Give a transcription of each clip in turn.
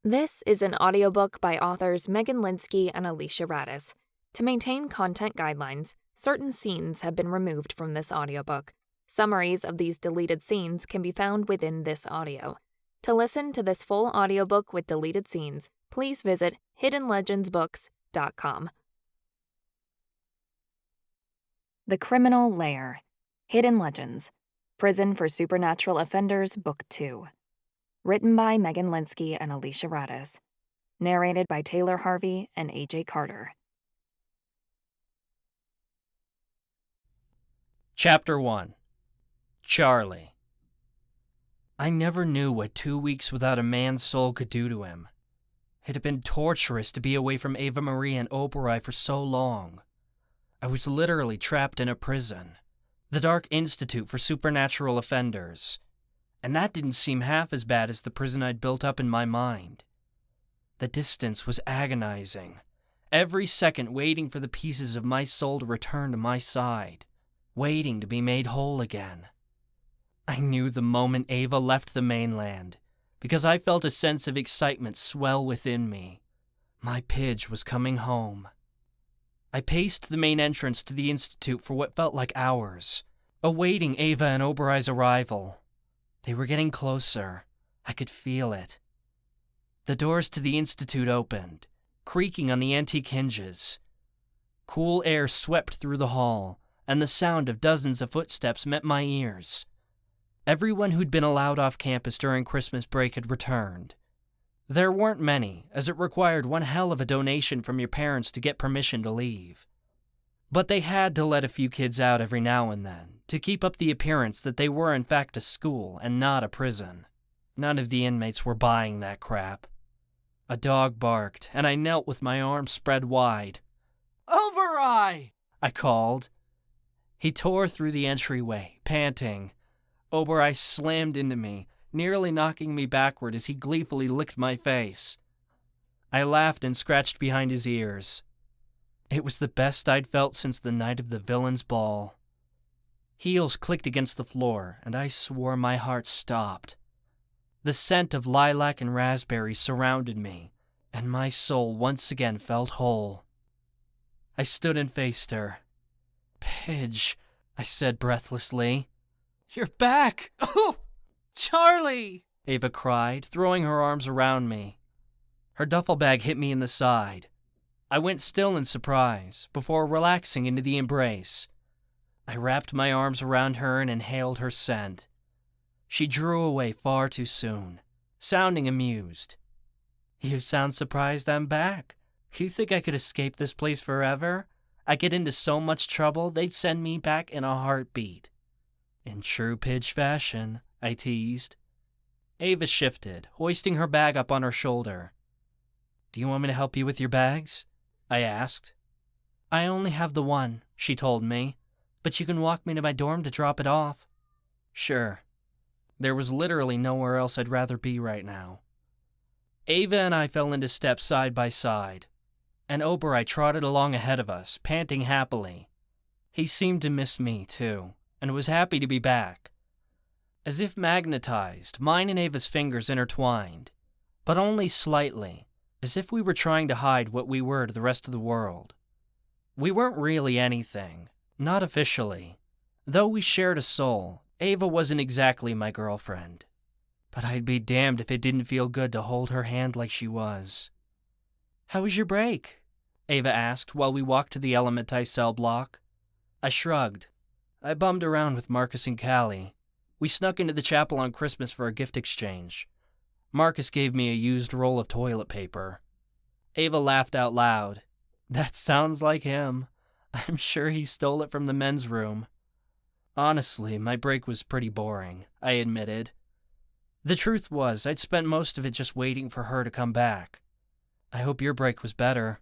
This is an audiobook by authors Megan Linsky and Alicia Radis. To maintain content guidelines, certain scenes have been removed from this audiobook. Summaries of these deleted scenes can be found within this audio. To listen to this full audiobook with deleted scenes, please visit hiddenlegendsbooks.com. The Criminal Lair. Hidden Legends. Prison for Supernatural Offenders, Book 2. Written by Megan Linsky and Alicia Radis. Narrated by Taylor Harvey and A.J. Carter. Chapter 1. Charlie. I never knew what 2 weeks without a man's soul could do to him. It had been torturous to be away from Ava-Marie and Ava-Marie for so long. I was literally trapped in a prison, the Dark Institute for Supernatural Offenders, and that didn't seem half as bad as the prison I'd built up in my mind. The distance was agonizing, every second waiting for the pieces of my soul to return to my side, waiting to be made whole again. I knew the moment Ava left the mainland, because I felt a sense of excitement swell within me. My Pidge was coming home. I paced the main entrance to the Institute for what felt like hours, awaiting Ava and Oberai's arrival. They were getting closer. I could feel it. The doors to the Institute opened, creaking on the antique hinges. Cool air swept through the hall, and the sound of dozens of footsteps met my ears. Everyone who'd been allowed off campus during Christmas break had returned. There weren't many, as it required one hell of a donation from your parents to get permission to leave. But they had to let a few kids out every now and then, to keep up the appearance that they were in fact a school and not a prison. None of the inmates were buying that crap. A dog barked, and I knelt with my arms spread wide. "Oberai!" I called. He tore through the entryway, panting. Oberai slammed into me, nearly knocking me backward as he gleefully licked my face. I laughed and scratched behind his ears. It was the best I'd felt since the night of the villain's ball. Heels clicked against the floor, and I swore my heart stopped. The scent of lilac and raspberries surrounded me, and my soul once again felt whole. I stood and faced her. "Pidge," I said breathlessly. "You're back! Oh, Charlie!" Ava cried, throwing her arms around me. Her duffel bag hit me in the side. I went still in surprise, before relaxing into the embrace. I wrapped my arms around her and inhaled her scent. She drew away far too soon, sounding amused. "You sound surprised I'm back. You think I could escape this place forever? I get into so much trouble, they'd send me back in a heartbeat." "In true Pidge fashion," I teased. Ava shifted, hoisting her bag up on her shoulder. "Do you want me to help you with your bags?" I asked. "I only have the one," she told me, "but you can walk me to my dorm to drop it off." Sure. There was literally nowhere else I'd rather be right now. Ava and I fell into step side by side, and Oberai trotted along ahead of us, panting happily. He seemed to miss me, too, and was happy to be back. As if magnetized, mine and Ava's fingers intertwined, but only slightly, as if we were trying to hide what we were to the rest of the world. We weren't really anything, not officially. Though we shared a soul, Ava wasn't exactly my girlfriend. But I'd be damned if it didn't feel good to hold her hand like she was. "How was your break?" Ava asked while we walked to the Elementai cell block. I shrugged. I bummed around with Marcus and Callie. We snuck into the chapel on Christmas for a gift exchange. Marcus gave me a used roll of toilet paper. Ava laughed out loud. "That sounds like him. I'm sure he stole it from the men's room." Honestly, my break was pretty boring, I admitted. The truth was, I'd spent most of it just waiting for her to come back. "I hope your break was better."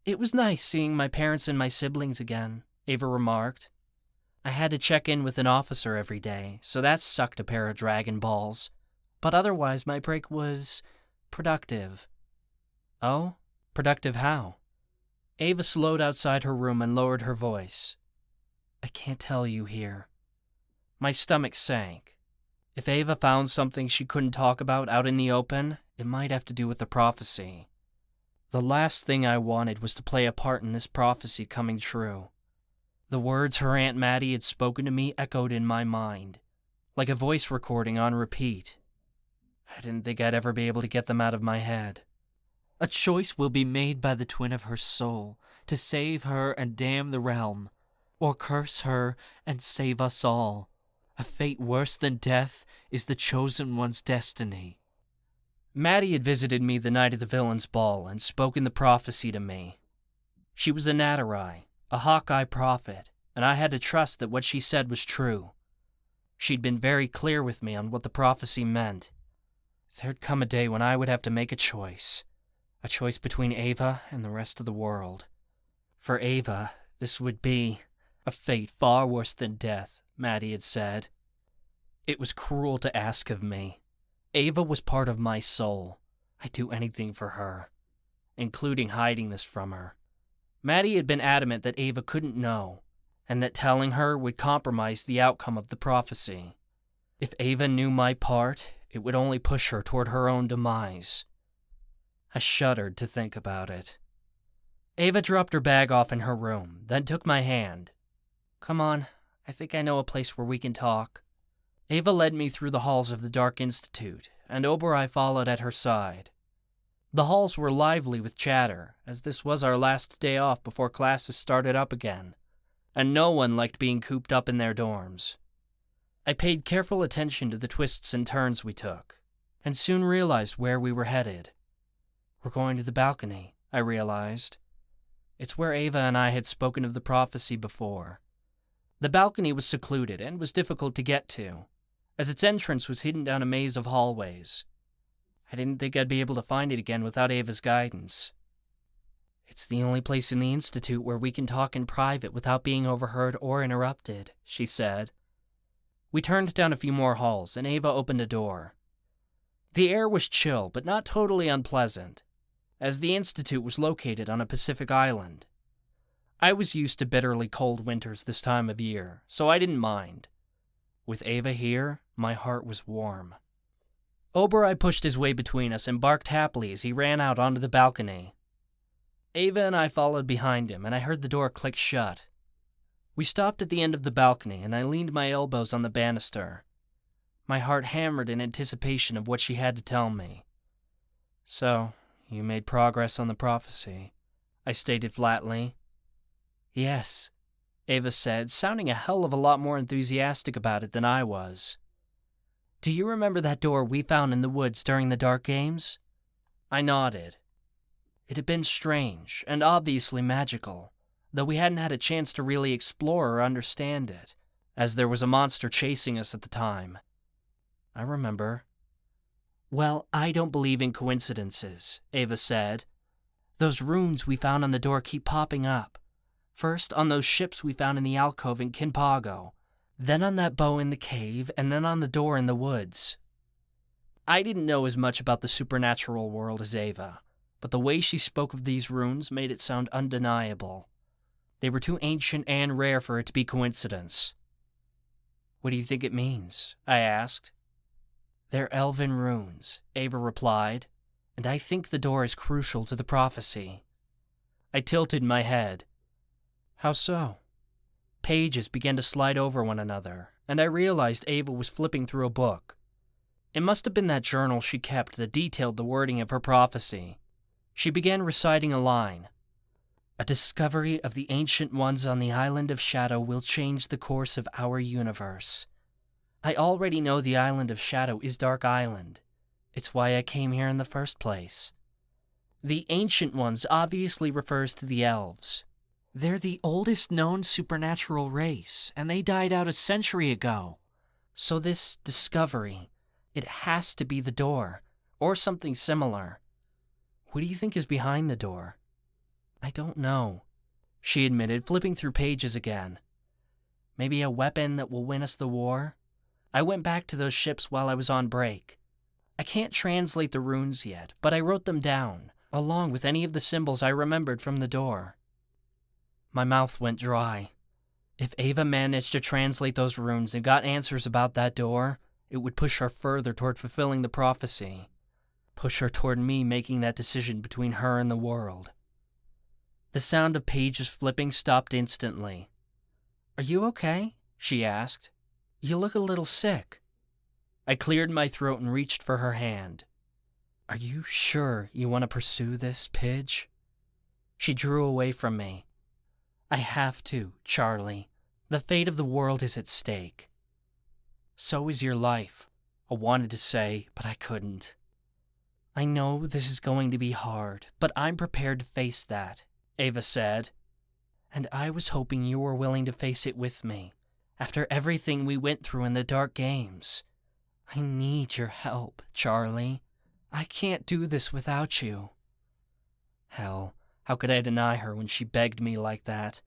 "It was nice seeing my parents and my siblings again," Ava remarked. "I had to check in with an officer every day, so that sucked a pair of Dragon Balls. But otherwise, my break was productive." "Oh? Productive how?" Ava slowed outside her room and lowered her voice. "I can't tell you here." My stomach sank. If Ava found something she couldn't talk about out in the open, It might have to do with the prophecy. The last thing I wanted was to play a part in this prophecy coming true. The words her Aunt Maddie had spoken to me echoed in my mind, like a voice recording on repeat. I didn't think I'd ever be able to get them out of my head. A choice will be made by the twin of her soul to save her and damn the realm, or curse her and save us all. A fate worse than death is the chosen one's destiny. Maddie had visited me the night of the villain's ball and spoken the prophecy to me. She was a Natterai, a Hawkeye prophet, and I had to trust that what she said was true. She'd been very clear with me on what the prophecy meant. There'd come a day when I would have to make a choice between Ava and the rest of the world. For Ava, this would be a fate far worse than death, Maddie had said. It was cruel to ask of me. Ava was part of my soul. I'd do anything for her, including hiding this from her. Maddie had been adamant that Ava couldn't know, and that telling her would compromise the outcome of the prophecy. If Ava knew my part, it would only push her toward her own demise. I shuddered to think about it. Ava dropped her bag off in her room, then took my hand. "Come on, I think I know a place where we can talk." Ava led me through the halls of the Dark Institute, and Oberai followed at her side. The halls were lively with chatter, as this was our last day off before classes started up again, and no one liked being cooped up in their dorms. I paid careful attention to the twists and turns we took, and soon realized where we were headed. We're going to the balcony, I realized. It's where Ava and I had spoken of the prophecy before. The balcony was secluded and was difficult to get to, as its entrance was hidden down a maze of hallways. I didn't think I'd be able to find it again without Ava's guidance. "It's the only place in the Institute where we can talk in private without being overheard or interrupted," she said. We turned down a few more halls, and Ava opened a door. The air was chill, but not totally unpleasant, as the Institute was located on a Pacific island. I was used to bitterly cold winters this time of year, so I didn't mind. With Ava here, my heart was warm. Oberai pushed his way between us and barked happily as he ran out onto the balcony. Ava and I followed behind him, and I heard the door click shut. We stopped at the end of the balcony, and I leaned my elbows on the banister. My heart hammered in anticipation of what she had to tell me. "So, you made progress on the prophecy," I stated flatly. "Yes," Ava said, sounding a hell of a lot more enthusiastic about it than I was. "Do you remember that door we found in the woods during the Dark Games?" I nodded. It had been strange, and obviously magical, though we hadn't had a chance to really explore or understand it, as there was a monster chasing us at the time. "I remember." "Well, I don't believe in coincidences," Ava said. "Those runes we found on the door keep popping up. First on those ships we found in the alcove in Kinpago, then on that bow in the cave, and then on the door in the woods." I didn't know as much about the supernatural world as Ava, but the way she spoke of these runes made it sound undeniable. They were too ancient and rare for it to be coincidence. "What do you think it means?" I asked. "They're elven runes," Ava replied, "and I think the door is crucial to the prophecy." I tilted my head. "How so?" Pages began to slide over one another, and I realized Ava was flipping through a book. It must have been that journal she kept that detailed the wording of her prophecy. She began reciting a line. "A discovery of the Ancient Ones on the Island of Shadow will change the course of our universe. I already know the Island of Shadow is Dark Island. It's why I came here in the first place. The Ancient Ones obviously refers to the Elves. They're the oldest known supernatural race, and they died out a century ago. So this discovery, it has to be the door, or something similar. What do you think is behind the door?" "I don't know," she admitted, flipping through pages again. "Maybe a weapon that will win us the war? I went back to those ships while I was on break. I can't translate the runes yet, but I wrote them down, along with any of the symbols I remembered from the door." My mouth went dry. If Ava managed to translate those runes and got answers about that door, it would push her further toward fulfilling the prophecy. push her toward me making that decision between her and the world. The sound of pages flipping stopped instantly. "Are you okay?" she asked. "You look a little sick." I cleared my throat and reached for her hand. "Are you sure you want to pursue this, Pidge?" She drew away from me. "I have to, Charlie. The fate of the world is at stake." "So is your life," I wanted to say, but I couldn't. "I know this is going to be hard, but I'm prepared to face that," Ava said. "And I was hoping you were willing to face it with me, after everything we went through in the dark games. I need your help, Charlie. I can't do this without you." Hell, how could I deny her when she begged me like that?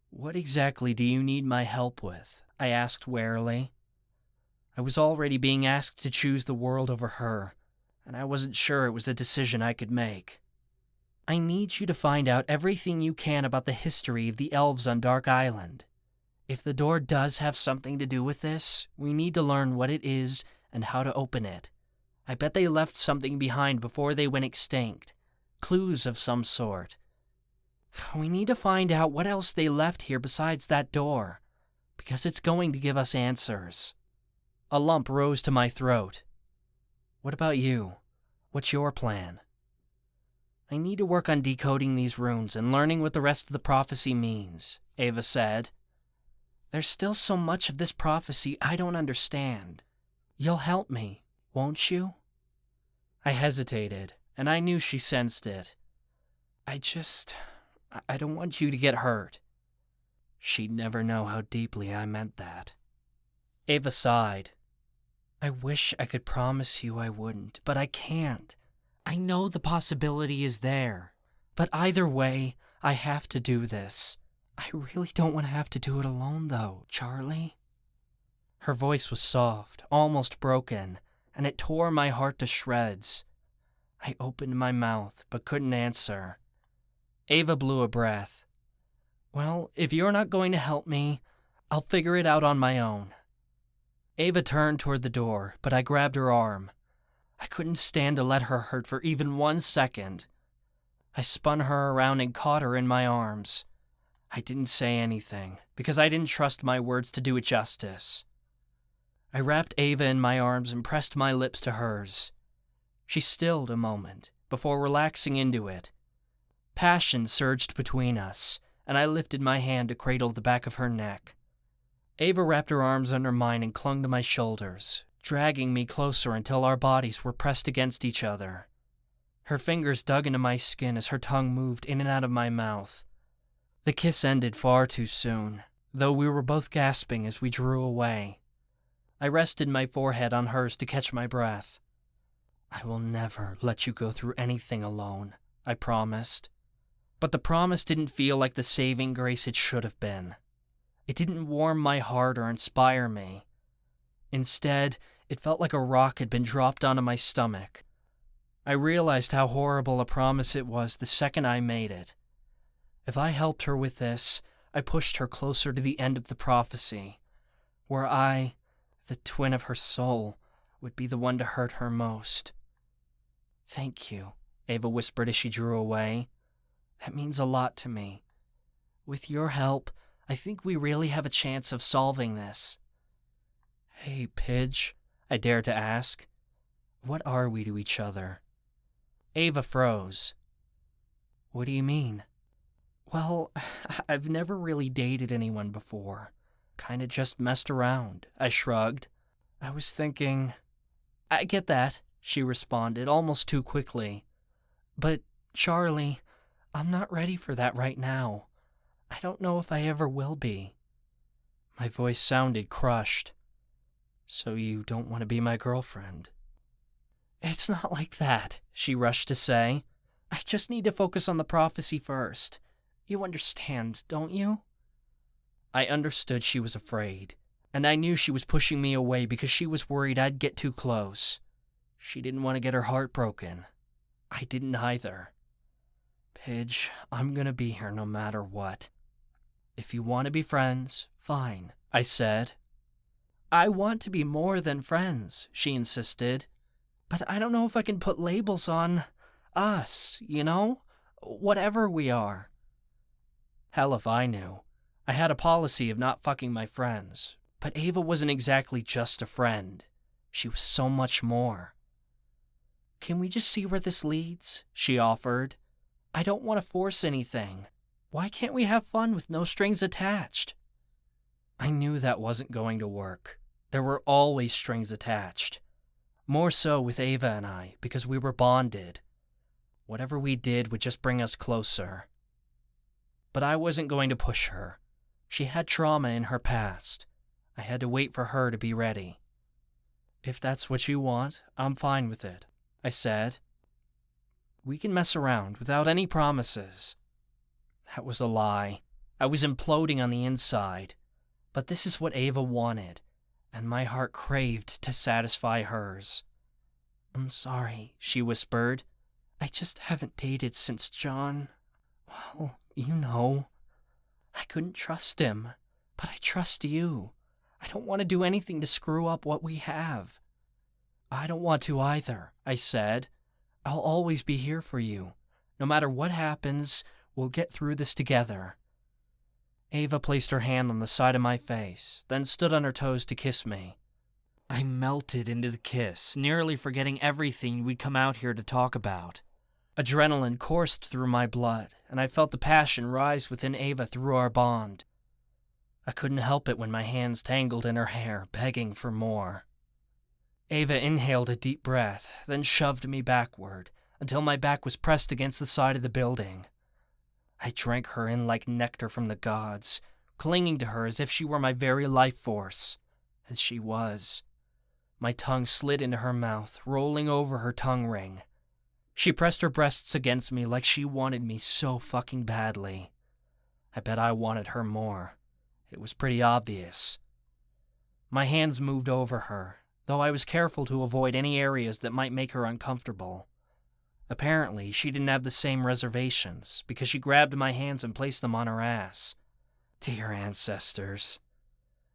"What exactly do you need my help with?" I asked warily. I was already being asked to choose the world over her, and I wasn't sure it was a decision I could make. "I need you to find out everything you can about the history of the Elves on Dark Island. If the door does have something to do with this, we need to learn what it is and how to open it. I bet they left something behind before they went extinct. Clues of some sort. We need to find out what else they left here besides that door, because it's going to give us answers." A lump rose to my throat. "What about you? What's your plan?" "I need to work on decoding these runes and learning what the rest of the prophecy means," Ava said. "There's still so much of this prophecy I don't understand. You'll help me, won't you?" I hesitated, and I knew she sensed it. I don't want you to get hurt." She'd never know how deeply I meant that. Ava sighed. "I wish I could promise you I wouldn't, but I can't. I know the possibility is there, but either way, I have to do this. I really don't want to have to do it alone, though, Charlie." Her voice was soft, almost broken, and it tore my heart to shreds. I opened my mouth, but couldn't answer. Ava blew a breath. "Well, if you're not going to help me, I'll figure it out on my own." Ava turned toward the door, but I grabbed her arm. I couldn't stand to let her hurt for even 1 second. I spun her around and caught her in my arms. I didn't say anything, because I didn't trust my words to do it justice. I wrapped Ava in my arms and pressed my lips to hers. She stilled a moment, before relaxing into it. Passion surged between us, and I lifted my hand to cradle the back of her neck. Ava wrapped her arms under mine and clung to my shoulders, dragging me closer until our bodies were pressed against each other. Her fingers dug into my skin as her tongue moved in and out of my mouth. The kiss ended far too soon, though we were both gasping as we drew away. I rested my forehead on hers to catch my breath. "I will never let you go through anything alone," I promised. But the promise didn't feel like the saving grace it should have been. It didn't warm my heart or inspire me. Instead, it felt like a rock had been dropped onto my stomach. I realized how horrible a promise it was the second I made it. If I helped her with this, I pushed her closer to the end of the prophecy, where I, the twin of her soul, would be the one to hurt her most. "Thank you," Ava whispered as she drew away. "That means a lot to me. With your help, I think we really have a chance of solving this." "Hey, Pidge," I dared to ask. "What are we to each other?" Ava froze. "What do you mean?" "Well, I've never really dated anyone before. Kinda just messed around," I shrugged. "I was thinking—" "I get that," she responded, almost too quickly. "But, Charlie, I'm not ready for that right now. I don't know if I ever will be." My voice sounded crushed. "So you don't want to be my girlfriend?" "It's not like that," she rushed to say. "I just need to focus on the prophecy first. You understand, don't you?" I understood she was afraid, and I knew she was pushing me away because she was worried I'd get too close. She didn't want to get her heart broken. I didn't either. "Pidge, I'm gonna be here no matter what. If you want to be friends, fine," I said. "I want to be more than friends," she insisted. But I don't know if I can put labels on us, you know? Whatever we are. Hell if I knew. I had a policy of not fucking my friends, but Ava wasn't exactly just a friend. She was so much more. Can we just see where this leads? She offered. I don't want to force anything. Why can't we have fun with no strings attached? I knew that wasn't going to work. There were always strings attached. More so with Ava and I, because we were bonded. Whatever we did would just bring us closer. But I wasn't going to push her. She had trauma in her past. I had to wait for her to be ready. If that's what you want, I'm fine with it, I said. We can mess around without any promises. That was a lie. I was imploding on the inside. But this is what Ava wanted, and my heart craved to satisfy hers. I'm sorry, she whispered. I just haven't dated since John. Well, you know. I couldn't trust him, but I trust you. I don't want to do anything to screw up what we have. I don't want to either, I said. I'll always be here for you. No matter what happens, we'll get through this together. Ava placed her hand on the side of my face, then stood on her toes to kiss me. I melted into the kiss, nearly forgetting everything we'd come out here to talk about. Adrenaline coursed through my blood, and I felt the passion rise within Ava through our bond. I couldn't help it when my hands tangled in her hair, begging for more. Ava inhaled a deep breath, then shoved me backward, until my back was pressed against the side of the building. I drank her in like nectar from the gods, clinging to her as if she were my very life force. And she was. My tongue slid into her mouth, rolling over her tongue ring. She pressed her breasts against me like she wanted me so fucking badly. I bet I wanted her more. It was pretty obvious. My hands moved over her, though I was careful to avoid any areas that might make her uncomfortable. Apparently, she didn't have the same reservations, because she grabbed my hands and placed them on her ass. Dear ancestors.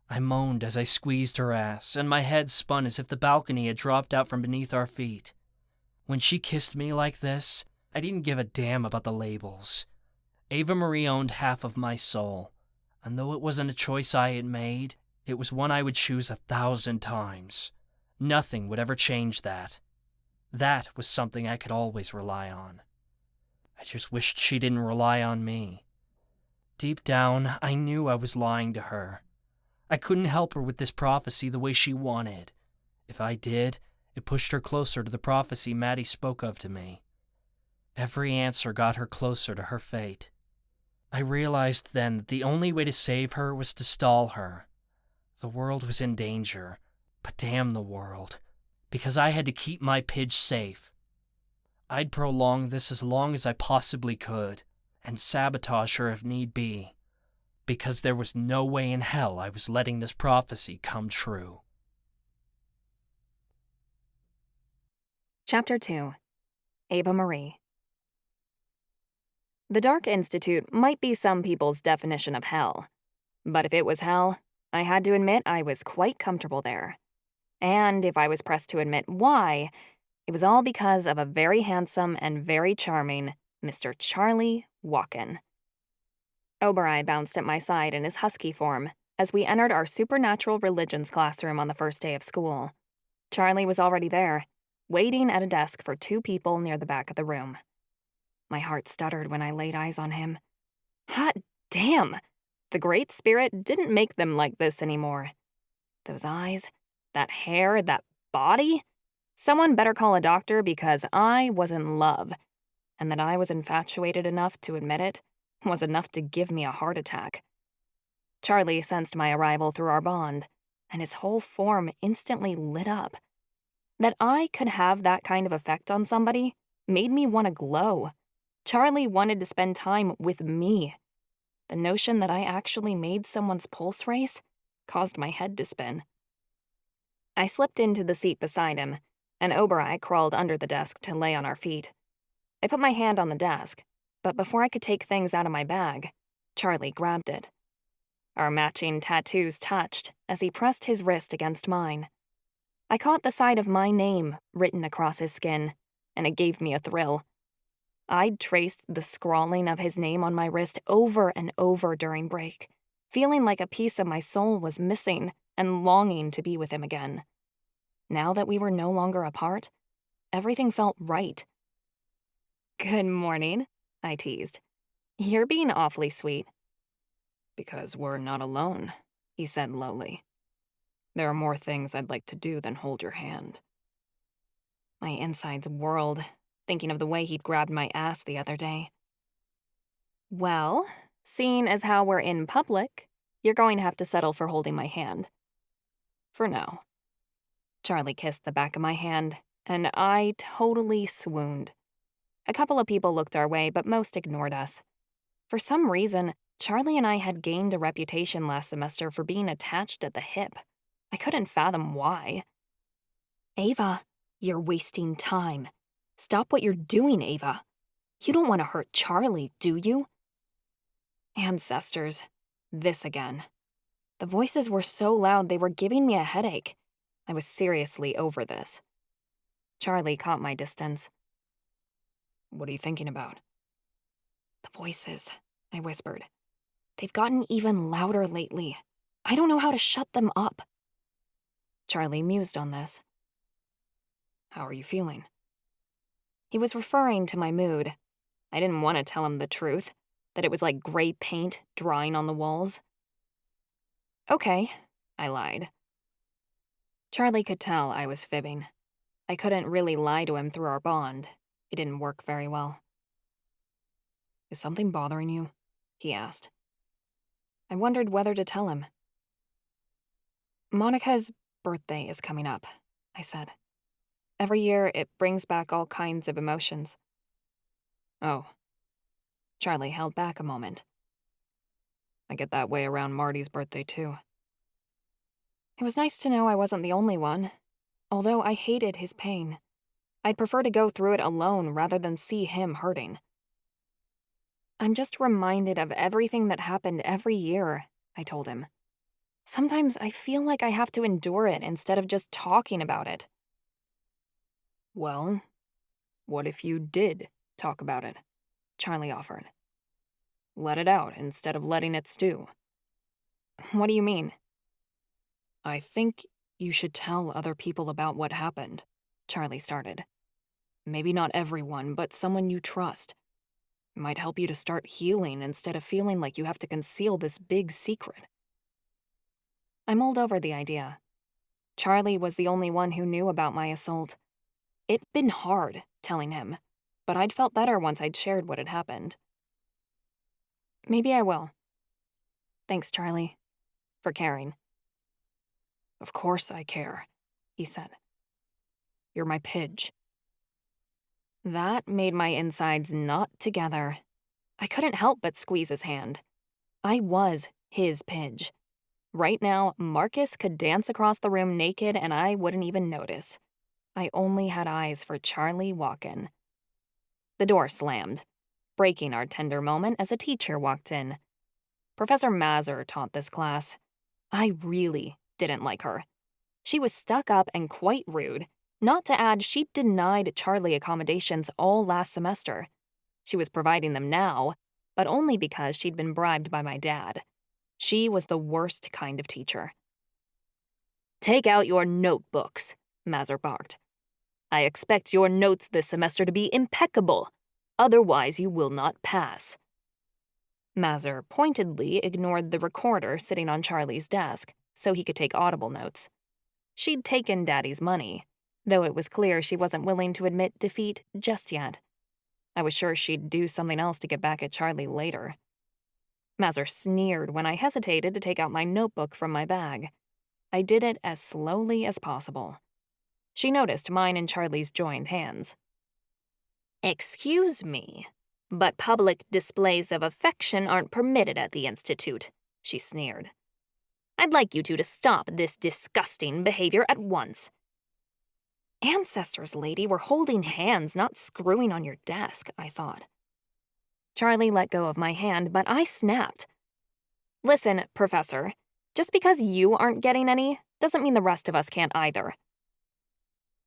I moaned as I squeezed her ass, and my head spun as if the balcony had dropped out from beneath our feet. When she kissed me like this, I didn't give a damn about the labels. Ava-Marie owned half of my soul, and though it wasn't a choice I had made, it was one I would choose 1,000 times. Nothing would ever change that. That was something I could always rely on. I just wished she didn't rely on me. Deep down, I knew I was lying to her. I couldn't help her with this prophecy the way she wanted. If I did, it pushed her closer to the prophecy Maddie spoke of to me. Every answer got her closer to her fate. I realized then that the only way to save her was to stall her. The world was in danger, but damn the world. Because I had to keep my Pidge safe. I'd prolong this as long as I possibly could, and sabotage her if need be, because there was no way in hell I was letting this prophecy come true. Chapter 2. Ava-Marie. The Dark Institute might be some people's definition of hell, but if it was hell, I had to admit I was quite comfortable there. And if I was pressed to admit why, it was all because of a very handsome and very charming Mr. Charlie Walken. Oberai bounced at my side in his husky form as we entered our supernatural religions classroom on the first day of school. Charlie was already there, waiting at a desk for 2 people near the back of the room. My heart stuttered when I laid eyes on him. Hot damn! The Great Spirit didn't make them like this anymore. Those eyes, that hair, that body? Someone better call a doctor because I was in love, and that I was infatuated enough to admit it was enough to give me a heart attack. Charlie sensed my arrival through our bond, and his whole form instantly lit up. That I could have that kind of effect on somebody made me want to glow. Charlie wanted to spend time with me. The notion that I actually made someone's pulse race caused my head to spin. I slipped into the seat beside him, and Oberai crawled under the desk to lay on our feet. I put my hand on the desk, but before I could take things out of my bag, Charlie grabbed it. Our matching tattoos touched as he pressed his wrist against mine. I caught the sight of my name written across his skin, and it gave me a thrill. I'd traced the scrawling of his name on my wrist over and over during break, feeling like a piece of my soul was missing and longing to be with him again. Now that we were no longer apart, everything felt right. "Good morning," I teased. "You're being awfully sweet." "Because we're not alone," he said lowly. "There are more things I'd like to do than hold your hand." My insides whirled, thinking of the way he'd grabbed my ass the other day. "Well, seeing as how we're in public, you're going to have to settle for holding my hand." "For now." Charlie kissed the back of my hand, and I totally swooned. A couple of people looked our way, but most ignored us. For some reason, Charlie and I had gained a reputation last semester for being attached at the hip. I couldn't fathom why. "Ava, you're wasting time. Stop what you're doing, Ava. You don't want to hurt Charlie, do you?" Ancestors. This again. The voices were so loud they were giving me a headache. I was seriously over this. Charlie caught my distance. "What are you thinking about?" "The voices," I whispered. "They've gotten even louder lately. I don't know how to shut them up." Charlie mused on this. "How are you feeling?" He was referring to my mood. I didn't want to tell him the truth, that it was like gray paint drying on the walls. "Okay," I lied. Charlie could tell I was fibbing. I couldn't really lie to him through our bond. It didn't work very well. "Is something bothering you?" he asked. I wondered whether to tell him. "Monica's birthday is coming up," I said. "Every year, it brings back all kinds of emotions." "Oh." Charlie held back a moment. "I get that way around Marty's birthday, too." It was nice to know I wasn't the only one, although I hated his pain. I'd prefer to go through it alone rather than see him hurting. "I'm just reminded of everything that happened every year," I told him. "Sometimes I feel like I have to endure it instead of just talking about it." "Well, what if you did talk about it?" Charlie offered. "Let it out instead of letting it stew." "What do you mean?" "I think you should tell other people about what happened," Charlie started. "Maybe not everyone, but someone you trust. It might help you to start healing instead of feeling like you have to conceal this big secret." I mulled over the idea. Charlie was the only one who knew about my assault. It'd been hard telling him, but I'd felt better once I'd shared what had happened. "Maybe I will. Thanks, Charlie, for caring." "Of course I care," he said. "You're my pidge." That made my insides knot together. I couldn't help but squeeze his hand. I was his pidge. Right now, Marcus could dance across the room naked and I wouldn't even notice. I only had eyes for Charlie Walken. The door slammed, breaking our tender moment as a teacher walked in. Professor Mazur taught this class. I really didn't like her. She was stuck up and quite rude. Not to add, she'd denied Charlie accommodations all last semester. She was providing them now, but only because she'd been bribed by my dad. She was the worst kind of teacher. "Take out your notebooks," Mazur barked. "I expect your notes this semester to be impeccable. Otherwise, you will not pass." Mazur pointedly ignored the recorder sitting on Charlie's desk so he could take audible notes. She'd taken Daddy's money, though it was clear she wasn't willing to admit defeat just yet. I was sure she'd do something else to get back at Charlie later. Mazur sneered when I hesitated to take out my notebook from my bag. I did it as slowly as possible. She noticed mine and Charlie's joined hands. "Excuse me, but public displays of affection aren't permitted at the Institute," she sneered. "I'd like you two to stop this disgusting behavior at once." Ancestors, lady, we're holding hands, not screwing on your desk, I thought. Charlie let go of my hand, but I snapped. "Listen, Professor, just because you aren't getting any doesn't mean the rest of us can't either.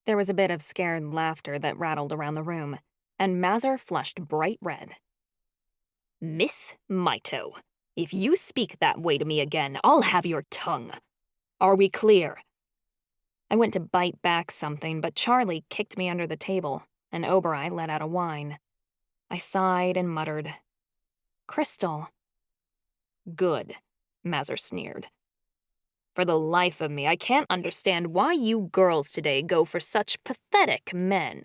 There was a bit of scared laughter that rattled around the room, and Mazur flushed bright red. Miss Mito, if you speak that way to me again, I'll have your tongue. Are we clear? I went to bite back something, but Charlie kicked me under the table, and Oberai let out a whine. I sighed and muttered, "Crystal." Good, Mazur sneered. For the life of me, I can't understand why you girls today go for such pathetic men.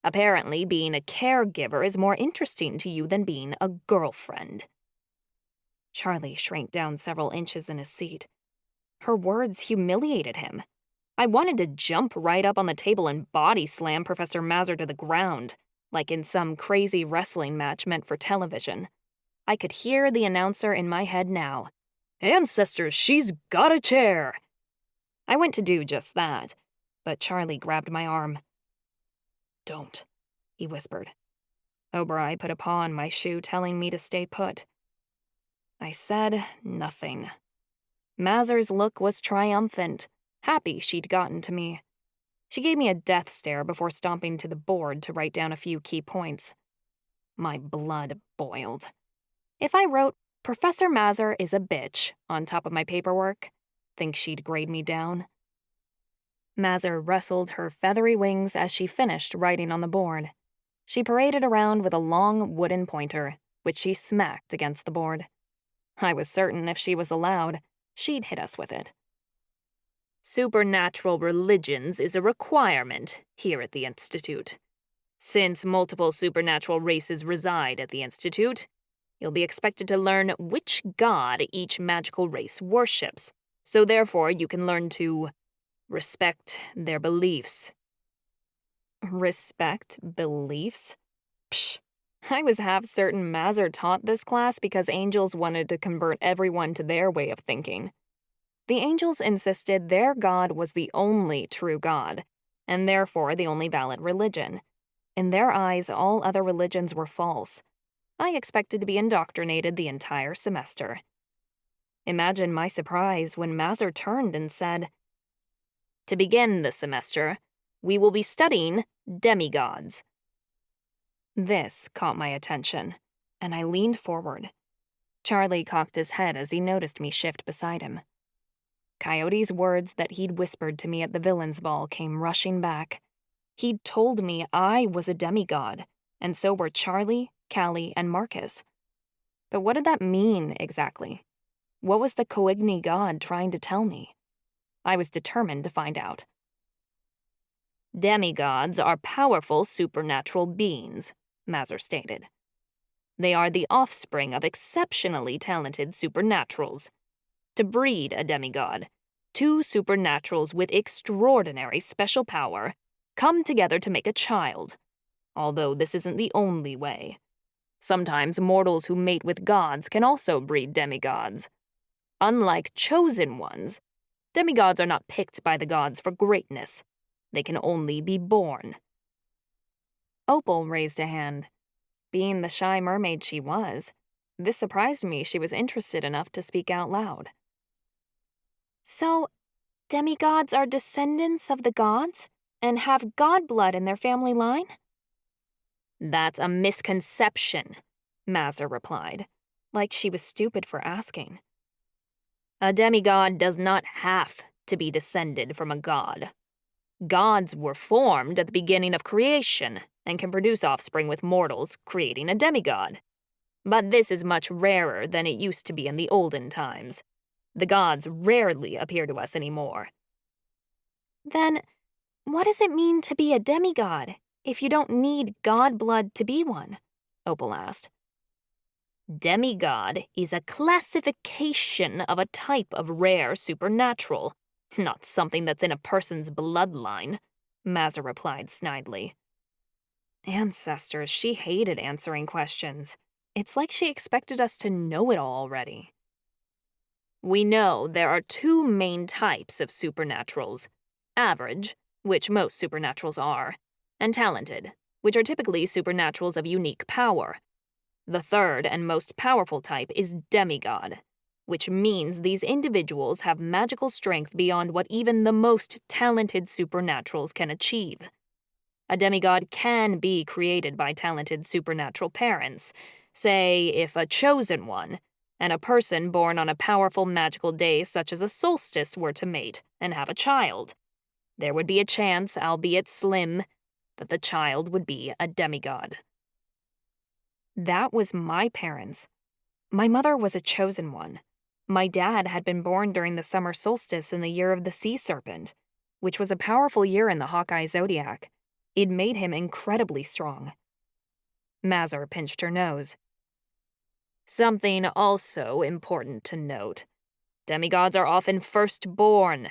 Apparently, being a caregiver is more interesting to you than being a girlfriend. Charlie shrank down several inches in his seat. Her words humiliated him. I wanted to jump right up on the table and body slam Professor Mazur to the ground, like in some crazy wrestling match meant for television. I could hear the announcer in my head now. Ancestors, she's got a chair! I went to do just that, but Charlie grabbed my arm. Don't, he whispered. Oberai put a paw on my shoe, telling me to stay put. I said nothing. Mazur's look was triumphant, happy she'd gotten to me. She gave me a death stare before stomping to the board to write down a few key points. My blood boiled. If I wrote, "Professor Mazur is a bitch," on top of my paperwork, think she'd grade me down? Mazur rustled her feathery wings as she finished writing on the board. She paraded around with a long wooden pointer, which she smacked against the board. I was certain if she was allowed, she'd hit us with it. Supernatural religions is a requirement here at the Institute. Since multiple supernatural races reside at the Institute, you'll be expected to learn which god each magical race worships, so therefore you can learn to respect their beliefs. Respect beliefs? Psh. I was half certain Mazur taught this class because angels wanted to convert everyone to their way of thinking. The angels insisted their god was the only true god, and therefore the only valid religion. In their eyes, all other religions were false. I expected to be indoctrinated the entire semester. Imagine my surprise when Mazur turned and said, "To begin the semester, we will be studying demigods." This caught my attention, and I leaned forward. Charlie cocked his head as he noticed me shift beside him. Coyote's words that he'd whispered to me at the villains' ball came rushing back. He'd told me I was a demigod, and so were Charlie, Callie, and Marcus. But what did that mean, exactly? What was the Coigny god trying to tell me? I was determined to find out. Demigods are powerful supernatural beings, Mazur stated. They are the offspring of exceptionally talented supernaturals. To breed a demigod, two supernaturals with extraordinary special power come together to make a child, although this isn't the only way. Sometimes mortals who mate with gods can also breed demigods. Unlike chosen ones, demigods are not picked by the gods for greatness. They can only be born. Opal raised a hand. Being the shy mermaid she was, this surprised me she was interested enough to speak out loud. So, demigods are descendants of the gods and have god blood in their family line? That's a misconception, Mazur replied, like she was stupid for asking. A demigod does not have to be descended from a god. Gods were formed at the beginning of creation and can produce offspring with mortals, creating a demigod. But this is much rarer than it used to be in the olden times. The gods rarely appear to us anymore. Then, what does it mean to be a demigod if you don't need god blood to be one? Opal asked. Demigod is a classification of a type of rare supernatural, not something that's in a person's bloodline, Mazur replied snidely. Ancestors, she hated answering questions. It's like she expected us to know it all already. We know there are two main types of supernaturals: average, which most supernaturals are, and talented, which are typically supernaturals of unique power. The third and most powerful type is demigod. which means these individuals have magical strength beyond what even the most talented supernaturals can achieve. A demigod can be created by talented supernatural parents, say if a chosen one, and a person born on a powerful magical day such as a solstice were to mate and have a child. There would be a chance, albeit slim, that the child would be a demigod. That was my parents. My mother was a chosen one. My dad had been born during the summer solstice in the year of the sea serpent, which was a powerful year in the Hawkeye zodiac. It made him incredibly strong. Mazur pinched her nose. Something also important to note. Demigods are often firstborn.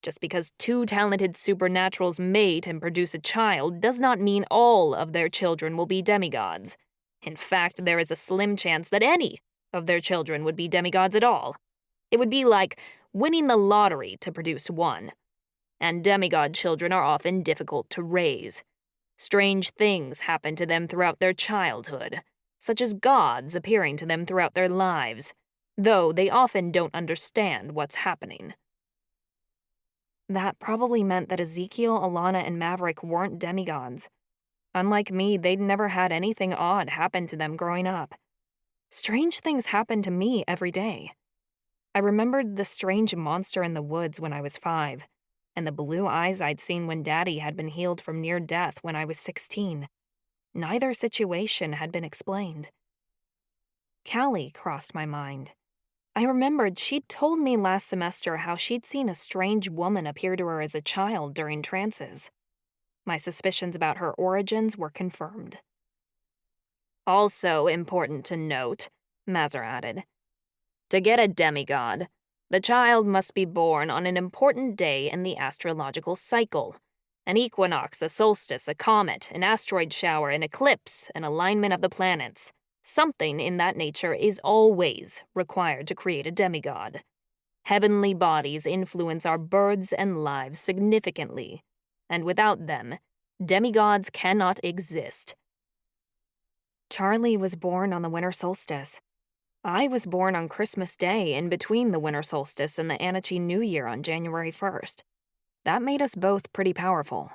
Just because two talented supernaturals mate and produce a child does not mean all of their children will be demigods. In fact, there is a slim chance that any of their children would be demigods at all. It would be like winning the lottery to produce one. And demigod children are often difficult to raise. Strange things happen to them throughout their childhood, such as gods appearing to them throughout their lives, though they often don't understand what's happening. That probably meant that Ezekiel, Alana, and Maverick weren't demigods. Unlike me, they'd never had anything odd happen to them growing up. Strange things happened to me every day. I remembered the strange monster in the woods when I was 5, and the blue eyes I'd seen when Daddy had been healed from near death when I was 16. Neither situation had been explained. Callie crossed my mind. I remembered she'd told me last semester how she'd seen a strange woman appear to her as a child during trances. My suspicions about her origins were confirmed. Also important to note, Mazur added, to get a demigod, the child must be born on an important day in the astrological cycle. An equinox, a solstice, a comet, an asteroid shower, an eclipse, an alignment of the planets. Something in that nature is always required to create a demigod. Heavenly bodies influence our births and lives significantly, and without them, demigods cannot exist. Charlie was born on the winter solstice. I was born on Christmas Day in between the winter solstice and the Anachi New Year on January 1st. That made us both pretty powerful.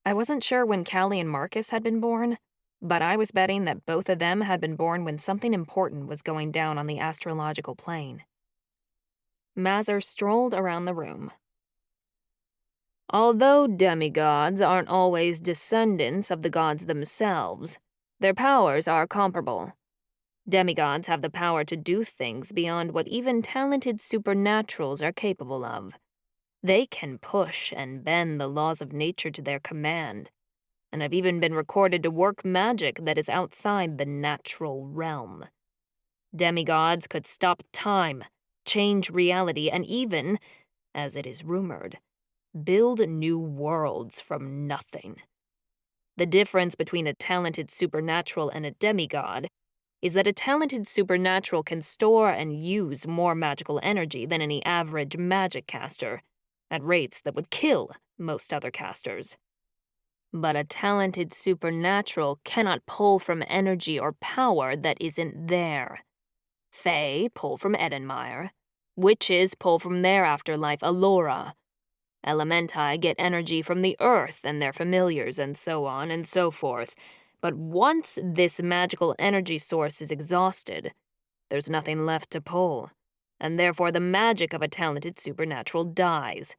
I wasn't sure when Callie and Marcus had been born, but I was betting that both of them had been born when something important was going down on the astrological plane. Mazur strolled around the room. Although demigods aren't always descendants of the gods themselves, their powers are comparable. Demigods have the power to do things beyond what even talented supernaturals are capable of. They can push and bend the laws of nature to their command, and have even been recorded to work magic that is outside the natural realm. Demigods could stop time, change reality, and even, as it is rumored, build new worlds from nothing. The difference between a talented supernatural and a demigod is that a talented supernatural can store and use more magical energy than any average magic caster, at rates that would kill most other casters. But a talented supernatural cannot pull from energy or power that isn't there. Fae pull from Edenmire. Witches pull from their afterlife, Allura. Elementi get energy from the earth and their familiars, and so on and so forth. But once this magical energy source is exhausted, there's nothing left to pull, and therefore the magic of a talented supernatural dies.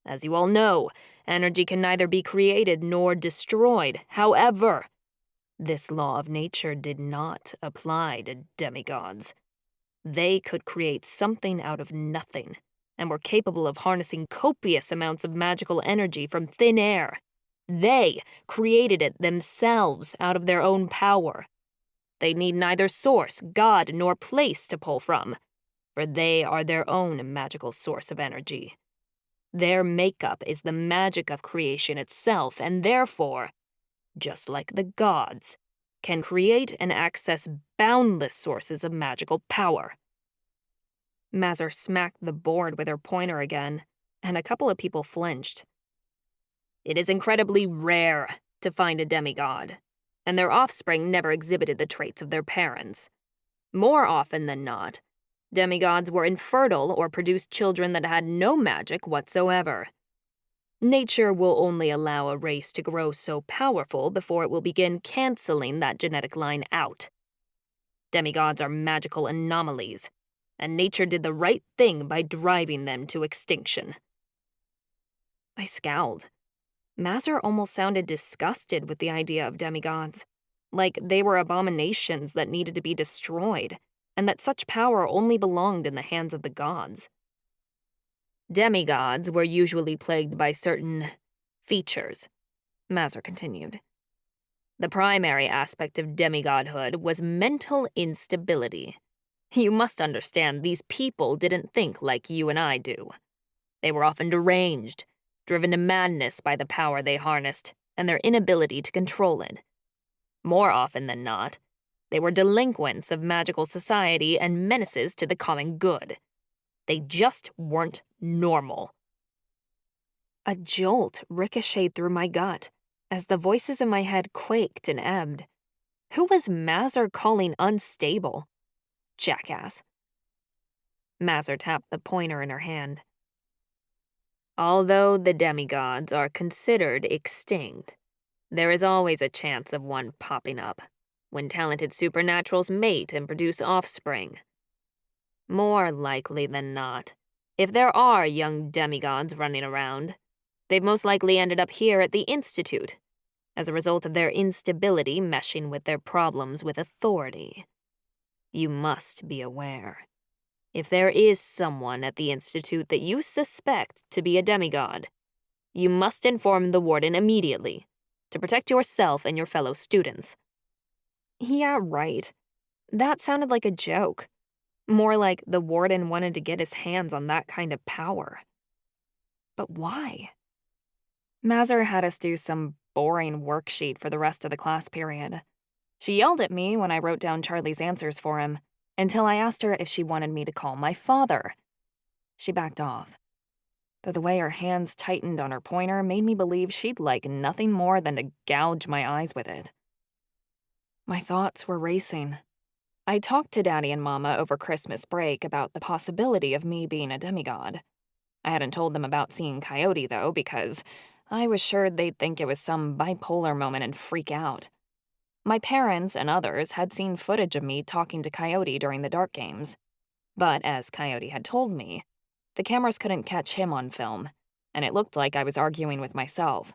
As you all know, energy can neither be created nor destroyed. However, this law of nature did not apply to demigods. They could create something out of nothing, and were capable of harnessing copious amounts of magical energy from thin air. They created it themselves out of their own power. They need neither source, god, nor place to pull from, for they are their own magical source of energy. Their makeup is the magic of creation itself, and therefore, just like the gods, can create and access boundless sources of magical power. Mazur smacked the board with her pointer again, and a couple of people flinched. It is incredibly rare to find a demigod, and their offspring never exhibited the traits of their parents. More often than not, Demigods were infertile or produced children that had no magic whatsoever. Nature will only allow a race to grow so powerful before it will begin canceling that genetic line out. Demigods are magical anomalies, and nature did the right thing by driving them to extinction. I scowled. Mazur almost sounded disgusted with the idea of demigods, like they were abominations that needed to be destroyed, and that such power only belonged in the hands of the gods. Demigods were usually plagued by certain features, Mazur continued. The primary aspect of demigodhood was mental instability. You must understand, these people didn't think like you and I do. They were often deranged, driven to madness by the power they harnessed and their inability to control it. More often than not, they were delinquents of magical society and menaces to the common good. They just weren't normal. A jolt ricocheted through my gut as the voices in my head quaked and ebbed. Who was Mazur calling unstable? Jackass. Mazur tapped the pointer in her hand. Although the demigods are considered extinct, there is always a chance of one popping up when talented supernaturals mate and produce offspring. More likely than not, if there are young demigods running around, they've most likely ended up here at the Institute, as a result of their instability meshing with their problems with authority. You must be aware. If there is someone at the Institute that you suspect to be a demigod, you must inform the Warden immediately to protect yourself and your fellow students. Yeah, right. That sounded like a joke. More like the Warden wanted to get his hands on that kind of power. But why? Mazur had us do some boring worksheet for the rest of the class period. She yelled at me when I wrote down Charlie's answers for him, until I asked her if she wanted me to call my father. She backed off, though the way her hands tightened on her pointer made me believe she'd like nothing more than to gouge my eyes with it. My thoughts were racing. I talked to Daddy and Mama over Christmas break about the possibility of me being a demigod. I hadn't told them about seeing Coyote, though, because I was sure they'd think it was some bipolar moment and freak out. My parents and others had seen footage of me talking to Coyote during the Dark Games. But as Coyote had told me, the cameras couldn't catch him on film, and it looked like I was arguing with myself.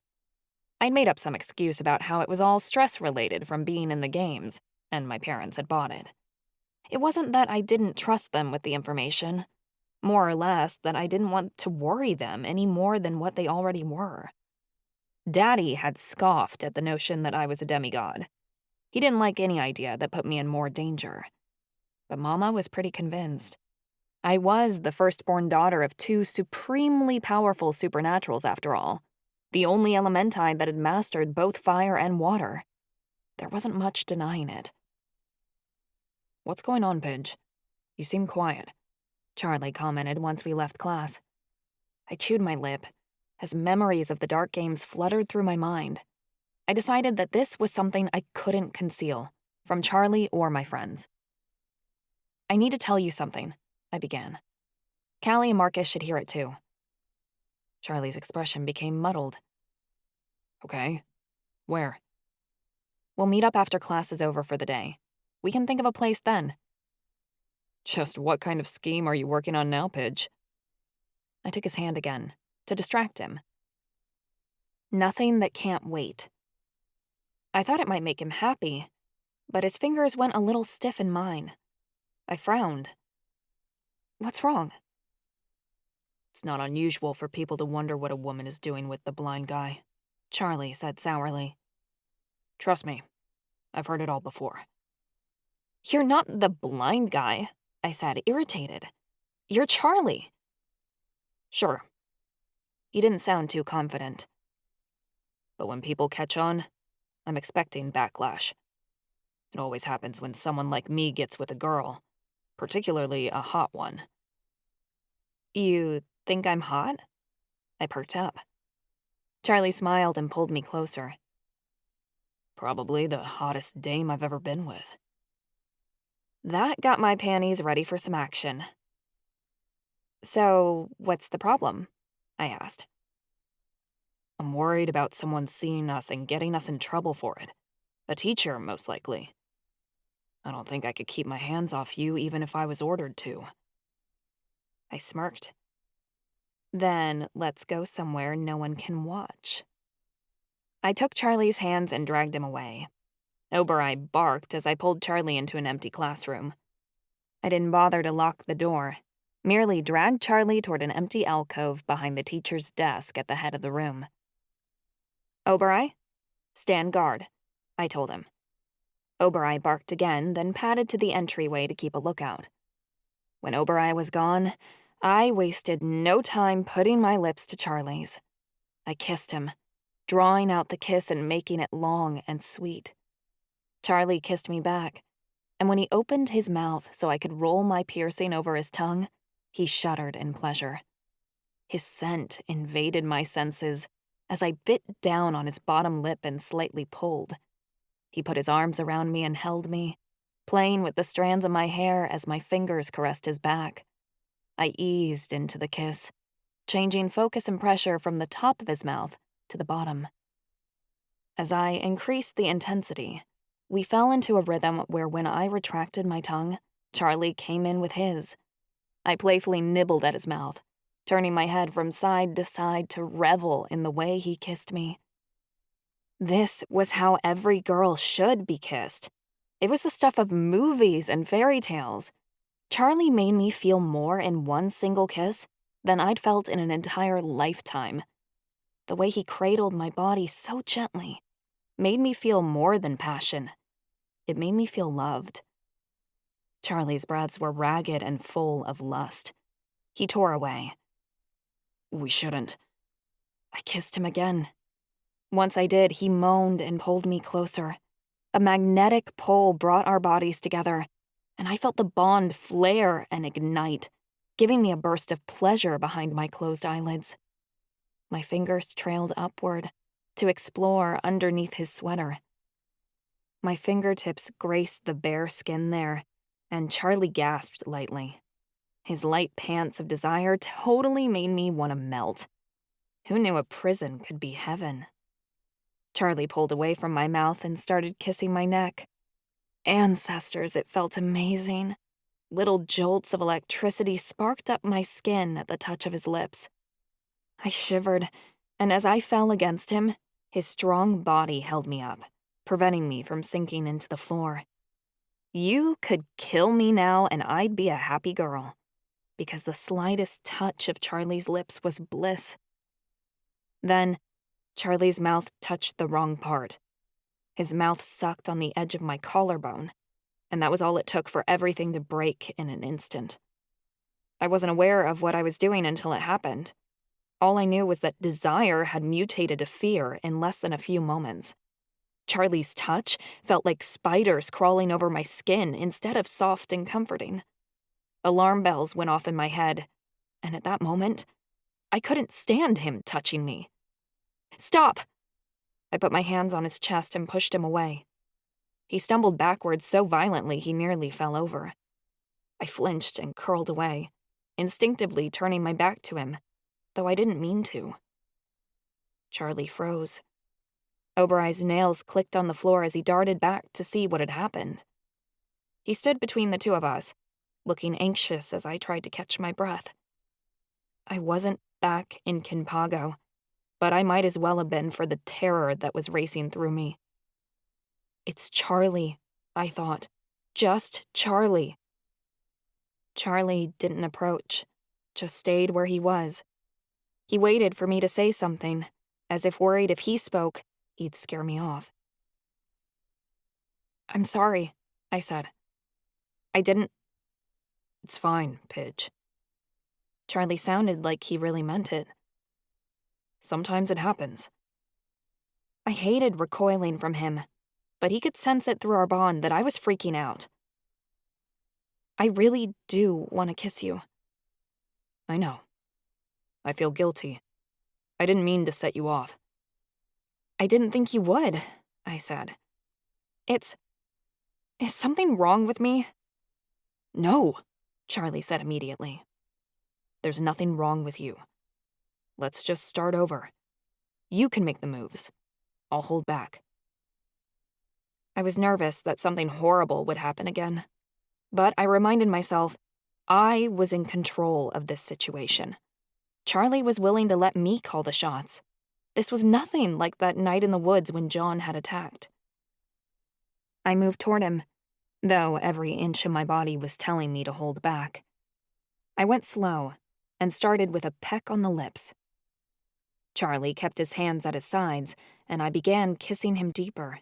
I'd made up some excuse about how it was all stress-related from being in the games, and my parents had bought it. It wasn't that I didn't trust them with the information. More or less that I didn't want to worry them any more than what they already were. Daddy had scoffed at the notion that I was a demigod. He didn't like any idea that put me in more danger. But Mama was pretty convinced. I was the firstborn daughter of two supremely powerful supernaturals, after all. The only elementai that had mastered both fire and water. There wasn't much denying it. "What's going on, Pidge? You seem quiet," Charlie commented once we left class. I chewed my lip as memories of the Dark Games fluttered through my mind. I decided that this was something I couldn't conceal, from Charlie or my friends. "I need to tell you something," I began. "Callie and Marcus should hear it too." Charlie's expression became muddled. "Okay. Where?" "We'll meet up after class is over for the day. We can think of a place then." "Just what kind of scheme are you working on now, Pidge?" I took his hand again, to distract him. "Nothing that can't wait." I thought it might make him happy, but his fingers went a little stiff in mine. I frowned. "What's wrong?" "It's not unusual for people to wonder what a woman is doing with the blind guy," Charlie said sourly. "Trust me, I've heard it all before." "You're not the blind guy," I said, irritated. "You're Charlie." "Sure." He didn't sound too confident. "But when people catch on, I'm expecting backlash. It always happens when someone like me gets with a girl, particularly a hot one." "You think I'm hot?" I perked up. Charlie smiled and pulled me closer. "Probably the hottest dame I've ever been with." That got my panties ready for some action. "So, what's the problem?" I asked. "I'm worried about someone seeing us and getting us in trouble for it. A teacher, most likely. I don't think I could keep my hands off you even if I was ordered to." I smirked. "Then let's go somewhere no one can watch." I took Charlie's hands and dragged him away. Ava-Marie barked as I pulled Charlie into an empty classroom. I didn't bother to lock the door, merely dragged Charlie toward an empty alcove behind the teacher's desk at the head of the room. "Ava-Marie, stand guard," I told him. Ava-Marie barked again, then padded to the entryway to keep a lookout. When Ava-Marie was gone, I wasted no time putting my lips to Charlie's. I kissed him, drawing out the kiss and making it long and sweet. Charlie kissed me back, and when he opened his mouth so I could roll my piercing over his tongue, he shuddered in pleasure. His scent invaded my senses as I bit down on his bottom lip and slightly pulled. He put his arms around me and held me, playing with the strands of my hair as my fingers caressed his back. I eased into the kiss, changing focus and pressure from the top of his mouth to the bottom. As I increased the intensity, we fell into a rhythm where when I retracted my tongue, Charlie came in with his. I playfully nibbled at his mouth, turning my head from side to side to revel in the way he kissed me. This was how every girl should be kissed. It was the stuff of movies and fairy tales. Charlie made me feel more in one single kiss than I'd felt in an entire lifetime. The way he cradled my body so gently made me feel more than passion. It made me feel loved. Charlie's breaths were ragged and full of lust. He tore away. "We shouldn't." I kissed him again. Once I did, he moaned and pulled me closer. A magnetic pull brought our bodies together, and I felt the bond flare and ignite, giving me a burst of pleasure behind my closed eyelids. My fingers trailed upward to explore underneath his sweater. My fingertips graced the bare skin there, and Charlie gasped lightly. His light pants of desire totally made me want to melt. Who knew a prison could be heaven? Charlie pulled away from my mouth and started kissing my neck. Ancestors, it felt amazing. Little jolts of electricity sparked up my skin at the touch of his lips. I shivered, and as I fell against him, his strong body held me up, preventing me from sinking into the floor. You could kill me now and I'd be a happy girl, because the slightest touch of Charlie's lips was bliss. Then, Charlie's mouth touched the wrong part. His mouth sucked on the edge of my collarbone, and that was all it took for everything to break in an instant. I wasn't aware of what I was doing until it happened. All I knew was that desire had mutated to fear in less than a few moments. Charlie's touch felt like spiders crawling over my skin instead of soft and comforting. Alarm bells went off in my head, and at that moment, I couldn't stand him touching me. "Stop!" I put my hands on his chest and pushed him away. He stumbled backwards so violently he nearly fell over. I flinched and curled away, instinctively turning my back to him, though I didn't mean to. Charlie froze. Ava-Marie's nails clicked on the floor as he darted back to see what had happened. He stood between the two of us, looking anxious as I tried to catch my breath. I wasn't back in Kinpago, but I might as well have been for the terror that was racing through me. It's Charlie, I thought. Just Charlie. Charlie didn't approach, just stayed where he was. He waited for me to say something, as if worried if he spoke, he'd scare me off. "I'm sorry," I said. "I didn't—" "It's fine, Pidge." Charlie sounded like he really meant it. "Sometimes it happens." I hated recoiling from him, but he could sense it through our bond that I was freaking out. "I really do want to kiss you." "I know. I feel guilty. I didn't mean to set you off." "I didn't think you would," I said. Is something wrong with me? No, Charlie said immediately. There's nothing wrong with you. Let's just start over. You can make the moves. I'll hold back. I was nervous that something horrible would happen again, but I reminded myself I was in control of this situation. Charlie was willing to let me call the shots. This was nothing like that night in the woods when John had attacked. I moved toward him, though every inch of my body was telling me to hold back. I went slow and started with a peck on the lips. Charlie kept his hands at his sides, and I began kissing him deeper.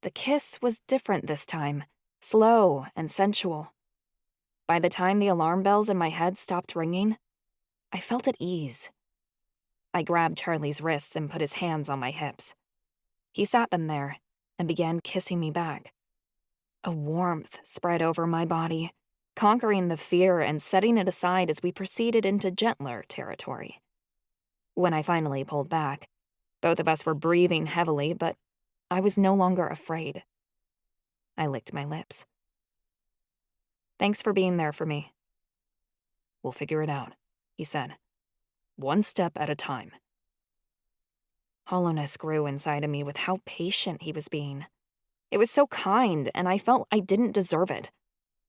The kiss was different this time, slow and sensual. By the time the alarm bells in my head stopped ringing, I felt at ease. I grabbed Charlie's wrists and put his hands on my hips. He sat them there and began kissing me back. A warmth spread over my body, conquering the fear and setting it aside as we proceeded into gentler territory. When I finally pulled back, both of us were breathing heavily, but I was no longer afraid. I licked my lips. Thanks for being there for me. We'll figure it out, he said. One step at a time. Hollowness grew inside of me with how patient he was being. It was so kind, and I felt I didn't deserve it.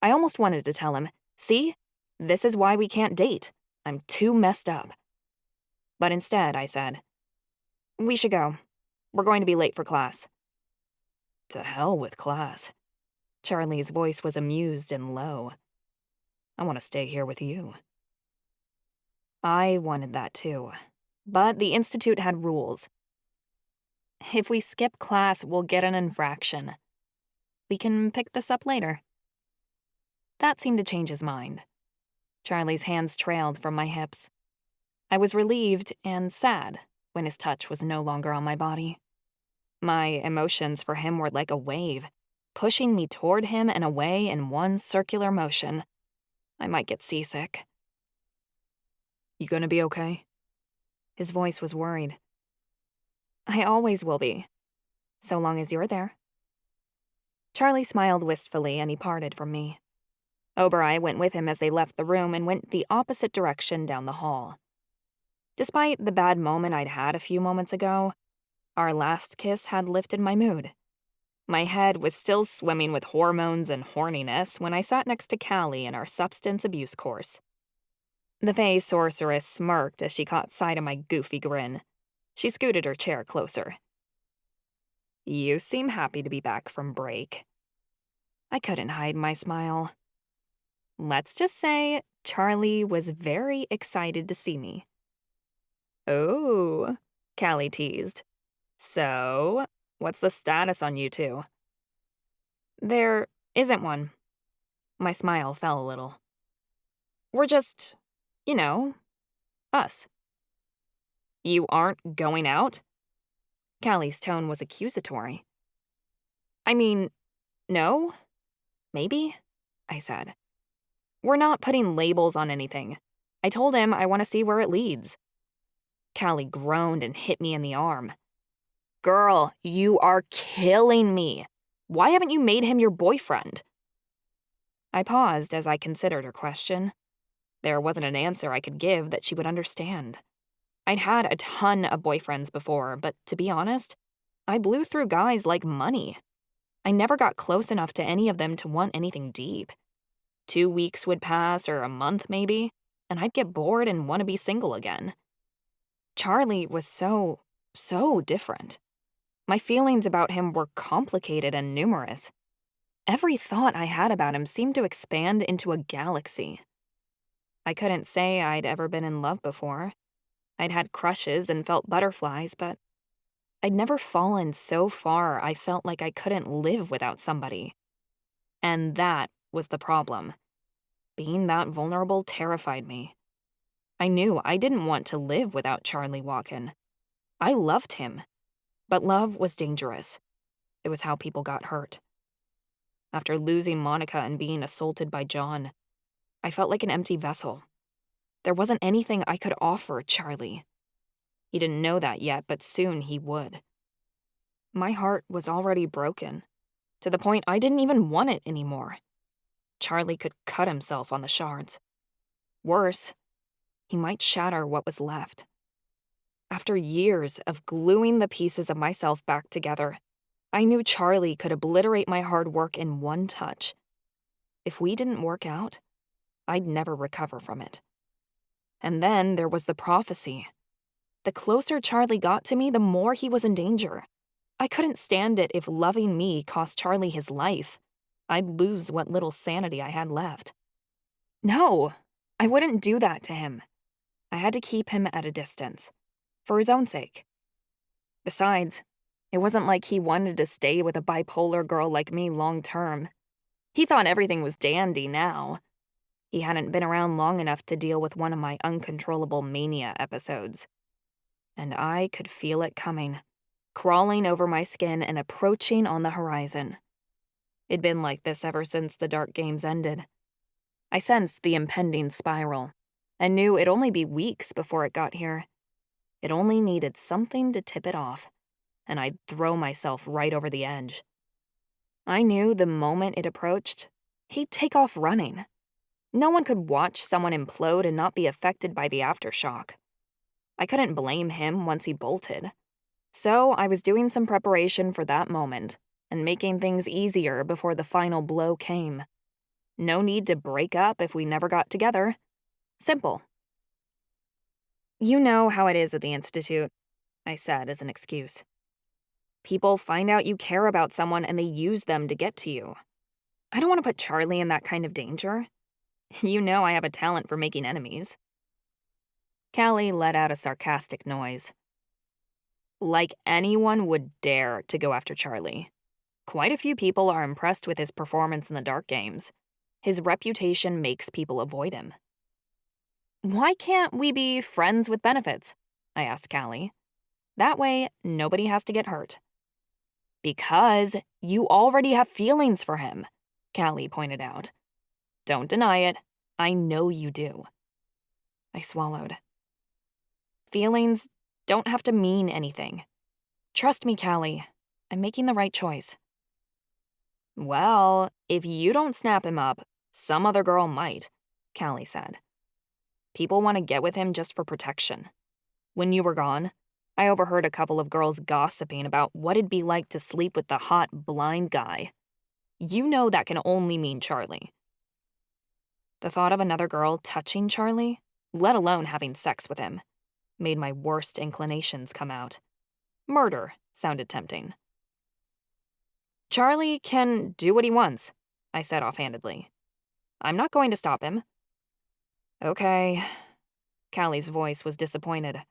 I almost wanted to tell him, see, this is why we can't date. I'm too messed up. But instead, I said, we should go. We're going to be late for class. To hell with class. Charlie's voice was amused and low. I want to stay here with you. I wanted that too, but the Institute had rules. If we skip class, we'll get an infraction. We can pick this up later. That seemed to change his mind. Charlie's hands trailed from my hips. I was relieved and sad when his touch was no longer on my body. My emotions for him were like a wave, pushing me toward him and away in one circular motion. I might get seasick. You gonna be okay? His voice was worried. I always will be, so long as you're there. Charlie smiled wistfully and he parted from me. Oberai went with him as they left the room and went the opposite direction down the hall. Despite the bad moment I'd had a few moments ago, our last kiss had lifted my mood. My head was still swimming with hormones and horniness when I sat next to Callie in our substance abuse course. The Fae sorceress smirked as she caught sight of my goofy grin. She scooted her chair closer. You seem happy to be back from break. I couldn't hide my smile. Let's just say Charlie was very excited to see me. Oh, Callie teased. So, what's the status on you two? There isn't one. My smile fell a little. We're just, us. You aren't going out? Callie's tone was accusatory. I mean, no, maybe, I said. We're not putting labels on anything. I told him I want to see where it leads. Callie groaned and hit me in the arm. Girl, you are killing me. Why haven't you made him your boyfriend? I paused as I considered her question. There wasn't an answer I could give that she would understand. I'd had a ton of boyfriends before, but to be honest, I blew through guys like money. I never got close enough to any of them to want anything deep. 2 weeks would pass, or a month maybe, and I'd get bored and want to be single again. Charlie was so different. My feelings about him were complicated and numerous. Every thought I had about him seemed to expand into a galaxy. I couldn't say I'd ever been in love before. I'd had crushes and felt butterflies, but I'd never fallen so far I felt like I couldn't live without somebody. And that was the problem. Being that vulnerable terrified me. I knew I didn't want to live without Charlie Walken. I loved him, but love was dangerous. It was how people got hurt. After losing Monica and being assaulted by John, I felt like an empty vessel. There wasn't anything I could offer Charlie. He didn't know that yet, but soon he would. My heart was already broken, to the point I didn't even want it anymore. Charlie could cut himself on the shards. Worse, he might shatter what was left. After years of gluing the pieces of myself back together, I knew Charlie could obliterate my hard work in one touch. If we didn't work out, I'd never recover from it. And then there was the prophecy. The closer Charlie got to me, the more he was in danger. I couldn't stand it if loving me cost Charlie his life. I'd lose what little sanity I had left. No, I wouldn't do that to him. I had to keep him at a distance, for his own sake. Besides, it wasn't like he wanted to stay with a bipolar girl like me long term. He thought everything was dandy now. He hadn't been around long enough to deal with one of my uncontrollable mania episodes. And I could feel it coming, crawling over my skin and approaching on the horizon. It'd been like this ever since the dark games ended. I sensed the impending spiral, and knew it'd only be weeks before it got here. It only needed something to tip it off, and I'd throw myself right over the edge. I knew the moment it approached, he'd take off running. No one could watch someone implode and not be affected by the aftershock. I couldn't blame him once he bolted. So I was doing some preparation for that moment and making things easier before the final blow came. No need to break up if we never got together. Simple. You know how it is at the Institute, I said as an excuse. People find out you care about someone and they use them to get to you. I don't want to put Charlie in that kind of danger. You know I have a talent for making enemies. Callie let out a sarcastic noise. Like anyone would dare to go after Charlie. Quite a few people are impressed with his performance in the dark games. His reputation makes people avoid him. Why can't we be friends with benefits? I asked Callie. That way, nobody has to get hurt. Because you already have feelings for him, Callie pointed out. Don't deny it. I know you do. I swallowed. Feelings don't have to mean anything. Trust me, Callie. I'm making the right choice. Well, if you don't snap him up, some other girl might, Callie said. People want to get with him just for protection. When you were gone, I overheard a couple of girls gossiping about what it'd be like to sleep with the hot, blind guy. You know that can only mean Charlie. The thought of another girl touching Charlie, let alone having sex with him, made my worst inclinations come out. Murder sounded tempting. Charlie can do what he wants, I said offhandedly. I'm not going to stop him. Okay. Callie's voice was disappointed.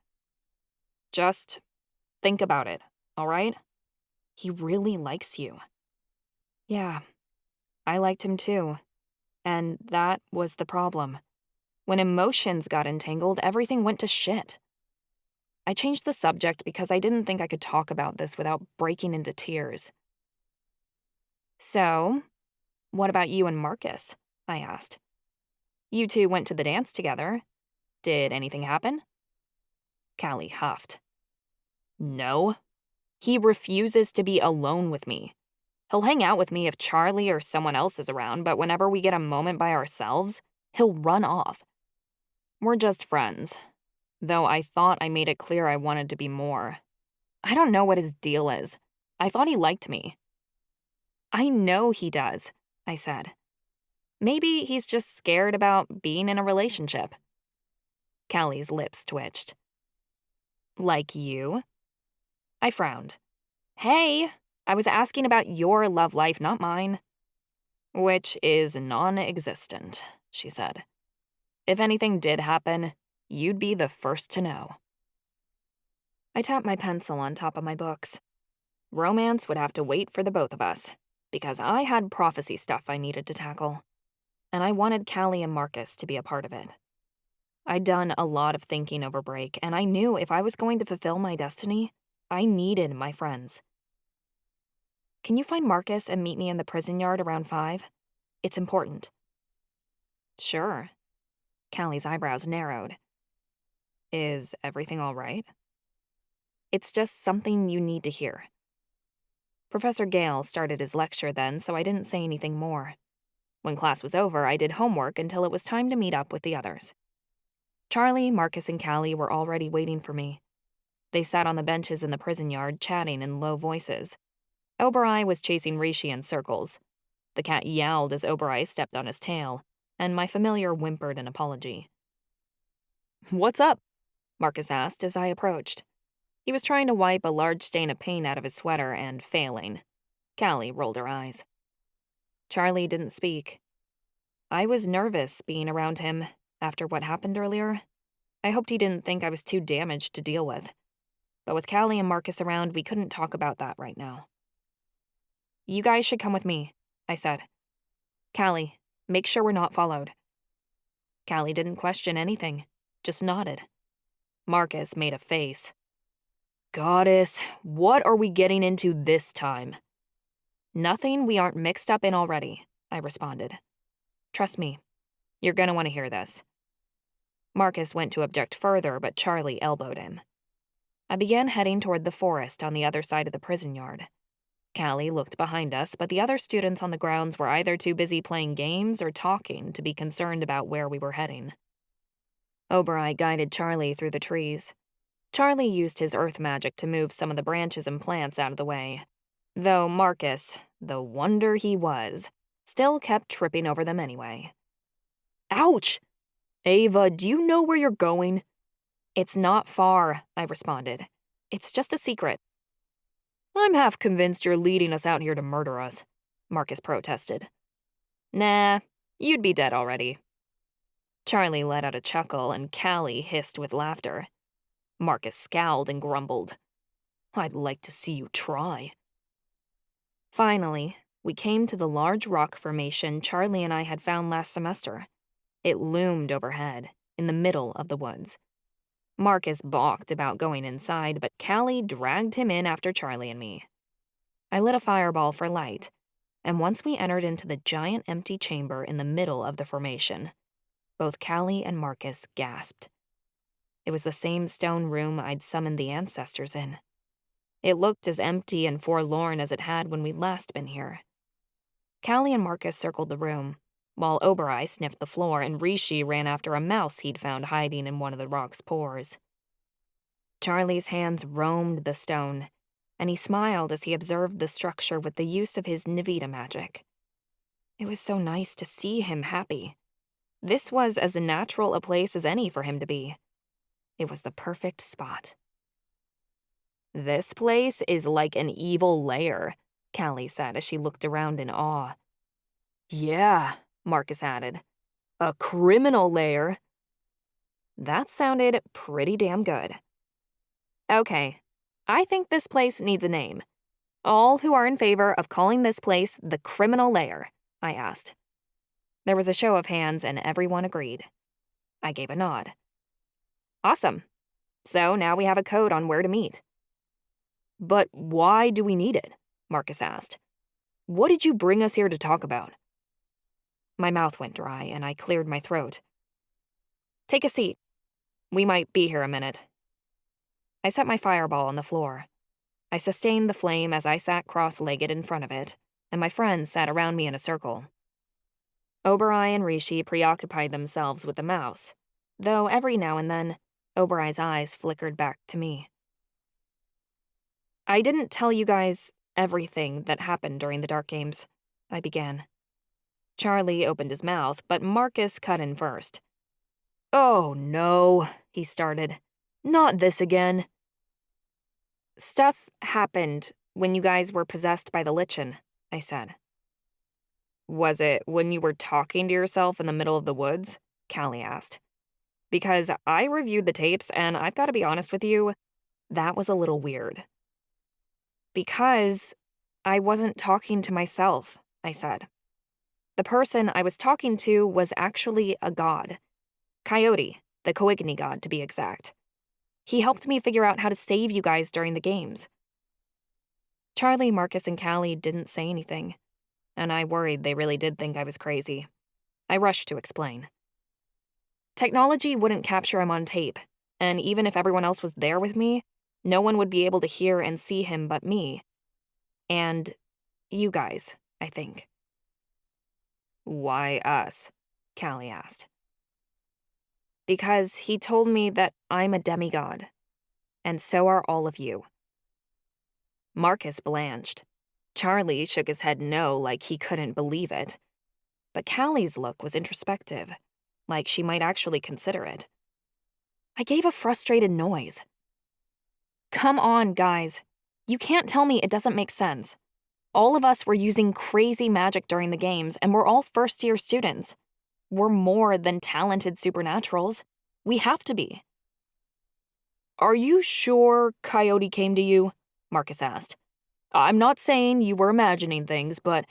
Just think about it, all right? He really likes you. Yeah, I liked him too. And that was the problem. When emotions got entangled, everything went to shit. I changed the subject because I didn't think I could talk about this without breaking into tears. So, what about you and Marcus? I asked. You two went to the dance together. Did anything happen? Callie huffed. No. He refuses to be alone with me. He'll hang out with me if Charlie or someone else is around, but whenever we get a moment by ourselves, he'll run off. We're just friends, though I thought I made it clear I wanted to be more. I don't know what his deal is. I thought he liked me. I know he does, I said. Maybe he's just scared about being in a relationship. Callie's lips twitched. Like you? I frowned. Hey, I was asking about your love life, not mine. Which is non-existent, she said. If anything did happen, you'd be the first to know. I tapped my pencil on top of my books. Romance would have to wait for the both of us, because I had prophecy stuff I needed to tackle. And I wanted Callie and Marcus to be a part of it. I'd done a lot of thinking over break, and I knew if I was going to fulfill my destiny, I needed my friends. Can you find Marcus and meet me in the prison yard around 5? It's important. Sure. Callie's eyebrows narrowed. Is everything all right? It's just something you need to hear. Professor Gale started his lecture then, so I didn't say anything more. When class was over, I did homework until it was time to meet up with the others. Charlie, Marcus, and Callie were already waiting for me. They sat on the benches in the prison yard, chatting in low voices. Obereye was chasing Rishi in circles. The cat yowled as Obereye stepped on his tail, and my familiar whimpered an apology. "What's up?" Marcus asked as I approached. He was trying to wipe a large stain of paint out of his sweater and failing. Callie rolled her eyes. Charlie didn't speak. I was nervous being around him after what happened earlier. I hoped he didn't think I was too damaged to deal with. But with Callie and Marcus around, we couldn't talk about that right now. "You guys should come with me," I said. "Callie, make sure we're not followed." Callie didn't question anything, just nodded. Marcus made a face. "Goddess, what are we getting into this time?" "Nothing we aren't mixed up in already," I responded. "Trust me, you're gonna want to hear this." Marcus went to object further, but Charlie elbowed him. I began heading toward the forest on the other side of the prison yard. Callie looked behind us, but the other students on the grounds were either too busy playing games or talking to be concerned about where we were heading. Obereye guided Charlie through the trees. Charlie used his earth magic to move some of the branches and plants out of the way, though Marcus, the wonder he was, still kept tripping over them anyway. "Ouch! Ava, do you know where you're going?" "It's not far," I responded. "It's just a secret." "I'm half convinced you're leading us out here to murder us," Marcus protested. "Nah, you'd be dead already." Charlie let out a chuckle and Callie hissed with laughter. Marcus scowled and grumbled. "I'd like to see you try." Finally, we came to the large rock formation Charlie and I had found last semester. It loomed overhead, in the middle of the woods. Marcus balked about going inside, but Callie dragged him in after Charlie and me. I lit a fireball for light, and once we entered into the giant empty chamber in the middle of the formation, both Callie and Marcus gasped. It was the same stone room I'd summoned the ancestors in. It looked as empty and forlorn as it had when we'd last been here. Callie and Marcus circled the room, while Obereye sniffed the floor and Rishi ran after a mouse he'd found hiding in one of the rock's pores. Charlie's hands roamed the stone, and he smiled as he observed the structure with the use of his Nivita magic. It was so nice to see him happy. This was as natural a place as any for him to be. It was the perfect spot. "This place is like an evil lair," Callie said as she looked around in awe. "Yeah," Marcus added. "A criminal lair." That sounded pretty damn good. "Okay, I think this place needs a name. All who are in favor of calling this place the Criminal Lair?" I asked. There was a show of hands and everyone agreed. I gave a nod. "Awesome. So now we have a code on where to meet." "But why do we need it?" Marcus asked. "What did you bring us here to talk about?" My mouth went dry and I cleared my throat. "Take a seat. We might be here a minute." I set my fireball on the floor. I sustained the flame as I sat cross-legged in front of it, and my friends sat around me in a circle. Obereye and Rishi preoccupied themselves with the mouse, though every now and then, Obereye's eyes flickered back to me. "I didn't tell you guys everything that happened during the Dark Games," I began. Charlie opened his mouth, but Marcus cut in first. "Oh no," he started. "Not this again." "Stuff happened when you guys were possessed by the Lichen," I said. "Was it when you were talking to yourself in the middle of the woods?" Callie asked. "Because I reviewed the tapes, and I've got to be honest with you, that was a little weird." "Because I wasn't talking to myself," I said. "The person I was talking to was actually a god. Coyote, the Coigny god to be exact. He helped me figure out how to save you guys during the games." Charlie, Marcus, and Callie didn't say anything, and I worried they really did think I was crazy. I rushed to explain. "Technology wouldn't capture him on tape, and even if everyone else was there with me, no one would be able to hear and see him but me. And you guys, I think." Why us? Callie asked. Because he told me that I'm a demigod, and so are all of you. Marcus blanched. Charlie shook his head no, like he couldn't believe it. But Callie's look was introspective, like she might actually consider it. I gave a frustrated noise. Come on, guys. You can't tell me it doesn't make sense. All of us were using crazy magic during the games, and we're all first-year students. We're more than talented supernaturals. We have to be. Are you sure Coyote came to you? Marcus asked. I'm not saying you were imagining things, but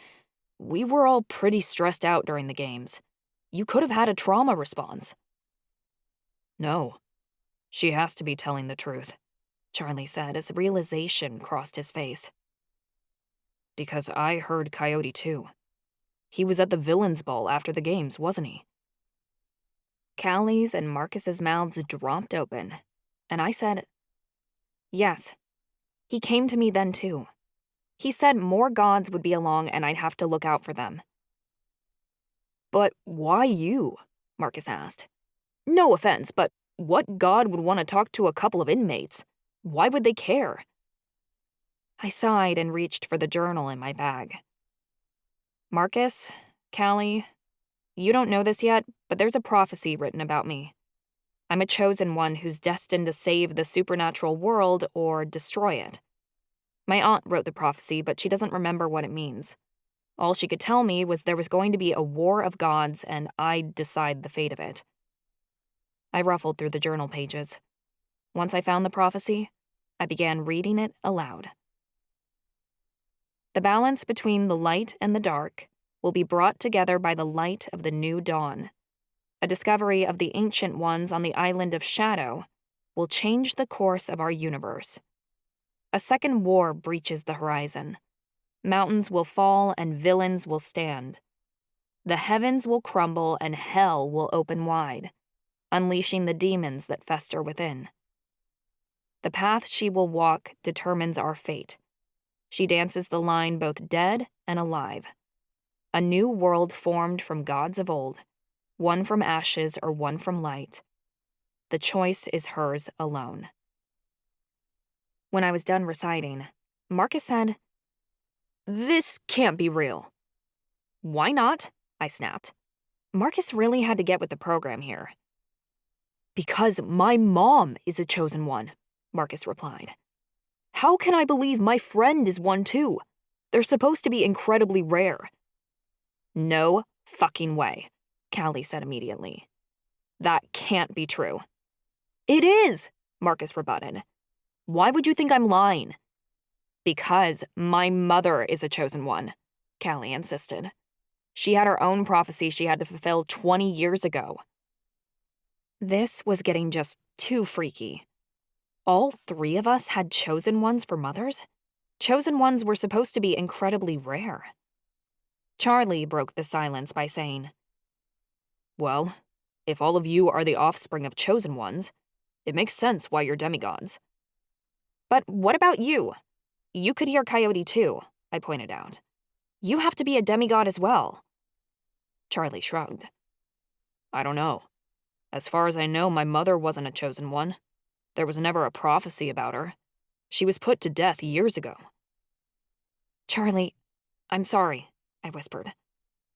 we were all pretty stressed out during the games. You could have had a trauma response. No, she has to be telling the truth, Charlie said as realization crossed his face. Because I heard Coyote too. He was at the villains' ball after the games, wasn't he? Callie's and Marcus's mouths dropped open, and I said, yes. He came to me then too. He said more gods would be along and I'd have to look out for them. But why you? Marcus asked. No offense, but what god would want to talk to a couple of inmates? Why would they care? I sighed and reached for the journal in my bag. Marcus, Callie, you don't know this yet, but there's a prophecy written about me. I'm a chosen one who's destined to save the supernatural world or destroy it. My aunt wrote the prophecy, but she doesn't remember what it means. All she could tell me was there was going to be a war of gods and I'd decide the fate of it. I ruffled through the journal pages. Once I found the prophecy, I began reading it aloud. The balance between the light and the dark will be brought together by the light of the new dawn. A discovery of the ancient ones on the island of Shadow will change the course of our universe. A second war breaches the horizon. Mountains will fall and villains will stand. The heavens will crumble and hell will open wide, unleashing the demons that fester within. The path she will walk determines our fate. She dances the line both dead and alive. A new world formed from gods of old, one from ashes or one from light. The choice is hers alone. When I was done reciting, Marcus said, "This can't be real." "Why not?" I snapped. Marcus really had to get with the program here. "Because my mom is a chosen one," Marcus replied. "How can I believe my friend is one too? They're supposed to be incredibly rare." "No fucking way," Callie said immediately. "That can't be true." "It is," Marcus rebutted. "Why would you think I'm lying?" "Because my mother is a chosen one," Callie insisted. "She had her own prophecy she had to fulfill 20 years ago." This was getting just too freaky. All three of us had chosen ones for mothers? Chosen ones were supposed to be incredibly rare. Charlie broke the silence by saying, "Well, if all of you are the offspring of chosen ones, it makes sense why you're demigods." "But what about you? You could hear Coyote too," I pointed out. "You have to be a demigod as well." Charlie shrugged. "I don't know. As far as I know, my mother wasn't a chosen one. There was never a prophecy about her. She was put to death years ago." "Charlie, I'm sorry," I whispered.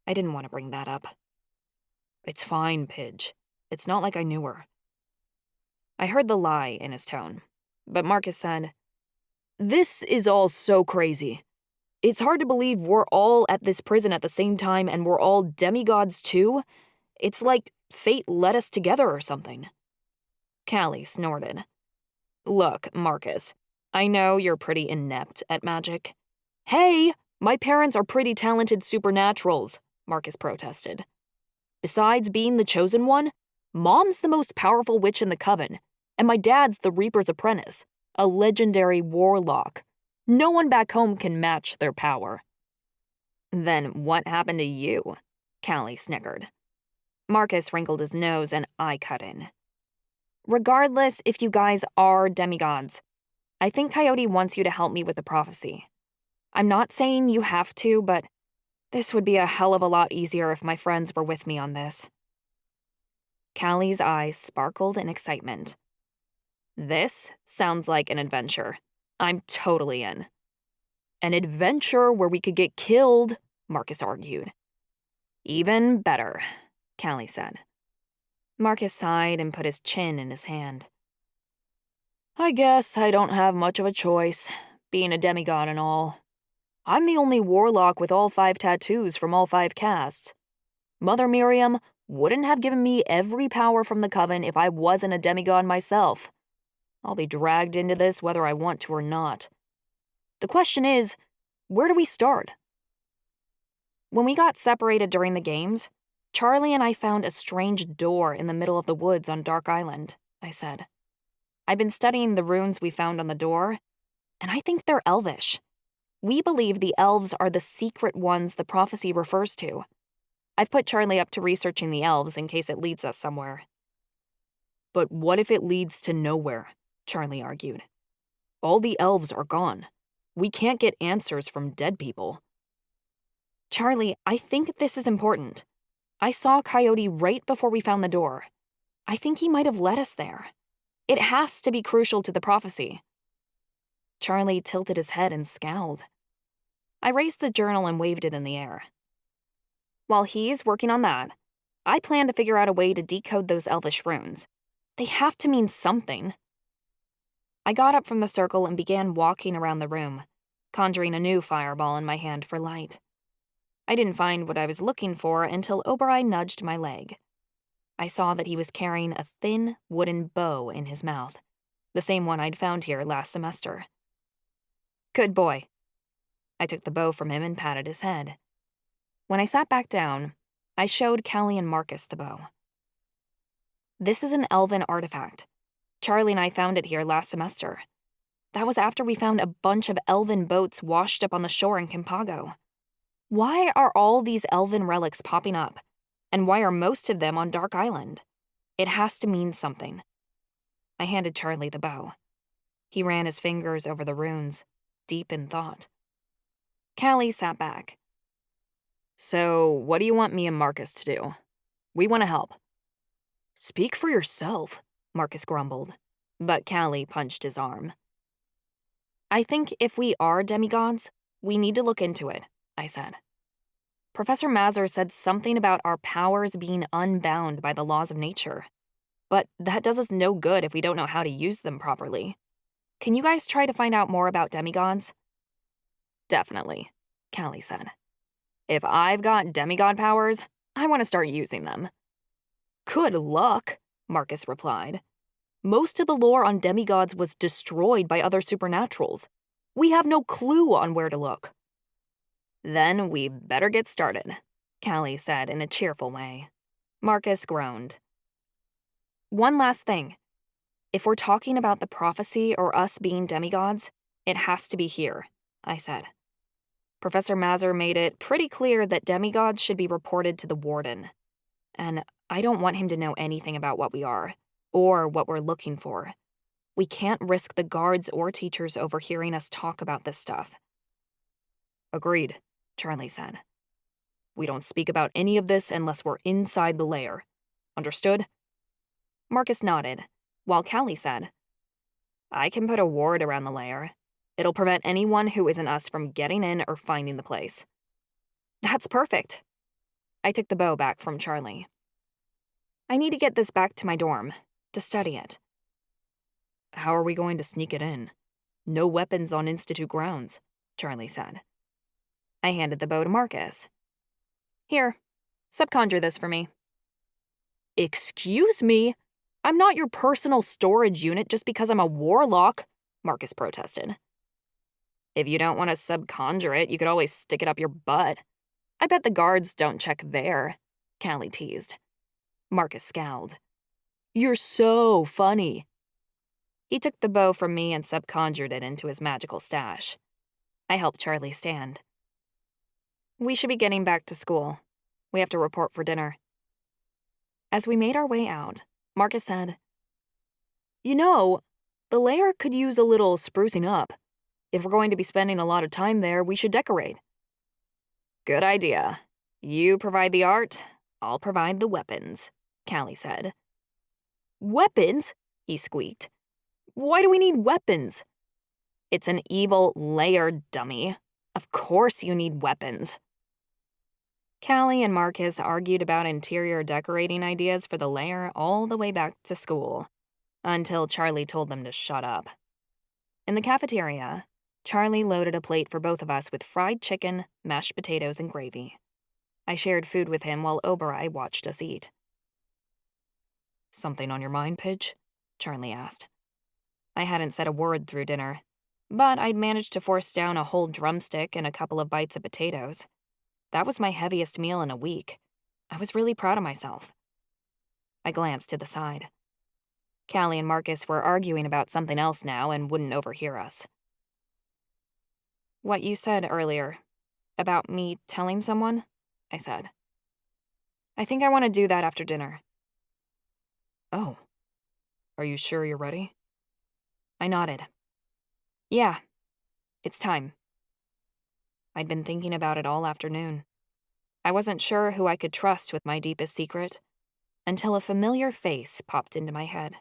I didn't want to bring that up. "It's fine, Pidge. It's not like I knew her." I heard the lie in his tone, but Marcus said, "This is all so crazy. It's hard to believe we're all at this prison at the same time and we're all demigods too. It's like fate led us together or something." Callie snorted. "Look, Marcus, I know you're pretty inept at magic." "Hey, my parents are pretty talented supernaturals," Marcus protested. "Besides being the chosen one, Mom's the most powerful witch in the coven, and my dad's the Reaper's apprentice, a legendary warlock. No one back home can match their power." "Then what happened to you?" Callie snickered. Marcus wrinkled his nose and I cut in. "Regardless if you guys are demigods, I think Coyote wants you to help me with the prophecy. I'm not saying you have to, but This would be a hell of a lot easier if my friends were with me on this. Callie's eyes sparkled in excitement. This sounds like an adventure. I'm totally in. An adventure where we could get killed, Marcus argued. Even better, Callie said. Marcus sighed and put his chin in his hand. I guess I don't have much of a choice, being a demigod and all. I'm the only warlock with all 5 tattoos from all 5 castes. Mother Miriam wouldn't have given me every power from the coven if I wasn't a demigod myself. I'll be dragged into this whether I want to or not. The question is, where do we start? When we got separated during the games, Charlie and I found a strange door in the middle of the woods on Dark Island, I said. I've been studying the runes we found on the door, and I think they're Elvish. We believe the Elves are the secret ones the prophecy refers to. I've put Charlie up to researching the Elves in case it leads us somewhere. But what if it leads to nowhere? Charlie argued. All the Elves are gone. We can't get answers from dead people. Charlie, I think this is important. I saw Coyote right before we found the door. I think he might have led us there. It has to be crucial to the prophecy. Charlie tilted his head and scowled. I raised the journal and waved it in the air. While he's working on that, I plan to figure out a way to decode those Elvish runes. They have to mean something. I got up from the circle and began walking around the room, conjuring a new fireball in my hand for light. I didn't find what I was looking for until Oberai nudged my leg. I saw that he was carrying a thin wooden bow in his mouth, the same one I'd found here last semester. Good boy. I took the bow from him and patted his head. When I sat back down, I showed Callie and Marcus the bow. This is an elven artifact. Charlie and I found it here last semester. That was after we found a bunch of elven boats washed up on the shore in Kimpago. Why are all these elven relics popping up? And why are most of them on Dark Island? It has to mean something. I handed Charlie the bow. He ran his fingers over the runes, deep in thought. Callie sat back. So, what do you want me and Marcus to do? We want to help. Speak for yourself, Marcus grumbled, but Callie punched his arm. I think if we are demigods, we need to look into it, I said. Professor Mazur said something about our powers being unbound by the laws of nature. But that does us no good if we don't know how to use them properly. Can you guys try to find out more about demigods? Definitely, Callie said. If I've got demigod powers, I want to start using them. Good luck, Marcus replied. Most of the lore on demigods was destroyed by other supernaturals. We have no clue on where to look. Then we better get started, Callie said in a cheerful way. Marcus groaned. One last thing. If we're talking about the prophecy or us being demigods, it has to be here, I said. Professor Mazur made it pretty clear that demigods should be reported to the Warden. And I don't want him to know anything about what we are, or what we're looking for. We can't risk the guards or teachers overhearing us talk about this stuff. Agreed, Charlie said. We don't speak about any of this unless we're inside the lair. Understood? Marcus nodded, while Callie said, I can put a ward around the lair. It'll prevent anyone who isn't us from getting in or finding the place. That's perfect. I took the bow back from Charlie. I need to get this back to my dorm, to study it. How are we going to sneak it in? No weapons on Institute grounds, Charlie said. I handed the bow to Marcus. Here, subconjure this for me. Excuse me? I'm not your personal storage unit just because I'm a warlock, Marcus protested. If you don't want to subconjure it, you could always stick it up your butt. I bet the guards don't check there, Callie teased. Marcus scowled. You're so funny. He took the bow from me and subconjured it into his magical stash. I helped Charlie stand. We should be getting back to school. We have to report for dinner. As we made our way out, Marcus said, You know, the lair could use a little sprucing up. If we're going to be spending a lot of time there, we should decorate. Good idea. You provide the art, I'll provide the weapons, Callie said. Weapons? He squeaked. Why do we need weapons? It's an evil Lair, dummy. Of course you need weapons. Callie and Marcus argued about interior decorating ideas for the Lair all the way back to school, until Charlie told them to shut up. In the cafeteria, Charlie loaded a plate for both of us with fried chicken, mashed potatoes, and gravy. I shared food with him while Oberei watched us eat. Something on your mind, Pidge? Charlie asked. I hadn't said a word through dinner, but I'd managed to force down a whole drumstick and a couple of bites of potatoes. That was my heaviest meal in a week. I was really proud of myself. I glanced to the side. Callie and Marcus were arguing about something else now and wouldn't overhear us. What you said earlier, about me telling someone, I said. I think I want to do that after dinner. Oh. Are you sure you're ready? I nodded. Yeah. It's time. I'd been thinking about it all afternoon. I wasn't sure who I could trust with my deepest secret, until a familiar face popped into my head.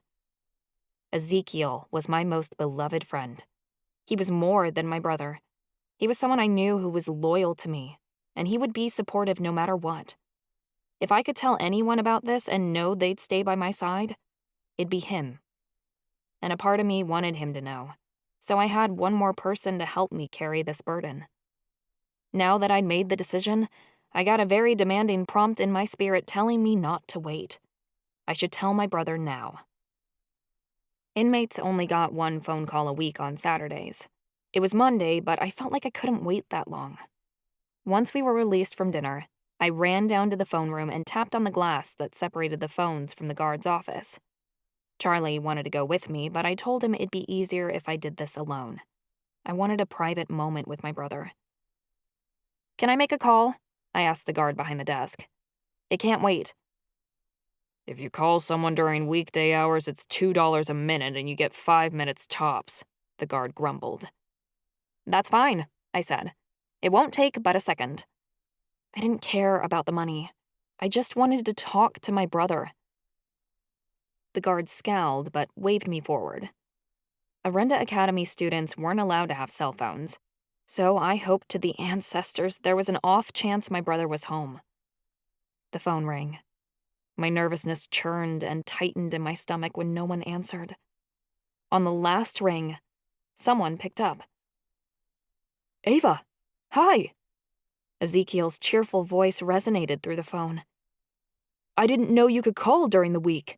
Ezekiel was my most beloved friend. He was more than my brother. He was someone I knew who was loyal to me, and he would be supportive no matter what. If I could tell anyone about this and know they'd stay by my side, it'd be him. And a part of me wanted him to know, so I had one more person to help me carry this burden. Now that I'd made the decision, I got a very demanding prompt in my spirit telling me not to wait. I should tell my brother now. Inmates only got one phone call a week on Saturdays. It was Monday, but I felt like I couldn't wait that long. Once we were released from dinner, I ran down to the phone room and tapped on the glass that separated the phones from the guard's office. Charlie wanted to go with me, but I told him it'd be easier if I did this alone. I wanted a private moment with my brother. Can I make a call? I asked the guard behind the desk. It can't wait. If you call someone during weekday hours, it's $2 a minute and you get 5 minutes tops, the guard grumbled. That's fine, I said. It won't take but a second. I didn't care about the money. I just wanted to talk to my brother. The guard scowled but waved me forward. Arenda Academy students weren't allowed to have cell phones, so I hoped to the ancestors there was an off chance my brother was home. The phone rang. My nervousness churned and tightened in my stomach when no one answered. On the last ring, someone picked up. Ava, hi. Ezekiel's cheerful voice resonated through the phone. I didn't know you could call during the week.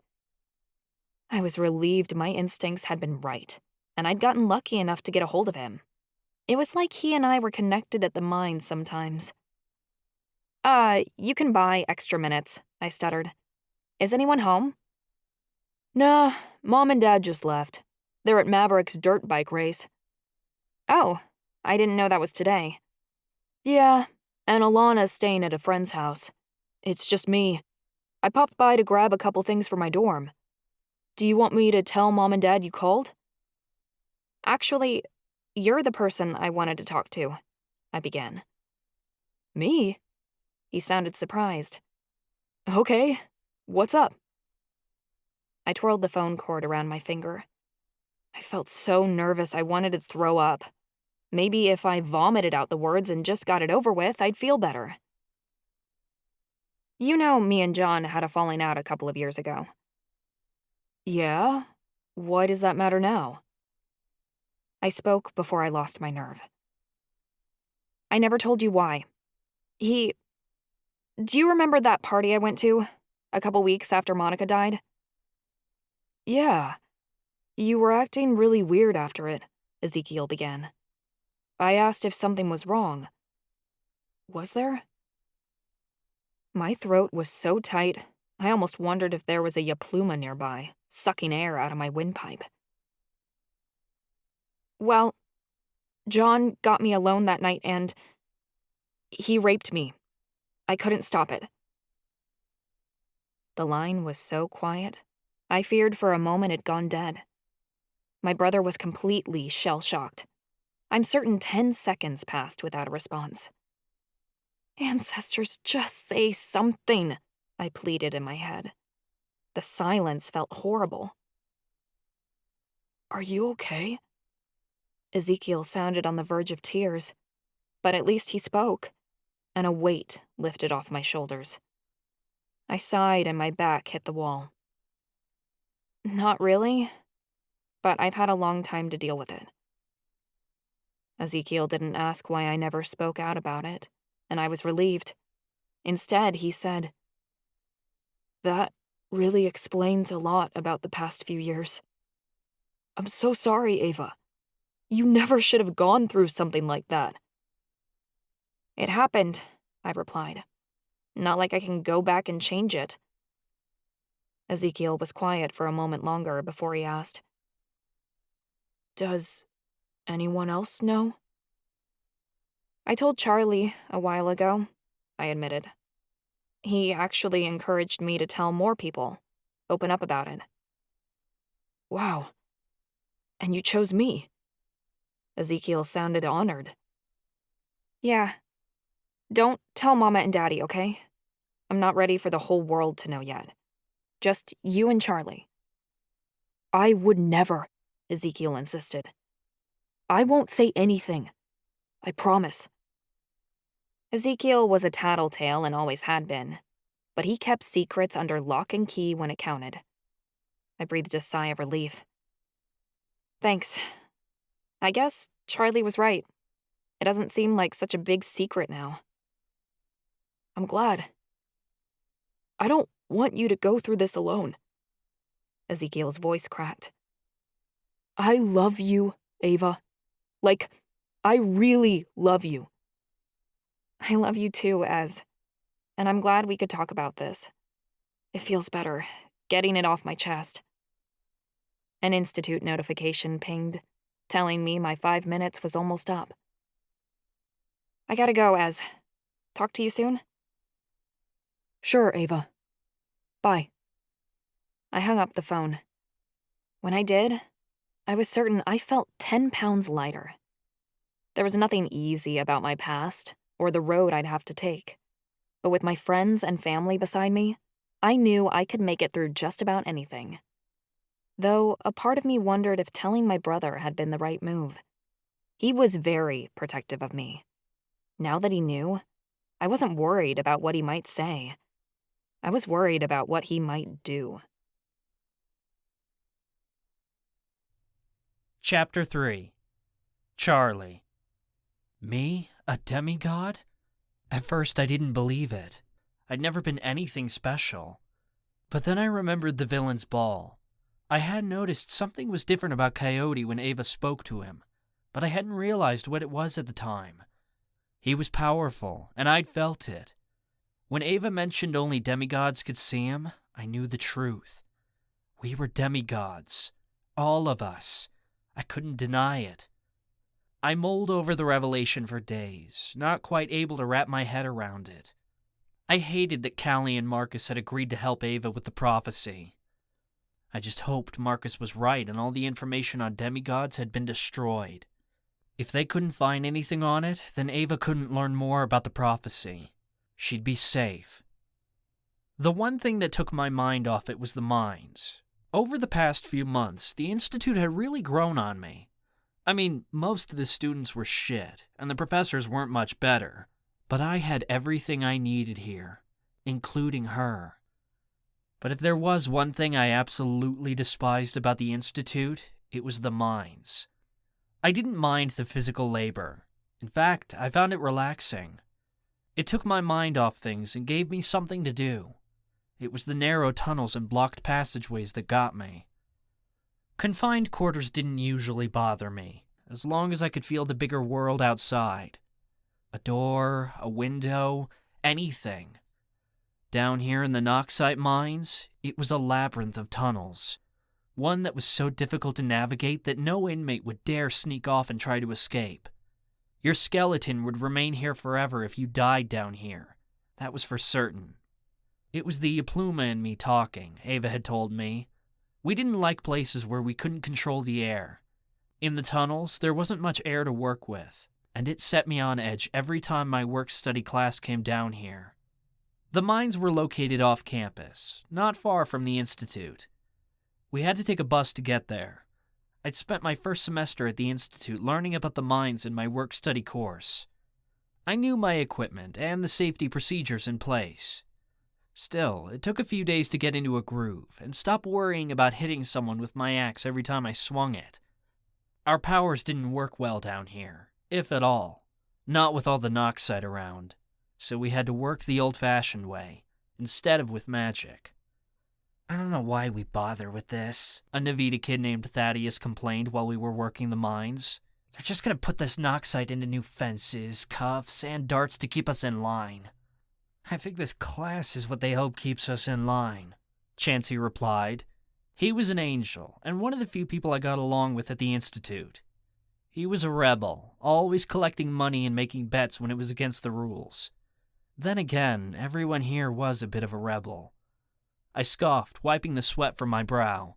I was relieved my instincts had been right, and I'd gotten lucky enough to get a hold of him. It was like he and I were connected at the mind sometimes. You can buy extra minutes, I stuttered. Is anyone home? Nah, Mom and Dad just left. They're at Maverick's dirt bike race. Oh, I didn't know that was today. Yeah, and Alana's staying at a friend's house. It's just me. I popped by to grab a couple things for my dorm. Do you want me to tell Mom and Dad you called? Actually, you're the person I wanted to talk to, I began. Me? He sounded surprised. Okay, what's up? I twirled the phone cord around my finger. I felt so nervous I wanted to throw up. Maybe if I vomited out the words and just got it over with, I'd feel better. You know me and John had a falling out a couple of years ago. Yeah? Why does that matter now? I spoke before I lost my nerve. I never told you why. Do you remember that party I went to a couple weeks after Monica died? Yeah. You were acting really weird after it, Ezekiel began. I asked if something was wrong. Was there? My throat was so tight, I almost wondered if there was a yapluma nearby, sucking air out of my windpipe. Well, John got me alone that night and he raped me. I couldn't stop it. The line was so quiet, I feared for a moment it'd gone dead. My brother was completely shell-shocked. I'm certain 10 seconds passed without a response. Ancestors, just say something, I pleaded in my head. The silence felt horrible. Are you okay? Ezekiel sounded on the verge of tears, but at least he spoke, and a weight lifted off my shoulders. I sighed and my back hit the wall. Not really, but I've had a long time to deal with it. Ezekiel didn't ask why I never spoke out about it, and I was relieved. Instead, he said, "That really explains a lot about the past few years. I'm so sorry, Ava. You never should have gone through something like that." "It happened," I replied. "Not like I can go back and change it." Ezekiel was quiet for a moment longer before he asked, "Does anyone else know?" "I told Charlie a while ago," I admitted. "He actually encouraged me to tell more people, open up about it." "Wow. And you chose me?" Ezekiel sounded honored. "Yeah. Don't tell Mama and Daddy, okay? I'm not ready for the whole world to know yet. Just you and Charlie." "I would never," Ezekiel insisted. "I won't say anything. I promise." Ezekiel was a tattletale and always had been, but he kept secrets under lock and key when it counted. I breathed a sigh of relief. "Thanks. I guess Charlie was right. It doesn't seem like such a big secret now." "I'm glad. I don't want you to go through this alone." Ezekiel's voice cracked. "I love you, Ava. Like, I really love you." "I love you too, Ez. And I'm glad we could talk about this. It feels better, getting it off my chest." An institute notification pinged, telling me my 5 minutes was almost up. "I gotta go, Ez. Talk to you soon?" "Sure, Ava. Bye." I hung up the phone. When I did, I was certain I felt 10 pounds lighter. There was nothing easy about my past or the road I'd have to take. But with my friends and family beside me, I knew I could make it through just about anything. Though a part of me wondered if telling my brother had been the right move. He was very protective of me. Now that he knew, I wasn't worried about what he might say. I was worried about what he might do. Chapter 3. Charlie. Me? A demigod? At first I didn't believe it. I'd never been anything special. But then I remembered the villain's ball. I had noticed something was different about Coyote when Ava spoke to him, but I hadn't realized what it was at the time. He was powerful, and I'd felt it. When Ava mentioned only demigods could see him, I knew the truth. We were demigods. All of us. I couldn't deny it. I mulled over the revelation for days, not quite able to wrap my head around it. I hated that Callie and Marcus had agreed to help Ava with the prophecy. I just hoped Marcus was right and all the information on demigods had been destroyed. If they couldn't find anything on it, then Ava couldn't learn more about the prophecy. She'd be safe. The one thing that took my mind off it was the mines. Over the past few months, the Institute had really grown on me. I mean, most of the students were shit, and the professors weren't much better. But I had everything I needed here, including her. But if there was one thing I absolutely despised about the Institute, it was the mines. I didn't mind the physical labor. In fact, I found it relaxing. It took my mind off things and gave me something to do. It was the narrow tunnels and blocked passageways that got me. Confined quarters didn't usually bother me, as long as I could feel the bigger world outside. A door, a window, anything. Down here in the Noxite mines, it was a labyrinth of tunnels. One that was so difficult to navigate that no inmate would dare sneak off and try to escape. Your skeleton would remain here forever if you died down here. That was for certain. It was the Yapluma in me talking, Ava had told me. We didn't like places where we couldn't control the air. In the tunnels, there wasn't much air to work with, and it set me on edge every time my work-study class came down here. The mines were located off campus, not far from the Institute. We had to take a bus to get there. I'd spent my first semester at the Institute learning about the mines in my work-study course. I knew my equipment and the safety procedures in place. Still, it took a few days to get into a groove and stop worrying about hitting someone with my axe every time I swung it. Our powers didn't work well down here, if at all. Not with all the Noxite around. So we had to work the old-fashioned way, instead of with magic. I don't know why we bother with this, a Navita kid named Thaddeus complained while we were working the mines. They're just gonna put this Noxite into new fences, cuffs, and darts to keep us in line. I think this class is what they hope keeps us in line, Chansey replied. He was an angel, and one of the few people I got along with at the Institute. He was a rebel, always collecting money and making bets when it was against the rules. Then again, everyone here was a bit of a rebel. I scoffed, wiping the sweat from my brow.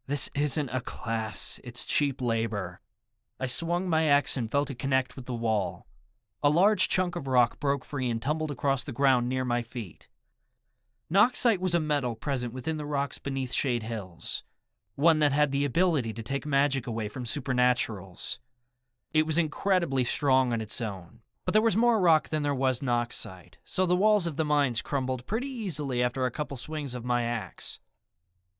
This isn't a class, it's cheap labor. I swung my axe and felt it connect with the wall. A large chunk of rock broke free and tumbled across the ground near my feet. Noxite was a metal present within the rocks beneath Shade Hills, one that had the ability to take magic away from supernaturals. It was incredibly strong on its own, but there was more rock than there was Noxite, so the walls of the mines crumbled pretty easily after a couple swings of my axe.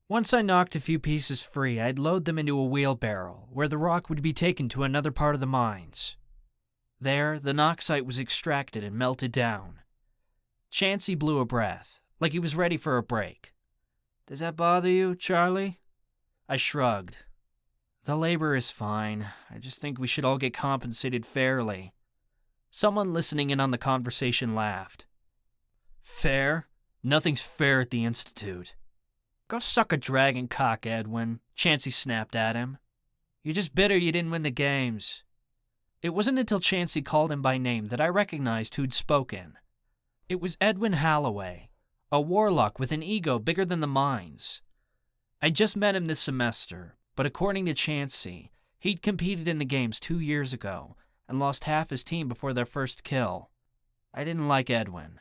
Once I knocked a few pieces free, I'd load them into a wheelbarrow, where the rock would be taken to another part of the mines. There, the Noxite was extracted and melted down. Chansey blew a breath, like he was ready for a break. "Does that bother you, Charlie?" I shrugged. "The labor is fine. I just think we should all get compensated fairly." Someone listening in on the conversation laughed. "Fair? Nothing's fair at the Institute." "Go suck a dragon cock, Edwin," Chansey snapped at him. "You're just bitter you didn't win the games." It wasn't until Chansey called him by name that I recognized who'd spoken. It was Edwin Halloway, a warlock with an ego bigger than the mines. I'd just met him this semester, but according to Chansey, he'd competed in the games 2 years ago and lost half his team before their first kill. I didn't like Edwin.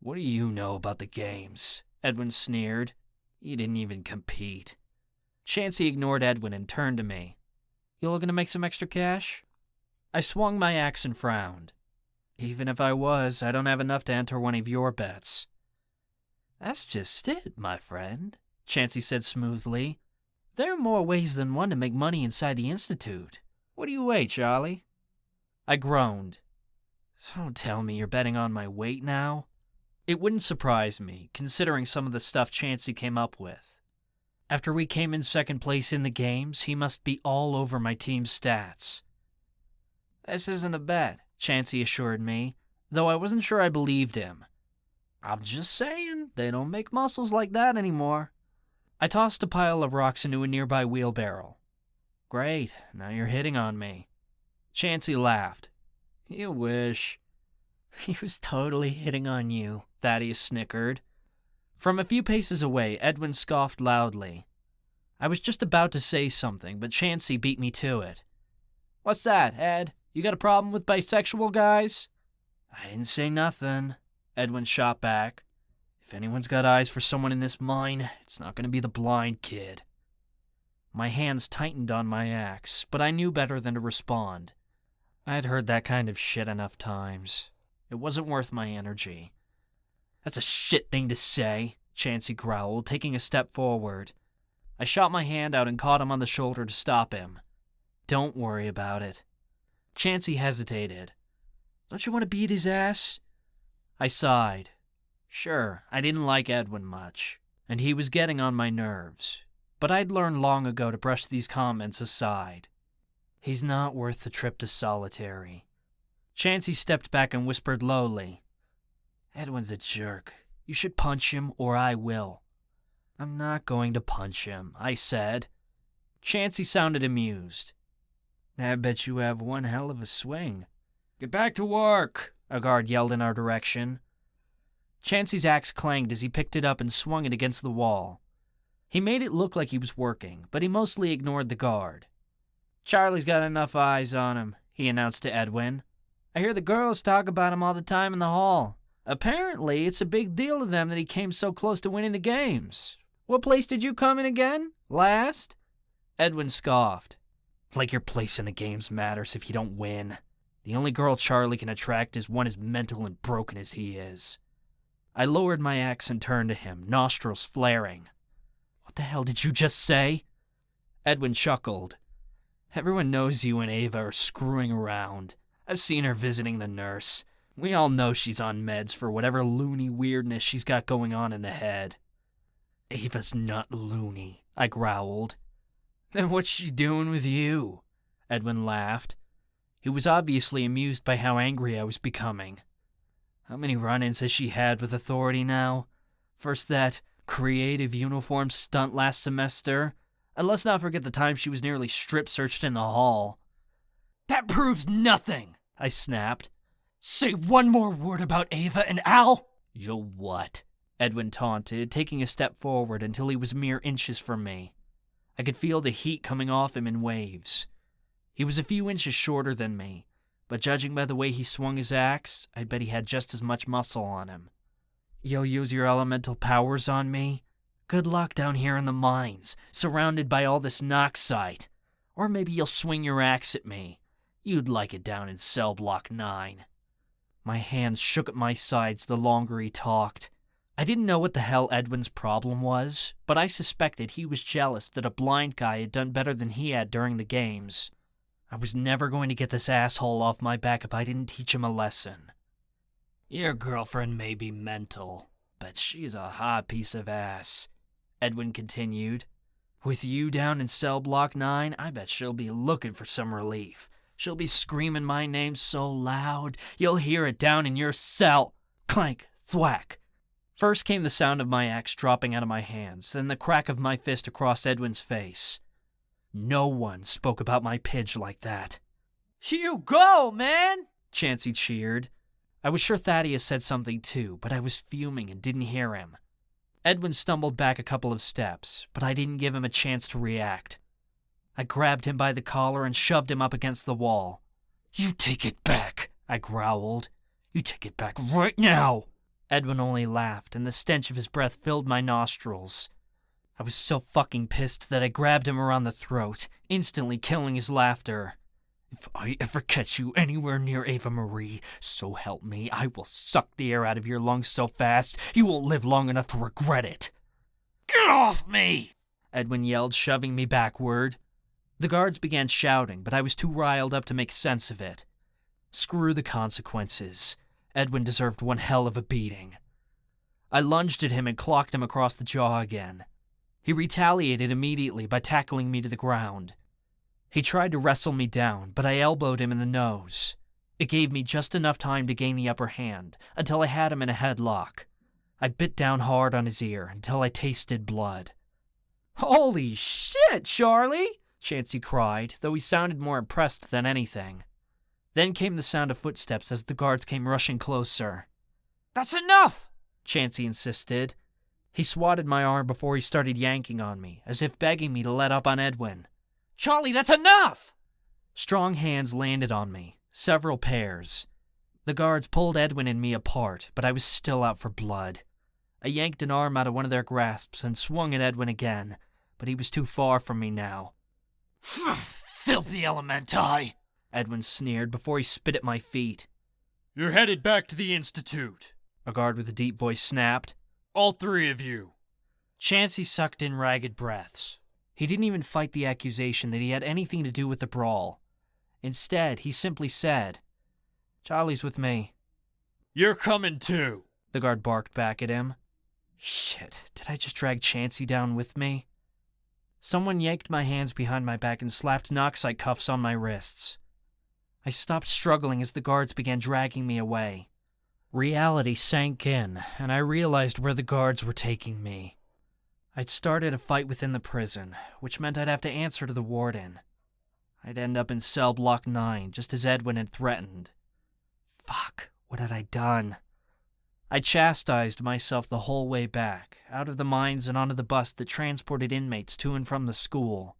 "What do you know about the games?" Edwin sneered. "You didn't even compete." Chansey ignored Edwin and turned to me. "You looking to make some extra cash?" I swung my axe and frowned. "Even if I was, I don't have enough to enter one of your bets." "That's just it, my friend," Chansey said smoothly. "There are more ways than one to make money inside the Institute. What do you weigh, Charlie?" I groaned. "So don't tell me you're betting on my weight now." It wouldn't surprise me, considering some of the stuff Chansey came up with. After we came in second place in the games, he must be all over my team's stats. "This isn't a bet," Chansey assured me, though I wasn't sure I believed him. "I'm just saying, they don't make muscles like that anymore." I tossed a pile of rocks into a nearby wheelbarrow. "Great, now you're hitting on me." Chansey laughed. "You wish." "He was totally hitting on you," Thaddeus snickered. From a few paces away, Edwin scoffed loudly. I was just about to say something, but Chansey beat me to it. "What's that, Ed? You got a problem with bisexual guys?" "I didn't say nothing," Edwin shot back. "If anyone's got eyes for someone in this mine, it's not going to be the blind kid." My hands tightened on my axe, but I knew better than to respond. I'd heard that kind of shit enough times. It wasn't worth my energy. "That's a shit thing to say," Chansey growled, taking a step forward. I shot my hand out and caught him on the shoulder to stop him. "Don't worry about it." Chansey hesitated. "Don't you want to beat his ass?" I sighed. Sure, I didn't like Edwin much, and he was getting on my nerves, but I'd learned long ago to brush these comments aside. He's not worth the trip to solitary. Chansey stepped back and whispered lowly. "Edwin's a jerk. You should punch him, or I will." "I'm not going to punch him," I said. Chansey sounded amused. "I bet you have one hell of a swing." "Get back to work," a guard yelled in our direction. Chansey's axe clanged as he picked it up and swung it against the wall. He made it look like he was working, but he mostly ignored the guard. "Charlie's got enough eyes on him. he announced to Edwin. "I hear the girls talk about him all the time in the hall. Apparently, it's a big deal to them that he came so close to winning the games. What place did you come in again? Last?" Edwin scoffed. "Like your place in the games matters if you don't win. The only girl Charlie can attract is one as mental and broken as he is." I lowered my axe and turned to him, nostrils flaring. "What the hell did you just say?" Edwin chuckled. "Everyone knows you and Ava are screwing around. I've seen her visiting the nurse. We all know she's on meds for whatever loony weirdness she's got going on in the head." "Ava's not loony," I growled. "Then what's she doing with you?" Edwin laughed. He was obviously amused by how angry I was becoming. "How many run-ins has she had with authority now? First that creative uniform stunt last semester, and let's not forget the time she was nearly strip-searched in the hall." "That proves nothing," I snapped. "Say one more word about Ava and Al." "You'll what?" Edwin taunted, taking a step forward until he was mere inches from me. I could feel the heat coming off him in waves. He was a few inches shorter than me, but judging by the way he swung his axe, I'd bet he had just as much muscle on him. "You'll use your elemental powers on me? Good luck down here in the mines, surrounded by all this Noxite. Or maybe you'll swing your axe at me. You'd like it down in cell block 9. My hands shook at my sides the longer he talked. I didn't know what the hell Edwin's problem was, but I suspected he was jealous that a blind guy had done better than he had during the games. I was never going to get this asshole off my back if I didn't teach him a lesson. "Your girlfriend may be mental, but she's a hot piece of ass," Edwin continued. "With you down in cell block 9, I bet she'll be looking for some relief. She'll be screaming my name so loud, you'll hear it down in your cell." Clank, thwack. First came the sound of my axe dropping out of my hands, then the crack of my fist across Edwin's face. No one spoke about my pidge like that. "You go, man!" Chansey cheered. I was sure Thaddeus said something too, but I was fuming and didn't hear him. Edwin stumbled back a couple of steps, but I didn't give him a chance to react. I grabbed him by the collar and shoved him up against the wall. "You take it back," I growled. "You take it back right now." Edwin only laughed, and the stench of his breath filled my nostrils. I was so fucking pissed that I grabbed him around the throat, instantly killing his laughter. "If I ever catch you anywhere near Ava-Marie, so help me, I will suck the air out of your lungs so fast, you won't live long enough to regret it." "Get off me!" Edwin yelled, shoving me backward. The guards began shouting, but I was too riled up to make sense of it. Screw the consequences. Edwin deserved one hell of a beating. I lunged at him and clocked him across the jaw again. He retaliated immediately by tackling me to the ground. He tried to wrestle me down, but I elbowed him in the nose. It gave me just enough time to gain the upper hand, until I had him in a headlock. I bit down hard on his ear until I tasted blood. "Holy shit, Charlie!" Chansey cried, though he sounded more impressed than anything. Then came the sound of footsteps as the guards came rushing closer. "That's enough!" Chansey insisted. He swatted my arm before he started yanking on me, as if begging me to let up on Edwin. "Charlie, that's enough!" Strong hands landed on me, several pairs. The guards pulled Edwin and me apart, but I was still out for blood. I yanked an arm out of one of their grasps and swung at Edwin again, but he was too far from me now. "Filthy elementi!" Edwin sneered before he spit at my feet. "You're headed back to the Institute," a guard with a deep voice snapped. "All 3 of you." Chansey sucked in ragged breaths. He didn't even fight the accusation that he had anything to do with the brawl. Instead, he simply said, "Charlie's with me." "You're coming too," the guard barked back at him. Shit, did I just drag Chansey down with me? Someone yanked my hands behind my back and slapped Noxite cuffs on my wrists. I stopped struggling as the guards began dragging me away. Reality sank in, and I realized where the guards were taking me. I'd started a fight within the prison, which meant I'd have to answer to the Warden. I'd end up in cell block 9, just as Edwin had threatened. Fuck, what had I done? I chastised myself the whole way back, out of the mines and onto the bus that transported inmates to and from the school.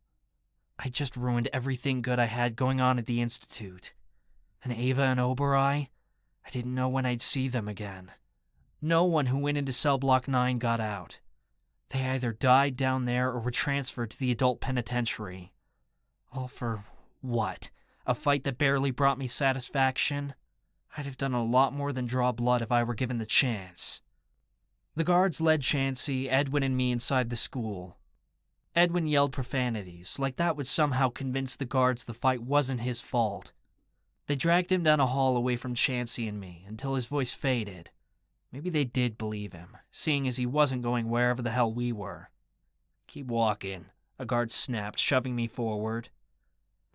I just ruined everything good I had going on at the Institute. And Ava and Oberoi, I didn't know when I'd see them again. No one who went into cell block 9 got out. They either died down there or were transferred to the adult penitentiary. All for what? A fight that barely brought me satisfaction? I'd have done a lot more than draw blood if I were given the chance. The guards led Chansey, Edwin, and me inside the school. Edwin yelled profanities, like that would somehow convince the guards the fight wasn't his fault. They dragged him down a hall away from Chansey and me until his voice faded. Maybe they did believe him, seeing as he wasn't going wherever the hell we were. "Keep walking," a guard snapped, shoving me forward.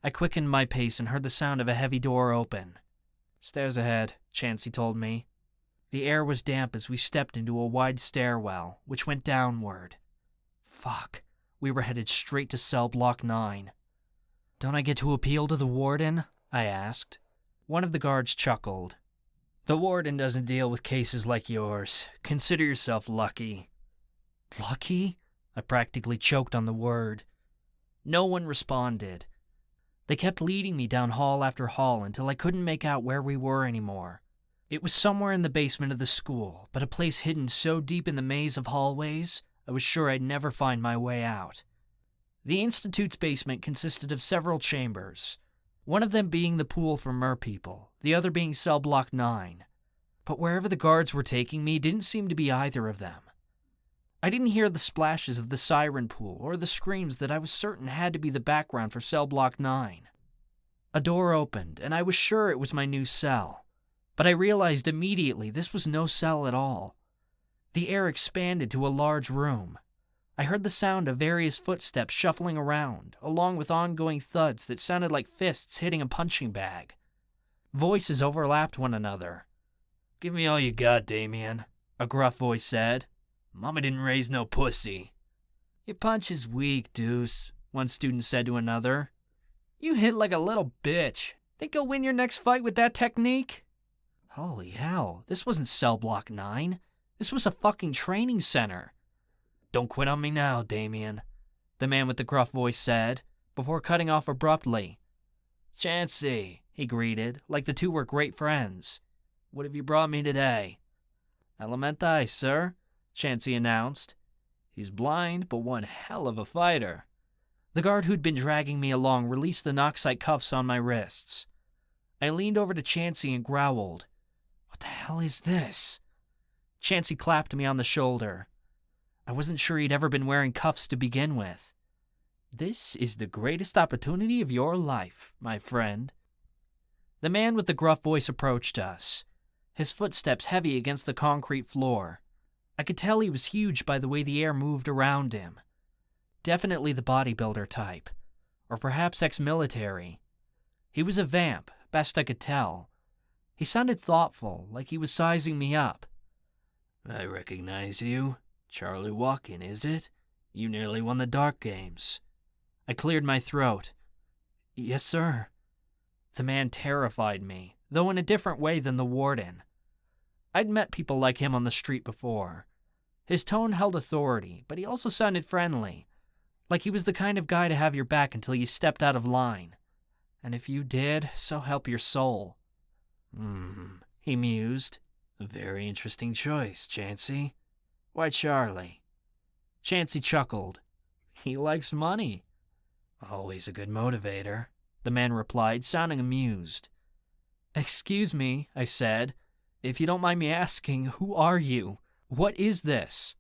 I quickened my pace and heard the sound of a heavy door open. "Stairs ahead," Chansey told me. The air was damp as we stepped into a wide stairwell, which went downward. Fuck, we were headed straight to cell block 9. "Don't I get to appeal to the warden?" I asked. One of the guards chuckled. "The warden doesn't deal with cases like yours. Consider yourself lucky." Lucky? I practically choked on the word. No one responded. They kept leading me down hall after hall until I couldn't make out where we were anymore. It was somewhere in the basement of the school, but a place hidden so deep in the maze of hallways, I was sure I'd never find my way out. The Institute's basement consisted of several chambers, one of them being the pool for merpeople, the other being cell block 9. But wherever the guards were taking me didn't seem to be either of them. I didn't hear the splashes of the siren pool or the screams that I was certain had to be the background for cell block 9. A door opened, and I was sure it was my new cell. But I realized immediately this was no cell at all. The air expanded to a large room. I heard the sound of various footsteps shuffling around, along with ongoing thuds that sounded like fists hitting a punching bag. Voices overlapped one another. "Give me all you got, Damien," a gruff voice said. "Mama didn't raise no pussy." "Your punch is weak, Deuce," one student said to another. "You hit like a little bitch. Think you'll win your next fight with that technique?" Holy hell, this wasn't cell block 9. This was a fucking training center. "Don't quit on me now, Damien," the man with the gruff voice said, before cutting off abruptly. "Chansey," he greeted, like the two were great friends. "What have you brought me today?" "Elementai, sir," Chansey announced. "He's blind, but one hell of a fighter." The guard who'd been dragging me along released the Noxite cuffs on my wrists. I leaned over to Chansey and growled, "What the hell is this?" Chansey clapped me on the shoulder. I wasn't sure he'd ever been wearing cuffs to begin with. "This is the greatest opportunity of your life, my friend." The man with the gruff voice approached us, his footsteps heavy against the concrete floor. I could tell he was huge by the way the air moved around him. Definitely the bodybuilder type, or perhaps ex-military. He was a vamp, best I could tell. He sounded thoughtful, like he was sizing me up. "I recognize you. Charlie Walken, is it? You nearly won the Dark Games." I cleared my throat. "Yes, sir." The man terrified me, though in a different way than the warden. I'd met people like him on the street before. His tone held authority, but he also sounded friendly, like he was the kind of guy to have your back until you stepped out of line. And if you did, so help your soul. He mused. "A very interesting choice, Chansey. Why Charlie?" Chansey chuckled. "He likes money." "Always a good motivator," the man replied, sounding amused. "Excuse me," I said. "If you don't mind me asking, who are you? What is this?"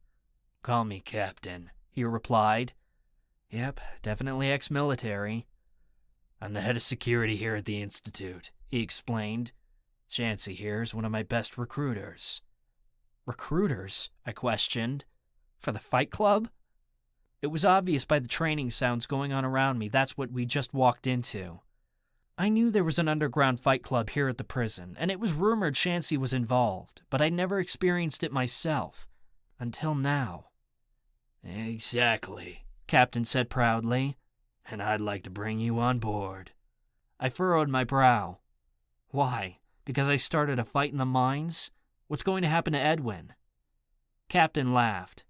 "Call me Captain," he replied. "Yep, definitely ex-military." "I'm the head of security here at the Institute," he explained. "Chansey here is one of my best recruiters." "Recruiters?" I questioned. "For the Fight Club?" It was obvious by the training sounds going on around me that's what we just walked into. I knew there was an underground fight club here at the prison, and it was rumored Chansey was involved, but I'd never experienced it myself. Until now. "Exactly," Captain said proudly. "And I'd like to bring you on board." I furrowed my brow. Why? Because I started a fight in the mines? What's going to happen to Edwin? Captain laughed.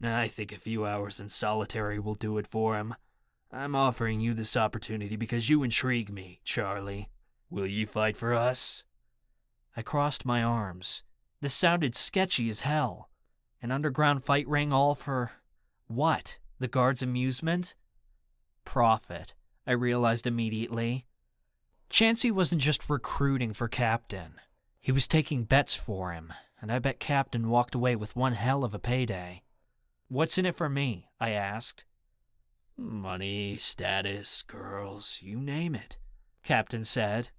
"I think a few hours in solitary will do it for him. I'm offering you this opportunity because you intrigue me, Charlie." Will you fight for us? I crossed my arms. This sounded sketchy as hell. An underground fight ring all for what? The guards' amusement? Profit, I realized immediately. Chansey wasn't just recruiting for Captain. He was taking bets for him, and I bet Captain walked away with one hell of a payday. What's in it for me? I asked. Money, status, girls, you name it, Captain said.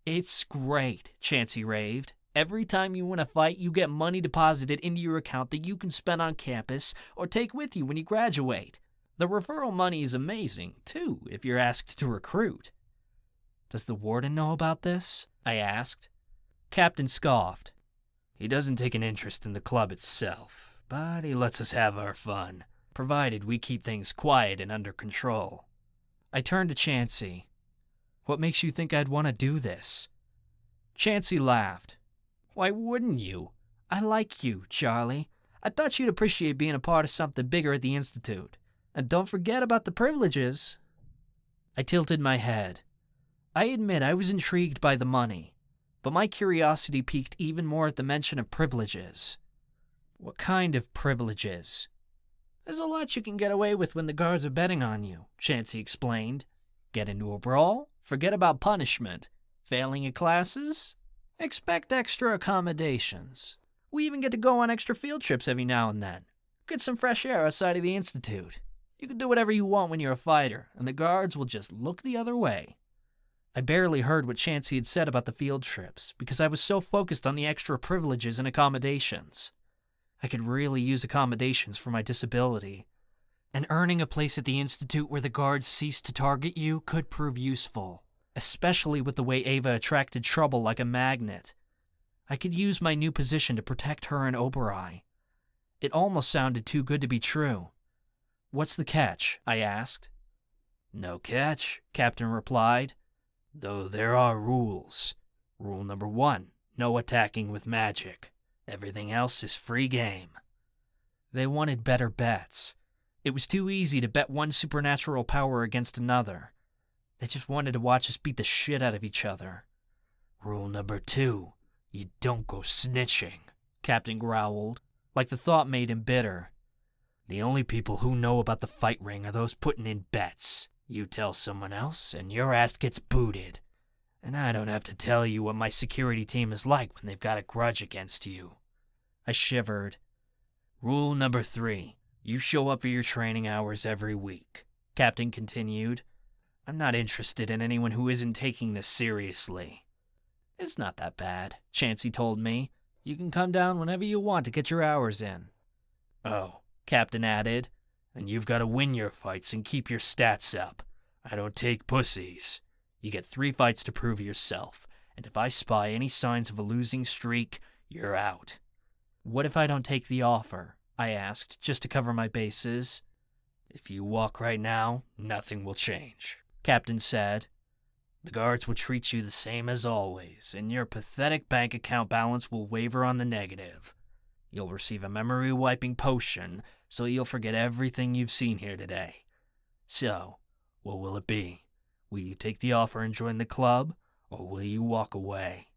It's great, Chansey raved. Every time you win a fight, you get money deposited into your account that you can spend on campus or take with you when you graduate. The referral money is amazing, too, if you're asked to recruit. Does the warden know about this? I asked. Captain scoffed. He doesn't take an interest in the club itself, but he lets us have our fun, provided we keep things quiet and under control. I turned to Chansey. What makes you think I'd want to do this? Chansey laughed. Why wouldn't you? I like you, Charlie. I thought you'd appreciate being a part of something bigger at the Institute. And don't forget about the privileges. I tilted my head. I admit I was intrigued by the money, but my curiosity piqued even more at the mention of privileges. What kind of privileges? There's a lot you can get away with when the guards are betting on you, Chansey explained. Get into a brawl? Forget about punishment. Failing your classes? Expect extra accommodations. We even get to go on extra field trips every now and then. Get some fresh air outside of the Institute. You can do whatever you want when you're a fighter, and the guards will just look the other way. I barely heard what Chansey had said about the field trips, because I was so focused on the extra privileges and accommodations. I could really use accommodations for my disability, and earning a place at the Institute where the guards cease to target you could prove useful, especially with the way Ava attracted trouble like a magnet. I could use my new position to protect her and Oberoi. It almost sounded too good to be true. What's the catch? I asked. No catch, Captain replied, though there are rules. Rule number 1, no attacking with magic. Everything else is free game. They wanted better bets. It was too easy to bet one supernatural power against another. They just wanted to watch us beat the shit out of each other. Rule number 2, you don't go snitching, Captain growled, like the thought made him bitter. The only people who know about the fight ring are those putting in bets. You tell someone else, and your ass gets booted. And I don't have to tell you what my security team is like when they've got a grudge against you. I shivered. Rule number 3, you show up for your training hours every week, Captain continued. I'm not interested in anyone who isn't taking this seriously. It's not that bad, Chansey told me. You can come down whenever you want to get your hours in. Oh, Captain added, and you've got to win your fights and keep your stats up. I don't take pussies. You get 3 fights to prove yourself, and if I spy any signs of a losing streak, you're out. What if I don't take the offer? I asked, just to cover my bases. If you walk right now, nothing will change, Captain said. The guards will treat you the same as always, and your pathetic bank account balance will waver on the negative. You'll receive a memory-wiping potion, so you'll forget everything you've seen here today. So, what will it be? Will you take the offer and join the club, or will you walk away?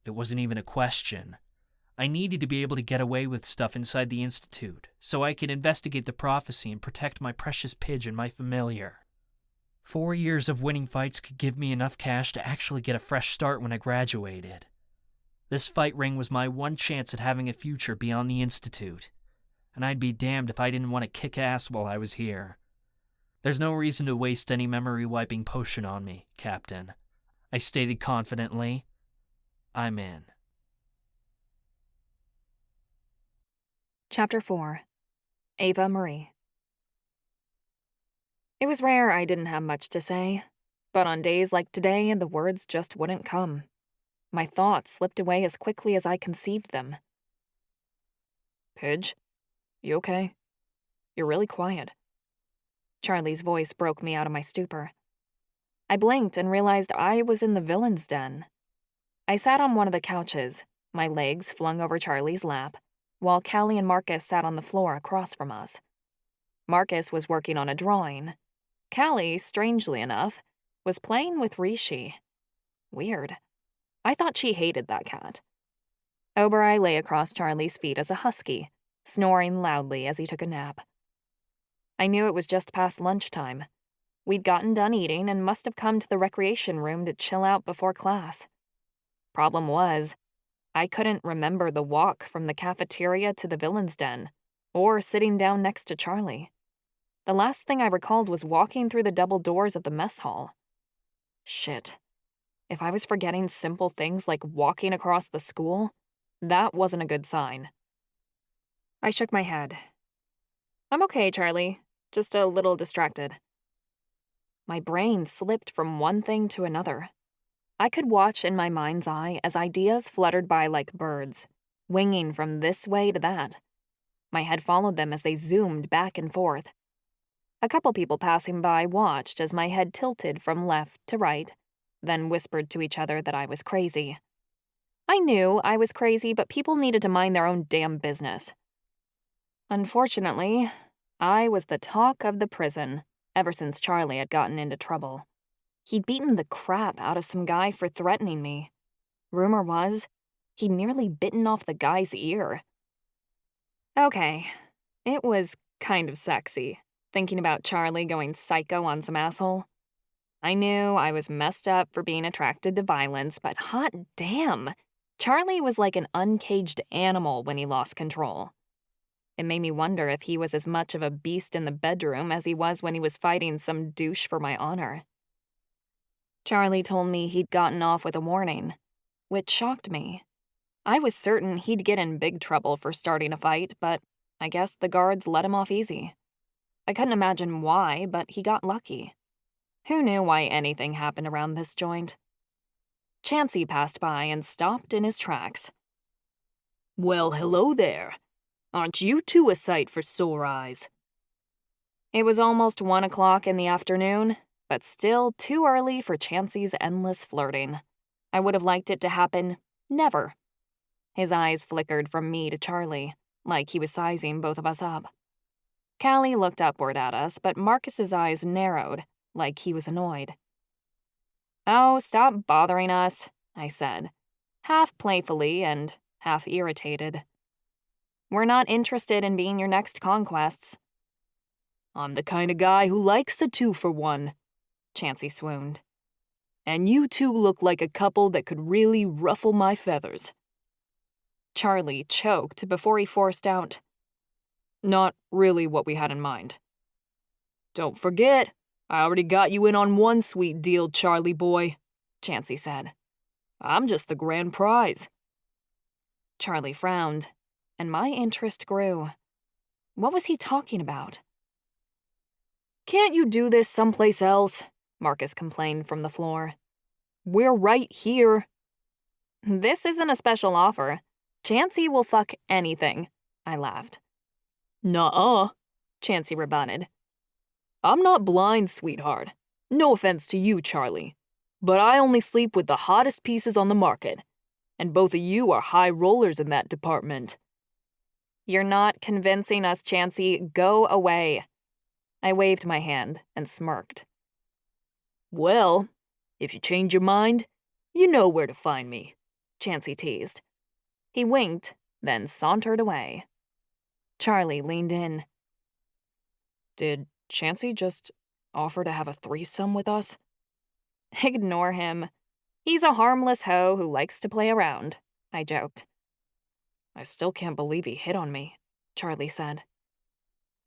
It wasn't even a question. I needed to be able to get away with stuff inside the Institute, so I could investigate the prophecy and protect my precious Pidge and my familiar. 4 years of winning fights could give me enough cash to actually get a fresh start when I graduated. This fight ring was my one chance at having a future beyond the Institute, and I'd be damned if I didn't want to kick ass while I was here. There's no reason to waste any memory-wiping potion on me, Captain. I stated confidently. I'm in. Chapter 4. Ava-Marie. It was rare I didn't have much to say, but on days like today, the words just wouldn't come. My thoughts slipped away as quickly as I conceived them. Pidge, you okay? You're really quiet. Charlie's voice broke me out of my stupor. I blinked and realized I was in the villain's den. I sat on one of the couches, my legs flung over Charlie's lap, while Callie and Marcus sat on the floor across from us. Marcus was working on a drawing. Callie, strangely enough, was playing with Rishi. Weird. I thought she hated that cat. Obereye lay across Charlie's feet as a husky, snoring loudly as he took a nap. I knew it was just past lunchtime. We'd gotten done eating and must have come to the recreation room to chill out before class. Problem was, I couldn't remember the walk from the cafeteria to the villain's den, or sitting down next to Charlie. The last thing I recalled was walking through the double doors of the mess hall. Shit. If I was forgetting simple things like walking across the school, that wasn't a good sign. I shook my head. I'm okay, Charlie. Just a little distracted. My brain slipped from one thing to another. I could watch in my mind's eye as ideas fluttered by like birds, winging from this way to that. My head followed them as they zoomed back and forth. A couple people passing by watched as my head tilted from left to right, then whispered to each other that I was crazy. I knew I was crazy, but people needed to mind their own damn business. Unfortunately, I was the talk of the prison ever since Charlie had gotten into trouble. He'd beaten the crap out of some guy for threatening me. Rumor was, he'd nearly bitten off the guy's ear. Okay, it was kind of sexy, thinking about Charlie going psycho on some asshole. I knew I was messed up for being attracted to violence, but hot damn, Charlie was like an uncaged animal when he lost control. It made me wonder if he was as much of a beast in the bedroom as he was when he was fighting some douche for my honor. Charlie told me he'd gotten off with a warning, which shocked me. I was certain he'd get in big trouble for starting a fight, but I guess the guards let him off easy. I couldn't imagine why, but he got lucky. Who knew why anything happened around this joint? Chansey passed by and stopped in his tracks. Well, hello there. Aren't you two a sight for sore eyes? It was almost 1 o'clock in the afternoon, but still too early for Chansey's endless flirting. I would have liked it to happen never. His eyes flickered from me to Charlie, like he was sizing both of us up. Callie looked upward at us, but Marcus's eyes narrowed, like he was annoyed. Oh, stop bothering us, I said, half playfully and half irritated. We're not interested in being your next conquests. I'm the kind of guy who likes a 2-for-1, Chansey swooned. And you two look like a couple that could really ruffle my feathers. Charlie choked before he forced out, Not really what we had in mind. Don't forget, I already got you in on one sweet deal, Charlie boy, Chansey said. I'm just the grand prize. Charlie frowned, and my interest grew. What was he talking about? Can't you do this someplace else? Marcus complained from the floor. We're right here. This isn't a special offer. Chansey will fuck anything, I laughed. Nuh-uh, Chansey rebutted. I'm not blind, sweetheart. No offense to you, Charlie. But I only sleep with the hottest pieces on the market. And both of you are high rollers in that department. You're not convincing us, Chansey. Go away. I waved my hand and smirked. Well, if you change your mind, you know where to find me, Chansey teased. He winked, then sauntered away. Charlie leaned in. Did Chansey just offer to have a threesome with us? Ignore him. He's a harmless hoe who likes to play around, I joked. I still can't believe he hit on me, Charlie said.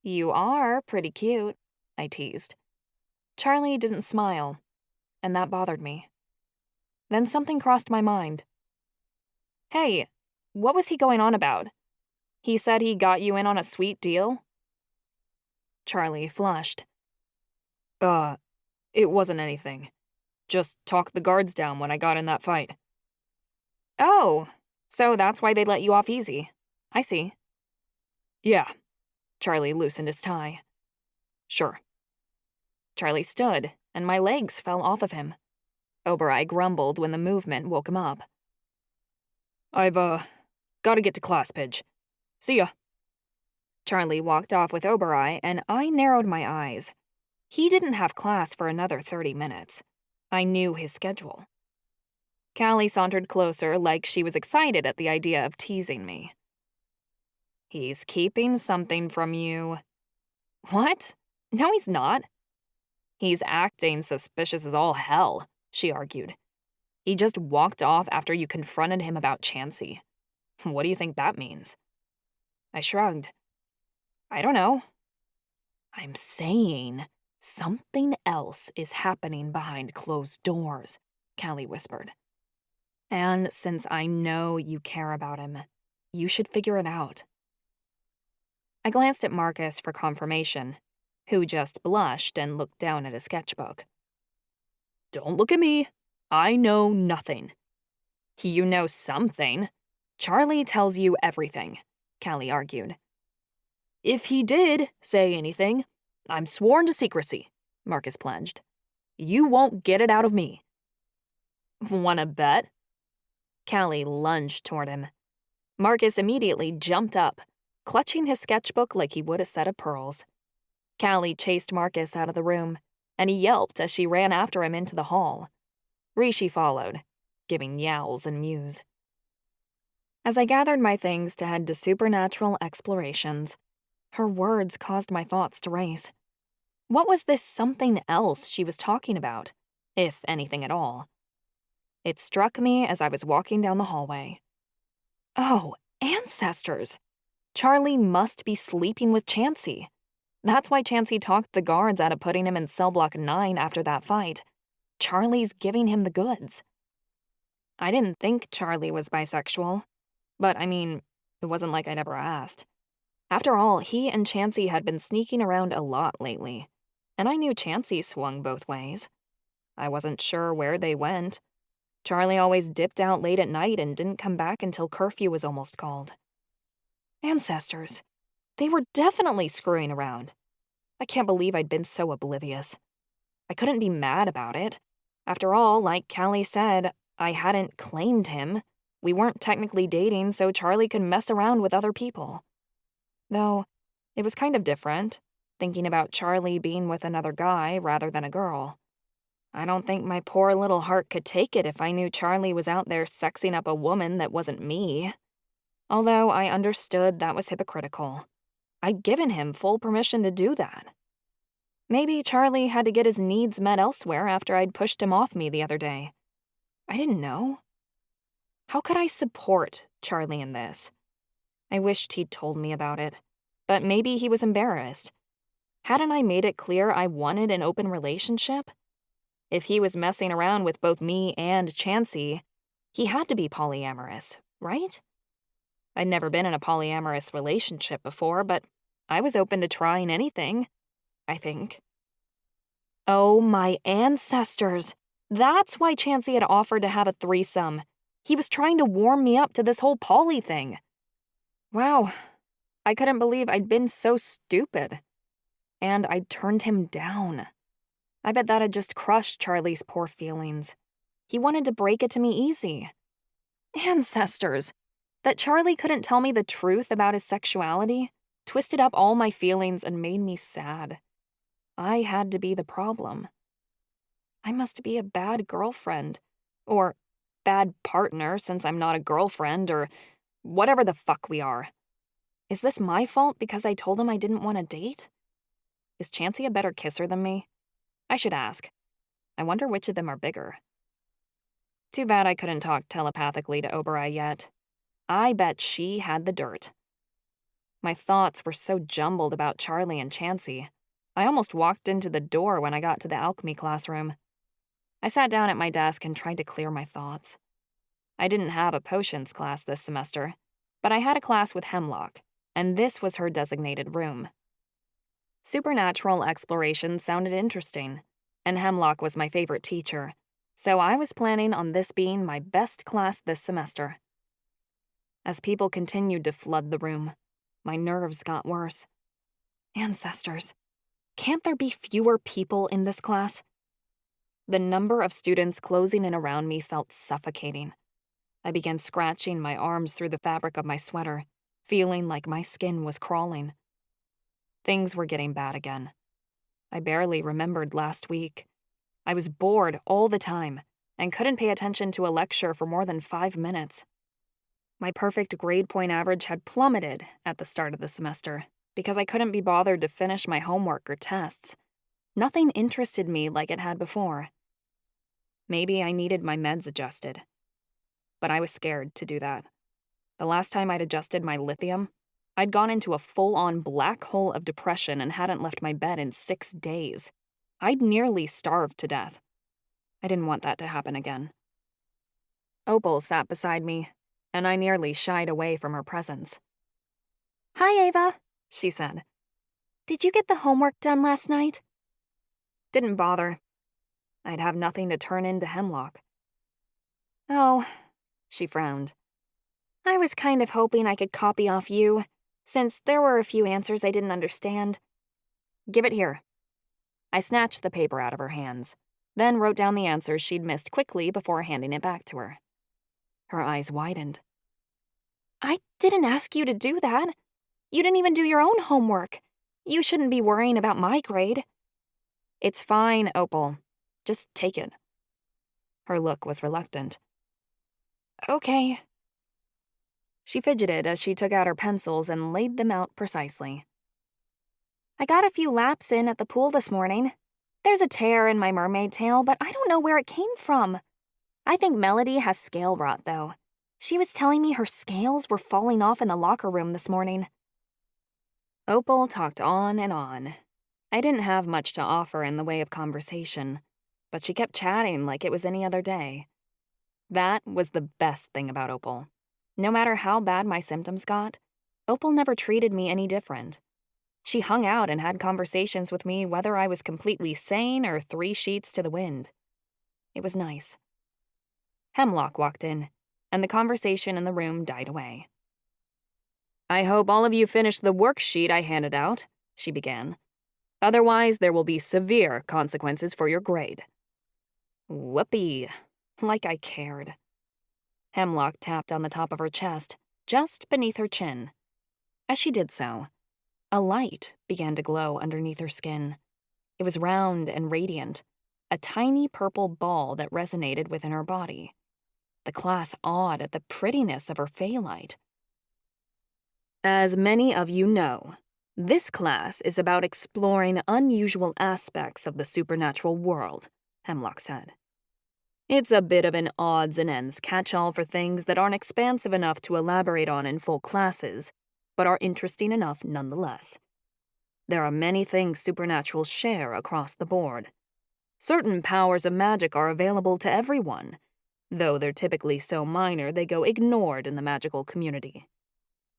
You are pretty cute, I teased. Charlie didn't smile, and that bothered me. Then something crossed my mind. Hey, what was he going on about? He said he got you in on a sweet deal? Charlie flushed. It wasn't anything. Just talked the guards down when I got in that fight. Oh, so that's why they let you off easy. I see. Yeah. Charlie loosened his tie. Sure. Charlie stood, and my legs fell off of him. Obereye grumbled when the movement woke him up. I've, gotta get to class, Pidge. See ya. Charlie walked off with Obereye, and I narrowed my eyes. He didn't have class for another 30 minutes. I knew his schedule. Callie sauntered closer like she was excited at the idea of teasing me. He's keeping something from you. What? No, he's not. He's acting suspicious as all hell, she argued. He just walked off after you confronted him about Chansey. What do you think that means? I shrugged. I don't know. I'm saying something else is happening behind closed doors, Callie whispered. And since I know you care about him, you should figure it out. I glanced at Marcus for confirmation, who just blushed and looked down at his sketchbook. Don't look at me. I know nothing. You know something. Charlie tells you everything, Callie argued. If he did say anything, I'm sworn to secrecy, Marcus pledged. You won't get it out of me. Wanna bet? Callie lunged toward him. Marcus immediately jumped up, clutching his sketchbook like he would a set of pearls. Callie chased Marcus out of the room, and he yelped as she ran after him into the hall. Rishi followed, giving yowls and mews. As I gathered my things to head to supernatural explorations, her words caused my thoughts to race. What was this something else she was talking about, if anything at all? It struck me as I was walking down the hallway. Oh, ancestors! Charlie must be sleeping with Chansey. That's why Chansey talked the guards out of putting him in cell block 9 after that fight. Charlie's giving him the goods. I didn't think Charlie was bisexual, but I mean, it wasn't like I'd ever asked. After all, he and Chansey had been sneaking around a lot lately, and I knew Chansey swung both ways. I wasn't sure where they went. Charlie always dipped out late at night and didn't come back until curfew was almost called. Ancestors. They were definitely screwing around. I can't believe I'd been so oblivious. I couldn't be mad about it. After all, like Callie said, I hadn't claimed him. We weren't technically dating, so Charlie could mess around with other people. Though, it was kind of different, thinking about Charlie being with another guy rather than a girl. I don't think my poor little heart could take it if I knew Charlie was out there sexing up a woman that wasn't me. Although I understood that was hypocritical. I'd given him full permission to do that. Maybe Charlie had to get his needs met elsewhere after I'd pushed him off me the other day. I didn't know. How could I support Charlie in this? I wished he'd told me about it, but maybe he was embarrassed. Hadn't I made it clear I wanted an open relationship? If he was messing around with both me and Chansey, he had to be polyamorous, right? I'd never been in a polyamorous relationship before, but I was open to trying anything, I think. Oh, my ancestors! That's why Chansey had offered to have a threesome. He was trying to warm me up to this whole poly thing. Wow, I couldn't believe I'd been so stupid. And I'd turned him down. I bet that had just crushed Charlie's poor feelings. He wanted to break it to me easy. Ancestors! That Charlie couldn't tell me the truth about his sexuality twisted up all my feelings and made me sad. I had to be the problem. I must be a bad girlfriend. Or bad partner since I'm not a girlfriend or whatever the fuck we are. Is this my fault because I told him I didn't want to date? Is Chansey a better kisser than me? I should ask. I wonder which of them are bigger. Too bad I couldn't talk telepathically to Oberoi yet. I bet she had the dirt. My thoughts were so jumbled about Charlie and Chansey. I almost walked into the door when I got to the alchemy classroom. I sat down at my desk and tried to clear my thoughts. I didn't have a potions class this semester, but I had a class with Hemlock, and this was her designated room. Supernatural exploration sounded interesting, and Hemlock was my favorite teacher, so I was planning on this being my best class this semester. As people continued to flood the room, my nerves got worse. Ancestors, can't there be fewer people in this class? The number of students closing in around me felt suffocating. I began scratching my arms through the fabric of my sweater, feeling like my skin was crawling. Things were getting bad again. I barely remembered last week. I was bored all the time, and couldn't pay attention to a lecture for more than 5 minutes. My perfect grade point average had plummeted at the start of the semester because I couldn't be bothered to finish my homework or tests. Nothing interested me like it had before. Maybe I needed my meds adjusted. But I was scared to do that. The last time I'd adjusted my lithium, I'd gone into a full-on black hole of depression and hadn't left my bed in 6 days. I'd nearly starved to death. I didn't want that to happen again. Opal sat beside me, and I nearly shied away from her presence. "Hi, Ava," she said. "Did you get the homework done last night?" Didn't bother. I'd have nothing to turn into Hemlock. "Oh," she frowned. "I was kind of hoping I could copy off you, since there were a few answers I didn't understand." Give it here. I snatched the paper out of her hands, then wrote down the answers she'd missed quickly before handing it back to her. Her eyes widened. "I didn't ask you to do that. You didn't even do your own homework. You shouldn't be worrying about my grade." It's fine, Opal. Just take it. Her look was reluctant. Okay. She fidgeted as she took out her pencils and laid them out precisely. "I got a few laps in at the pool this morning. There's a tear in my mermaid tail, but I don't know where it came from. I think Melody has scale rot, though. She was telling me her scales were falling off in the locker room this morning." Opal talked on and on. I didn't have much to offer in the way of conversation, but she kept chatting like it was any other day. That was the best thing about Opal. No matter how bad my symptoms got, Opal never treated me any different. She hung out and had conversations with me whether I was completely sane or 3 sheets to the wind. It was nice. Hemlock walked in, and the conversation in the room died away. "I hope all of you finished the worksheet I handed out," she began. "Otherwise, there will be severe consequences for your grade." Whoopee. Like I cared. Hemlock tapped on the top of her chest, just beneath her chin. As she did so, a light began to glow underneath her skin. It was round and radiant, a tiny purple ball that resonated within her body. The class awed at the prettiness of her phalite. "As many of you know, this class is about exploring unusual aspects of the supernatural world," Hemlock said. "It's a bit of an odds and ends catch-all for things that aren't expansive enough to elaborate on in full classes, but are interesting enough nonetheless. There are many things supernaturals share across the board. Certain powers of magic are available to everyone, though they're typically so minor they go ignored in the magical community.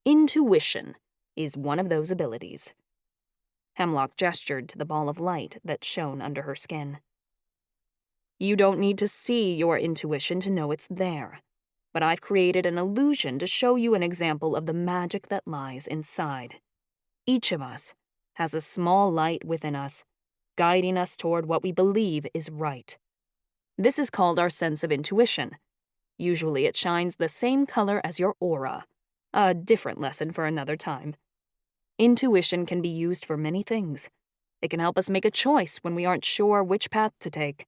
Intuition is one of those abilities." Hemlock gestured to the ball of light that shone under her skin. "You don't need to see your intuition to know it's there, but I've created an illusion to show you an example of the magic that lies inside. Each of us has a small light within us, guiding us toward what we believe is right. This is called our sense of intuition. Usually it shines the same color as your aura. A different lesson for another time. Intuition can be used for many things. It can help us make a choice when we aren't sure which path to take,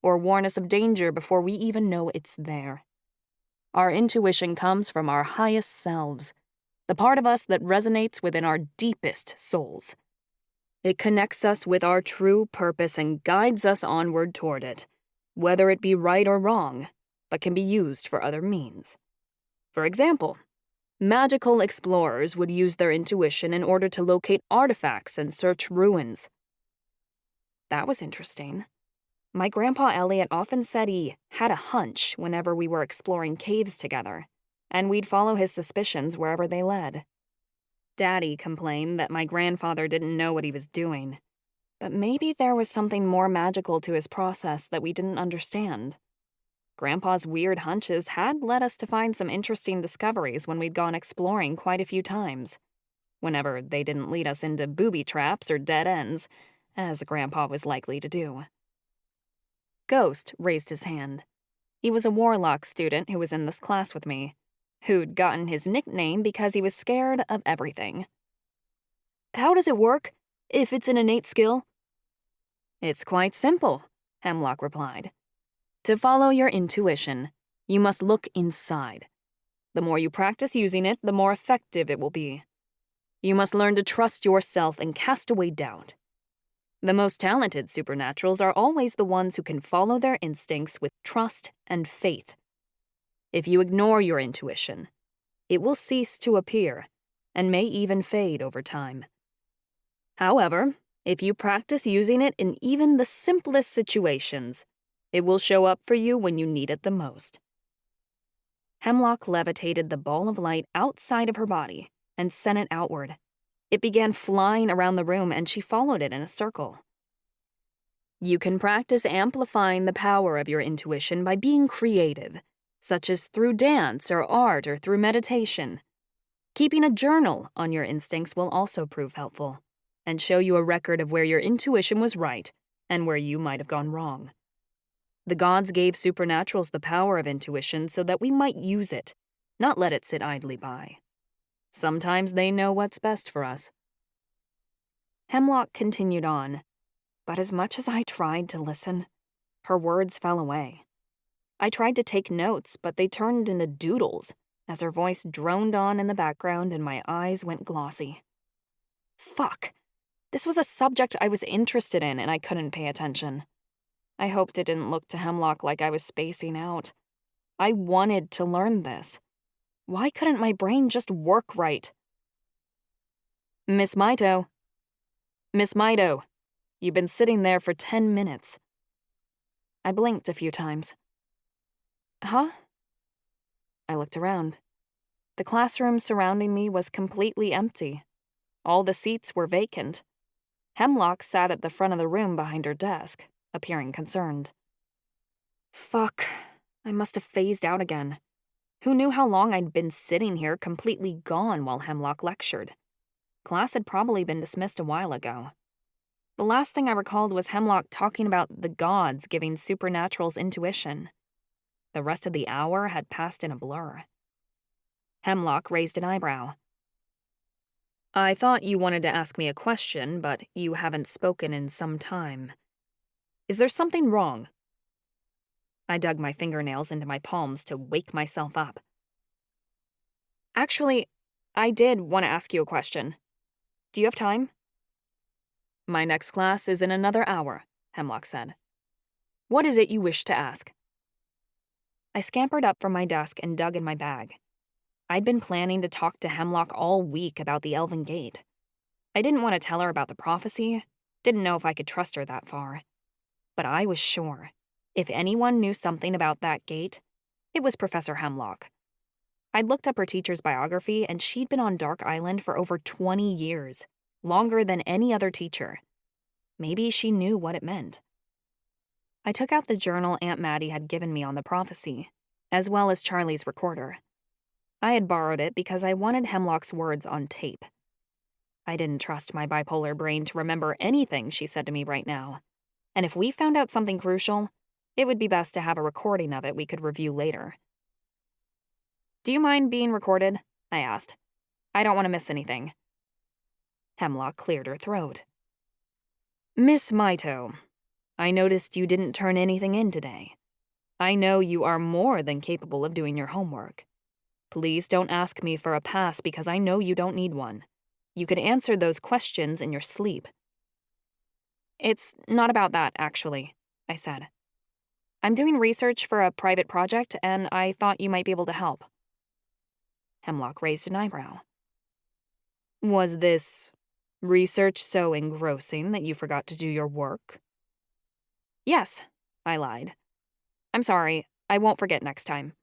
or warn us of danger before we even know it's there. Our intuition comes from our highest selves, the part of us that resonates within our deepest souls. It connects us with our true purpose and guides us onward toward it, whether it be right or wrong, but can be used for other means. For example, magical explorers would use their intuition in order to locate artifacts and search ruins." That was interesting. My grandpa Elliot often said he had a hunch whenever we were exploring caves together, and we'd follow his suspicions wherever they led. Daddy complained that my grandfather didn't know what he was doing, but maybe there was something more magical to his process that we didn't understand. Grandpa's weird hunches had led us to find some interesting discoveries when we'd gone exploring quite a few times, whenever they didn't lead us into booby traps or dead ends, as Grandpa was likely to do. Ghost raised his hand. He was a warlock student who was in this class with me, who'd gotten his nickname because he was scared of everything. "How does it work, if it's an innate skill?" "It's quite simple," Hemlock replied. To follow your intuition, you must look inside. The more you practice using it, the more effective it will be. You must learn to trust yourself and cast away doubt. The most talented supernaturals are always the ones who can follow their instincts with trust and faith. If you ignore your intuition, it will cease to appear and may even fade over time. However, if you practice using it in even the simplest situations, it will show up for you when you need it the most. Hemlock levitated the ball of light outside of her body and sent it outward. It began flying around the room and she followed it in a circle. You can practice amplifying the power of your intuition by being creative, such as through dance or art or through meditation. Keeping a journal on your instincts will also prove helpful and show you a record of where your intuition was right and where you might have gone wrong. The gods gave supernaturals the power of intuition so that we might use it, not let it sit idly by. Sometimes they know what's best for us. Hemlock continued on, but as much as I tried to listen, her words fell away. I tried to take notes, but they turned into doodles as her voice droned on in the background and my eyes went glossy. Fuck! This was a subject I was interested in and I couldn't pay attention. I hoped it didn't look to Hemlock like I was spacing out. I wanted to learn this. Why couldn't my brain just work right? Miss Mito. Miss Mito, you've been sitting there for 10 minutes. I blinked a few times. Huh? I looked around. The classroom surrounding me was completely empty. All the seats were vacant. Hemlock sat at the front of the room behind her desk, appearing concerned. Fuck, I must have phased out again. Who knew how long I'd been sitting here completely gone while Hemlock lectured? Class had probably been dismissed a while ago. The last thing I recalled was Hemlock talking about the gods giving supernaturals intuition. The rest of the hour had passed in a blur. Hemlock raised an eyebrow. I thought you wanted to ask me a question, but you haven't spoken in some time. Is there something wrong? I dug my fingernails into my palms to wake myself up. Actually, I did want to ask you a question. Do you have time? My next class is in another hour, Hemlock said. What is it you wish to ask? I scampered up from my desk and dug in my bag. I'd been planning to talk to Hemlock all week about the Elven Gate. I didn't want to tell her about the prophecy, didn't know if I could trust her that far. But I was sure, if anyone knew something about that gate, it was Professor Hemlock. I'd looked up her teacher's biography and she'd been on Dark Island for over 20 years, longer than any other teacher. Maybe she knew what it meant. I took out the journal Aunt Maddie had given me on the prophecy, as well as Charlie's recorder. I had borrowed it because I wanted Hemlock's words on tape. I didn't trust my bipolar brain to remember anything she said to me right now, and if we found out something crucial, it would be best to have a recording of it we could review later. Do you mind being recorded? I asked. I don't want to miss anything. Hemlock cleared her throat. Miss Mito, I noticed you didn't turn anything in today. I know you are more than capable of doing your homework. Please don't ask me for a pass because I know you don't need one. You could answer those questions in your sleep. It's not about that, actually, I said. I'm doing research for a private project, and I thought you might be able to help. Hemlock raised an eyebrow. Was this research so engrossing that you forgot to do your work? Yes, I lied. I'm sorry, I won't forget next time.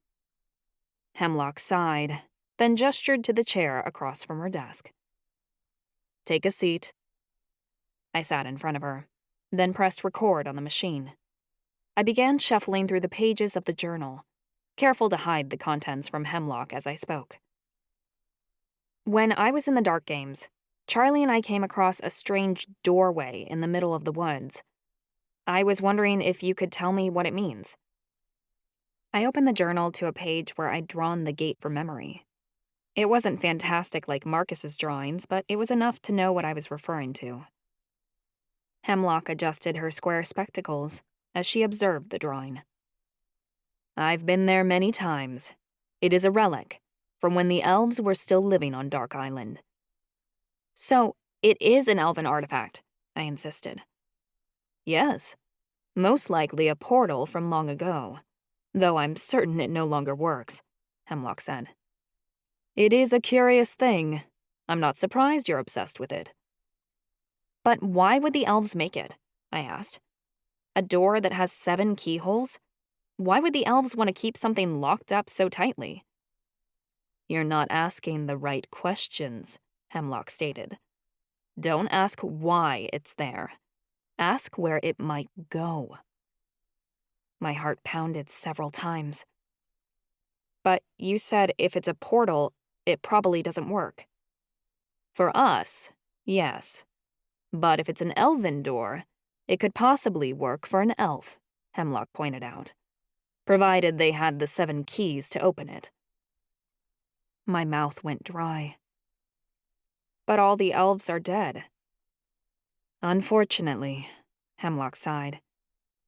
Hemlock sighed, then gestured to the chair across from her desk. Take a seat. I sat in front of her, then pressed record on the machine. I began shuffling through the pages of the journal, careful to hide the contents from Hemlock as I spoke. When I was in the dark games, Charlie and I came across a strange doorway in the middle of the woods. I was wondering if you could tell me what it means. I opened the journal to a page where I'd drawn the gate from memory. It wasn't fantastic like Marcus's drawings, but it was enough to know what I was referring to. Hemlock adjusted her square spectacles as she observed the drawing. I've been there many times. It is a relic from when the elves were still living on Dark Island. So, it is an elven artifact, I insisted. Yes, most likely a portal from long ago, though I'm certain it no longer works, Hemlock said. It is a curious thing. I'm not surprised you're obsessed with it. But why would the elves make it? I asked. A door that has 7 keyholes? Why would the elves want to keep something locked up so tightly? You're not asking the right questions, Hemlock stated. Don't ask why it's there. Ask where it might go. My heart pounded several times. But you said if it's a portal, it probably doesn't work. For us, yes. But if it's an elven door, it could possibly work for an elf, Hemlock pointed out, provided they had the 7 keys to open it. My mouth went dry. But all the elves are dead. Unfortunately, Hemlock sighed.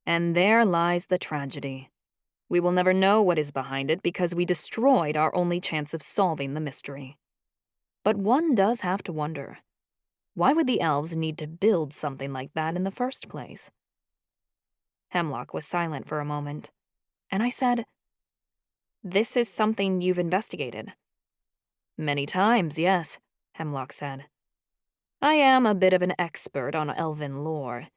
And there lies the tragedy. We will never know what is behind it because we destroyed our only chance of solving the mystery. But one does have to wonder, why would the elves need to build something like that in the first place? Hemlock was silent for a moment, and I said, "This is something you've investigated." Many times, yes, Hemlock said. I am a bit of an expert on elven lore.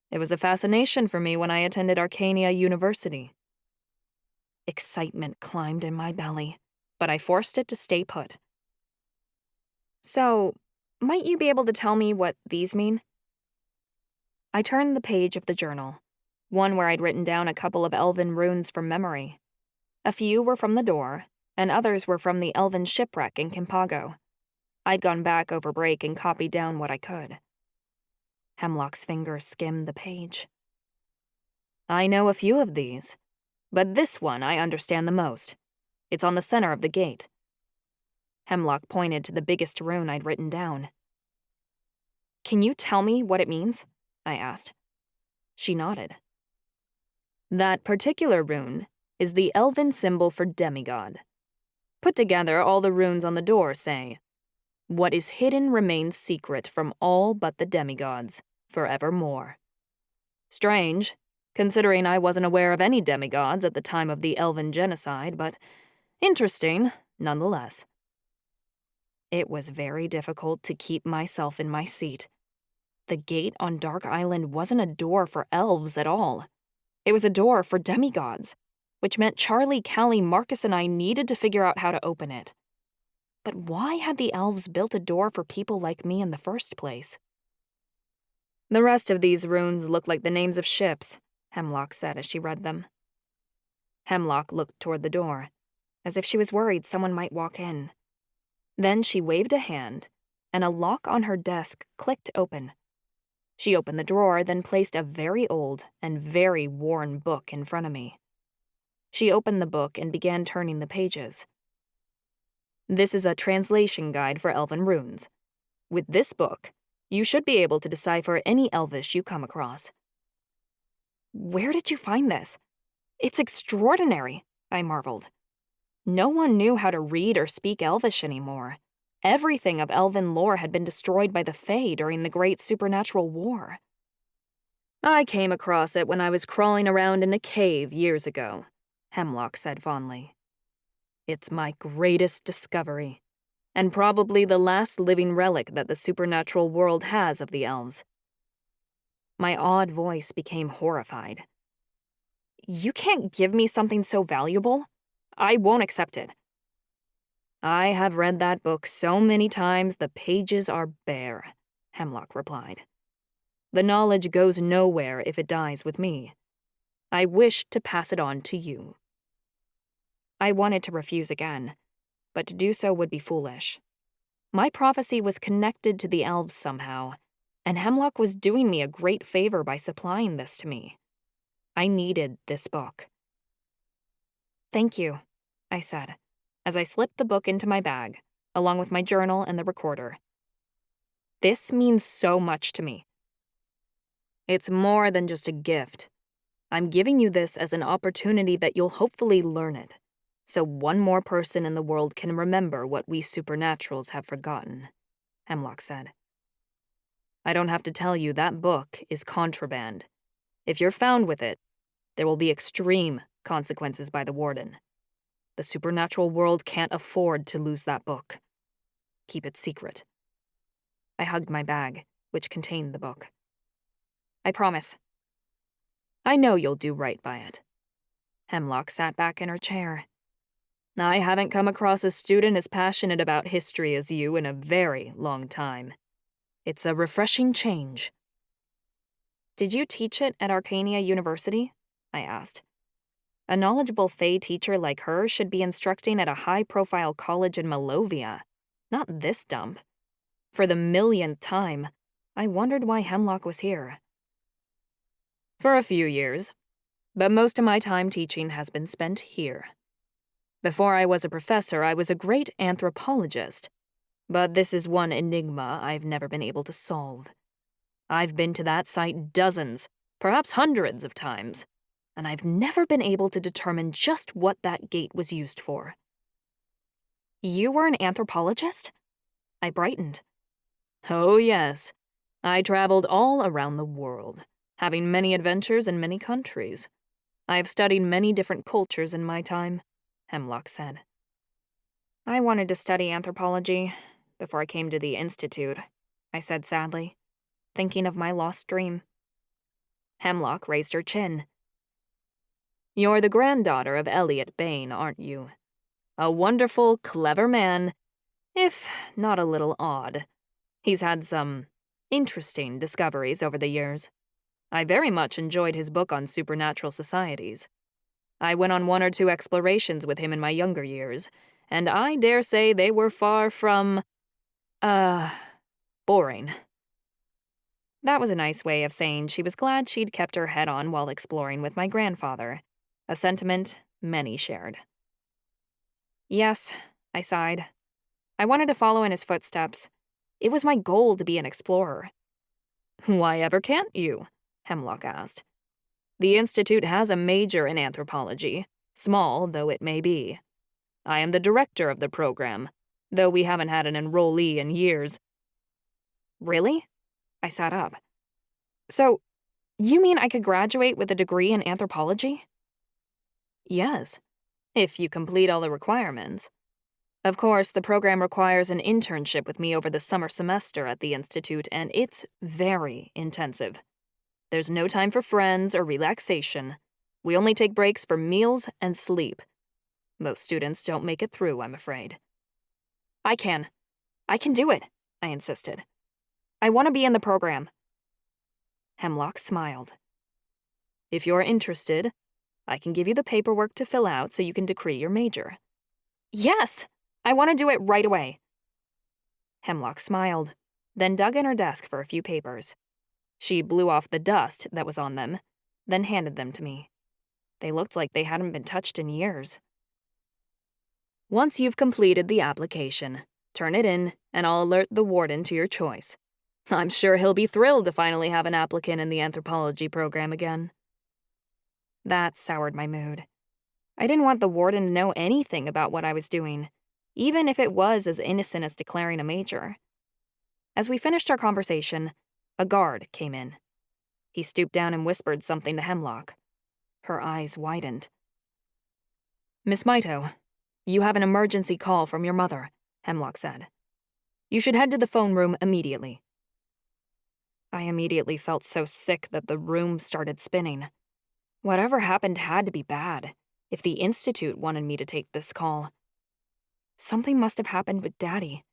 It was a fascination for me when I attended Arcania University. Excitement climbed in my belly, but I forced it to stay put. So, might you be able to tell me what these mean? I turned the page of the journal, one where I'd written down a couple of elven runes from memory. A few were from the door, and others were from the elven shipwreck in Kimpago. I'd gone back over break and copied down what I could. Hemlock's fingers skimmed the page. I know a few of these, but this one I understand the most. It's on the center of the gate. Hemlock pointed to the biggest rune I'd written down. Can you tell me what it means? I asked. She nodded. That particular rune is the elven symbol for demigod. Put together, all the runes on the door say, "What is hidden remains secret from all but the demigods, forevermore." Strange, considering I wasn't aware of any demigods at the time of the elven genocide, but interesting, nonetheless. It was very difficult to keep myself in my seat. The gate on Dark Island wasn't a door for elves at all. It was a door for demigods, which meant Charlie, Callie, Marcus, and I needed to figure out how to open it. But why had the elves built a door for people like me in the first place? The rest of these runes look like the names of ships, Hemlock said as she read them. Hemlock looked toward the door, as if she was worried someone might walk in. Then she waved a hand, and a lock on her desk clicked open. She opened the drawer, then placed a very old and very worn book in front of me. She opened the book and began turning the pages. This is a translation guide for elven runes. With this book, you should be able to decipher any elvish you come across. Where did you find this? It's extraordinary, I marveled. No one knew how to read or speak Elvish anymore. Everything of elven lore had been destroyed by the Fae during the Great Supernatural War. I came across it when I was crawling around in a cave years ago, Hemlock said fondly. It's my greatest discovery, and probably the last living relic that the supernatural world has of the elves. My awed voice became horrified. You can't give me something so valuable. I won't accept it. I have read that book so many times the pages are bare, Hemlock replied. The knowledge goes nowhere if it dies with me. I wish to pass it on to you. I wanted to refuse again, but to do so would be foolish. My prophecy was connected to the elves somehow, and Hemlock was doing me a great favor by supplying this to me. I needed this book. Thank you, I said, as I slipped the book into my bag, along with my journal and the recorder. This means so much to me. It's more than just a gift. I'm giving you this as an opportunity that you'll hopefully learn it, so one more person in the world can remember what we supernaturals have forgotten," Hemlock said. "I don't have to tell you that book is contraband. If you're found with it, there will be extreme consequences by the Warden. The supernatural world can't afford to lose that book. Keep it secret." I hugged my bag, which contained the book. "I promise." "I know you'll do right by it." Hemlock sat back in her chair. "I haven't come across a student as passionate about history as you in a very long time. It's a refreshing change." "Did you teach it at Arcania University?" I asked. A knowledgeable Fae teacher like her should be instructing at a high-profile college in Malovia, not this dump. For the millionth time, I wondered why Hemlock was here. "For a few years, but most of my time teaching has been spent here. Before I was a professor, I was a great anthropologist, but this is one enigma I've never been able to solve. I've been to that site dozens, perhaps hundreds of times, and I've never been able to determine just what that gate was used for." "You were an anthropologist?" I brightened. "Oh yes, I traveled all around the world, having many adventures in many countries. I have studied many different cultures in my time," Hemlock said. "I wanted to study anthropology before I came to the Institute," I said sadly, thinking of my lost dream. Hemlock raised her chin. "You're the granddaughter of Elliot Bain, aren't you? A wonderful, clever man, if not a little odd. He's had some interesting discoveries over the years. I very much enjoyed his book on supernatural societies. I went on 1 or 2 explorations with him in my younger years, and I dare say they were far from, boring." That was a nice way of saying she was glad she'd kept her head on while exploring with my grandfather, a sentiment many shared. "Yes," I sighed. "I wanted to follow in his footsteps. It was my goal to be an explorer." "Why ever can't you?" Hemlock asked. "The Institute has a major in anthropology, small though it may be. I am the director of the program, though we haven't had an enrollee in years." "Really?" I sat up. "So, you mean I could graduate with a degree in anthropology?" "Yes, if you complete all the requirements. Of course, the program requires an internship with me over the summer semester at the Institute, and it's very intensive. There's no time for friends or relaxation. We only take breaks for meals and sleep. Most students don't make it through, I'm afraid." I can do it," I insisted. "I want to be in the program." Hemlock smiled. "If you're interested, I can give you the paperwork to fill out so you can decree your major." "Yes! I want to do it right away." Hemlock smiled, then dug in her desk for a few papers. She blew off the dust that was on them, then handed them to me. They looked like they hadn't been touched in years. "Once you've completed the application, turn it in, and I'll alert the warden to your choice. I'm sure he'll be thrilled to finally have an applicant in the anthropology program again." That soured my mood. I didn't want the warden to know anything about what I was doing, even if it was as innocent as declaring a major. As we finished our conversation, a guard came in. He stooped down and whispered something to Hemlock. Her eyes widened. "Miss Mito, you have an emergency call from your mother," Hemlock said. "You should head to the phone room immediately." I immediately felt so sick that the room started spinning. Whatever happened had to be bad, if the Institute wanted me to take this call. Something must have happened with Daddy.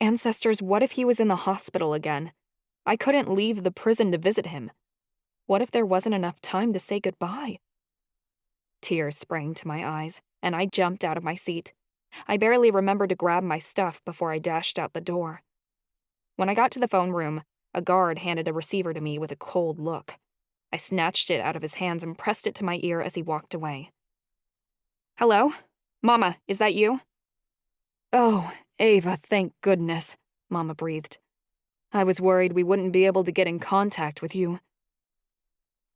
Ancestors, what if he was in the hospital again? I couldn't leave the prison to visit him. What if there wasn't enough time to say goodbye? Tears sprang to my eyes, and I jumped out of my seat. I barely remembered to grab my stuff before I dashed out the door. When I got to the phone room, a guard handed a receiver to me with a cold look. I snatched it out of his hands and pressed it to my ear as he walked away. "Hello? Mama, is that you?" "Oh, Ava, thank goodness," Mama breathed. "I was worried we wouldn't be able to get in contact with you."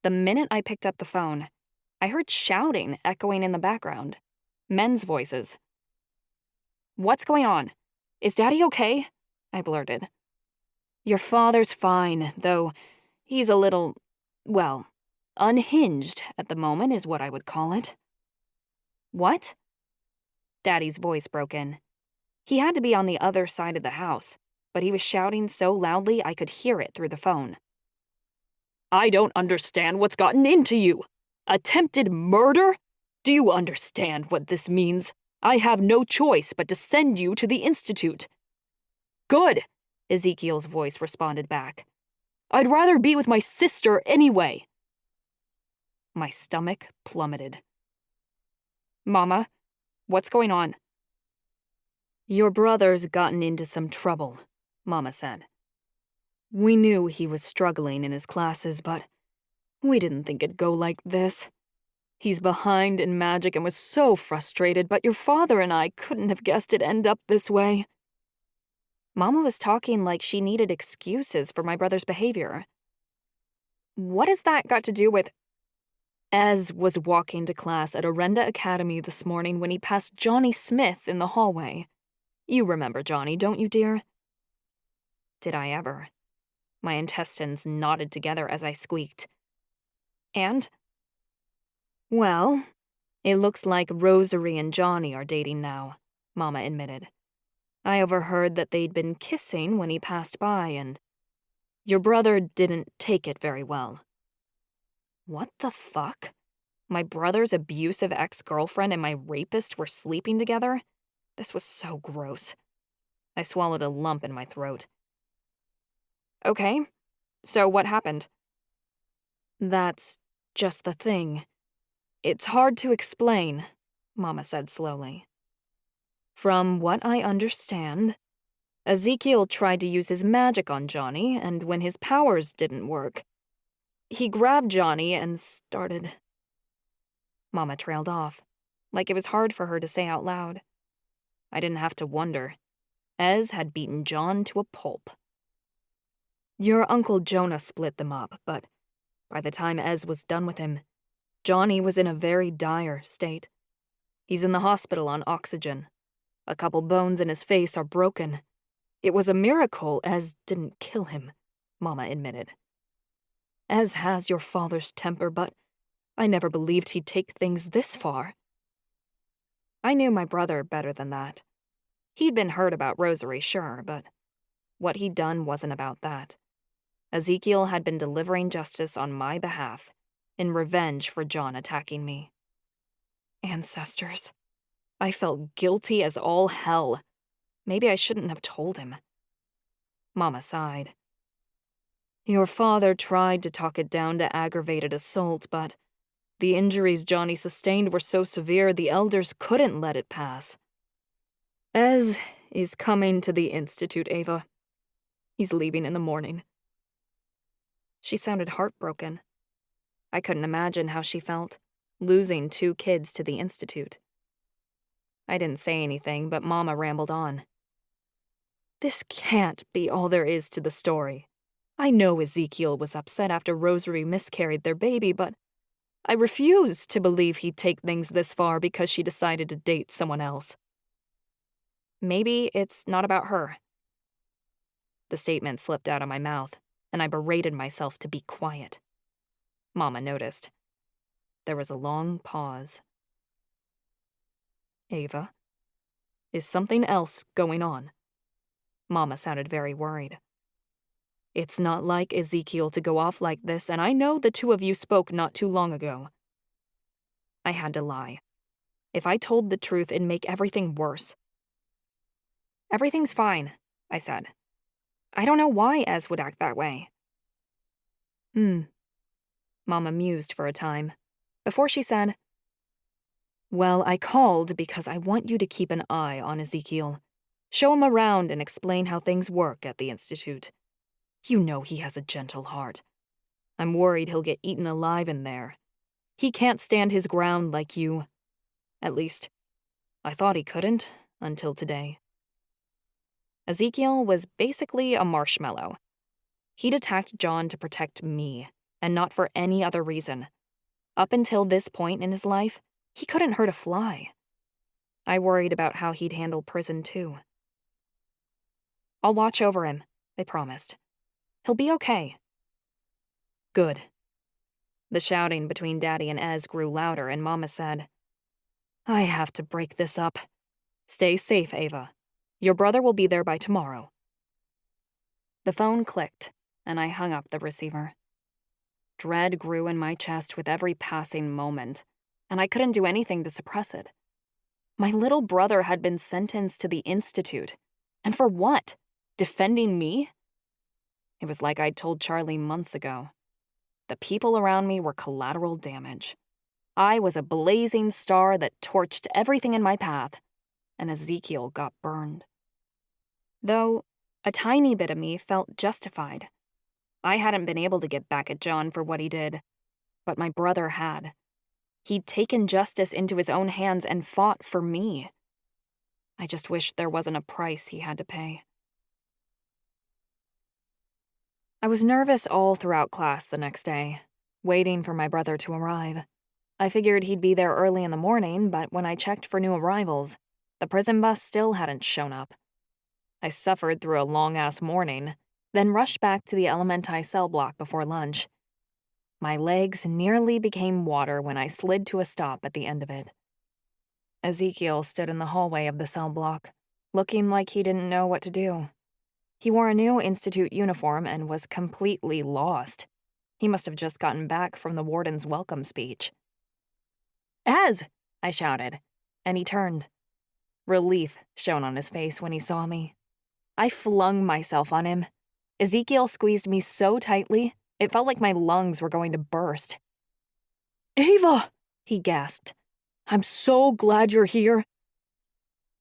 The minute I picked up the phone, I heard shouting echoing in the background. Men's voices. "What's going on? Is Daddy okay?" I blurted. "Your father's fine, though he's a little, well, unhinged at the moment is what I would call it." "What?" Daddy's voice broke in. He had to be on the other side of the house, but he was shouting so loudly I could hear it through the phone. "I don't understand what's gotten into you. Attempted murder? Do you understand what this means? I have no choice but to send you to the Institute." "Good," Ezekiel's voice responded back. "I'd rather be with my sister anyway." My stomach plummeted. "Mama, what's going on?" "Your brother's gotten into some trouble," Mama said. "We knew he was struggling in his classes, but we didn't think it'd go like this. He's behind in magic and was so frustrated, but your father and I couldn't have guessed it'd end up this way." Mama was talking like she needed excuses for my brother's behavior. "What has that got to do with—" Ez was walking to class at Orenda Academy this morning when he passed Johnny Smith in the hallway. You remember Johnny, don't you, dear? Did I ever? My intestines knotted together as I squeaked. "And?" "Well, it looks like Rosary and Johnny are dating now," Mama admitted. "I overheard that they'd been kissing when he passed by, and your brother didn't take it very well." What the fuck? My brother's abusive ex-girlfriend and my rapist were sleeping together? This was so gross. I swallowed a lump in my throat. "Okay, so what happened?" "That's just the thing. It's hard to explain," Mama said slowly. "From what I understand, Ezekiel tried to use his magic on Johnny, and when his powers didn't work, he grabbed Johnny and started—" Mama trailed off, like it was hard for her to say out loud. I didn't have to wonder. Ez had beaten John to a pulp. "Your Uncle Jonah split them up, but by the time Ez was done with him, Johnny was in a very dire state. He's in the hospital on oxygen. A couple bones in his face are broken. It was a miracle Ez didn't kill him," Mama admitted. "Ez has your father's temper, but I never believed he'd take things this far." I knew my brother better than that. He'd been hurt about Rosary, sure, but what he'd done wasn't about that. Ezekiel had been delivering justice on my behalf, in revenge for John attacking me. Ancestors. I felt guilty as all hell. Maybe I shouldn't have told him. Mama sighed. "Your father tried to talk it down to aggravated assault, but the injuries Johnny sustained were so severe the elders couldn't let it pass. Ez is coming to the Institute, Ava. He's leaving in the morning." She sounded heartbroken. I couldn't imagine how she felt, losing 2 kids to the Institute. I didn't say anything, but Mama rambled on. "This can't be all there is to the story. I know Ezekiel was upset after Rosary miscarried their baby, but I refuse to believe he'd take things this far because she decided to date someone else." Maybe it's not about her. The statement slipped out of my mouth, and I berated myself to be quiet. Mama noticed. There was a long pause. "Ava, is something else going on?" Mama sounded very worried. "It's not like Ezekiel to go off like this, and I know the 2 of you spoke not too long ago." I had to lie. If I told the truth, it'd make everything worse. "Everything's fine," I said. "I don't know why Ez would act that way." Mama mused for a time, before she said, "Well, I called because I want you to keep an eye on Ezekiel. Show him around and explain how things work at the Institute. You know he has a gentle heart. I'm worried he'll get eaten alive in there. He can't stand his ground like you. At least, I thought he couldn't, until today." Ezekiel was basically a marshmallow. He'd attacked John to protect me, and not for any other reason. Up until this point in his life, he couldn't hurt a fly. I worried about how he'd handle prison too. "I'll watch over him," they promised. "He'll be okay." Good. The shouting between Daddy and Ez grew louder, and Mama said, "I have to break this up. Stay safe, Ava. Your brother will be there by tomorrow." The phone clicked, and I hung up the receiver. Dread grew in my chest with every passing moment, and I couldn't do anything to suppress it. My little brother had been sentenced to the Institute. And for what? Defending me? It was like I'd told Charlie months ago. The people around me were collateral damage. I was a blazing star that torched everything in my path, and Ezekiel got burned. Though a tiny bit of me felt justified. I hadn't been able to get back at John for what he did, but my brother had. He'd taken justice into his own hands and fought for me. I just wished there wasn't a price he had to pay. I was nervous all throughout class the next day, waiting for my brother to arrive. I figured he'd be there early in the morning, but when I checked for new arrivals, the prison bus still hadn't shown up. I suffered through a long-ass morning, then rushed back to the Elementi cell block before lunch. My legs nearly became water when I slid to a stop at the end of it. Ezekiel stood in the hallway of the cell block, looking like he didn't know what to do. He wore a new institute uniform and was completely lost. He must have just gotten back from the warden's welcome speech. "Ez!" I shouted, and he turned. Relief shone on his face when he saw me. I flung myself on him. Ezekiel squeezed me so tightly, it felt like my lungs were going to burst. "Ava!" he gasped. "I'm so glad you're here."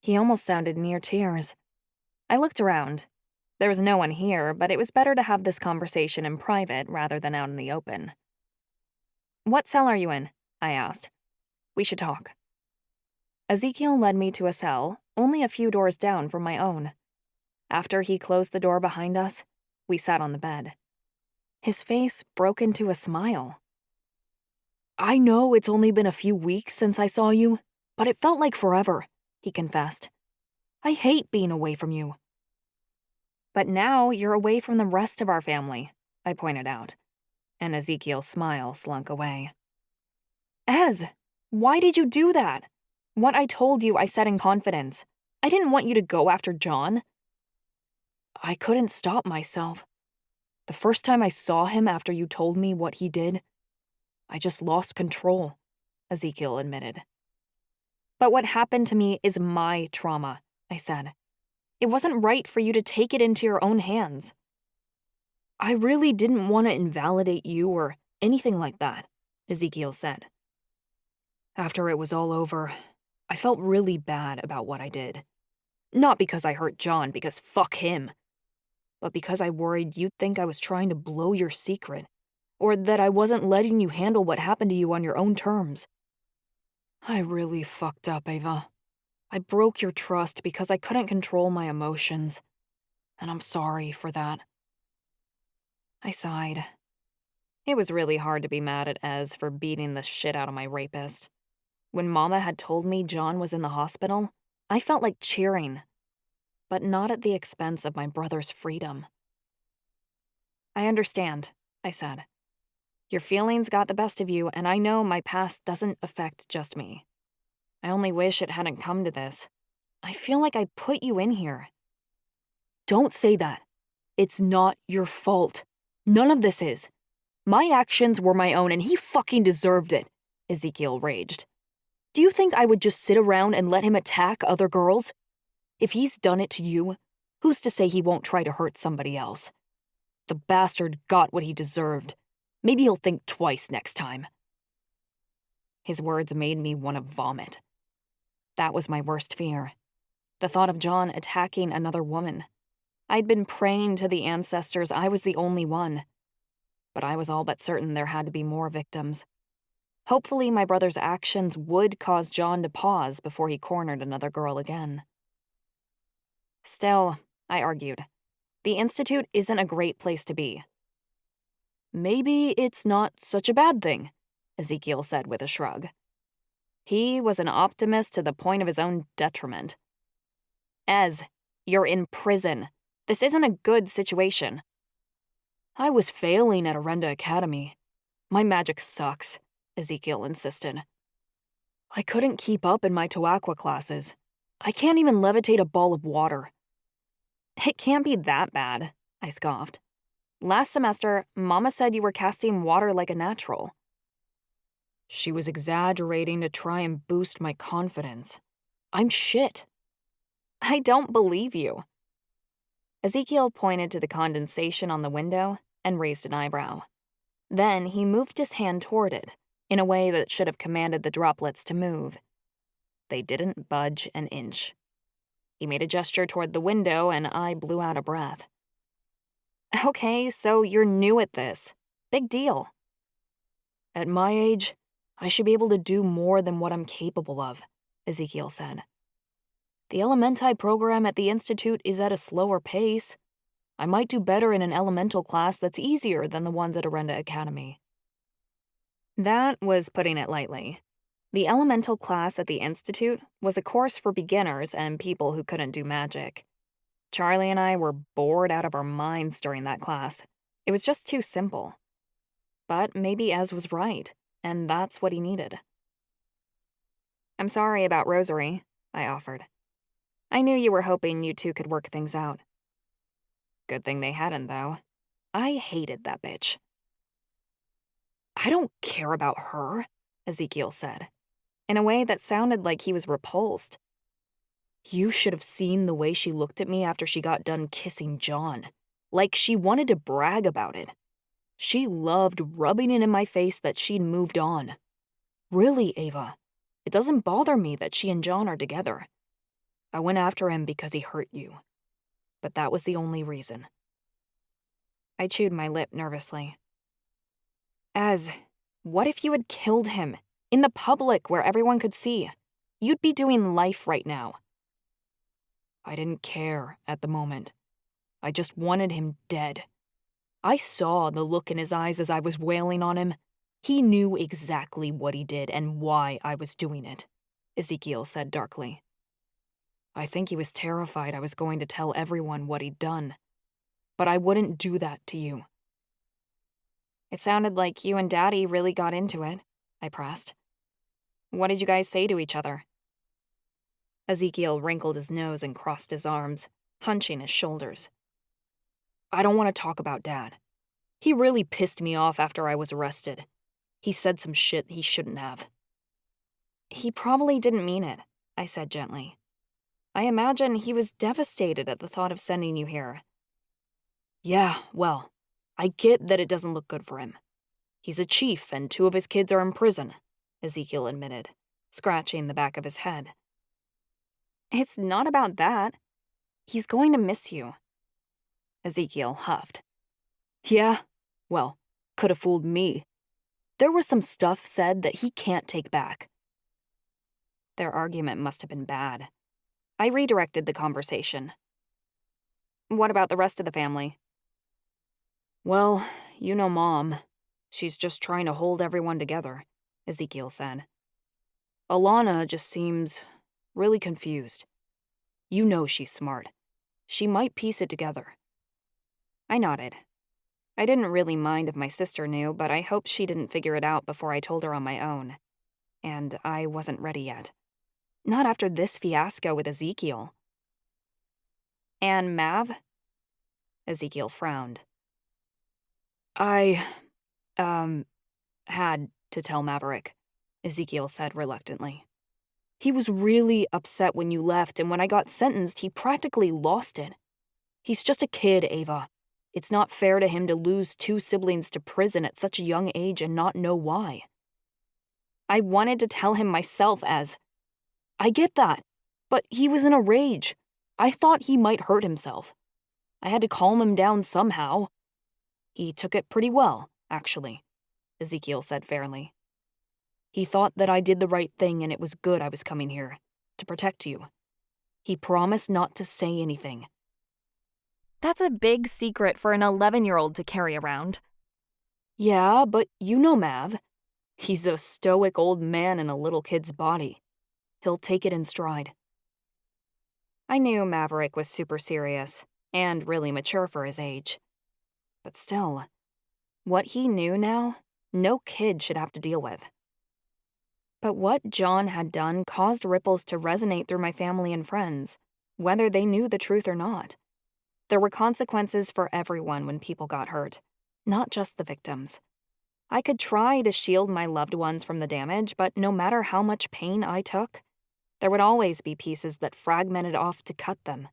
He almost sounded near tears. I looked around. There was no one here, but it was better to have this conversation in private rather than out in the open. "What cell are you in?" I asked. "We should talk." Ezekiel led me to a cell, only a few doors down from my own. After he closed the door behind us, we sat on the bed. His face broke into a smile. "I know it's only been a few weeks since I saw you, but it felt like forever," he confessed. "I hate being away from you." "But now you're away from the rest of our family," I pointed out, and Ezekiel's smile slunk away. "Ez, why did you do that? What I told you I said in confidence. I didn't want you to go after John." "I couldn't stop myself. The first time I saw him after you told me what he did, I just lost control," Ezekiel admitted. "But what happened to me is my trauma," I said. "It wasn't right for you to take it into your own hands." "I really didn't want to invalidate you or anything like that," Ezekiel said. "After it was all over, I felt really bad about what I did. Not because I hurt John, because fuck him, but because I worried you'd think I was trying to blow your secret, or that I wasn't letting you handle what happened to you on your own terms. I really fucked up, Ava. I broke your trust because I couldn't control my emotions, and I'm sorry for that." I sighed. It was really hard to be mad at Ez for beating the shit out of my rapist. When Mama had told me John was in the hospital, I felt like cheering, but not at the expense of my brother's freedom. "I understand," I said. "Your feelings got the best of you, and I know my past doesn't affect just me. I only wish it hadn't come to this. I feel like I put you in here." "Don't say that. It's not your fault. None of this is. My actions were my own, and he fucking deserved it," Ezekiel raged. "Do you think I would just sit around and let him attack other girls? If he's done it to you, who's to say he won't try to hurt somebody else? The bastard got what he deserved. Maybe he'll think twice next time." His words made me want to vomit. That was my worst fear. The thought of John attacking another woman. I'd been praying to the ancestors I was the only one. But I was all but certain there had to be more victims. Hopefully my brother's actions would cause John to pause before he cornered another girl again. Still, I argued, the Institute isn't a great place to be. maybe it's not such a bad thing, Ezekiel said with a shrug. He was an optimist to the point of his own detriment. Ez, you're in prison. This isn't a good situation. I was failing at Arenda Academy. My magic sucks, Ezekiel insisted. I couldn't keep up in my Toaqua classes. I can't even levitate a ball of water. It can't be that bad, I scoffed. Last semester, Mama said you were casting water like a natural. She was exaggerating to try and boost my confidence. I'm shit. I don't believe you. Ezekiel pointed to the condensation on the window and raised an eyebrow. Then he moved his hand toward it, in a way that should have commanded the droplets to move. They didn't budge an inch. He made a gesture toward the window, and I blew out a breath. Okay, so you're new at this. Big deal. At my age, I should be able to do more than what I'm capable of, Ezekiel said. The Elementi program at the Institute is at a slower pace. I might do better in an elemental class that's easier than the ones at Arenda Academy. That was putting it lightly. The elemental class at the Institute was a course for beginners and people who couldn't do magic. Charlie and I were bored out of our minds during that class. It was just too simple. But maybe Ez was right, and that's what he needed. I'm sorry about Rosary, I offered. I knew you were hoping you two could work things out. Good thing they hadn't, though. I hated that bitch. I don't care about her, Ezekiel said, in a way that sounded like he was repulsed. You should have seen the way she looked at me after she got done kissing John. Like she wanted to brag about it. She loved rubbing it in my face that she'd moved on. Really, Ava, it doesn't bother me that she and John are together. I went after him because he hurt you. But that was the only reason. I chewed my lip nervously. Ez, what if you had killed him? In the public where everyone could see? You'd be doing life right now. I didn't care at the moment. I just wanted him dead. I saw the look in his eyes as I was wailing on him. He knew exactly what he did and why I was doing it, Ezekiel said darkly. I think he was terrified I was going to tell everyone what he'd done. But I wouldn't do that to you. It sounded like you and Daddy really got into it, I pressed. What did you guys say to each other? Ezekiel wrinkled his nose and crossed his arms, hunching his shoulders. I don't want to talk about Dad. He really pissed me off after I was arrested. He said some shit he shouldn't have. He probably didn't mean it, I said gently. I imagine he was devastated at the thought of sending you here. Yeah, well, I get that it doesn't look good for him. He's a chief and 2 of his kids are in prison, Ezekiel admitted, scratching the back of his head. It's not about that. He's going to miss you. Ezekiel huffed. Yeah, well, could have fooled me. There was some stuff said that he can't take back. Their argument must have been bad. I redirected the conversation. What about the rest of the family? Well, you know Mom. She's just trying to hold everyone together, Ezekiel said. Alana just seems really confused. You know she's smart. She might piece it together. I nodded. I didn't really mind if my sister knew, but I hoped she didn't figure it out before I told her on my own. And I wasn't ready yet. Not after this fiasco with Ezekiel. And Mav? Ezekiel frowned. I, had to tell Maverick, Ezekiel said reluctantly. He was really upset when you left, and when I got sentenced, he practically lost it. He's just a kid, Ava. It's not fair to him to lose 2 siblings to prison at such a young age and not know why. I wanted to tell him myself, as... I get that, but he was in a rage. I thought he might hurt himself. I had to calm him down somehow. He took it pretty well, actually, Ezekiel said fairly. He thought that I did the right thing and it was good I was coming here, to protect you. He promised not to say anything. That's a big secret for an 11-year-old to carry around. Yeah, but you know Mav. He's a stoic old man in a little kid's body. He'll take it in stride. I knew Maverick was super serious and really mature for his age. But still, what he knew now, no kid should have to deal with. But what John had done caused ripples to resonate through my family and friends, whether they knew the truth or not. There were consequences for everyone when people got hurt, not just the victims. I could try to shield my loved ones from the damage, but no matter how much pain I took, there would always be pieces that fragmented off to cut them.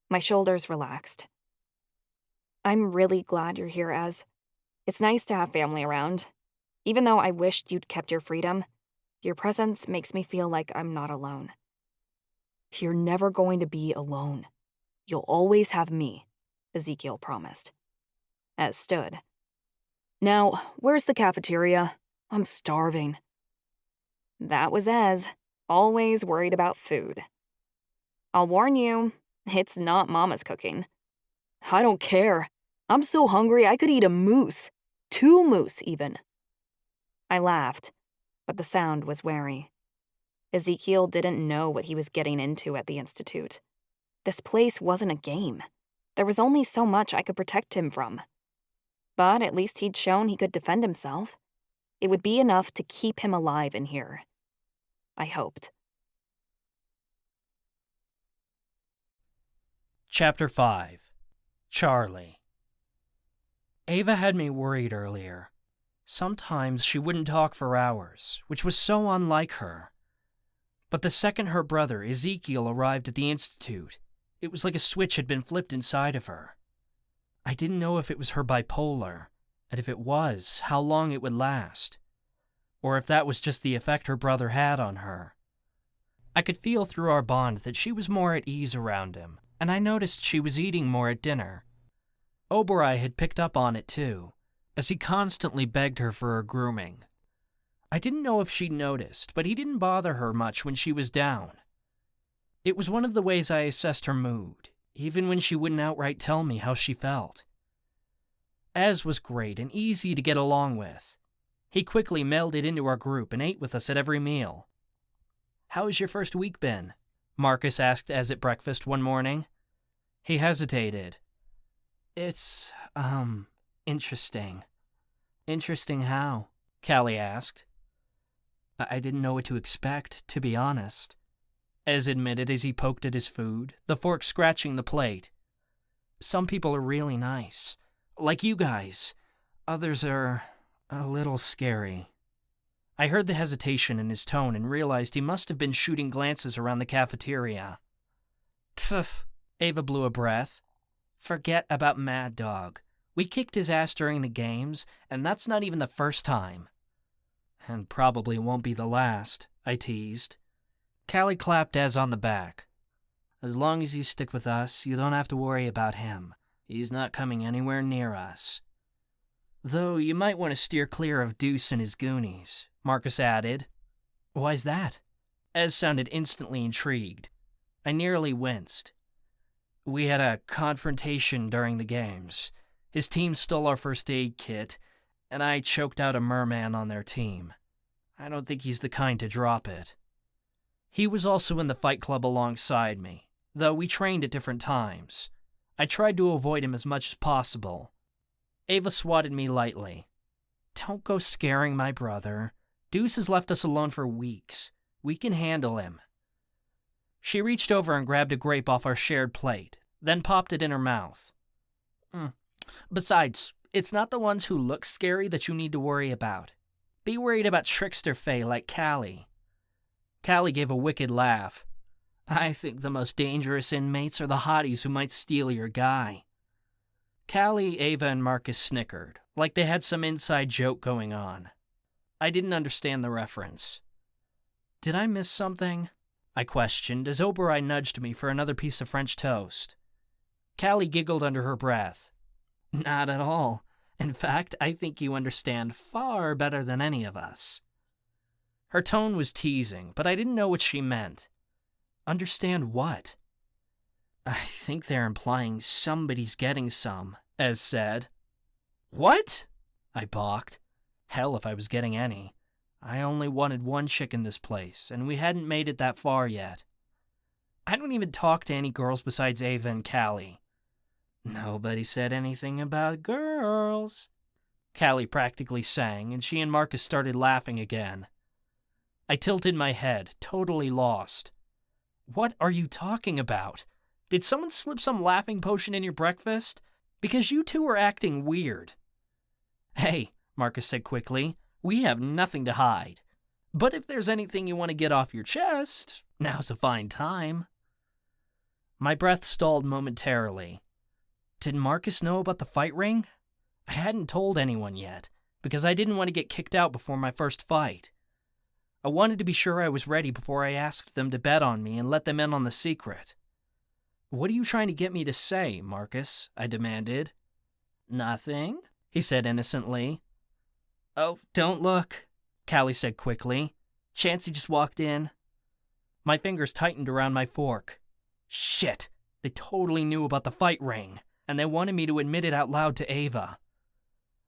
My shoulders relaxed. I'm really glad you're here, Ez. It's nice to have family around. Even though I wished you'd kept your freedom, your presence makes me feel like I'm not alone. You're never going to be alone. You'll always have me, Ezekiel promised. Ez stood. Now, where's the cafeteria? I'm starving. That was Ez, always worried about food. I'll warn you, it's not Mama's cooking. I don't care. I'm so hungry I could eat a moose. 2 moose, even. I laughed, but the sound was wary. Ezekiel didn't know what he was getting into at the Institute. This place wasn't a game. There was only so much I could protect him from. But at least he'd shown he could defend himself. It would be enough to keep him alive in here. I hoped. Chapter 5. Charlie. Ava had me worried earlier. Sometimes she wouldn't talk for hours, which was so unlike her. But the second her brother, Ezekiel, arrived at the Institute, it was like a switch had been flipped inside of her. I didn't know if it was her bipolar, and if it was, how long it would last, or if that was just the effect her brother had on her. I could feel through our bond that she was more at ease around him, and I noticed she was eating more at dinner. Oberoi had picked up on it too, as he constantly begged her for her grooming. I didn't know if she'd noticed, but he didn't bother her much when she was down. It was one of the ways I assessed her mood, even when she wouldn't outright tell me how she felt. Ez was great and easy to get along with. He quickly melded into our group and ate with us at every meal. "How has your first week been?" Marcus asked Ez at breakfast one morning. He hesitated. "It's, interesting." "Interesting how?" Callie asked. I didn't know what to expect, to be honest," Ez admitted as he poked at his food, the fork scratching the plate. "Some people are really nice, like you guys. Others are a little scary." I heard the hesitation in his tone and realized he must have been shooting glances around the cafeteria. "Pff," Ava blew a breath. "Forget about Mad Dog. We kicked his ass during the games, and that's not even the first time." "And probably won't be the last," I teased. Callie clapped Ez on the back. "As long as you stick with us, you don't have to worry about him. He's not coming anywhere near us. Though you might want to steer clear of Deuce and his goonies," Marcus added. "Why's that?" Ez sounded instantly intrigued. I nearly winced. "We had a confrontation during the games. His team stole our first aid kit, and I choked out a merman on their team. I don't think he's the kind to drop it." He was also in the fight club alongside me, though we trained at different times. I tried to avoid him as much as possible. Ava swatted me lightly. "Don't go scaring my brother. Deuce has left us alone for weeks. We can handle him." She reached over and grabbed a grape off our shared plate, then popped it in her mouth. "Besides, it's not the ones who look scary that you need to worry about. Be worried about trickster fae like Callie." Callie gave a wicked laugh. "I think the most dangerous inmates are the hotties who might steal your guy." Callie, Ava, and Marcus snickered, like they had some inside joke going on. I didn't understand the reference. "Did I miss something?" I questioned as Oberoi nudged me for another piece of French toast. Callie giggled under her breath. "Not at all. In fact, I think you understand far better than any of us." Her tone was teasing, but I didn't know what she meant. Understand what? "I think they're implying somebody's getting some," Ez said. "What?" I balked. Hell if I was getting any. I only wanted one chick in this place, and we hadn't made it that far yet. I don't even talk to any girls besides Ava and Callie. Nobody said anything about girls. Callie practically sang, and she and Marcus started laughing again. I tilted my head, totally lost. What are you talking about? Did someone slip some laughing potion in your breakfast? Because you two are acting weird. Hey, Marcus said quickly, we have nothing to hide. But if there's anything you want to get off your chest, now's a fine time. My breath stalled momentarily. Did Marcus know about the fight ring? I hadn't told anyone yet, because I didn't want to get kicked out before my first fight. I wanted to be sure I was ready before I asked them to bet on me and let them in on the secret. What are you trying to get me to say, Marcus? I demanded. Nothing, he said innocently. Oh, don't look, Callie said quickly. Chancey just walked in. My fingers tightened around my fork. Shit, they totally knew about the fight ring, and they wanted me to admit it out loud to Ava.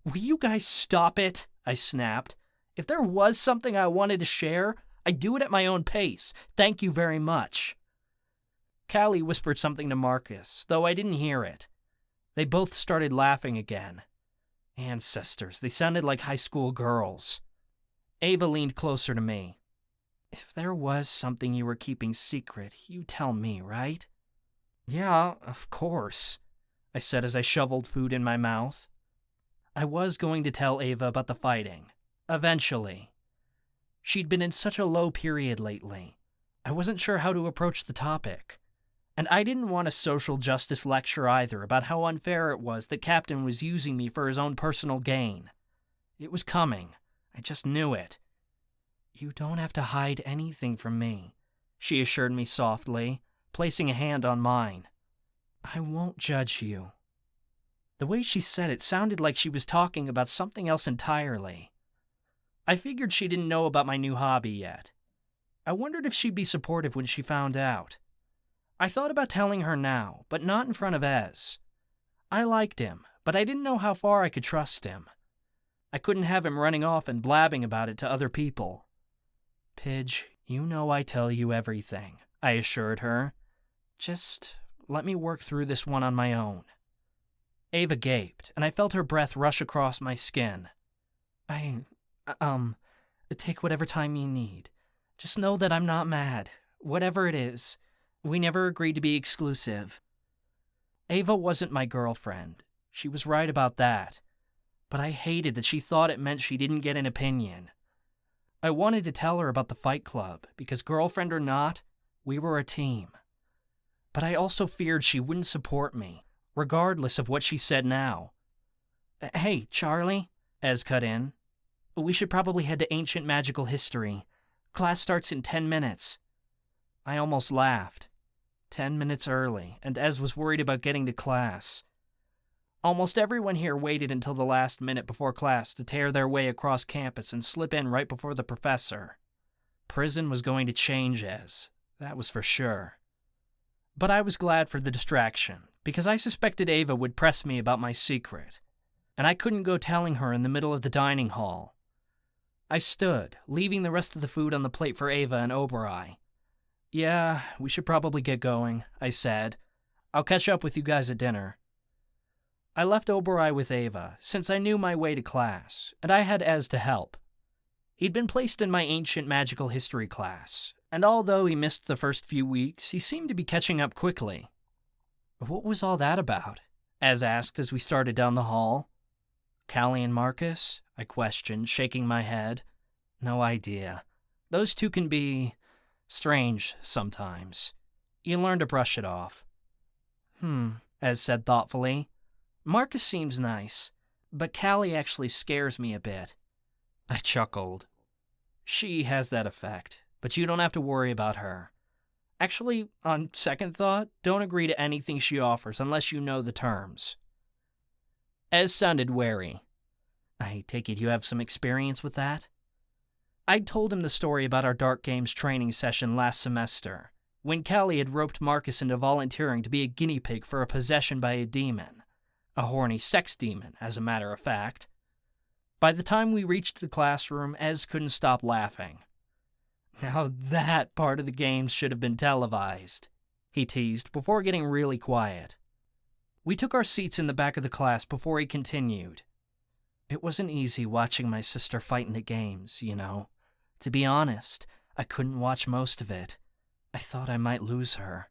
Will you guys stop it? I snapped. If there was something I wanted to share, I'd do it at my own pace. Thank you very much. Callie whispered something to Marcus, though I didn't hear it. They both started laughing again. Ancestors, they sounded like high school girls. Ava leaned closer to me. If there was something you were keeping secret, you tell me, right? Yeah, of course, I said as I shoveled food in my mouth. I was going to tell Ava about the fighting. Eventually. She'd been in such a low period lately. I wasn't sure how to approach the topic. And I didn't want a social justice lecture either about how unfair it was that Captain was using me for his own personal gain. It was coming. I just knew it. You don't have to hide anything from me, she assured me softly, placing a hand on mine. I won't judge you. The way she said it sounded like she was talking about something else entirely. I figured she didn't know about my new hobby yet. I wondered if she'd be supportive when she found out. I thought about telling her now, but not in front of Ez. I liked him, but I didn't know how far I could trust him. I couldn't have him running off and blabbing about it to other people. Pidge, you know I tell you everything, I assured her. Just let me work through this one on my own. Ava gaped, and I felt her breath rush across my skin. Take whatever time you need. Just know that I'm not mad. Whatever it is. We never agreed to be exclusive. Ava wasn't my girlfriend. She was right about that. But I hated that she thought it meant she didn't get an opinion. I wanted to tell her about the fight club, because girlfriend or not, we were a team. But I also feared she wouldn't support me, regardless of what she said now. Hey, Charlie, Ez cut in. We should probably head to Ancient Magical History. Class starts in 10 minutes. I almost laughed. 10 minutes early, and Ez was worried about getting to class. Almost everyone here waited until the last minute before class to tear their way across campus and slip in right before the professor. Prison was going to change Ez, that was for sure. But I was glad for the distraction, because I suspected Ava would press me about my secret, and I couldn't go telling her in the middle of the dining hall. I stood, leaving the rest of the food on the plate for Ava and Oberoi. Yeah, we should probably get going, I said. I'll catch up with you guys at dinner. I left Oberoi with Ava, since I knew my way to class, and I had Ez to help. He'd been placed in my Ancient Magical History class, and although he missed the first few weeks, he seemed to be catching up quickly. What was all that about? Ez asked as we started down the hall. Callie and Marcus? I questioned, shaking my head. No idea. Those two can be strange sometimes. You learn to brush it off. Ez said thoughtfully. Marcus seems nice, but Callie actually scares me a bit. I chuckled. She has that effect, but you don't have to worry about her. Actually, on second thought, don't agree to anything she offers unless you know the terms. Ez sounded wary. I take it you have some experience with that? I'd told him the story about our Dark Games training session last semester, when Callie had roped Marcus into volunteering to be a guinea pig for a possession by a demon. A horny sex demon, as a matter of fact. By the time we reached the classroom, Ez couldn't stop laughing. "Now that part of the games should have been televised," he teased before getting really quiet. We took our seats in the back of the class before he continued. "It wasn't easy watching my sister fight in the games, you know. To be honest, I couldn't watch most of it. I thought I might lose her."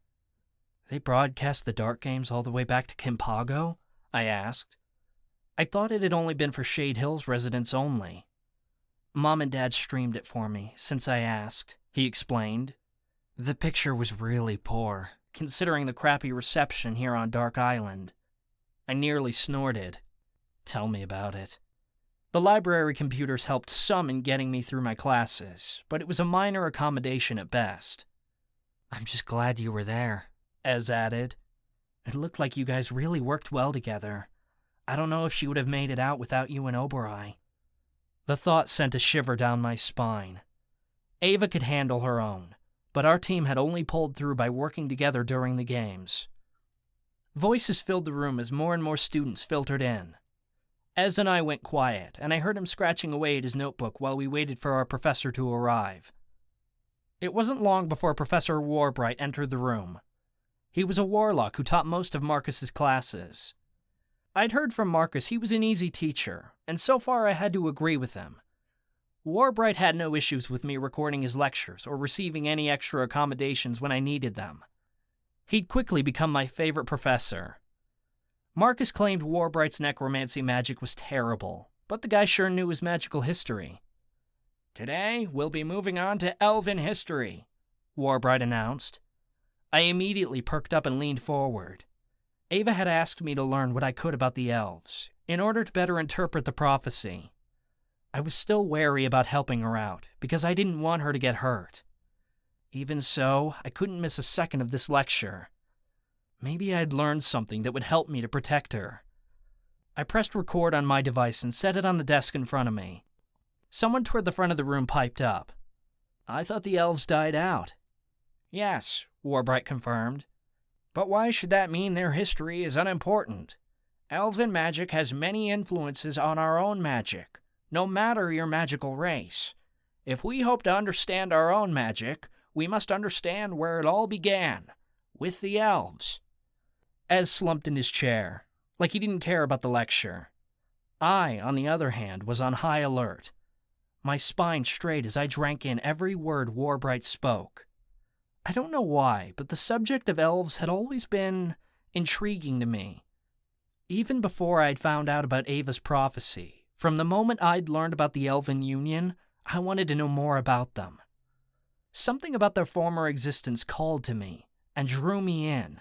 "They broadcast the Dark Games all the way back to Kimpago?" I asked. I thought it had only been for Shade Hills residents only. "Mom and Dad streamed it for me, since I asked," he explained. "The picture was really poor, considering the crappy reception here on Dark Island." I nearly snorted. "Tell me about it." The library computers helped some in getting me through my classes, but it was a minor accommodation at best. "I'm just glad you were there," Ez added. "It looked like you guys really worked well together. I don't know if she would have made it out without you and Oberai." The thought sent a shiver down my spine. Ava could handle her own, but our team had only pulled through by working together during the games. Voices filled the room as more and more students filtered in. Ez and I went quiet, and I heard him scratching away at his notebook while we waited for our professor to arrive. It wasn't long before Professor Warbright entered the room. He was a warlock who taught most of Marcus's classes. I'd heard from Marcus he was an easy teacher, and so far I had to agree with him. Warbright had no issues with me recording his lectures or receiving any extra accommodations when I needed them. He'd quickly become my favorite professor. Marcus claimed Warbright's necromancy magic was terrible, but the guy sure knew his magical history. "Today, we'll be moving on to Elven history," Warbright announced. I immediately perked up and leaned forward. Ava had asked me to learn what I could about the Elves, in order to better interpret the prophecy. I was still wary about helping her out, because I didn't want her to get hurt. Even so, I couldn't miss a second of this lecture. Maybe I'd learned something that would help me to protect her. I pressed record on my device and set it on the desk in front of me. Someone toward the front of the room piped up. "I thought the Elves died out." "Yes," Warbright confirmed. "But why should that mean their history is unimportant? Elven magic has many influences on our own magic, no matter your magical race. If we hope to understand our own magic, we must understand where it all began, with the Elves." Ez slumped in his chair, like he didn't care about the lecture. I, on the other hand, was on high alert. My spine straight as I drank in every word Warbright spoke. I don't know why, but the subject of Elves had always been intriguing to me. Even before I'd found out about Ava's prophecy, from the moment I'd learned about the Elven Union, I wanted to know more about them. Something about their former existence called to me and drew me in.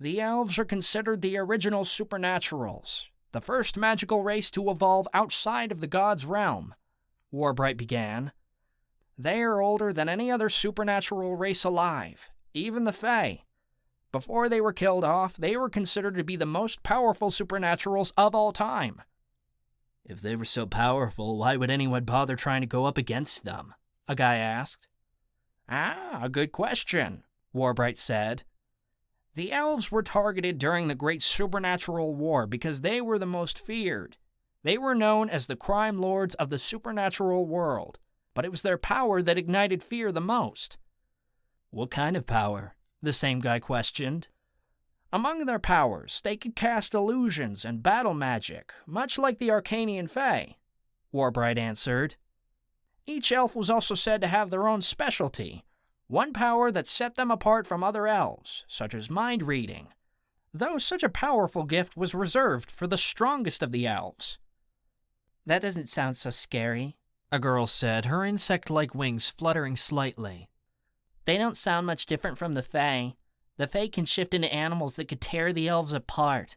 "The Elves are considered the original supernaturals, the first magical race to evolve outside of the gods' realm," Warbright began. "They are older than any other supernatural race alive, even the Fae. Before they were killed off, they were considered to be the most powerful supernaturals of all time." "If they were so powerful, why would anyone bother trying to go up against them?" a guy asked. A good question," Warbright said. "The Elves were targeted during the Great Supernatural War because they were the most feared. They were known as the crime lords of the supernatural world, but it was their power that ignited fear the most." "What kind of power?" the same guy questioned. "Among their powers, they could cast illusions and battle magic, much like the Arcanian Fae," Warbright answered. "Each elf was also said to have their own specialty, one power that set them apart from other elves, such as mind reading, though such a powerful gift was reserved for the strongest of the elves." "That doesn't sound so scary," a girl said, her insect-like wings fluttering slightly. "They don't sound much different from the Fae. The Fae can shift into animals that could tear the elves apart."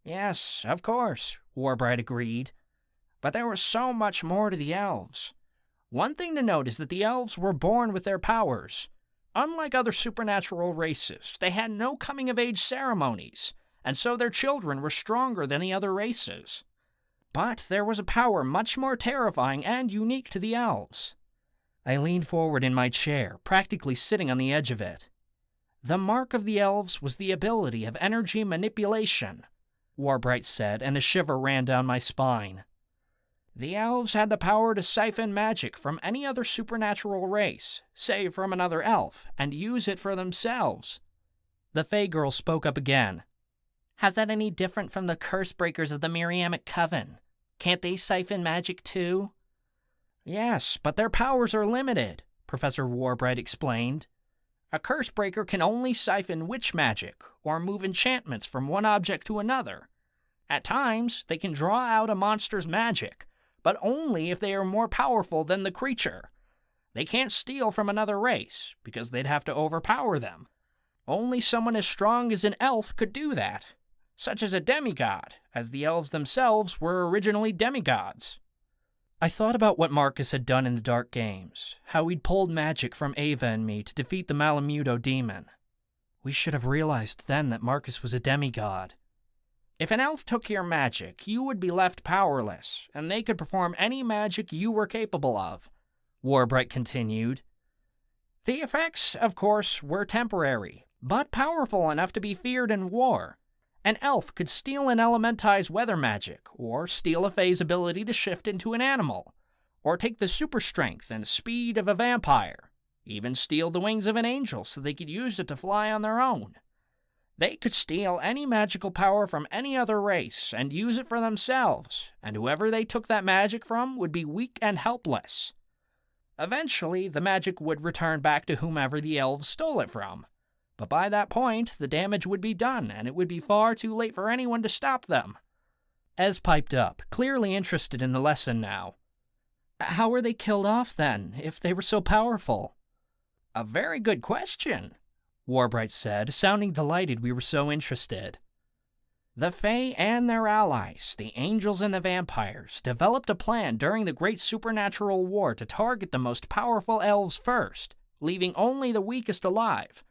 "Yes, of course," Warbright agreed. "But there was so much more to the elves. One thing to note is that the elves were born with their powers. Unlike other supernatural races, they had no coming-of-age ceremonies, and so their children were stronger than the other races. But there was a power much more terrifying and unique to the elves." I leaned forward in my chair, practically sitting on the edge of it. "The mark of the elves was the ability of energy manipulation," Warbright said, and a shiver ran down my spine. The elves had the power to siphon magic from any other supernatural race, say from another elf, and use it for themselves. The Fey girl spoke up again. How's that any different from the curse breakers of the Miriamic Coven? Can't they siphon magic too? Yes, but their powers are limited, Professor Warbright explained. A curse breaker can only siphon witch magic, or move enchantments from one object to another. At times, they can draw out a monster's magic, but only if they are more powerful than the creature. They can't steal from another race, because they'd have to overpower them. Only someone as strong as an elf could do that, such as a demigod, as the elves themselves were originally demigods. I thought about what Marcus had done in the Dark Games, how he'd pulled magic from Ava and me to defeat the Malamuto demon. We should have realized then that Marcus was a demigod. If an elf took your magic, you would be left powerless, and they could perform any magic you were capable of, Warbright continued. The effects, of course, were temporary, but powerful enough to be feared in war. An elf could steal an elementized weather magic, or steal a Fey's ability to shift into an animal, or take the super strength and speed of a vampire, even steal the wings of an angel so they could use it to fly on their own. They could steal any magical power from any other race and use it for themselves, and whoever they took that magic from would be weak and helpless. Eventually, the magic would return back to whomever the elves stole it from. But by that point, the damage would be done, and it would be far too late for anyone to stop them. Ez piped up, clearly interested in the lesson now. How were they killed off, then, if they were so powerful? A very good question, Warbright said, sounding delighted we were so interested. The Fae and their allies, the angels and the vampires, developed a plan during the Great Supernatural War to target the most powerful elves first, leaving only the weakest alive.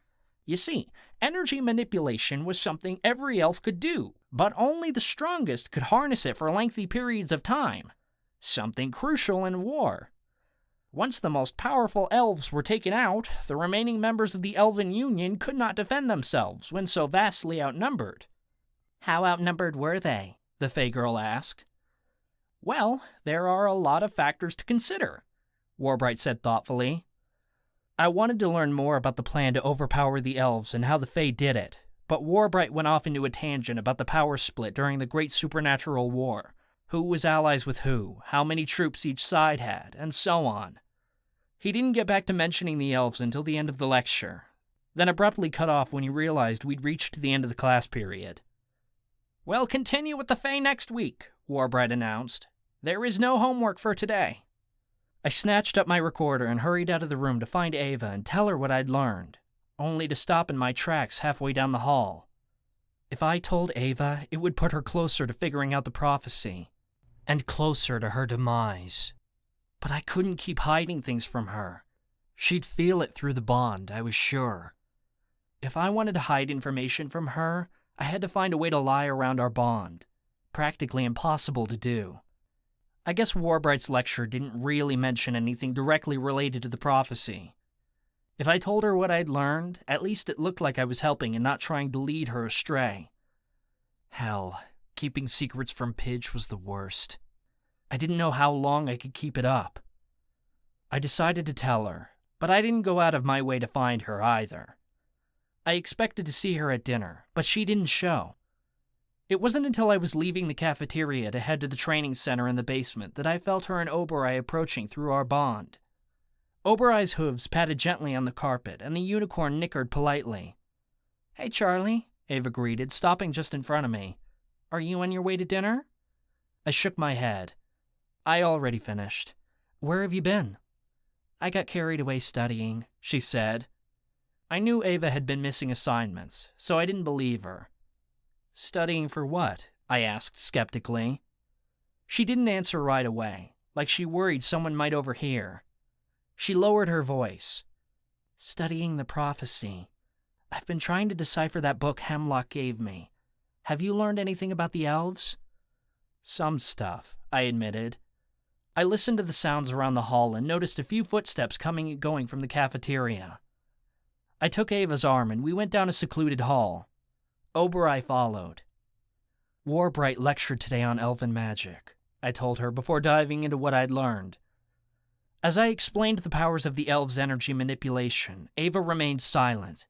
You see, energy manipulation was something every elf could do, but only the strongest could harness it for lengthy periods of time. Something crucial in war. Once the most powerful elves were taken out, the remaining members of the Elven Union could not defend themselves when so vastly outnumbered. How outnumbered were they? The Fey girl asked. Well, there are a lot of factors to consider, Warbright said thoughtfully. I wanted to learn more about the plan to overpower the elves and how the Fae did it, but Warbright went off into a tangent about the power split during the Great Supernatural War, who was allies with who, how many troops each side had, and so on. He didn't get back to mentioning the elves until the end of the lecture, then abruptly cut off when he realized we'd reached the end of the class period. We'll continue with the Fae next week, Warbright announced. There is no homework for today. I snatched up my recorder and hurried out of the room to find Ava and tell her what I'd learned, only to stop in my tracks halfway down the hall. If I told Ava, it would put her closer to figuring out the prophecy, and closer to her demise. But I couldn't keep hiding things from her. She'd feel it through the bond, I was sure. If I wanted to hide information from her, I had to find a way to lie around our bond. Practically impossible to do. I guess Warbright's lecture didn't really mention anything directly related to the prophecy. If I told her what I'd learned, at least it looked like I was helping and not trying to lead her astray. Hell, keeping secrets from Pidge was the worst. I didn't know how long I could keep it up. I decided to tell her, but I didn't go out of my way to find her either. I expected to see her at dinner, but she didn't show. It wasn't until I was leaving the cafeteria to head to the training center in the basement that I felt her and Obereye approaching through our bond. Obereye's hooves patted gently on the carpet, and the unicorn nickered politely. Hey, Charlie, Ava greeted, stopping just in front of me. Are you on your way to dinner? I shook my head. I already finished. Where have you been? I got carried away studying, she said. I knew Ava had been missing assignments, so I didn't believe her. Studying for what? I asked skeptically. She didn't answer right away, like she worried someone might overhear. She lowered her voice. Studying the prophecy. I've been trying to decipher that book Hemlock gave me. Have you learned anything about the elves? Some stuff, I admitted. I listened to the sounds around the hall and noticed a few footsteps coming and going from the cafeteria. I took Ava's arm and we went down a secluded hall. Obereye followed. Warbright lectured today on elven magic, I told her before diving into what I'd learned. As I explained the powers of the Elves' energy manipulation, Ava remained silent.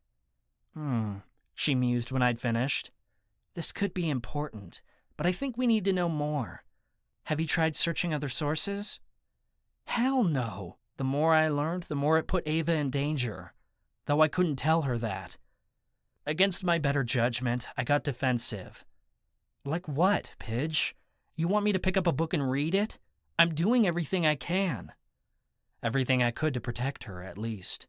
She mused when I'd finished. This could be important, but I think we need to know more. Have you tried searching other sources? Hell no. The more I learned, the more it put Ava in danger, though I couldn't tell her that. Against my better judgment, I got defensive. Like what, Pidge? You want me to pick up a book and read it? I'm doing everything I can. Everything I could to protect her, at least.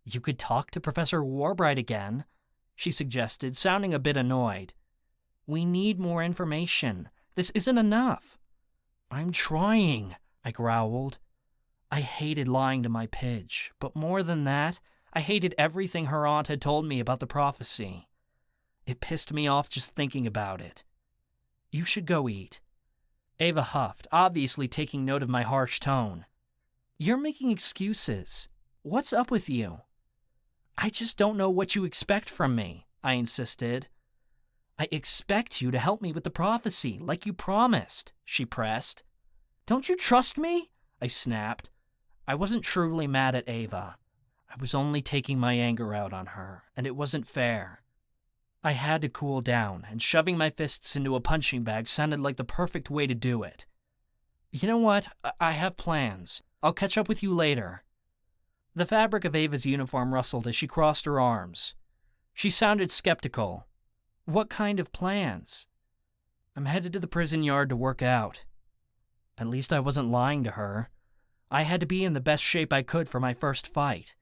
You could talk to Professor Warbright again, she suggested, sounding a bit annoyed. We need more information. This isn't enough. I'm trying, I growled. I hated lying to my Pidge, but more than that, I hated everything her aunt had told me about the prophecy. It pissed me off just thinking about it. You should go eat. Ava huffed, obviously taking note of my harsh tone. You're making excuses. What's up with you? I just don't know what you expect from me, I insisted. I expect you to help me with the prophecy, like you promised, she pressed. Don't you trust me? I snapped. I wasn't truly mad at Ava. I was only taking my anger out on her, and it wasn't fair. I had to cool down, and shoving my fists into a punching bag sounded like the perfect way to do it. You know what? I have plans. I'll catch up with you later. The fabric of Ava's uniform rustled as she crossed her arms. She sounded skeptical. What kind of plans? I'm headed to the prison yard to work out. At least I wasn't lying to her. I had to be in the best shape I could for my first fight.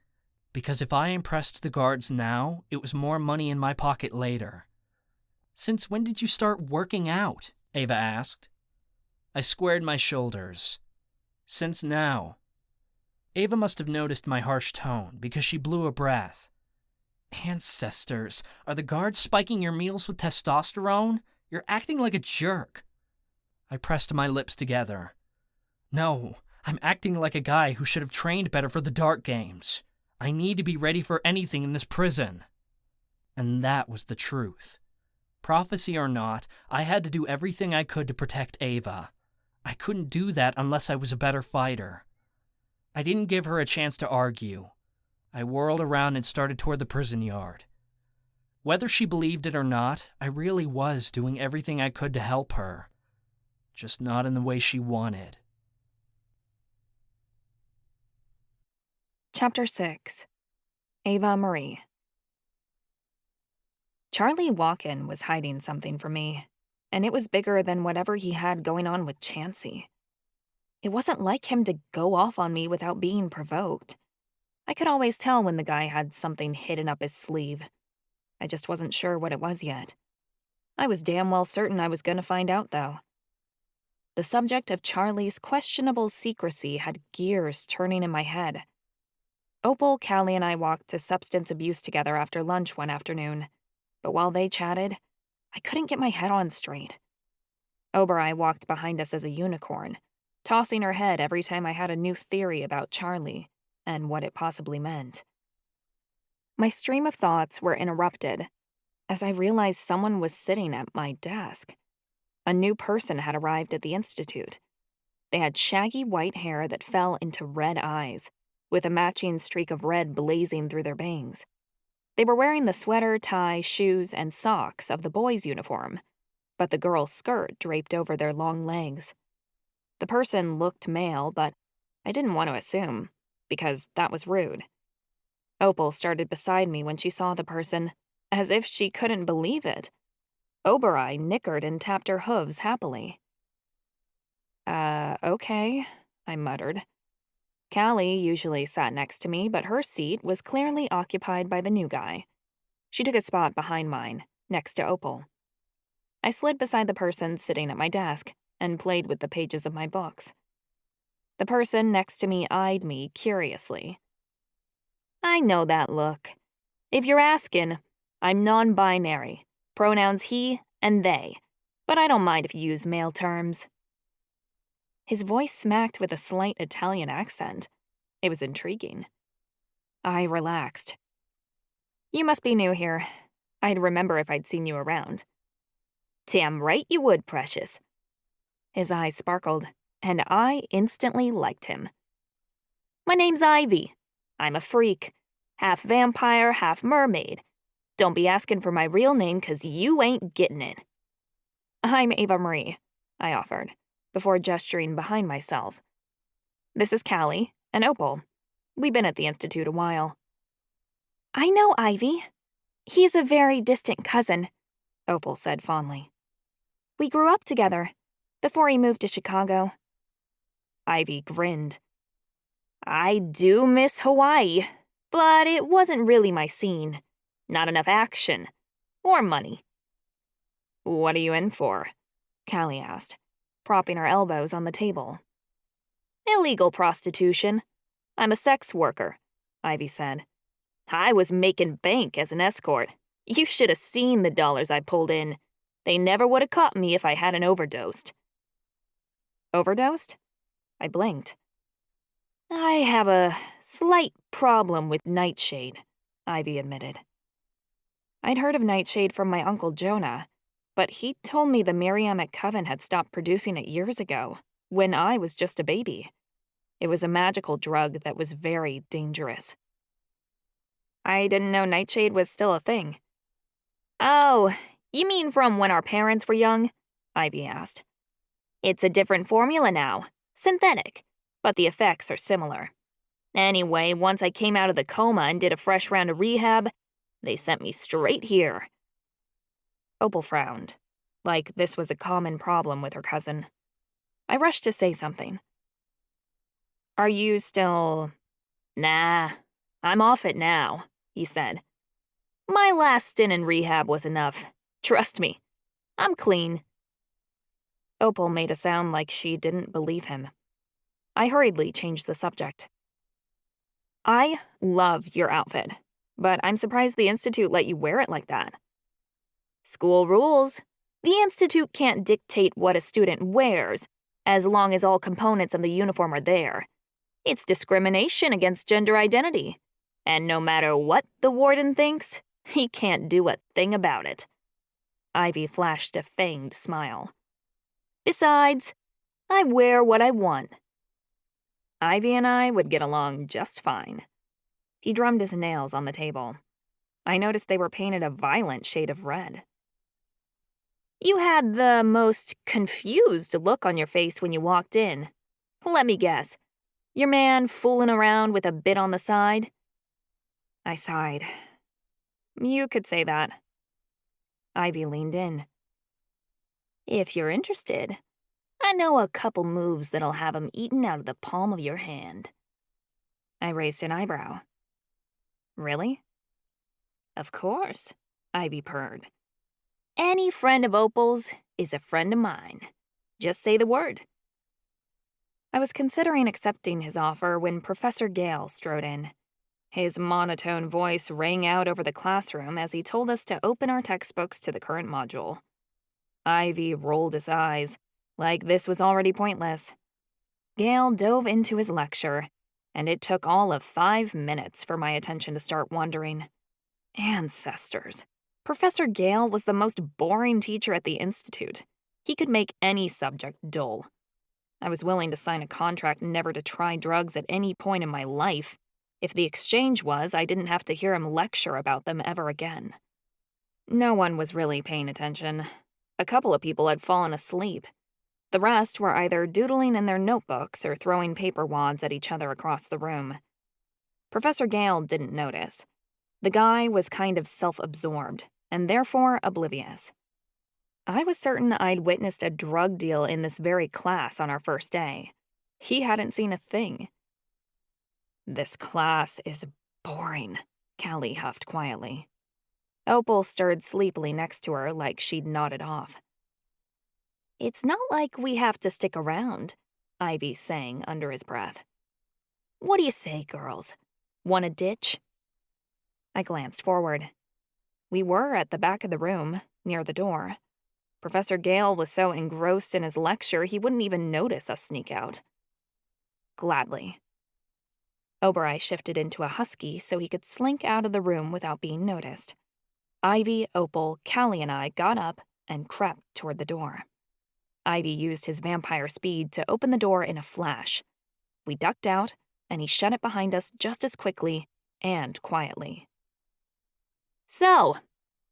Because if I impressed the guards now, it was more money in my pocket later. Since when did you start working out? Ava asked. I squared my shoulders. Since now. Ava must have noticed my harsh tone because she blew a breath. Ancestors, are the guards spiking your meals with testosterone? You're acting like a jerk. I pressed my lips together. No, I'm acting like a guy who should have trained better for the Dark Games. I need to be ready for anything in this prison. And that was the truth. Prophecy or not, I had to do everything I could to protect Ava. I couldn't do that unless I was a better fighter. I didn't give her a chance to argue. I whirled around and started toward the prison yard. Whether she believed it or not, I really was doing everything I could to help her. Just not in the way she wanted. Chapter 6. Ava-Marie. Charlie Walken was hiding something from me, and it was bigger than whatever he had going on with Chansey. It wasn't like him to go off on me without being provoked. I could always tell when the guy had something hidden up his sleeve. I just wasn't sure what it was yet. I was damn well certain I was going to find out, though. The subject of Charlie's questionable secrecy had gears turning in my head. Opal, Callie, and I walked to substance abuse together after lunch one afternoon, but while they chatted, I couldn't get my head on straight. Oberai walked behind us as a unicorn, tossing her head every time I had a new theory about Charlie and what it possibly meant. My stream of thoughts were interrupted as I realized someone was sitting at my desk. A new person had arrived at the Institute. They had shaggy white hair that fell into red eyes, with a matching streak of red blazing through their bangs. They were wearing the sweater, tie, shoes, and socks of the boys' uniform, but the girl's skirt draped over their long legs. The person looked male, but I didn't want to assume, because that was rude. Opal started beside me when she saw the person, as if she couldn't believe it. Oberai nickered and tapped her hooves happily. Okay, I muttered. Callie usually sat next to me, but her seat was clearly occupied by the new guy. She took a spot behind mine, next to Opal. I slid beside the person sitting at my desk and played with the pages of my books. The person next to me eyed me curiously. I know that look. If you're asking, I'm non-binary, pronouns he and they, but I don't mind if you use male terms. His voice smacked with a slight Italian accent. It was intriguing. I relaxed. You must be new here. I'd remember if I'd seen you around. Damn right you would, precious. His eyes sparkled, and I instantly liked him. My name's Ivy. I'm a freak. Half vampire, half mermaid. Don't be asking for my real name, 'cause you ain't getting it. I'm Ava-Marie, I offered, before gesturing behind myself. This is Callie and Opal. We've been at the Institute a while. I know Ivy. He's a very distant cousin, Opal said fondly. We grew up together, before he moved to Chicago. Ivy grinned. I do miss Hawaii, but it wasn't really my scene. Not enough action. Or money. What are you in for? Callie asked, propping her elbows on the table. Illegal prostitution. I'm a sex worker, Ivy said. I was making bank as an escort. You should have seen the dollars I pulled in. They never would have caught me if I hadn't overdosed. Overdosed? I blinked. I have a slight problem with Nightshade, Ivy admitted. I'd heard of Nightshade from my Uncle Jonah, but he told me the Miriamic Coven had stopped producing it years ago, when I was just a baby. It was a magical drug that was very dangerous. I didn't know Nightshade was still a thing. Oh, you mean from when our parents were young? Ivy asked. It's a different formula now, synthetic, but the effects are similar. Anyway, once I came out of the coma and did a fresh round of rehab, they sent me straight here. Opal frowned, like this was a common problem with her cousin. I rushed to say something. Are you still... Nah, I'm off it now, he said. My last stint in rehab was enough. Trust me, I'm clean. Opal made a sound like she didn't believe him. I hurriedly changed the subject. I love your outfit, but I'm surprised the Institute let you wear it like that. School rules. The Institute can't dictate what a student wears, as long as all components of the uniform are there. It's discrimination against gender identity. And no matter what the warden thinks, he can't do a thing about it. Ivy flashed a fanged smile. Besides, I wear what I want. Ivy and I would get along just fine. He drummed his nails on the table. I noticed they were painted a violent shade of red. You had the most confused look on your face when you walked in. Let me guess. Your man fooling around with a bit on the side? I sighed. You could say that. Ivy leaned in. If you're interested, I know a couple moves that'll have him eaten out of the palm of your hand. I raised an eyebrow. Really? Of course, Ivy purred. Any friend of Opal's is a friend of mine. Just say the word. I was considering accepting his offer when Professor Gale strode in. His monotone voice rang out over the classroom as he told us to open our textbooks to the current module. Ivy rolled his eyes, like this was already pointless. Gale dove into his lecture, and it took all of 5 minutes for my attention to start wandering. Ancestors. Professor Gale was the most boring teacher at the Institute. He could make any subject dull. I was willing to sign a contract never to try drugs at any point in my life, if the exchange was I didn't have to hear him lecture about them ever again. No one was really paying attention. A couple of people had fallen asleep. The rest were either doodling in their notebooks or throwing paper wads at each other across the room. Professor Gale didn't notice. The guy was kind of self-absorbed, and therefore oblivious. I was certain I'd witnessed a drug deal in this very class on our first day. He hadn't seen a thing. This class is boring, Callie huffed quietly. Opal stirred sleepily next to her like she'd nodded off. It's not like we have to stick around, Ivy sang under his breath. What do you say, girls? Want a ditch? I glanced forward. We were at the back of the room, near the door. Professor Gale was so engrossed in his lecture he wouldn't even notice us sneak out. Gladly. Obereye shifted into a husky so he could slink out of the room without being noticed. Ivy, Opal, Callie, and I got up and crept toward the door. Ivy used his vampire speed to open the door in a flash. We ducked out, and he shut it behind us just as quickly and quietly. So,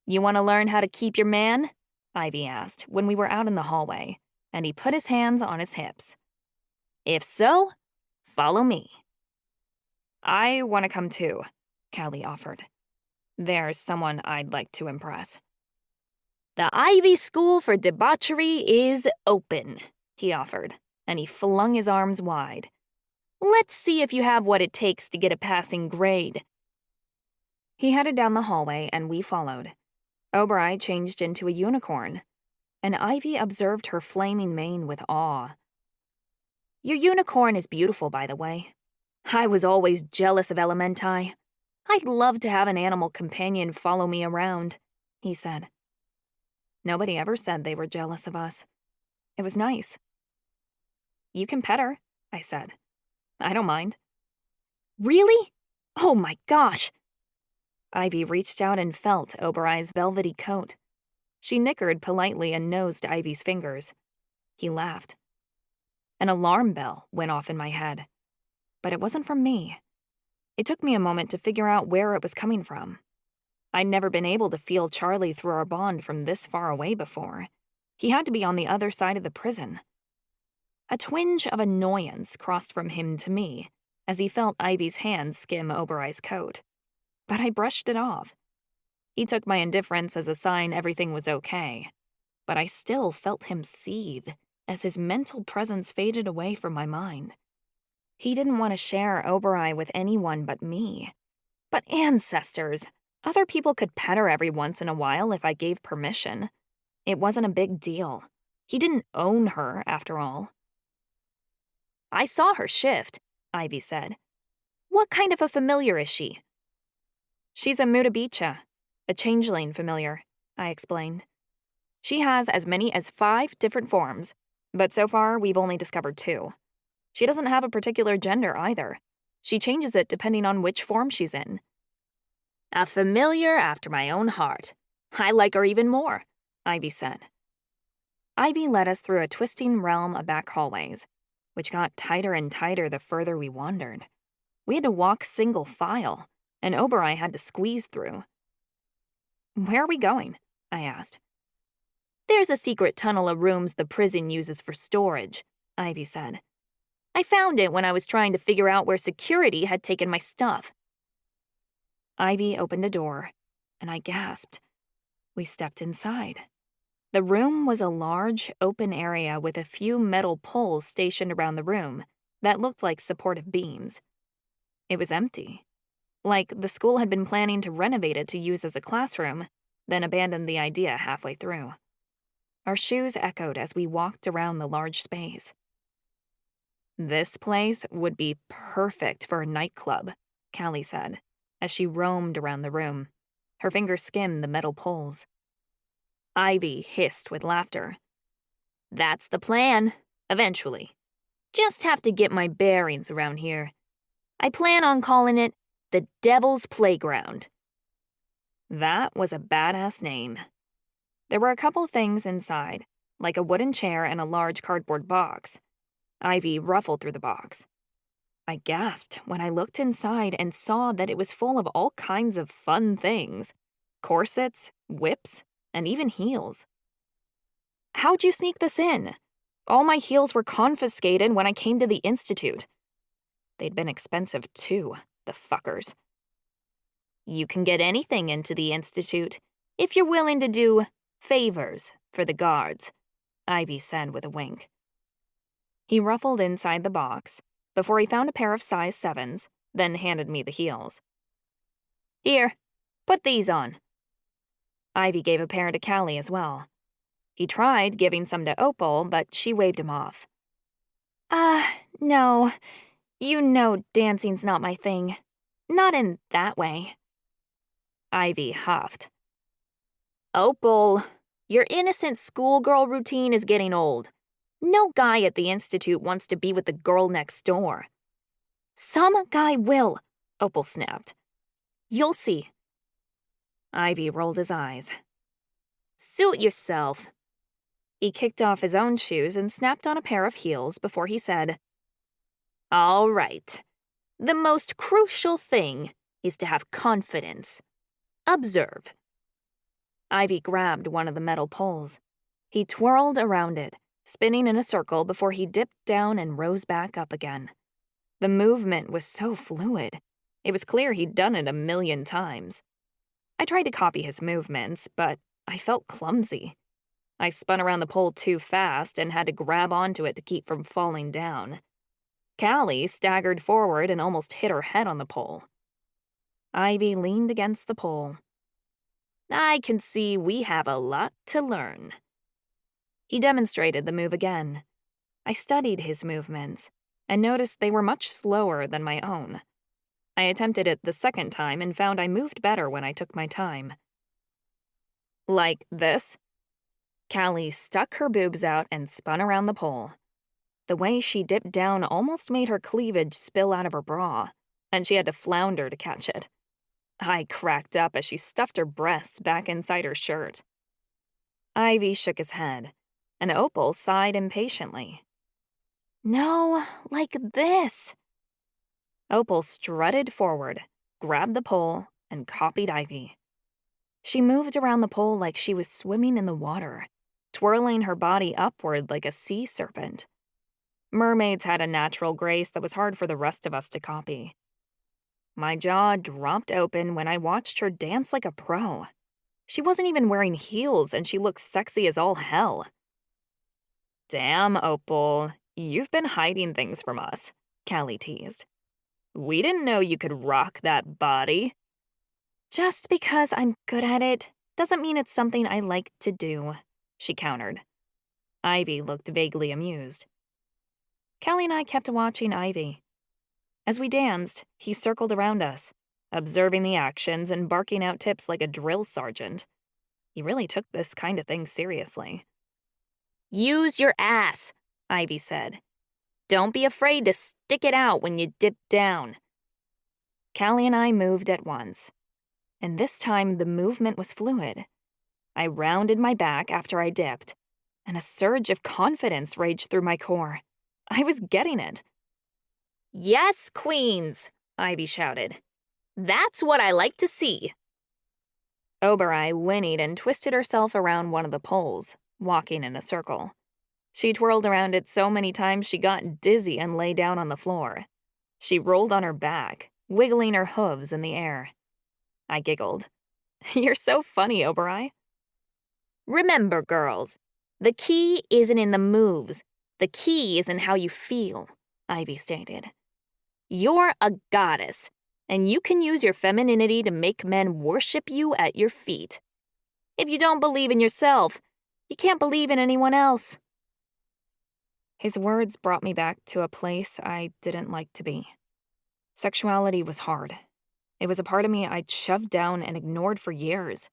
you want to learn how to keep your man? Ivy asked when we were out in the hallway, and he put his hands on his hips. If so, follow me. I want to come too, Callie offered. There's someone I'd like to impress. The Ivy School for Debauchery is open, he offered, and he flung his arms wide. Let's see if you have what it takes to get a passing grade. He headed down the hallway, and we followed. Oberai changed into a unicorn, and Ivy observed her flaming mane with awe. Your unicorn is beautiful, by the way. I was always jealous of Elementi. I'd love to have an animal companion follow me around, he said. Nobody ever said they were jealous of us. It was nice. You can pet her, I said. I don't mind. Really? Oh my gosh! Ivy reached out and felt Oberai's velvety coat. She nickered politely and nosed Ivy's fingers. He laughed. An alarm bell went off in my head. But it wasn't from me. It took me a moment to figure out where it was coming from. I'd never been able to feel Charlie through our bond from this far away before. He had to be on the other side of the prison. A twinge of annoyance crossed from him to me as he felt Ivy's hand skim Oberai's coat. But I brushed it off. He took my indifference as a sign everything was okay. But I still felt him seethe as his mental presence faded away from my mind. He didn't want to share Oberai with anyone but me. But ancestors! Other people could pet her every once in a while if I gave permission. It wasn't a big deal. He didn't own her, after all. I saw her shift, Ivy said. What kind of a familiar is she? She's a Mutabicha, a changeling familiar, I explained. She has as many as 5 different forms, but so far we've only discovered 2. She doesn't have a particular gender either. She changes it depending on which form she's in. A familiar after my own heart. I like her even more, Ivy said. Ivy led us through a twisting realm of back hallways, which got tighter and tighter the further we wandered. We had to walk single file, and Oberai had to squeeze through. Where are we going? I asked. There's a secret tunnel of rooms the prison uses for storage, Ivy said. I found it when I was trying to figure out where security had taken my stuff. Ivy opened a door, and I gasped. We stepped inside. The room was a large, open area with a few metal poles stationed around the room that looked like supportive beams. It was empty, like the school had been planning to renovate it to use as a classroom, then abandoned the idea halfway through. Our shoes echoed as we walked around the large space. This place would be perfect for a nightclub, Callie said, as she roamed around the room. Her fingers skimmed the metal poles. Ivy hissed with laughter. That's the plan, eventually. Just have to get my bearings around here. I plan on calling it the Devil's Playground. That was a badass name. There were a couple things inside, like a wooden chair and a large cardboard box. Ivy ruffled through the box. I gasped when I looked inside and saw that it was full of all kinds of fun things. Corsets, whips, and even heels. How'd you sneak this in? All my heels were confiscated when I came to the Institute. They'd been expensive too, the fuckers. You can get anything into the Institute if you're willing to do favors for the guards, Ivy said with a wink. He ruffled inside the box before he found a pair of size 7s, then handed me the heels. Here, put these on. Ivy gave a pair to Callie as well. He tried giving some to Opal, but she waved him off. No. You know dancing's not my thing. Not in that way. Ivy huffed. Opal, your innocent schoolgirl routine is getting old. No guy at the Institute wants to be with the girl next door. Some guy will, Opal snapped. You'll see. Ivy rolled his eyes. Suit yourself. He kicked off his own shoes and snapped on a pair of heels before he said, "All right. The most crucial thing is to have confidence. Observe." Ivy grabbed one of the metal poles. He twirled around it, spinning in a circle before he dipped down and rose back up again. The movement was so fluid. It was clear he'd done it 1,000,000 times. I tried to copy his movements, but I felt clumsy. I spun around the pole too fast and had to grab onto it to keep from falling down. Callie staggered forward and almost hit her head on the pole. Ivy leaned against the pole. "I can see we have a lot to learn." He demonstrated the move again. I studied his movements and noticed they were much slower than my own. I attempted it the second time and found I moved better when I took my time. "Like this?" Callie stuck her boobs out and spun around the pole. The way she dipped down almost made her cleavage spill out of her bra, and she had to flounder to catch it. I cracked up as she stuffed her breasts back inside her shirt. Ivy shook his head, and Opal sighed impatiently. "No, like this." Opal strutted forward, grabbed the pole, and copied Ivy. She moved around the pole like she was swimming in the water, twirling her body upward like a sea serpent. Mermaids had a natural grace that was hard for the rest of us to copy. My jaw dropped open when I watched her dance like a pro. She wasn't even wearing heels, and she looked sexy as all hell. "Damn, Opal, you've been hiding things from us," Callie teased. "We didn't know you could rock that body." "Just because I'm good at it doesn't mean it's something I like to do," she countered. Ivy looked vaguely amused. Callie and I kept watching Ivy. As we danced, he circled around us, observing the actions and barking out tips like a drill sergeant. He really took this kind of thing seriously. "Use your ass," Ivy said. "Don't be afraid to stick it out when you dip down." Callie and I moved at once, and this time the movement was fluid. I rounded my back after I dipped, and a surge of confidence raged through my core. I was getting it. "Yes, queens," Ivy shouted. "That's what I like to see." Obereye whinnied and twisted herself around one of the poles, walking in a circle. She twirled around it so many times she got dizzy and lay down on the floor. She rolled on her back, wiggling her hooves in the air. I giggled. "You're so funny, Obereye." "Remember, girls, the key isn't in the moves. The key is in how you feel," Ivy stated. "You're a goddess, and you can use your femininity to make men worship you at your feet. If you don't believe in yourself, you can't believe in anyone else." His words brought me back to a place I didn't like to be. Sexuality was hard. It was a part of me I'd shoved down and ignored for years.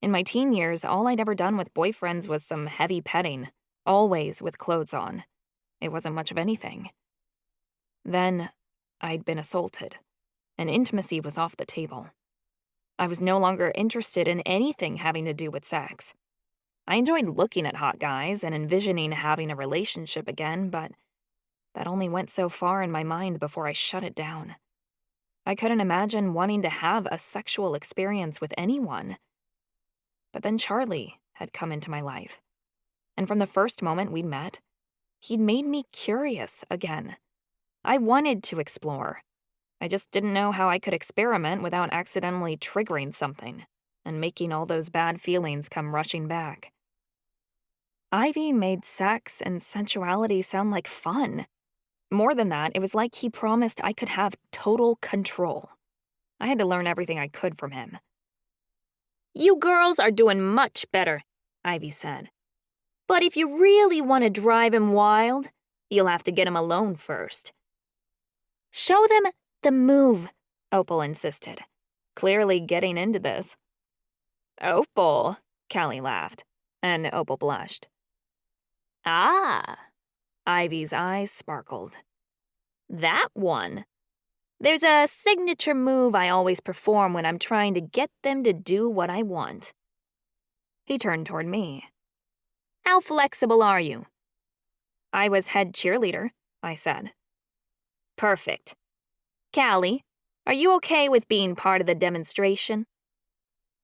In my teen years, all I'd ever done with boyfriends was some heavy petting, always with clothes on. It wasn't much of anything. Then, I'd been assaulted, and intimacy was off the table. I was no longer interested in anything having to do with sex. I enjoyed looking at hot guys and envisioning having a relationship again, but that only went so far in my mind before I shut it down. I couldn't imagine wanting to have a sexual experience with anyone. But then Charlie had come into my life, and from the first moment we'd met, he'd made me curious again. I wanted to explore. I just didn't know how I could experiment without accidentally triggering something and making all those bad feelings come rushing back. Ivy made sex and sensuality sound like fun. More than that, it was like he promised I could have total control. I had to learn everything I could from him. "You girls are doing much better," Ivy said. "But if you really want to drive him wild, you'll have to get him alone first." "Show them the move," Opal insisted, clearly getting into this. "Opal," Callie laughed, and Opal blushed. "Ah," Ivy's eyes sparkled. "That one. There's a signature move I always perform when I'm trying to get them to do what I want." He turned toward me. How flexible are you? I was head cheerleader, I said. Perfect. Callie, are you okay with being part of the demonstration?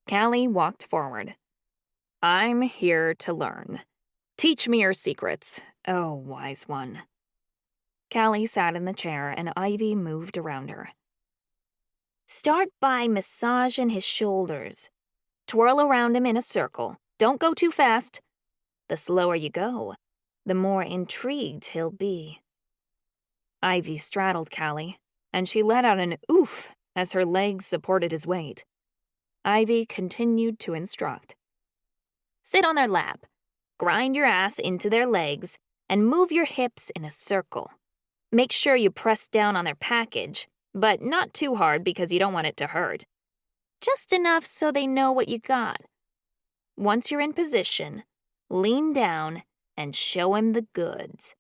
Callie walked forward. I'm here to learn. Teach me your secrets, oh wise one. Callie sat in the chair and Ivy moved around her. Start by massaging his shoulders. Twirl around him in a circle. Don't go too fast. The slower you go, the more intrigued he'll be. Ivy straddled Callie, and she let out an oof as her legs supported his weight. Ivy continued to instruct. Sit on their lap, grind your ass into their legs, and move your hips in a circle. Make sure you press down on their package, but not too hard because you don't want it to hurt. Just enough so they know what you got. Once you're in position, lean down and show him the goods.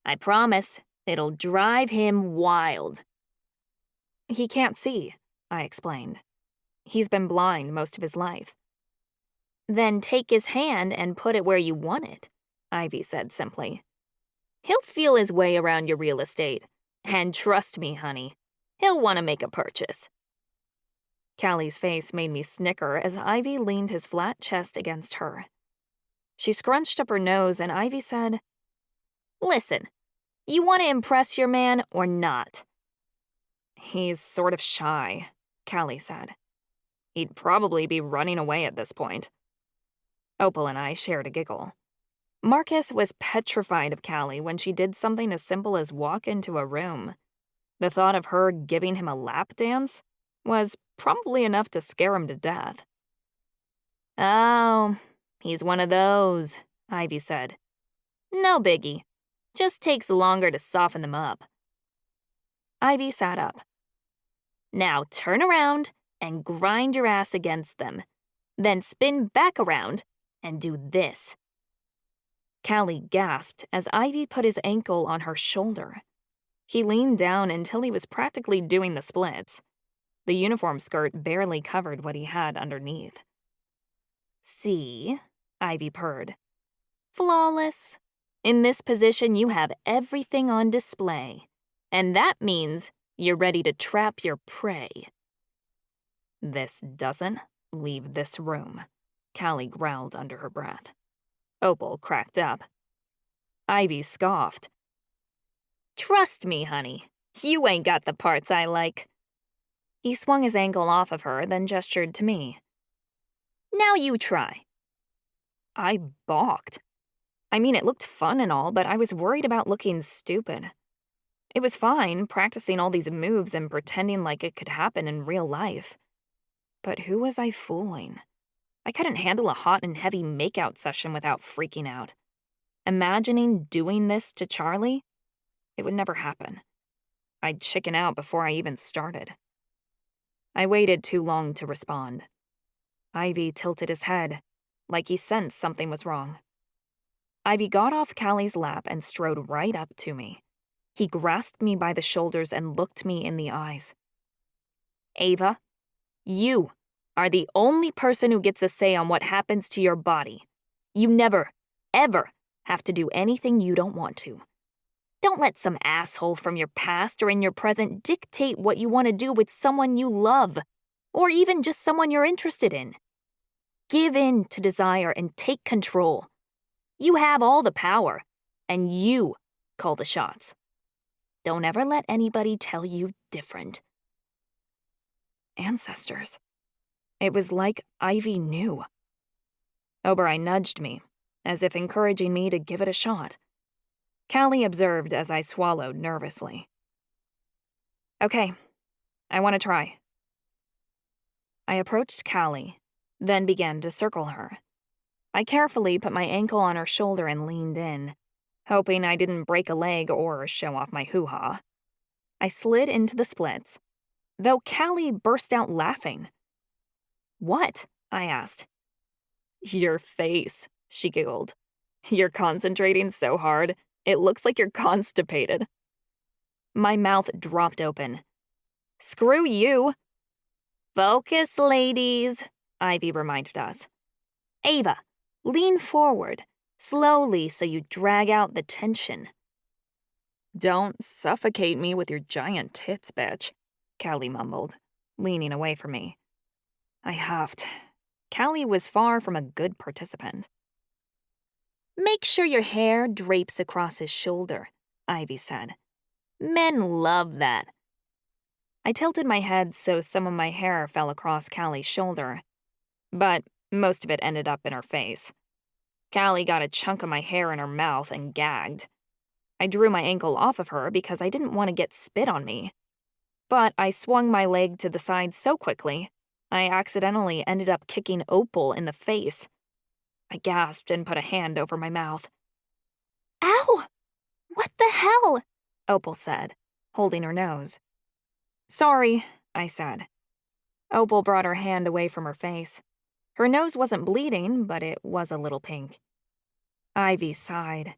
I promise it'll drive him wild. He can't see, I explained. He's been blind most of his life. Then take his hand and put it where you want it, Ivy said simply. He'll feel his way around your real estate. And trust me, honey, he'll want to make a purchase. Callie's face made me snicker as Ivy leaned his flat chest against her. She scrunched up her nose and Ivy said, Listen, you want to impress your man or not? He's sort of shy, Callie said. He'd probably be running away at this point. Opal and I shared a giggle. Marcus was petrified of Callie when she did something as simple as walk into a room. The thought of her giving him a lap dance was probably enough to scare him to death. Oh, he's one of those, Ivy said. No biggie. Just takes longer to soften them up. Ivy sat up. Now turn around and grind your ass against them. Then spin back around and do this. Callie gasped as Ivy put his ankle on her shoulder. He leaned down until he was practically doing the splits. The uniform skirt barely covered what he had underneath. See, Ivy purred. Flawless. In this position, you have everything on display. And that means you're ready to trap your prey. This doesn't leave this room, Callie growled under her breath. Opal cracked up. Ivy scoffed. Trust me, honey. You ain't got the parts I like. He swung his ankle off of her, then gestured to me. Now you try. I balked. I mean, it looked fun and all, but I was worried about looking stupid. It was fine practicing all these moves and pretending like it could happen in real life. But who was I fooling? I couldn't handle a hot and heavy makeout session without freaking out. Imagining doing this to Charlie? It would never happen. I'd chicken out before I even started. I waited too long to respond. Ivy tilted his head, like he sensed something was wrong. Ivy got off Callie's lap and strode right up to me. He grasped me by the shoulders and looked me in the eyes. Ava, you are the only person who gets a say on what happens to your body. You never, ever have to do anything you don't want to. Don't let some asshole from your past or in your present dictate what you want to do with someone you love, or even just someone you're interested in. Give in to desire and take control. You have all the power, and you call the shots. Don't ever let anybody tell you different. Ancestors. It was like Ivy knew. Oberei nudged me, as if encouraging me to give it a shot. Callie observed as I swallowed nervously. Okay, I want to try. I approached Callie, then began to circle her. I carefully put my ankle on her shoulder and leaned in, hoping I didn't break a leg or show off my hoo-ha. I slid into the splits, though Callie burst out laughing. What? I asked. Your face, she giggled. You're concentrating so hard, it looks like you're constipated. My mouth dropped open. Screw you. Focus, ladies, Ivy reminded us. Ava, lean forward. Slowly so you drag out the tension. Don't suffocate me with your giant tits, bitch, Callie mumbled, leaning away from me. I huffed. Callie was far from a good participant. Make sure your hair drapes across his shoulder, Ivy said. Men love that. I tilted my head so some of my hair fell across Callie's shoulder, but most of it ended up in her face. Callie got a chunk of my hair in her mouth and gagged. I drew my ankle off of her because I didn't want to get spit on me. But I swung my leg to the side so quickly, I accidentally ended up kicking Opal in the face. I gasped and put a hand over my mouth. Ow! What the hell? Opal said, holding her nose. Sorry, I said. Opal brought her hand away from her face. Her nose wasn't bleeding, but it was a little pink. Ivy sighed.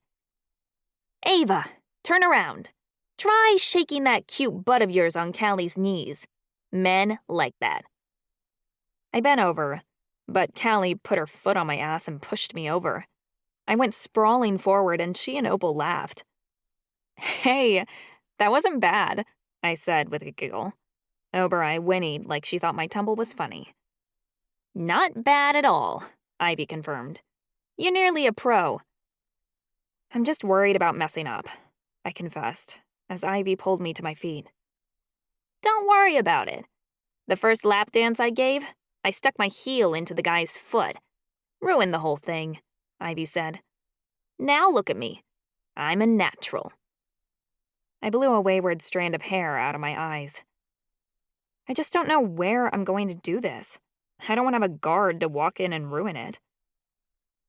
Ava, turn around. Try shaking that cute butt of yours on Callie's knees. Men like that. I bent over, but Callie put her foot on my ass and pushed me over. I went sprawling forward and she and Opal laughed. Hey, that wasn't bad, I said with a giggle. Oberai whinnied like she thought my tumble was funny. Not bad at all, Ivy confirmed. You're nearly a pro. I'm just worried about messing up, I confessed, as Ivy pulled me to my feet. Don't worry about it. The first lap dance I gave, I stuck my heel into the guy's foot. Ruined the whole thing, Ivy said. Now look at me. I'm a natural. I blew a wayward strand of hair out of my eyes. I just don't know where I'm going to do this. I don't want to have a guard to walk in and ruin it.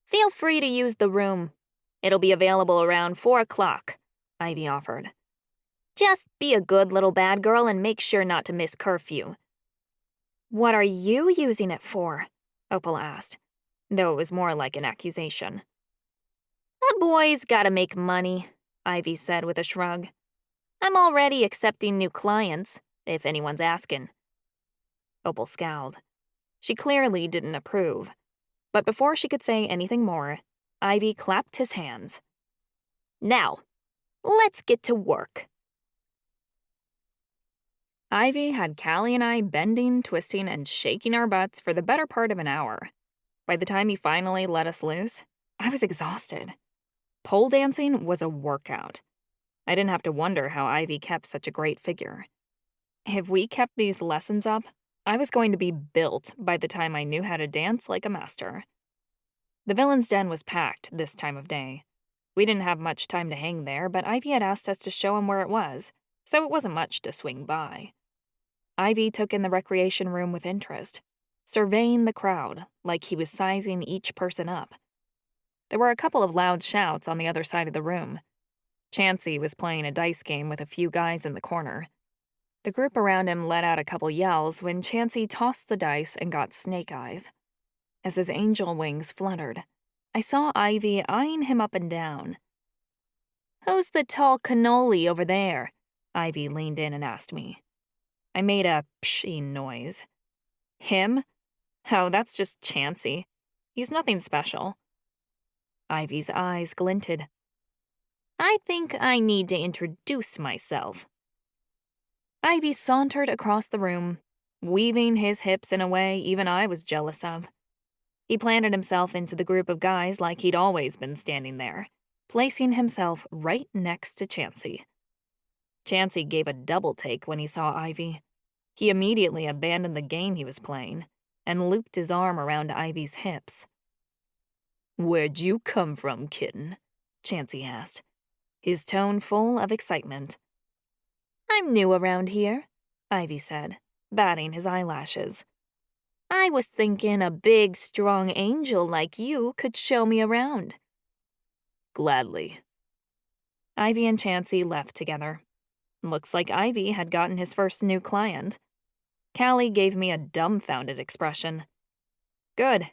Feel free to use the room. It'll be available around 4 o'clock, Ivy offered. Just be a good little bad girl and make sure not to miss curfew. What are you using it for? Opal asked, though it was more like an accusation. A boy's gotta make money, Ivy said with a shrug. I'm already accepting new clients, if anyone's asking. Opal scowled. She clearly didn't approve. But before she could say anything more, Ivy clapped his hands. Now, let's get to work. Ivy had Callie and I bending, twisting, and shaking our butts for the better part of an hour. By the time he finally let us loose, I was exhausted. Pole dancing was a workout. I didn't have to wonder how Ivy kept such a great figure. If we kept these lessons up, I was going to be built by the time I knew how to dance like a master. The villain's den was packed this time of day. We didn't have much time to hang there, but Ivy had asked us to show him where it was, so it wasn't much to swing by. Ivy took in the recreation room with interest, surveying the crowd like he was sizing each person up. There were a couple of loud shouts on the other side of the room. Chansey was playing a dice game with a few guys in the corner. The group around him let out a couple yells when Chansey tossed the dice and got snake eyes. As his angel wings fluttered, I saw Ivy eyeing him up and down. Who's the tall cannoli over there? Ivy leaned in and asked me. I made a pshing noise. Him? Oh, that's just Chansey. He's nothing special. Ivy's eyes glinted. I think I need to introduce myself. Ivy sauntered across the room, weaving his hips in a way even I was jealous of. He planted himself into the group of guys like he'd always been standing there, placing himself right next to Chansey. Chansey gave a double take when he saw Ivy. He immediately abandoned the game he was playing and looped his arm around Ivy's hips. "Where'd you come from, kitten?" Chansey asked, his tone full of excitement. I'm new around here, Ivy said, batting his eyelashes. I was thinking a big, strong angel like you could show me around. Gladly. Ivy and Chansey left together. Looks like Ivy had gotten his first new client. Callie gave me a dumbfounded expression. Good.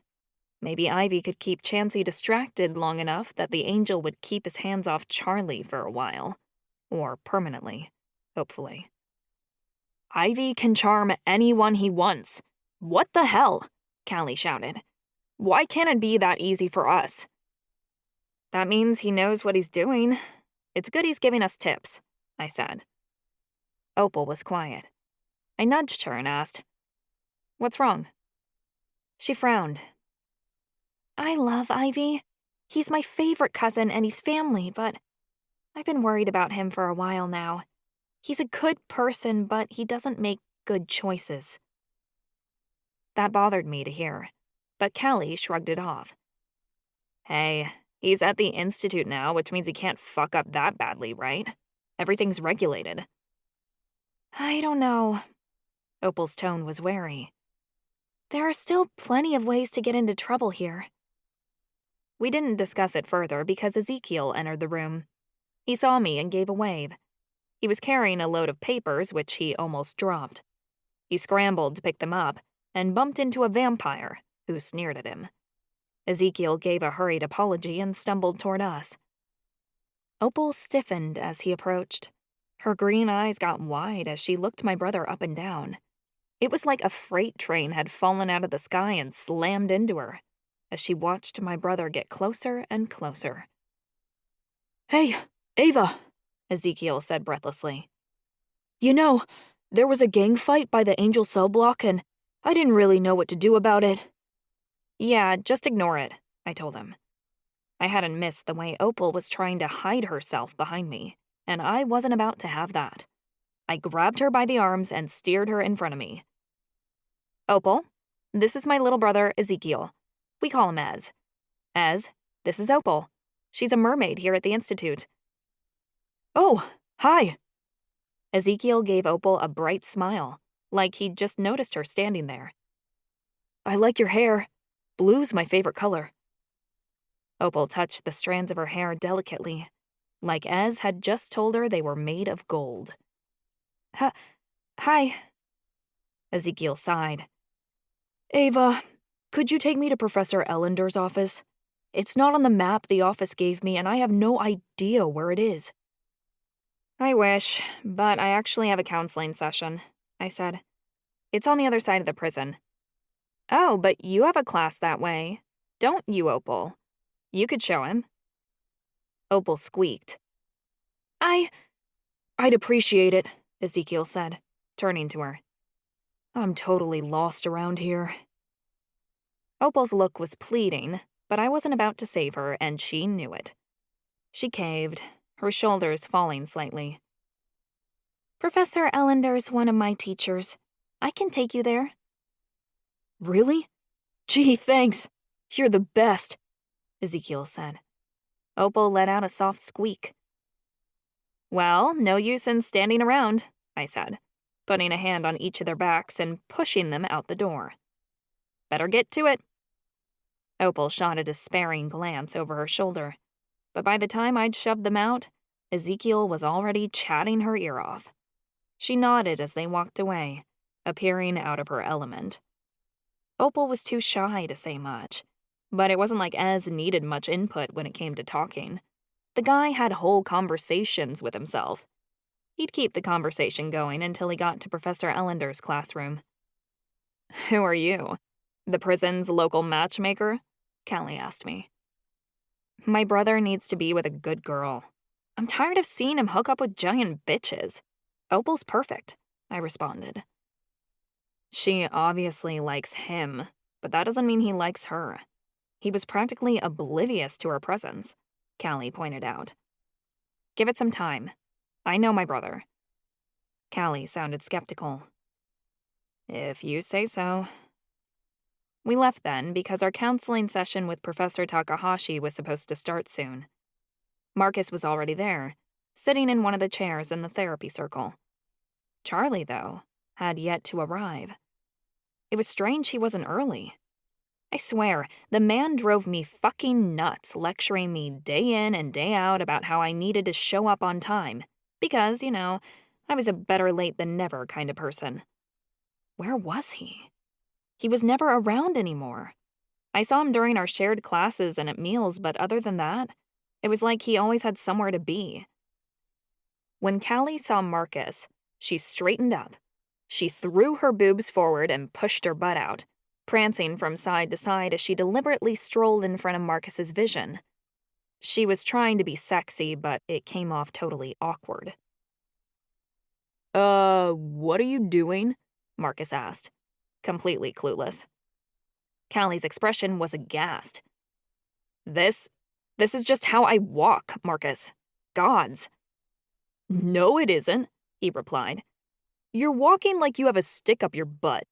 Maybe Ivy could keep Chansey distracted long enough that the angel would keep his hands off Charlie for a while. Or permanently, hopefully. Ivy can charm anyone he wants. What the hell? Callie shouted. Why can't it be that easy for us? That means he knows what he's doing. It's good he's giving us tips, I said. Opal was quiet. I nudged her and asked, "What's wrong?" She frowned. "I love Ivy. He's my favorite cousin and he's family, but I've been worried about him for a while now. He's a good person, but he doesn't make good choices." That bothered me to hear, but Callie shrugged it off. "Hey, he's at the Institute now, which means he can't fuck up that badly, right? Everything's regulated." "I don't know." Opal's tone was wary. "There are still plenty of ways to get into trouble here." We didn't discuss it further because Ezekiel entered the room. He saw me and gave a wave. He was carrying a load of papers, which he almost dropped. He scrambled to pick them up and bumped into a vampire, who sneered at him. Ezekiel gave a hurried apology and stumbled toward us. Opal stiffened as he approached. Her green eyes got wide as she looked my brother up and down. It was like a freight train had fallen out of the sky and slammed into her, as she watched my brother get closer and closer. "Hey, Ava," Ezekiel said breathlessly. "You know, there was a gang fight by the Angel cell block and I didn't really know what to do about it." "Yeah, just ignore it," I told him. I hadn't missed the way Opal was trying to hide herself behind me, and I wasn't about to have that. I grabbed her by the arms and steered her in front of me. "Opal, this is my little brother, Ezekiel. We call him Ez. Ez, this is Opal. She's a mermaid here at the Institute." "Oh, hi." Ezekiel gave Opal a bright smile, like he'd just noticed her standing there. "I like your hair. Blue's my favorite color." Opal touched the strands of her hair delicately, like Ez had just told her they were made of gold. Hi." Ezekiel sighed. "Ava, could you take me to Professor Ellender's office? It's not on the map the office gave me, and I have no idea where it is." "I wish, but I actually have a counseling session," I said. "It's on the other side of the prison." "Oh, but you have a class that way. Don't you, Opal? You could show him." Opal squeaked. I'd appreciate it," Ezekiel said, turning to her. "I'm totally lost around here." Opal's look was pleading, but I wasn't about to save her, and she knew it. She caved, her shoulders falling slightly. "Professor Ellender's one of my teachers. I can take you there." "Really? Gee, thanks. You're the best," Ezekiel said. Opal let out a soft squeak. "Well, no use in standing around," I said, putting a hand on each of their backs and pushing them out the door. "Better get to it." Opal shot a despairing glance over her shoulder, but by the time I'd shoved them out, Ezekiel was already chatting her ear off. She nodded as they walked away, appearing out of her element. Opal was too shy to say much, but it wasn't like Ez needed much input when it came to talking. The guy had whole conversations with himself. He'd keep the conversation going until he got to Professor Ellender's classroom. "Who are you? The prison's local matchmaker?" Callie asked me. "My brother needs to be with a good girl. I'm tired of seeing him hook up with giant bitches. Opal's perfect," I responded. "She obviously likes him, but that doesn't mean he likes her. He was practically oblivious to her presence," Callie pointed out. "Give it some time. I know my brother." Callie sounded skeptical. "If you say so." We left then because our counseling session with Professor Takahashi was supposed to start soon. Marcus was already there, sitting in one of the chairs in the therapy circle. Charlie, though, had yet to arrive. It was strange he wasn't early. I swear, the man drove me fucking nuts lecturing me day in and day out about how I needed to show up on time, because, I was a better late than never kind of person. Where was he? He was never around anymore. I saw him during our shared classes and at meals, but other than that, it was like he always had somewhere to be. When Callie saw Marcus, she straightened up. She threw her boobs forward and pushed her butt out, prancing from side to side as she deliberately strolled in front of Marcus's vision. She was trying to be sexy, but it came off totally awkward. What are you doing?" Marcus asked, completely clueless. Callie's expression was aghast. This is just how I walk, Marcus. Gods. "No, it isn't," he replied. "You're walking like you have a stick up your butt."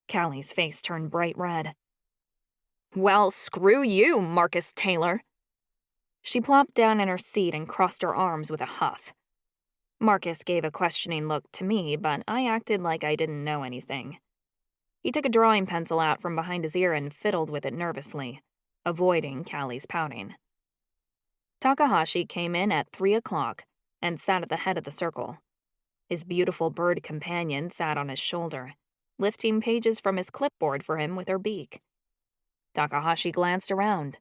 Callie's face turned bright red. "Well, screw you, Marcus Taylor." She plopped down in her seat and crossed her arms with a huff. Marcus gave a questioning look to me, but I acted like I didn't know anything. He took a drawing pencil out from behind his ear and fiddled with it nervously, avoiding Callie's pouting. Takahashi came in at 3 o'clock and sat at the head of the circle. His beautiful bird companion sat on his shoulder, lifting pages from his clipboard for him with her beak. Takahashi glanced around.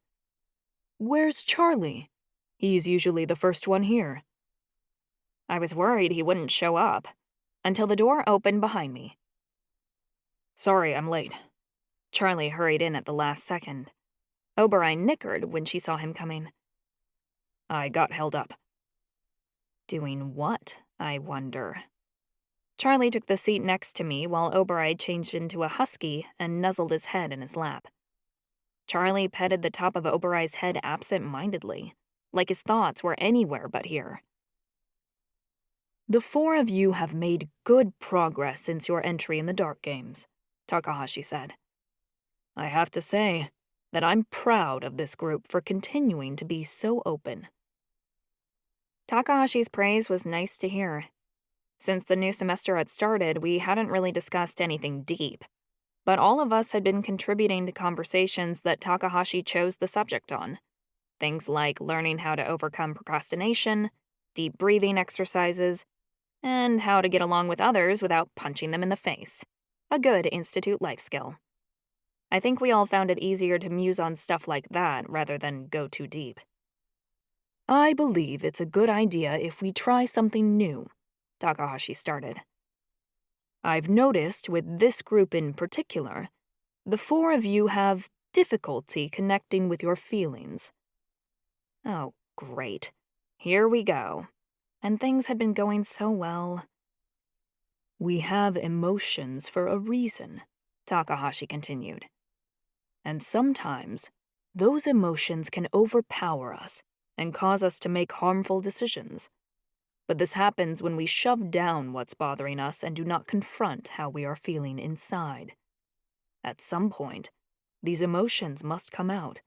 "Where's Charlie? He's usually the first one here." I was worried he wouldn't show up, until the door opened behind me. "Sorry, I'm late." Charlie hurried in at the last second. Oberyn nickered when she saw him coming. "I got held up." Doing what, I wonder? Charlie took the seat next to me while Oberyn changed into a husky and nuzzled his head in his lap. Charlie petted the top of Oberyn's head absent-mindedly, like his thoughts were anywhere but here. "The four of you have made good progress since your entry in the Dark Games," Takahashi said. "I have to say that I'm proud of this group for continuing to be so open." Takahashi's praise was nice to hear. Since the new semester had started, we hadn't really discussed anything deep, but all of us had been contributing to conversations that Takahashi chose the subject on. Things like learning how to overcome procrastination, deep breathing exercises, and how to get along with others without punching them in the face. A good institute life skill. I think we all found it easier to muse on stuff like that rather than go too deep. "I believe it's a good idea if we try something new," Takahashi started. "I've noticed with this group in particular, the four of you have difficulty connecting with your feelings." Oh, great. Here we go. And things had been going so well. "We have emotions for a reason," Takahashi continued. "And sometimes, those emotions can overpower us and cause us to make harmful decisions. But this happens when we shove down what's bothering us and do not confront how we are feeling inside. At some point, these emotions must come out.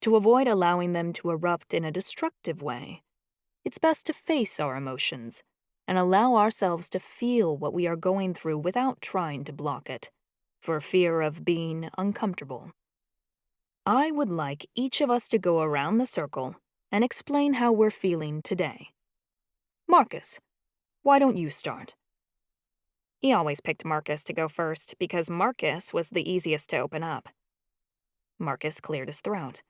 To avoid allowing them to erupt in a destructive way, it's best to face our emotions and allow ourselves to feel what we are going through without trying to block it, for fear of being uncomfortable. I would like each of us to go around the circle and explain how we're feeling today. Marcus, why don't you start?" He always picked Marcus to go first because Marcus was the easiest to open up. Marcus cleared his throat.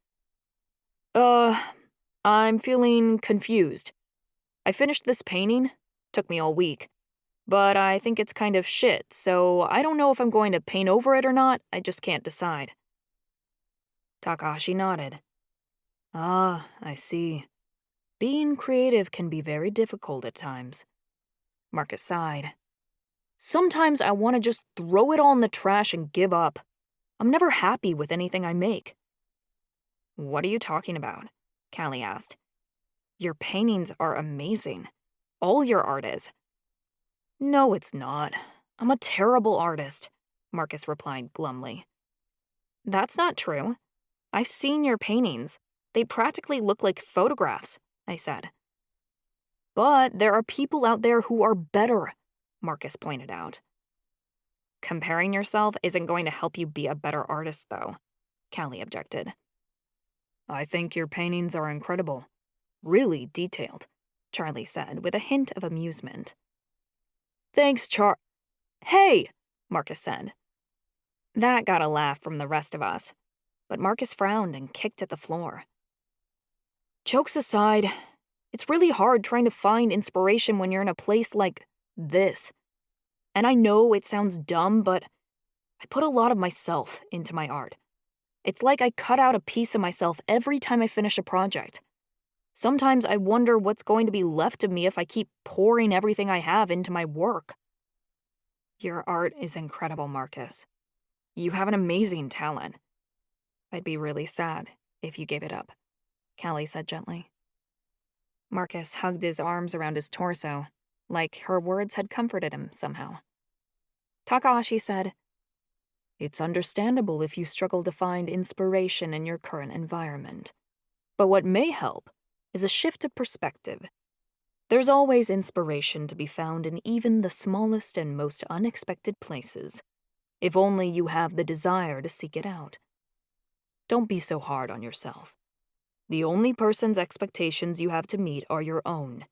I'm feeling confused. I finished this painting, took me all week, but I think it's kind of shit, so I don't know if I'm going to paint over it or not. I just can't decide." Takahashi nodded. "Ah, I see. Being creative can be very difficult at times." Marcus sighed. "Sometimes I want to just throw it all in the trash and give up. I'm never happy with anything I make." "What are you talking about?" Callie asked. "Your paintings are amazing. All your art is." "No, it's not. I'm a terrible artist," Marcus replied glumly. "That's not true. I've seen your paintings. They practically look like photographs," I said. "But there are people out there who are better," Marcus pointed out. "Comparing yourself isn't going to help you be a better artist, though," Callie objected. "I think your paintings are incredible. Really detailed," Charlie said with a hint of amusement. "Thanks, Hey!" Marcus said. That got a laugh from the rest of us, but Marcus frowned and kicked at the floor. "Jokes aside, it's really hard trying to find inspiration when you're in a place like this. And I know it sounds dumb, but I put a lot of myself into my art. It's like I cut out a piece of myself every time I finish a project. Sometimes I wonder what's going to be left of me if I keep pouring everything I have into my work. Your art is incredible, Marcus. You have an amazing talent. I'd be really sad if you gave it up, Callie said gently. Marcus hugged his arms around his torso, like her words had comforted him somehow. Takahashi said, "It's understandable if you struggle to find inspiration in your current environment. But what may help is a shift of perspective. There's always inspiration to be found in even the smallest and most unexpected places, if only you have the desire to seek it out. Don't be so hard on yourself. The only person's expectations you have to meet are your own,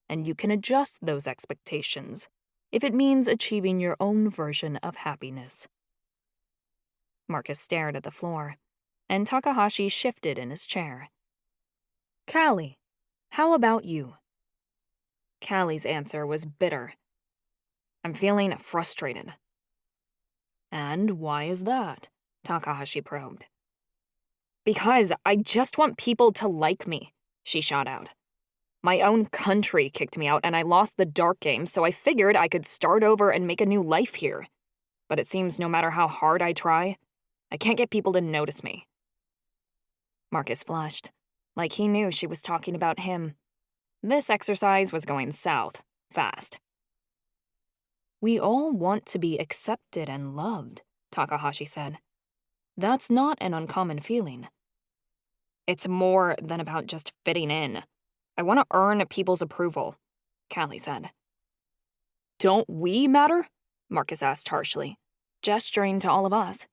and you can adjust those expectations if it means achieving your own version of happiness." Marcus stared at the floor, and Takahashi shifted in his chair. "Callie, how about you?" Callie's answer was bitter. "I'm feeling frustrated." "And why is that?" Takahashi probed. "Because I just want people to like me," she shot out. "My own country kicked me out and I lost the dark game, so I figured I could start over and make a new life here. But it seems no matter how hard I try, I can't get people to notice me." Marcus flushed, like he knew she was talking about him. This exercise was going south, fast. "We all want to be accepted and loved," Takahashi said. "That's not an uncommon feeling." "It's more than about just fitting in. I want to earn people's approval," Callie said. "Don't we matter?" Marcus asked harshly, gesturing to all of us.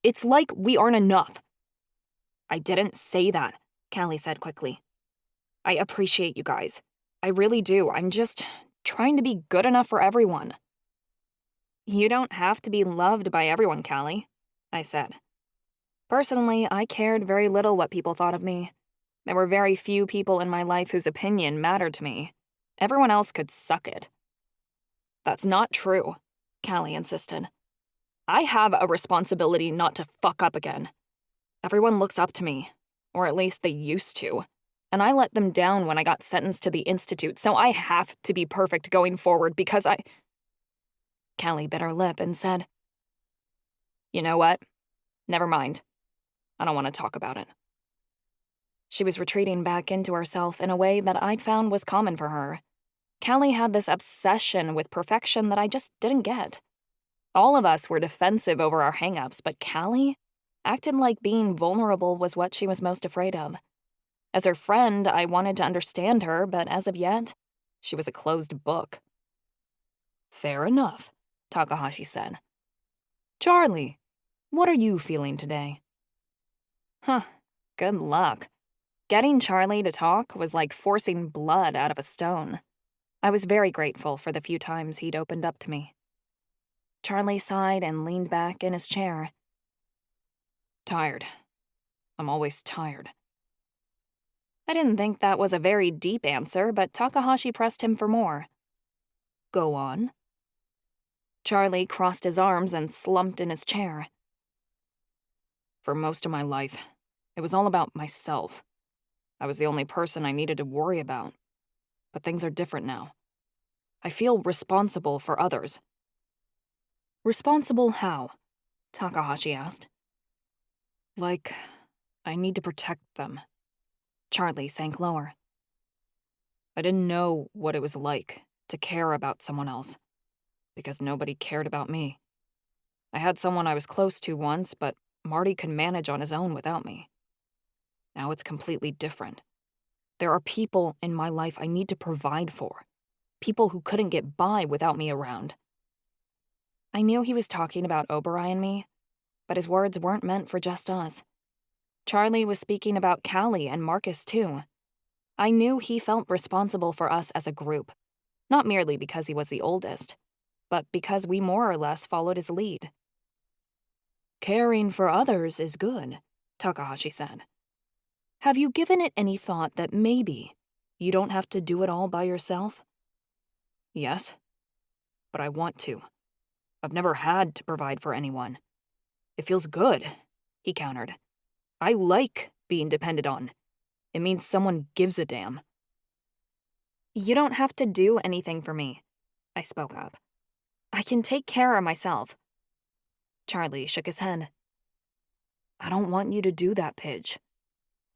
"It's like we aren't enough." "I didn't say that," Callie said quickly. "I appreciate you guys. I really do. I'm just trying to be good enough for everyone." "You don't have to be loved by everyone, Callie," I said. Personally, I cared very little what people thought of me. There were very few people in my life whose opinion mattered to me. Everyone else could suck it. "That's not true," Callie insisted. "I have a responsibility not to fuck up again. Everyone looks up to me, or at least they used to, and I let them down when I got sentenced to the Institute, so I have to be perfect going forward because I—" Callie bit her lip and said, "You know what? Never mind. I don't want to talk about it." She was retreating back into herself in a way that I'd found was common for her. Callie had this obsession with perfection that I just didn't get. All of us were defensive over our hang-ups, but Callie acted like being vulnerable was what she was most afraid of. As her friend, I wanted to understand her, but as of yet, she was a closed book. "Fair enough," Takahashi said. "Charlie, what are you feeling today?" Good luck. Getting Charlie to talk was like forcing blood out of a stone. I was very grateful for the few times he'd opened up to me. Charlie sighed and leaned back in his chair. "Tired. I'm always tired." I didn't think that was a very deep answer, but Takahashi pressed him for more. "Go on." Charlie crossed his arms and slumped in his chair. "For most of my life, it was all about myself. I was the only person I needed to worry about. But things are different now. I feel responsible for others." "Responsible how?" Takahashi asked. "Like, I need to protect them." Charlie sank lower. "I didn't know what it was like to care about someone else, because nobody cared about me. I had someone I was close to once, but Marty could manage on his own without me. Now it's completely different. There are people in my life I need to provide for. People who couldn't get by without me around." I knew he was talking about Oberai and me, but his words weren't meant for just us. Charlie was speaking about Callie and Marcus too. I knew he felt responsible for us as a group, not merely because he was the oldest, but because we more or less followed his lead. "Caring for others is good," Takahashi said. "Have you given it any thought that maybe you don't have to do it all by yourself?" "Yes, but I want to. I've never had to provide for anyone. It feels good, he countered. I like being depended on. It means someone gives a damn. You don't have to do anything for me, I spoke up. I can take care of myself. Charlie shook his head. I don't want you to do that, Pidge.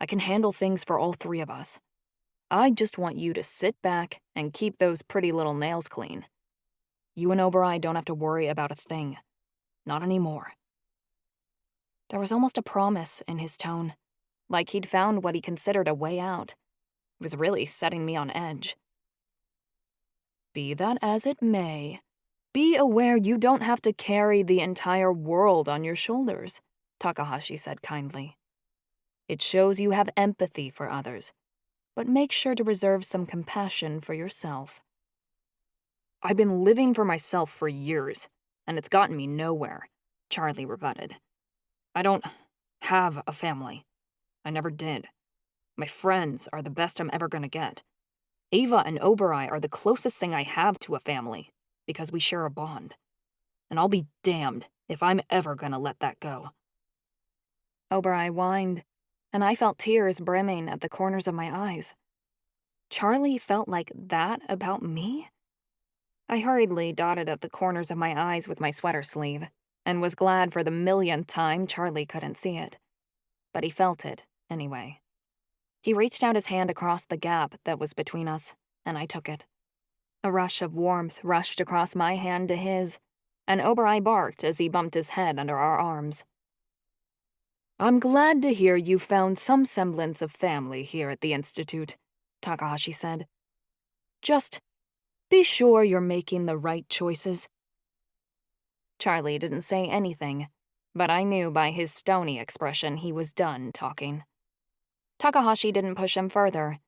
I can handle things for all three of us. I just want you to sit back and keep those pretty little nails clean. You and Oberai don't have to worry about a thing. Not anymore. There was almost a promise in his tone, like he'd found what he considered a way out. It was really setting me on edge. Be that as it may, be aware you don't have to carry the entire world on your shoulders, Takahashi said kindly. It shows you have empathy for others, but make sure to reserve some compassion for yourself. I've been living for myself for years, and it's gotten me nowhere, Charlie rebutted. I don't have a family. I never did. My friends are the best I'm ever gonna get. Ava and Oberai are the closest thing I have to a family, because we share a bond. And I'll be damned if I'm ever gonna let that go. Oberai whined, and I felt tears brimming at the corners of my eyes. Charlie felt like that about me? I hurriedly dotted at the corners of my eyes with my sweater sleeve, and was glad for the millionth time Charlie couldn't see it. But he felt it, anyway. He reached out his hand across the gap that was between us, and I took it. A rush of warmth rushed across my hand to his, and Oberai barked as he bumped his head under our arms. I'm glad to hear you found some semblance of family here at the Institute, Takahashi said. Just be sure you're making the right choices. Charlie didn't say anything, but I knew by his stony expression he was done talking. Takahashi didn't push him further.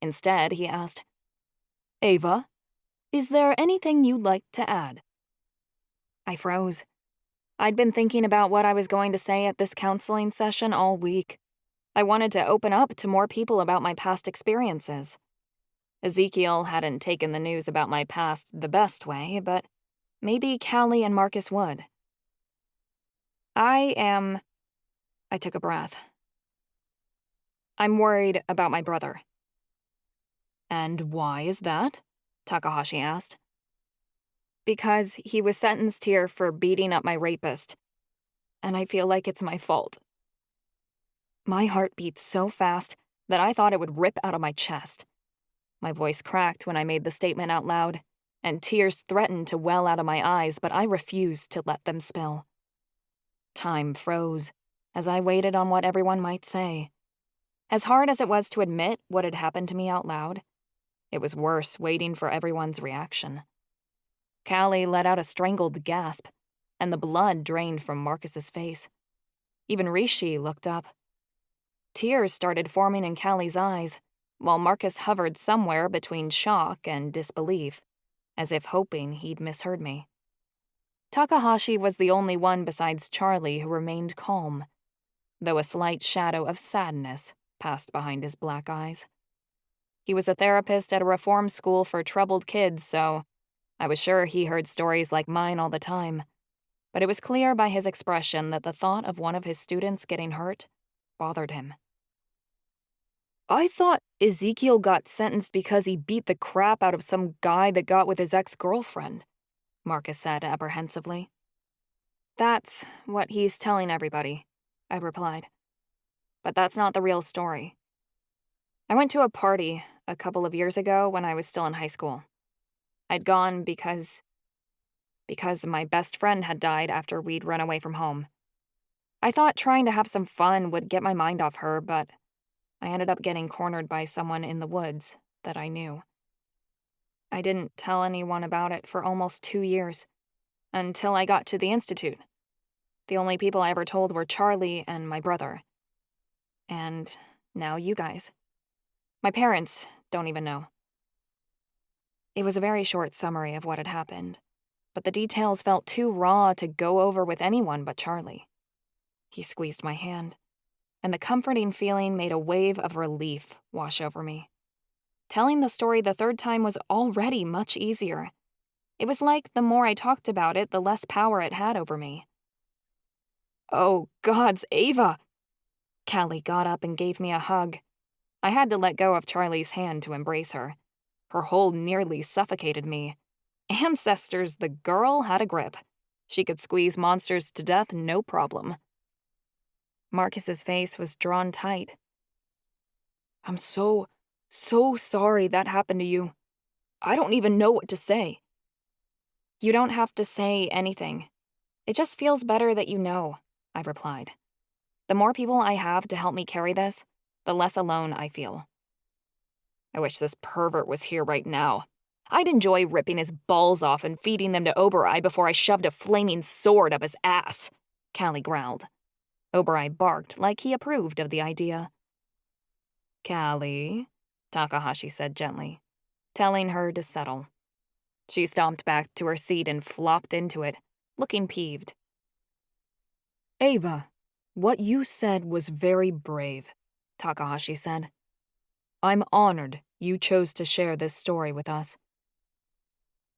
Instead, he asked, Ava, is there anything you'd like to add? I froze. I'd been thinking about what I was going to say at this counseling session all week. I wanted to open up to more people about my past experiences. Ezekiel hadn't taken the news about my past the best way, but maybe Callie and Marcus would. I took a breath. I'm worried about my brother. And why is that? Takahashi asked. Because he was sentenced here for beating up my rapist, and I feel like it's my fault. My heart beat so fast that I thought it would rip out of my chest. My voice cracked when I made the statement out loud, and tears threatened to well out of my eyes, but I refused to let them spill. Time froze as I waited on what everyone might say. As hard as it was to admit what had happened to me out loud, it was worse waiting for everyone's reaction. Callie let out a strangled gasp, and the blood drained from Marcus's face. Even Rishi looked up. Tears started forming in Callie's eyes, while Marcus hovered somewhere between shock and disbelief, as if hoping he'd misheard me. Takahashi was the only one besides Charlie who remained calm, though a slight shadow of sadness passed behind his black eyes. He was a therapist at a reform school for troubled kids, so I was sure he heard stories like mine all the time, but it was clear by his expression that the thought of one of his students getting hurt bothered him. I thought Ezekiel got sentenced because he beat the crap out of some guy that got with his ex-girlfriend, Marcus said apprehensively. That's what he's telling everybody, I replied. But that's not the real story. I went to a party a couple of years ago when I was still in high school. I'd gone because my best friend had died after we'd run away from home. I thought trying to have some fun would get my mind off her, but I ended up getting cornered by someone in the woods that I knew. I didn't tell anyone about it for almost 2 years, until I got to the Institute. The only people I ever told were Charlie and my brother. And now you guys. My parents don't even know. It was a very short summary of what had happened, but the details felt too raw to go over with anyone but Charlie. He squeezed my hand, and the comforting feeling made a wave of relief wash over me. Telling the story the third time was already much easier. It was like the more I talked about it, the less power it had over me. Oh, gods, Ava! Callie got up and gave me a hug. I had to let go of Charlie's hand to embrace her. Her hold nearly suffocated me. Ancestors, the girl had a grip. She could squeeze monsters to death, no problem. Marcus's face was drawn tight. I'm so sorry that happened to you. I don't even know what to say. You don't have to say anything. It just feels better that you know, I replied. The more people I have to help me carry this, the less alone I feel. I wish this pervert was here right now. I'd enjoy ripping his balls off and feeding them to Obereye before I shoved a flaming sword up his ass, Callie growled. Obereye barked like he approved of the idea. Callie, Takahashi said gently, telling her to settle. She stomped back to her seat and flopped into it, looking peeved. Ava, what you said was very brave, Takahashi said. I'm honored you chose to share this story with us.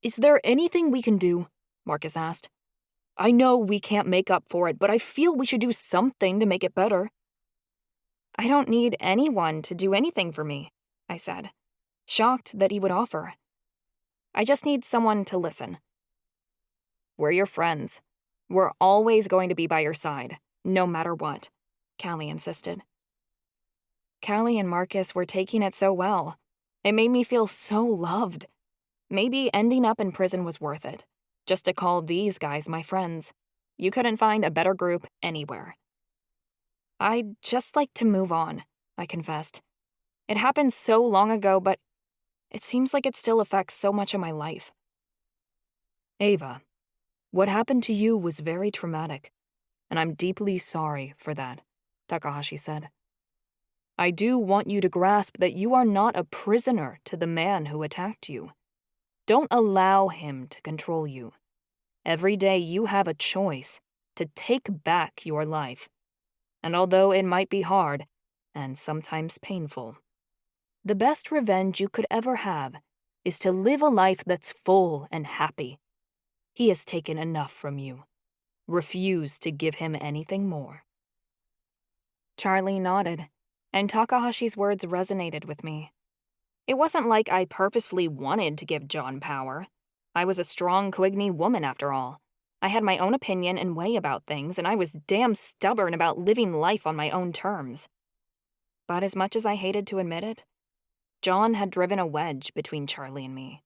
Is there anything we can do? Marcus asked. I know we can't make up for it, but I feel we should do something to make it better. I don't need anyone to do anything for me, I said, shocked that he would offer. I just need someone to listen. We're your friends. We're always going to be by your side, no matter what, Callie insisted. Callie and Marcus were taking it so well. It made me feel so loved. Maybe ending up in prison was worth it, just to call these guys my friends. You couldn't find a better group anywhere. I'd just like to move on, I confessed. It happened so long ago, but it seems like it still affects so much of my life. Ava, what happened to you was very traumatic, and I'm deeply sorry for that, Takahashi said. I do want you to grasp that you are not a prisoner to the man who attacked you. Don't allow him to control you. Every day you have a choice to take back your life. And although it might be hard, and sometimes painful, the best revenge you could ever have is to live a life that's full and happy. He has taken enough from you. Refuse to give him anything more. Charlie nodded, and Takahashi's words resonated with me. It wasn't like I purposefully wanted to give John power. I was a strong Coigny woman after all. I had my own opinion and way about things, and I was damn stubborn about living life on my own terms. But as much as I hated to admit it, John had driven a wedge between Charlie and me.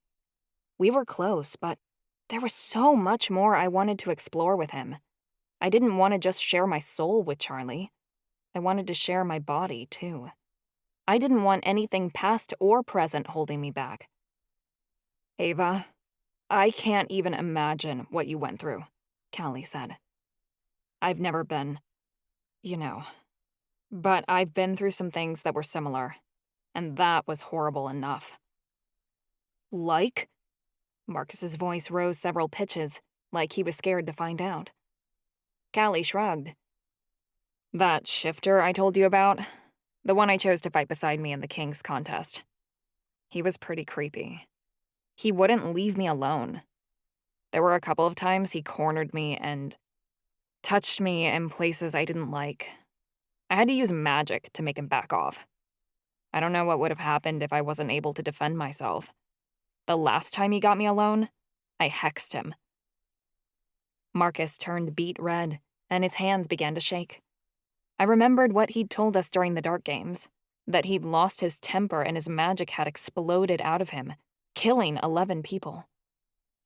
We were close, but there was so much more I wanted to explore with him. I didn't want to just share my soul with Charlie. I wanted to share my body, too. I didn't want anything past or present holding me back. Ava, I can't even imagine what you went through, Callie said. I've never been, but I've been through some things that were similar, and that was horrible enough. Like? Marcus's voice rose several pitches, like he was scared to find out. Callie shrugged. That shifter I told you about, the one I chose to fight beside me in the King's contest. He was pretty creepy. He wouldn't leave me alone. There were a couple of times he cornered me and touched me in places I didn't like. I had to use magic to make him back off. I don't know what would have happened if I wasn't able to defend myself. The last time he got me alone, I hexed him. Marcus turned beet red, and his hands began to shake. I remembered what he'd told us during the Dark Games, that he'd lost his temper and his magic had exploded out of him, killing 11 people.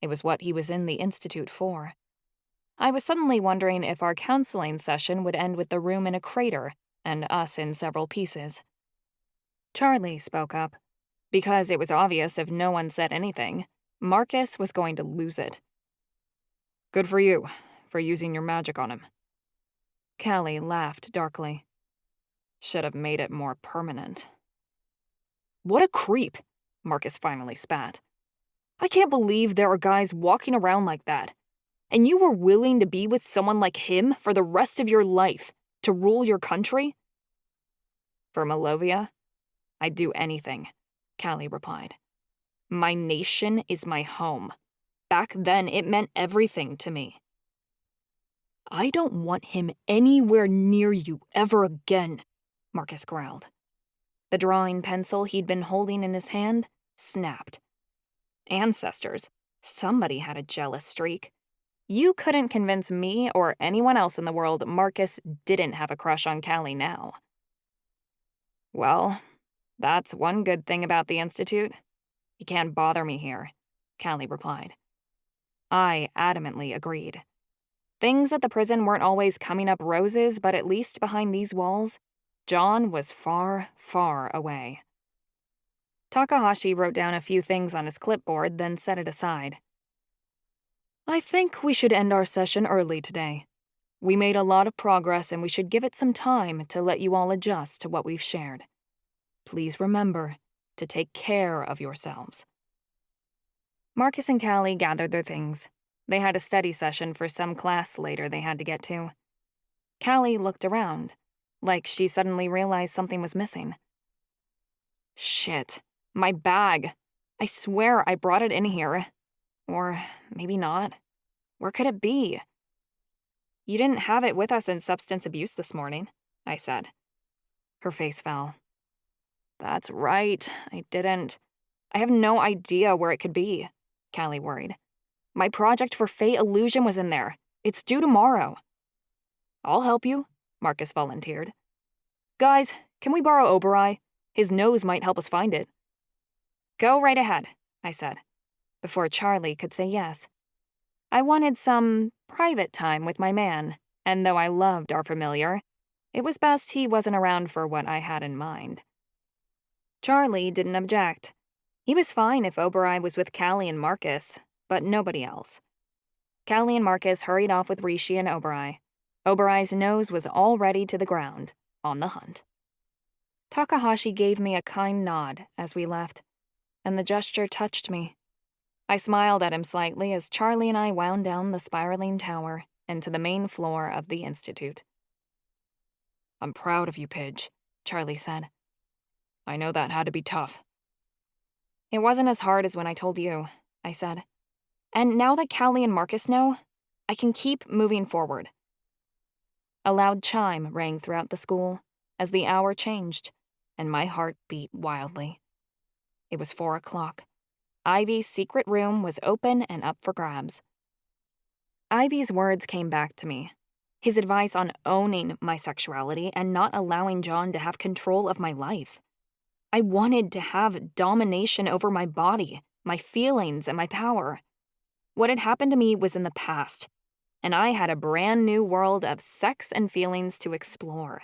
It was what he was in the Institute for. I was suddenly wondering if our counseling session would end with the room in a crater and us in several pieces. Charlie spoke up. Because it was obvious if no one said anything, Marcus was going to lose it. Good for you, for using your magic on him. Callie laughed darkly. Should have made it more permanent. What a creep, Marcus finally spat. I can't believe there are guys walking around like that. And you were willing to be with someone like him for the rest of your life, to rule your country? For Malovia, I'd do anything, Callie replied. My nation is my home. Back then, it meant everything to me. I don't want him anywhere near you ever again, Marcus growled. The drawing pencil he'd been holding in his hand snapped. Ancestors. Somebody had a jealous streak. You couldn't convince me or anyone else in the world Marcus didn't have a crush on Callie now. Well, that's one good thing about the Institute. He can't bother me here, Callie replied. I adamantly agreed. Things at the prison weren't always coming up roses, but at least behind these walls, John was far, far away. Takahashi wrote down a few things on his clipboard, then set it aside. I think we should end our session early today. We made a lot of progress and we should give it some time to let you all adjust to what we've shared. Please remember to take care of yourselves. Marcus and Callie gathered their things. They had a study session for some class later they had to get to. Callie looked around, like she suddenly realized something was missing. Shit, my bag. I swear I brought it in here. Or maybe not. Where could it be? You didn't have it with us in substance abuse this morning, I said. Her face fell. That's right, I didn't. I have no idea where it could be, Callie worried. My project for Fey Illusion was in there. It's due tomorrow. I'll help you, Marcus volunteered. Guys, can we borrow Oberai? His nose might help us find it. Go right ahead, I said, before Charlie could say yes. I wanted some private time with my man, and though I loved our familiar, it was best he wasn't around for what I had in mind. Charlie didn't object. He was fine if Oberai was with Callie and Marcus, but nobody else. Callie and Marcus hurried off with Rishi and Oberai. Oberai's nose was already to the ground, on the hunt. Takahashi gave me a kind nod as we left, and the gesture touched me. I smiled at him slightly as Charlie and I wound down the spiraling tower and to the main floor of the Institute. I'm proud of you, Pidge, Charlie said. I know that had to be tough. It wasn't as hard as when I told you, I said. And now that Callie and Marcus know, I can keep moving forward. A loud chime rang throughout the school as the hour changed, and my heart beat wildly. It was 4 o'clock. Ivy's secret room was open and up for grabs. Ivy's words came back to me. His advice on owning my sexuality and not allowing John to have control of my life. I wanted to have domination over my body, my feelings, and my power. What had happened to me was in the past, and I had a brand new world of sex and feelings to explore.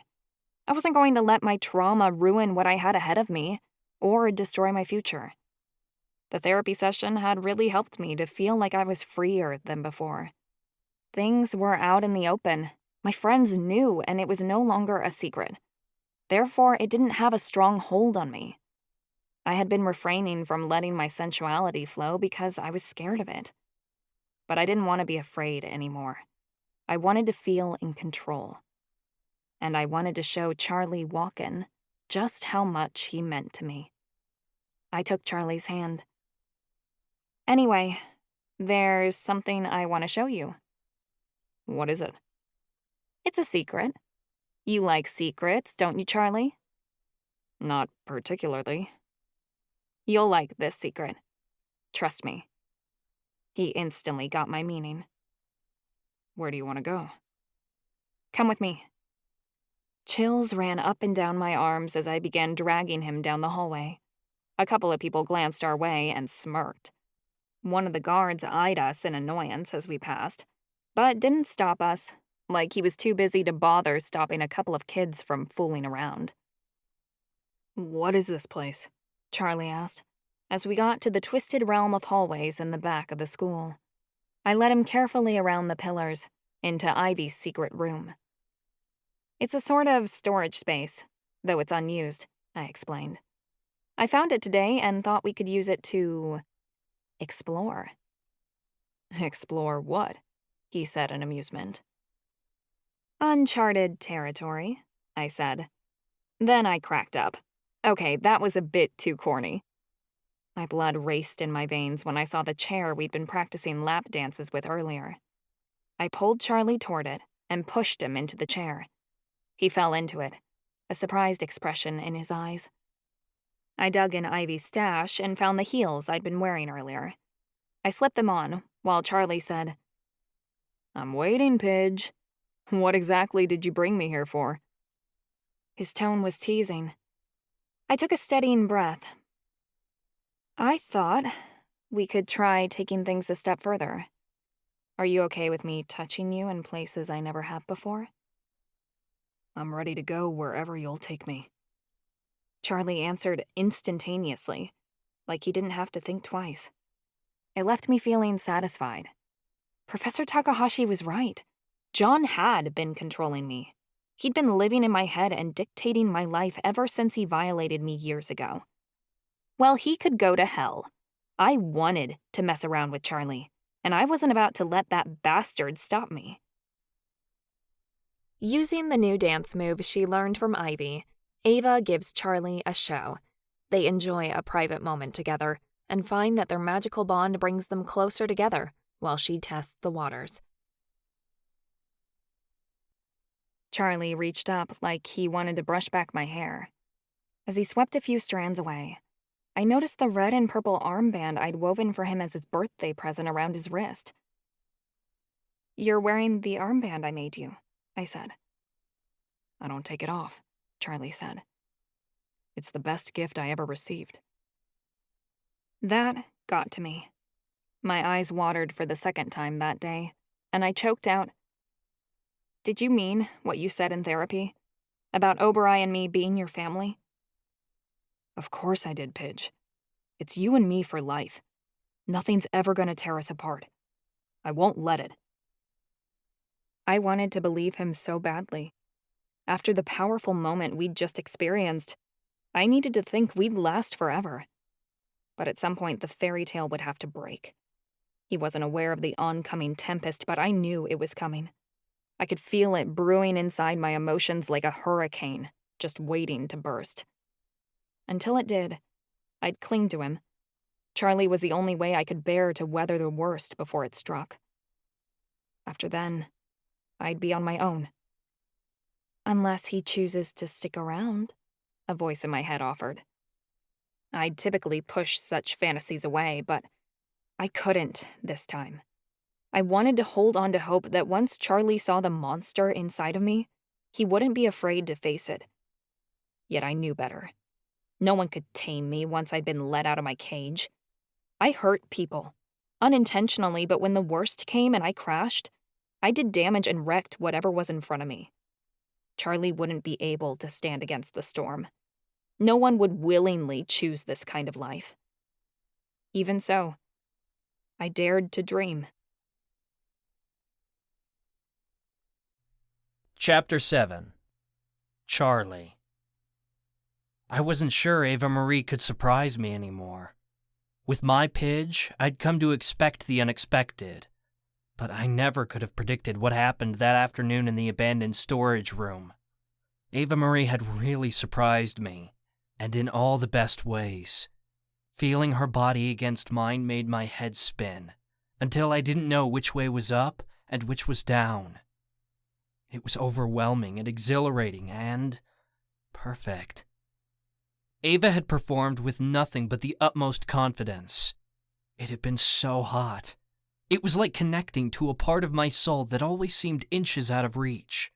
I wasn't going to let my trauma ruin what I had ahead of me, or destroy my future. The therapy session had really helped me to feel like I was freer than before. Things were out in the open. My friends knew, and it was no longer a secret. Therefore, it didn't have a strong hold on me. I had been refraining from letting my sensuality flow because I was scared of it. But I didn't want to be afraid anymore. I wanted to feel in control. And I wanted to show Charlie Walken just how much he meant to me. I took Charlie's hand. Anyway, there's something I want to show you. What is it? It's a secret. You like secrets, don't you, Charlie? Not particularly. You'll like this secret. Trust me. He instantly got my meaning. Where do you want to go? Come with me. Chills ran up and down my arms as I began dragging him down the hallway. A couple of people glanced our way and smirked. One of the guards eyed us in annoyance as we passed, but didn't stop us, like he was too busy to bother stopping a couple of kids from fooling around. What is this place? Charlie asked, as we got to the twisted realm of hallways in the back of the school. I led him carefully around the pillars, into Ivy's secret room. It's a sort of storage space, though it's unused, I explained. I found it today and thought we could use it to explore. Explore what? He said in amusement. Uncharted territory, I said. Then I cracked up. Okay, that was a bit too corny. My blood raced in my veins when I saw the chair we'd been practicing lap dances with earlier. I pulled Charlie toward it and pushed him into the chair. He fell into it, a surprised expression in his eyes. I dug in Ivy's stash and found the heels I'd been wearing earlier. I slipped them on, while Charlie said, "I'm waiting, Pidge. What exactly did you bring me here for?" His tone was teasing. I took a steadying breath. "I thought we could try taking things a step further. Are you okay with me touching you in places I never have before?" "I'm ready to go wherever you'll take me," Charlie answered instantaneously, like he didn't have to think twice. It left me feeling satisfied. Professor Takahashi was right. John had been controlling me. He'd been living in my head and dictating my life ever since he violated me years ago. Well, he could go to hell. I wanted to mess around with Charlie, and I wasn't about to let that bastard stop me. Using the new dance move she learned from Ivy, Ava gives Charlie a show. They enjoy a private moment together and find that their magical bond brings them closer together while she tests the waters. Charlie reached up like he wanted to brush back my hair. As he swept a few strands away, I noticed the red and purple armband I'd woven for him as his birthday present around his wrist. "You're wearing the armband I made you," I said. "I don't take it off," Charlie said. "It's the best gift I ever received." That got to me. My eyes watered for the second time that day, and I choked out, "Did you mean what you said in therapy? About Oberai and me being your family?" "Of course I did, Pidge. It's you and me for life. Nothing's ever gonna tear us apart. I won't let it." I wanted to believe him so badly. After the powerful moment we'd just experienced, I needed to think we'd last forever. But at some point, the fairy tale would have to break. He wasn't aware of the oncoming tempest, but I knew it was coming. I could feel it brewing inside my emotions like a hurricane, just waiting to burst. Until it did, I'd cling to him. Charlie was the only way I could bear to weather the worst before it struck. After then, I'd be on my own. "Unless he chooses to stick around," a voice in my head offered. I'd typically push such fantasies away, but I couldn't this time. I wanted to hold on to hope that once Charlie saw the monster inside of me, he wouldn't be afraid to face it. Yet I knew better. No one could tame me once I'd been let out of my cage. I hurt people, unintentionally, but when the worst came and I crashed, I did damage and wrecked whatever was in front of me. Charlie wouldn't be able to stand against the storm. No one would willingly choose this kind of life. Even so, I dared to dream. Chapter 7. Charlie. I wasn't sure Ava-Marie could surprise me anymore. With my Pidge, I'd come to expect the unexpected, but I never could have predicted what happened that afternoon in the abandoned storage room. Ava-Marie had really surprised me, and in all the best ways. Feeling her body against mine made my head spin, until I didn't know which way was up and which was down. It was overwhelming and exhilarating and perfect. Ava had performed with nothing but the utmost confidence. It had been so hot. It was like connecting to a part of my soul that always seemed inches out of reach.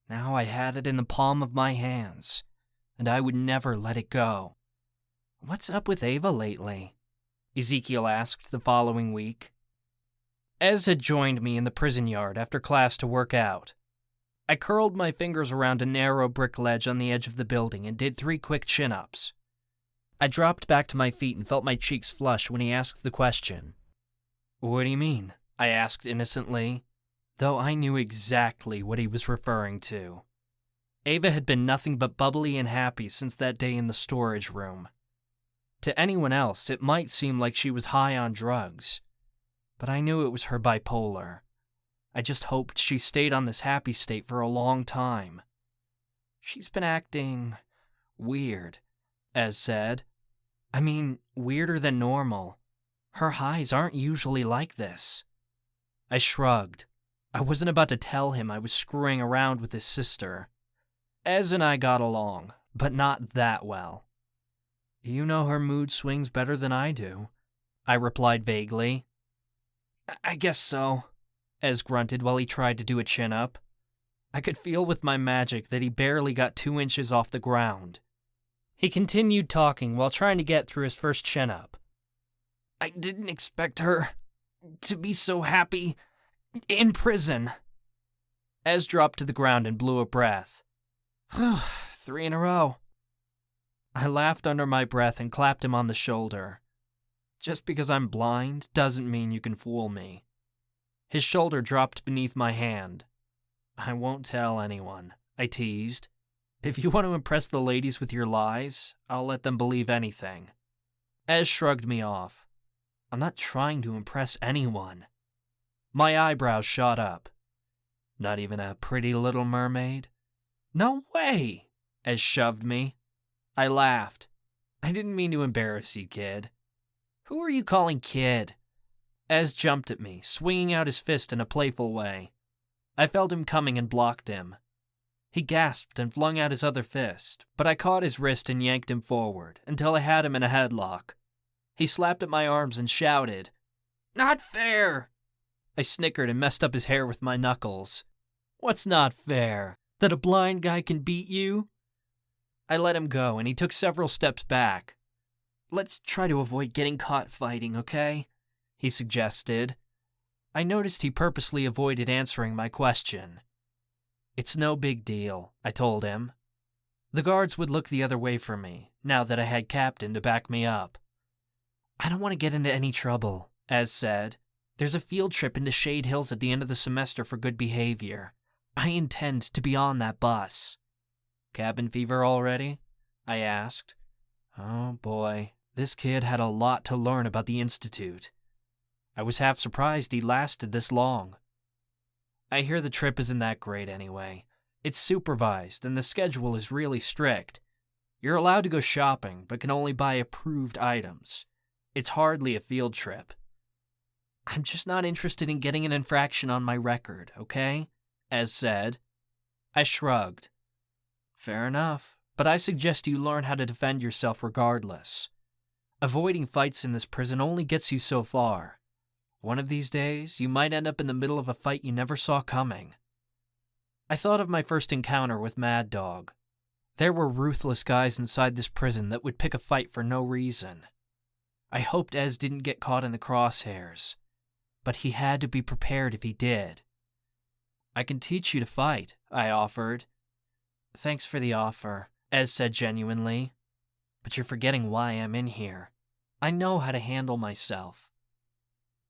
Now I had it in the palm of my hands, and I would never let it go. "What's up with Ava lately?" Ezekiel asked the following week. Ez had joined me in the prison yard after class to work out. I curled my fingers around a narrow brick ledge on the edge of the building and did 3 quick chin-ups. I dropped back to my feet and felt my cheeks flush when he asked the question. "What do you mean?" I asked innocently, though I knew exactly what he was referring to. Ava had been nothing but bubbly and happy since that day in the storage room. To anyone else, it might seem like she was high on drugs, but I knew it was her bipolar. I just hoped she stayed on this happy state for a long time. "She's been acting weird," Ez said. "I mean, weirder than normal. Her highs aren't usually like this." I shrugged. I wasn't about to tell him I was screwing around with his sister. Ez and I got along, but not that well. You know her mood swings better than I do, I replied vaguely. I guess so, Ez grunted while he tried to do a chin-up. I could feel with my magic that he barely got 2 inches off the ground. He continued talking while trying to get through his first chin-up. I didn't expect her to be so happy in prison. Ez dropped to the ground and blew a breath. 3 in a row. I laughed under my breath and clapped him on the shoulder. Just because I'm blind doesn't mean you can fool me. His shoulder dropped beneath my hand. I won't tell anyone, I teased. If you want to impress the ladies with your lies, I'll let them believe anything. Ez shrugged me off. I'm not trying to impress anyone. My eyebrows shot up. Not even a pretty little mermaid? No way! Ez shoved me. I laughed. I didn't mean to embarrass you, kid. Who are you calling kid? Ez jumped at me, swinging out his fist in a playful way. I felt him coming and blocked him. He gasped and flung out his other fist, but I caught his wrist and yanked him forward until I had him in a headlock. He slapped at my arms and shouted, "Not fair!" I snickered and messed up his hair with my knuckles. What's not fair? That a blind guy can beat you? I let him go and he took several steps back. Let's try to avoid getting caught fighting, okay? He suggested. I noticed he purposely avoided answering my question. It's no big deal, I told him. The guards would look the other way for me, now that I had Captain to back me up. I don't want to get into any trouble, Ez said. There's a field trip into Shade Hills at the end of the semester for good behavior. I intend to be on that bus. Cabin fever already? I asked. Oh boy, this kid had a lot to learn about the Institute. I was half surprised he lasted this long. I hear the trip isn't that great anyway. It's supervised, and the schedule is really strict. You're allowed to go shopping, but can only buy approved items. It's hardly a field trip. I'm just not interested in getting an infraction on my record, okay? Ez said. I shrugged. Fair enough, but I suggest you learn how to defend yourself regardless. Avoiding fights in this prison only gets you so far. One of these days, you might end up in the middle of a fight you never saw coming. I thought of my first encounter with Mad Dog. There were ruthless guys inside this prison that would pick a fight for no reason. I hoped Ez didn't get caught in the crosshairs, but he had to be prepared if he did. I can teach you to fight, I offered. Thanks for the offer, Ez said genuinely. But you're forgetting why I'm in here. I know how to handle myself.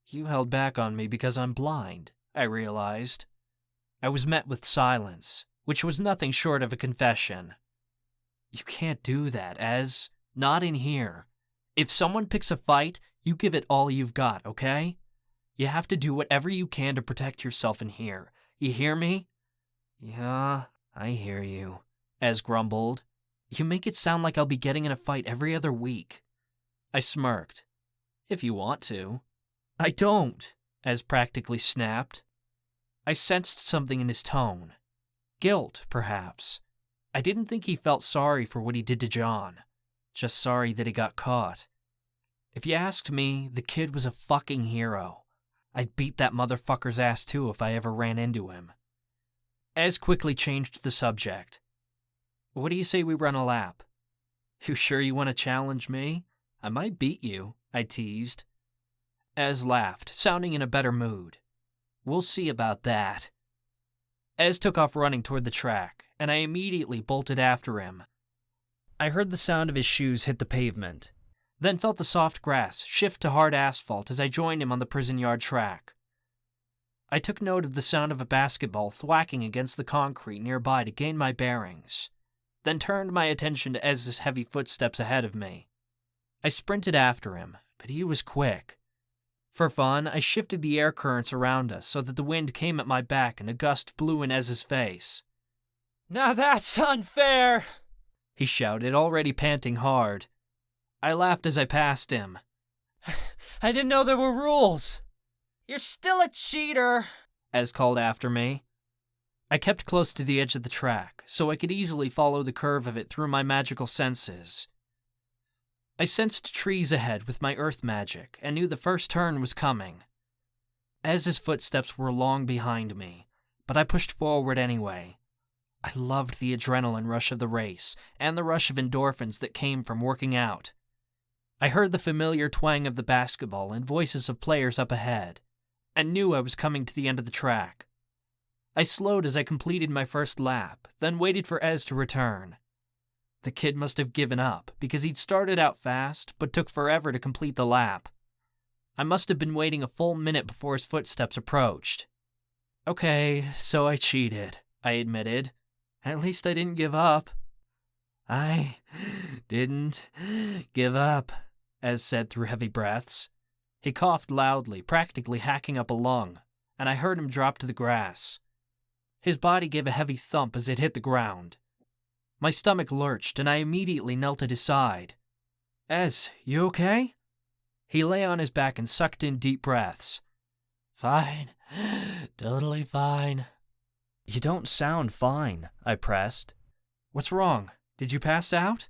You held back on me because I'm blind, I realized. I was met with silence, which was nothing short of a confession. You can't do that, Ez. Not in here. If someone picks a fight, you give it all you've got, okay? You have to do whatever you can to protect yourself in here. You hear me? Yeah, I hear you, Ez grumbled. You make it sound like I'll be getting in a fight every other week. I smirked. If you want to. I don't, Ez practically snapped. I sensed something in his tone. Guilt, perhaps. I didn't think he felt sorry for what he did to John. Just sorry that he got caught. If you asked me, the kid was a fucking hero. I'd beat that motherfucker's ass too if I ever ran into him. Ez quickly changed the subject. What do you say we run a lap? You sure you want to challenge me? I might beat you, I teased. Ez laughed, sounding in a better mood. We'll see about that. Ez took off running toward the track, and I immediately bolted after him. I heard the sound of his shoes hit the pavement, then felt the soft grass shift to hard asphalt as I joined him on the prison yard track. I took note of the sound of a basketball thwacking against the concrete nearby to gain my bearings, then turned my attention to Ez's heavy footsteps ahead of me. I sprinted after him, but he was quick. For fun, I shifted the air currents around us so that the wind came at my back and a gust blew in Ez's face. Now that's unfair, he shouted, already panting hard. I laughed as I passed him. I didn't know there were rules. You're still a cheater, Ez called after me. I kept close to the edge of the track, so I could easily follow the curve of it through my magical senses. I sensed trees ahead with my earth magic and knew the first turn was coming. Ez's footsteps were long behind me, but I pushed forward anyway. I loved the adrenaline rush of the race and the rush of endorphins that came from working out. I heard the familiar twang of the basketball and voices of players up ahead, and knew I was coming to the end of the track. I slowed as I completed my first lap, then waited for Ez to return. The kid must have given up, because he'd started out fast, but took forever to complete the lap. I must have been waiting a full minute before his footsteps approached. Okay, so I cheated, I admitted. At least I didn't give up. I didn't give up, Ez said through heavy breaths. He coughed loudly, practically hacking up a lung, and I heard him drop to the grass. His body gave a heavy thump as it hit the ground. My stomach lurched, and I immediately knelt at his side. Ez, you okay? He lay on his back and sucked in deep breaths. Fine. Totally fine. You don't sound fine, I pressed. What's wrong? Did you pass out?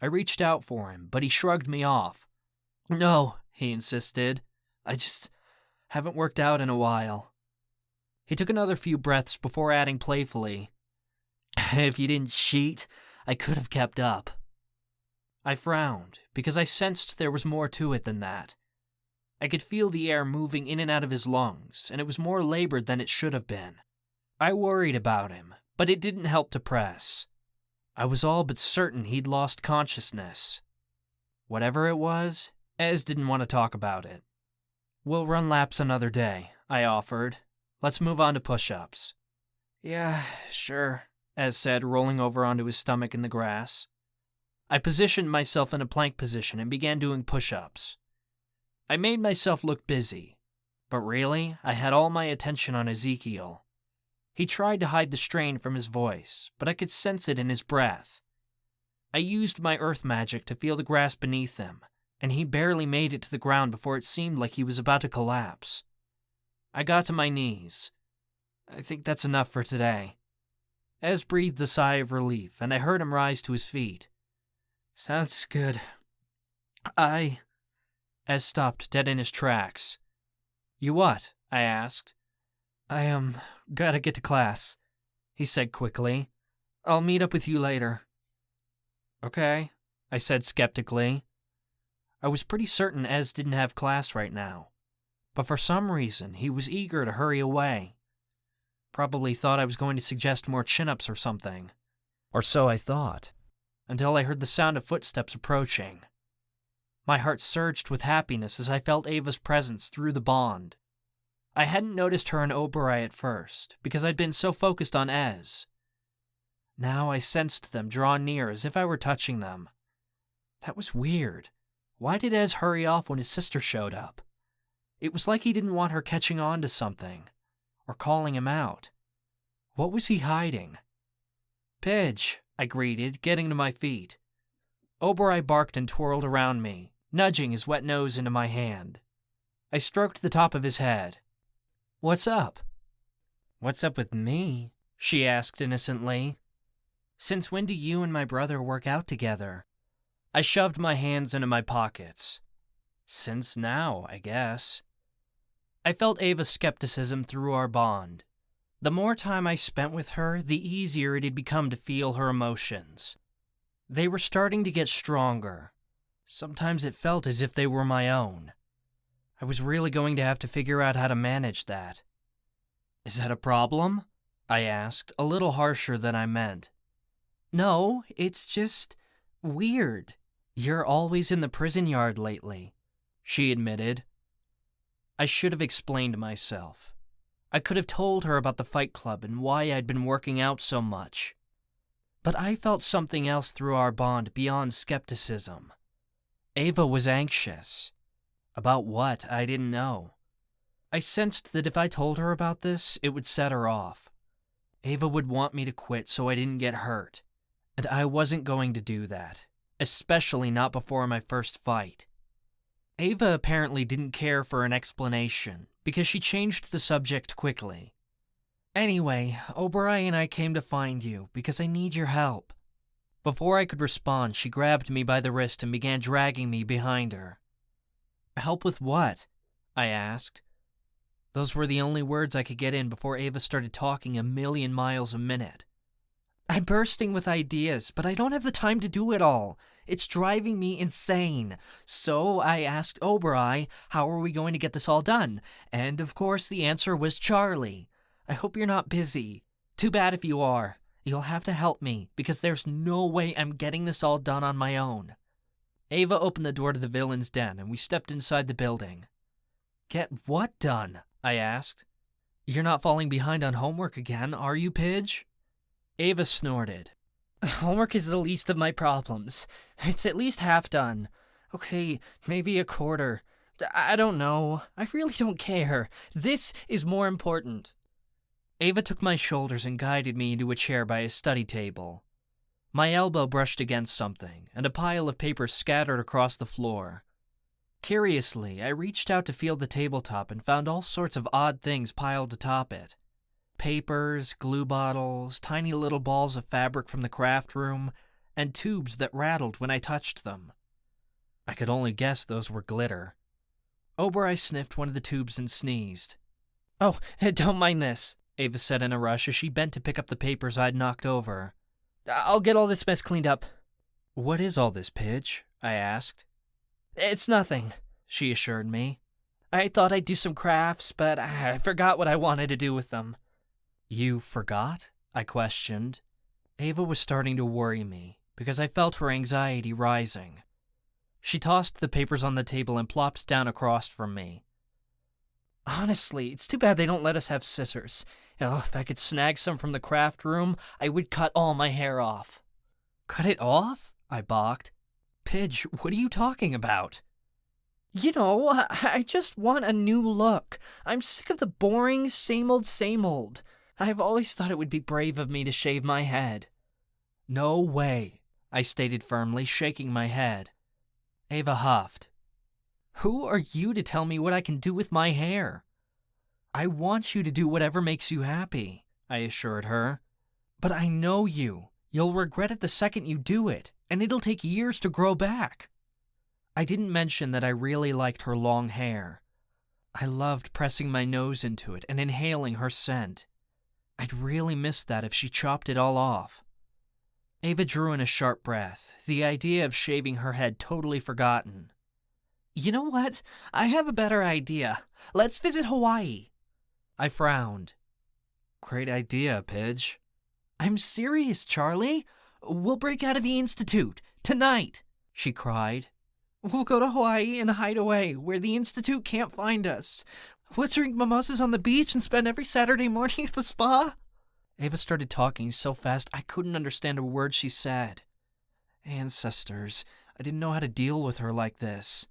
I reached out for him, but he shrugged me off. No, he insisted. I just haven't worked out in a while. He took another few breaths before adding playfully, If you didn't cheat, I could have kept up. I frowned, because I sensed there was more to it than that. I could feel the air moving in and out of his lungs, and it was more labored than it should have been. I worried about him, but it didn't help to press. I was all but certain he'd lost consciousness. Whatever it was, Ez didn't want to talk about it. We'll run laps another day, I offered. Let's move on to push-ups. Yeah, sure, Ez said, rolling over onto his stomach in the grass. I positioned myself in a plank position and began doing push-ups. I made myself look busy, but really, I had all my attention on Ezekiel. He tried to hide the strain from his voice, but I could sense it in his breath. I used my earth magic to feel the grass beneath him, and he barely made it to the ground before it seemed like he was about to collapse. I got to my knees. I think that's enough for today. Ez breathed a sigh of relief, and I heard him rise to his feet. Sounds good. Ez stopped dead in his tracks. You what? I asked. I gotta get to class, he said quickly. I'll meet up with you later. Okay, I said skeptically. I was pretty certain Ez didn't have class right now, but for some reason he was eager to hurry away. Probably thought I was going to suggest more chin-ups or something. Or so I thought, until I heard the sound of footsteps approaching. My heart surged with happiness as I felt Ava's presence through the bond. I hadn't noticed her and Ava-Marie at first, because I'd been so focused on Ez. Now I sensed them draw near as if I were touching them. That was weird. Why did Ez hurry off when his sister showed up? It was like he didn't want her catching on to something, or calling him out. What was he hiding? Pidge, I greeted, getting to my feet. Ava-Marie barked and twirled around me, nudging his wet nose into my hand. I stroked the top of his head. What's up? What's up with me? She asked innocently. Since when do you and my brother work out together? I shoved my hands into my pockets. Since now, I guess. I felt Ava's skepticism through our bond. The more time I spent with her, the easier it had become to feel her emotions. They were starting to get stronger. Sometimes it felt as if they were my own. I was really going to have to figure out how to manage that. Is that a problem? I asked, a little harsher than I meant. No, it's just weird. You're always in the prison yard lately, she admitted. I should have explained myself. I could have told her about the fight club and why I'd been working out so much. But I felt something else through our bond beyond skepticism. Ava was anxious. About what, I didn't know. I sensed that if I told her about this, it would set her off. Ava would want me to quit so I didn't get hurt, and I wasn't going to do that, especially not before my first fight. Ava apparently didn't care for an explanation, because she changed the subject quickly. Anyway, Oberai and I came to find you because I need your help. Before I could respond, she grabbed me by the wrist and began dragging me behind her. Help with what? I asked. Those were the only words I could get in before Ava started talking a million miles a minute. I'm bursting with ideas, but I don't have the time to do it all. It's driving me insane. So I asked Oberai, how are we going to get this all done? And of course the answer was Charlie. I hope you're not busy. Too bad if you are. You'll have to help me, because there's no way I'm getting this all done on my own. Ava opened the door to the villain's den, and we stepped inside the building. Get what done? I asked. You're not falling behind on homework again, are you, Pidge? Ava snorted. Homework is the least of my problems. It's at least half done. Okay, maybe a quarter. I don't know. I really don't care. This is more important. Ava took my shoulders and guided me into a chair by a study table. My elbow brushed against something, and a pile of papers scattered across the floor. Curiously, I reached out to feel the tabletop and found all sorts of odd things piled atop it. Papers, glue bottles, tiny little balls of fabric from the craft room, and tubes that rattled when I touched them. I could only guess those were glitter. Oberai sniffed one of the tubes and sneezed. Oh, don't mind this, Ava said in a rush as she bent to pick up the papers I'd knocked over. I'll get all this mess cleaned up. What is all this, Pidge? I asked. It's nothing, she assured me. I thought I'd do some crafts, but I forgot what I wanted to do with them. You forgot? I questioned. Ava was starting to worry me, because I felt her anxiety rising. She tossed the papers on the table and plopped down across from me. Honestly, it's too bad they don't let us have scissors. Oh, if I could snag some from the craft room, I would cut all my hair off. Cut it off? I balked. Pidge, what are you talking about? You know, I just want a new look. I'm sick of the boring, same old. I've always thought it would be brave of me to shave my head. No way, I stated firmly, shaking my head. Ava huffed. Who are you to tell me what I can do with my hair? I want you to do whatever makes you happy, I assured her. But I know you. You'll regret it the second you do it, and it'll take years to grow back. I didn't mention that I really liked her long hair. I loved pressing my nose into it and inhaling her scent. I'd really miss that if she chopped it all off. Ava drew in a sharp breath, the idea of shaving her head totally forgotten. You know what? I have a better idea. Let's visit Hawaii. I frowned. Great idea, Pidge. I'm serious, Charlie. We'll break out of the Institute. Tonight, she cried. We'll go to Hawaii and hide away, where the Institute can't find us. We'll drink mimosas on the beach and spend every Saturday morning at the spa. Ava started talking so fast I couldn't understand a word she said. Ancestors, I didn't know how to deal with her like this.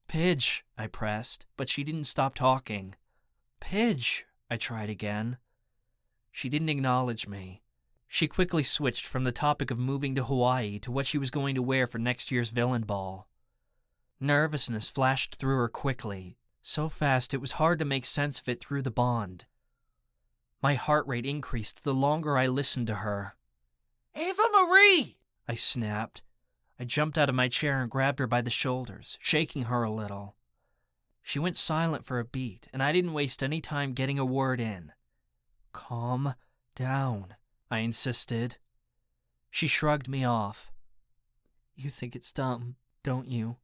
Pidge, I pressed, but she didn't stop talking. Pidge, I tried again. She didn't acknowledge me. She quickly switched from the topic of moving to Hawaii to what she was going to wear for next year's villain ball. Nervousness flashed through her quickly, so fast it was hard to make sense of it through the bond. My heart rate increased the longer I listened to her. Ava-Marie! I snapped. I jumped out of my chair and grabbed her by the shoulders, shaking her a little. She went silent for a beat, and I didn't waste any time getting a word in. Calm down, I insisted. She shrugged me off. You think it's dumb, don't you?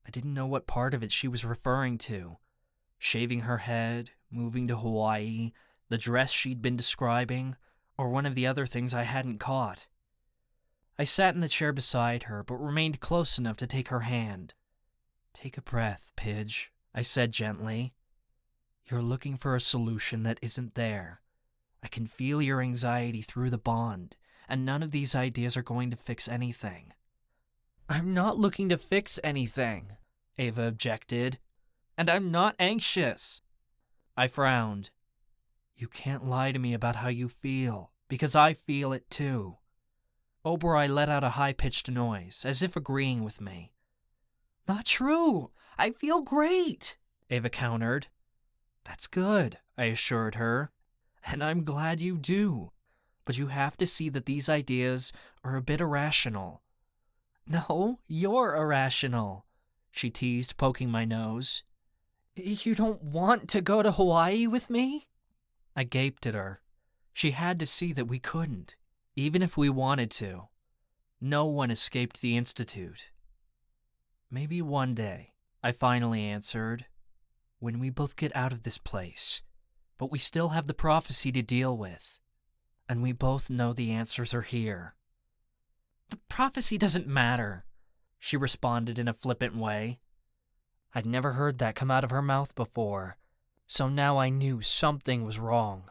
I didn't know what part of it she was referring to. Shaving her head, moving to Hawaii, the dress she'd been describing, or one of the other things I hadn't caught. I sat in the chair beside her, but remained close enough to take her hand. Take a breath, Pidge, I said gently. You're looking for a solution that isn't there. I can feel your anxiety through the bond, and none of these ideas are going to fix anything. I'm not looking to fix anything, Ava objected. And I'm not anxious. I frowned. You can't lie to me about how you feel, because I feel it too. Oberai let out a high-pitched noise, as if agreeing with me. Not true. I feel great, Ava countered. That's good, I assured her. And I'm glad you do. But you have to see that these ideas are a bit irrational. No, you're irrational, she teased, poking my nose. You don't want to go to Hawaii with me? I gaped at her. She had to see that we couldn't, even if we wanted to. No one escaped the Institute. Maybe one day, I finally answered, when we both get out of this place. But we still have the prophecy to deal with. And we both know the answers are here. The prophecy doesn't matter, she responded in a flippant way. I'd never heard that come out of her mouth before, so now I knew something was wrong.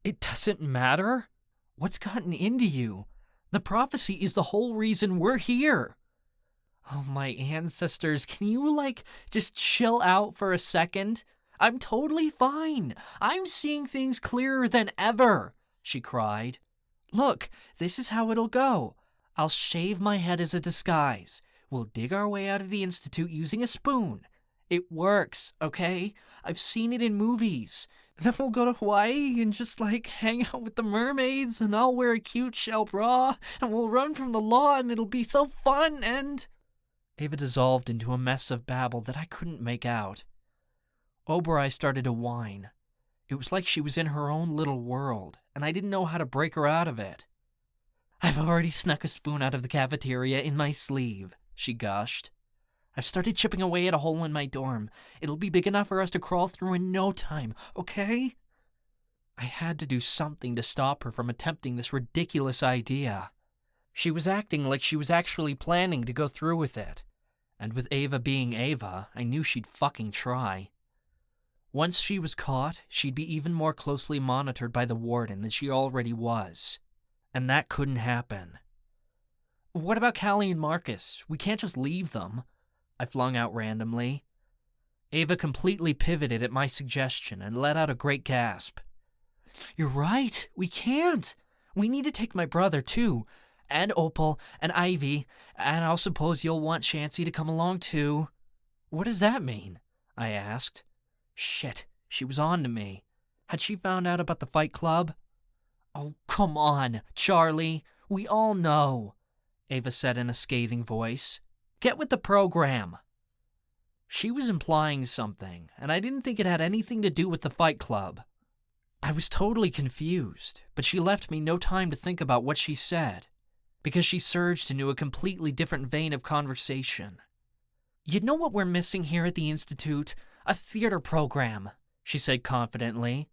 It doesn't matter? What's gotten into you? The prophecy is the whole reason we're here. Oh, my ancestors, can you, just chill out for a second? I'm totally fine. I'm seeing things clearer than ever, she cried. Look, this is how it'll go. I'll shave my head as a disguise. We'll dig our way out of the Institute using a spoon. It works, okay? I've seen it in movies. Then we'll go to Hawaii and just, hang out with the mermaids, and I'll wear a cute shell bra, and we'll run from the law, and it'll be so fun, and... Ava dissolved into a mess of babble that I couldn't make out. Oberai started to whine. It was like she was in her own little world, and I didn't know how to break her out of it. I've already snuck a spoon out of the cafeteria in my sleeve, she gushed. I've started chipping away at a hole in my dorm. It'll be big enough for us to crawl through in no time, okay? I had to do something to stop her from attempting this ridiculous idea. She was acting like she was actually planning to go through with it. And with Ava being Ava, I knew she'd fucking try. Once she was caught, she'd be even more closely monitored by the Warden than she already was. And that couldn't happen. What about Callie and Marcus? We can't just leave them, I flung out randomly. Ava completely pivoted at my suggestion and let out a great gasp. You're right, we can't. We need to take my brother, too. And Opal, and Ivy, and I'll suppose you'll want Chansey to come along, too. What does that mean? I asked. Shit, she was on to me. Had she found out about the fight club? Oh, come on, Charlie. We all know, Ava said in a scathing voice. Get with the program. She was implying something, and I didn't think it had anything to do with the fight club. I was totally confused, but she left me no time to think about what she said, because she surged into a completely different vein of conversation. You know what we're missing here at the Institute? A theater program, she said confidently.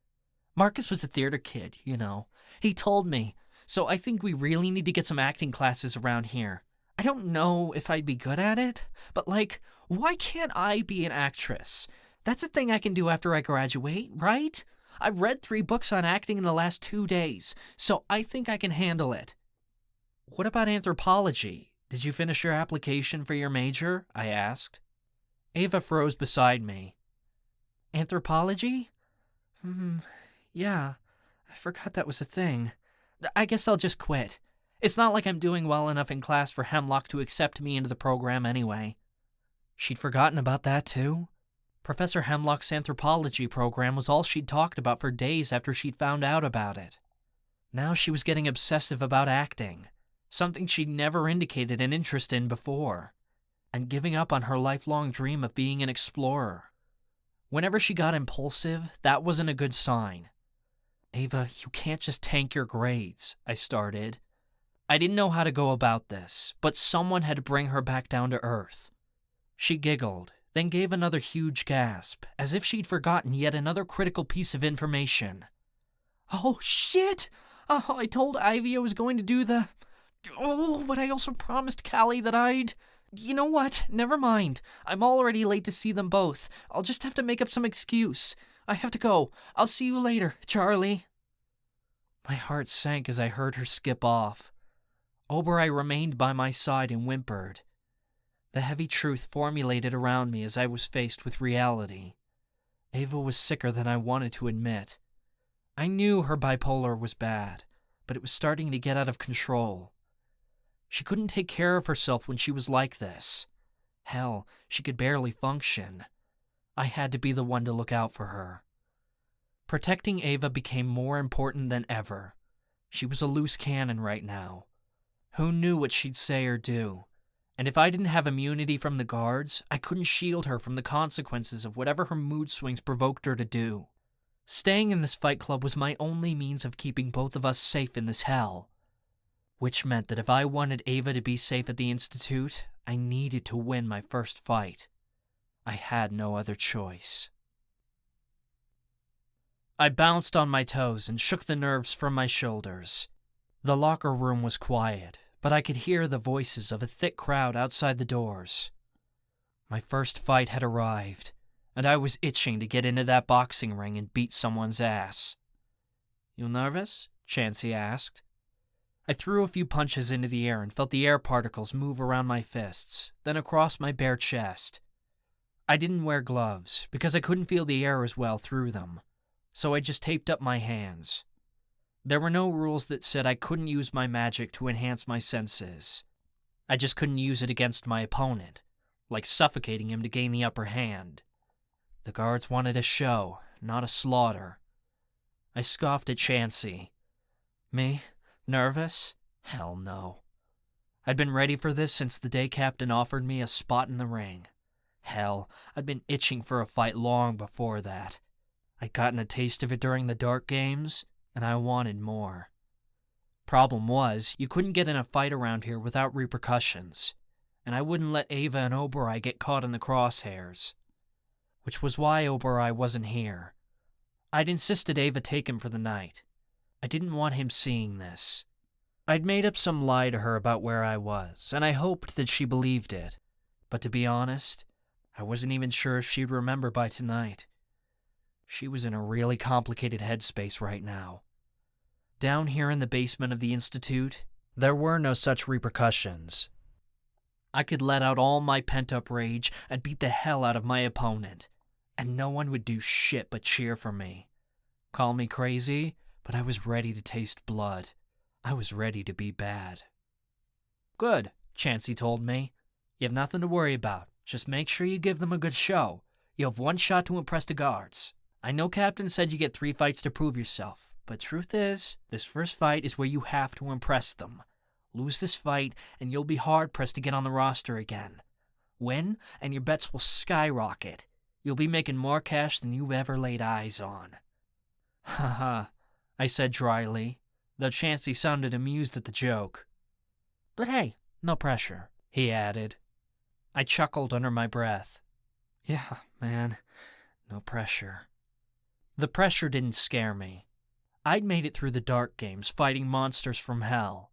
Marcus was a theater kid, you know. He told me, so I think we really need to get some acting classes around here. I don't know if I'd be good at it, but why can't I be an actress? That's a thing I can do after I graduate, right? I've read 3 books on acting in the last 2 days, so I think I can handle it. What about anthropology? Did you finish your application for your major? I asked. Ava froze beside me. Anthropology? Yeah, I forgot that was a thing. I guess I'll just quit. It's not like I'm doing well enough in class for Hemlock to accept me into the program anyway. She'd forgotten about that too. Professor Hemlock's anthropology program was all she'd talked about for days after she'd found out about it. Now she was getting obsessive about acting, something she'd never indicated an interest in before, and giving up on her lifelong dream of being an explorer. Whenever she got impulsive, that wasn't a good sign. Ava, you can't just tank your grades, I started. I didn't know how to go about this, but someone had to bring her back down to earth. She giggled, then gave another huge gasp, as if she'd forgotten yet another critical piece of information. Oh, shit! Oh, I told Ivy I was going to do the... Oh, but I also promised Callie that I'd... You know what? Never mind. I'm already late to see them both. I'll just have to make up some excuse. I have to go. I'll see you later, Charlie. My heart sank as I heard her skip off. Oberai remained by my side and whimpered. The heavy truth formulated around me as I was faced with reality. Ava was sicker than I wanted to admit. I knew her bipolar was bad, but it was starting to get out of control. She couldn't take care of herself when she was like this. Hell, she could barely function. I had to be the one to look out for her. Protecting Ava became more important than ever. She was a loose cannon right now. Who knew what she'd say or do? And if I didn't have immunity from the guards, I couldn't shield her from the consequences of whatever her mood swings provoked her to do. Staying in this fight club was my only means of keeping both of us safe in this hell. Which meant that if I wanted Ava to be safe at the Institute, I needed to win my first fight. I had no other choice. I bounced on my toes and shook the nerves from my shoulders. The locker room was quiet, but I could hear the voices of a thick crowd outside the doors. My first fight had arrived, and I was itching to get into that boxing ring and beat someone's ass. "You nervous?" Chansey asked. I threw a few punches into the air and felt the air particles move around my fists, then across my bare chest. I didn't wear gloves because I couldn't feel the air as well through them, so I just taped up my hands. There were no rules that said I couldn't use my magic to enhance my senses. I just couldn't use it against my opponent, like suffocating him to gain the upper hand. The guards wanted a show, not a slaughter. I scoffed at Chansey. Me? Nervous? Hell no. I'd been ready for this since the day Captain offered me a spot in the ring. Hell, I'd been itching for a fight long before that. I'd gotten a taste of it during the Dark Games, and I wanted more. Problem was, you couldn't get in a fight around here without repercussions, and I wouldn't let Ava and Oberoi get caught in the crosshairs. Which was why Oberoi wasn't here. I'd insisted Ava take him for the night. I didn't want him seeing this. I'd made up some lie to her about where I was, and I hoped that she believed it. But to be honest, I wasn't even sure if she'd remember by tonight. She was in a really complicated headspace right now. Down here in the basement of the Institute, there were no such repercussions. I could let out all my pent-up rage and beat the hell out of my opponent, and no one would do shit but cheer for me. Call me crazy, but I was ready to taste blood. I was ready to be bad. "Good," Chansey told me. "You have nothing to worry about. Just make sure you give them a good show. You have one shot to impress the guards. I know Captain said you get 3 fights to prove yourself, but truth is, this first fight is where you have to impress them. Lose this fight, and you'll be hard-pressed to get on the roster again. Win, and your bets will skyrocket. You'll be making more cash than you've ever laid eyes on." "Haha," I said dryly, though Chansey sounded amused at the joke. "But hey, no pressure," he added. I chuckled under my breath. Yeah, man, no pressure. The pressure didn't scare me. I'd made it through the Dark Games fighting monsters from hell.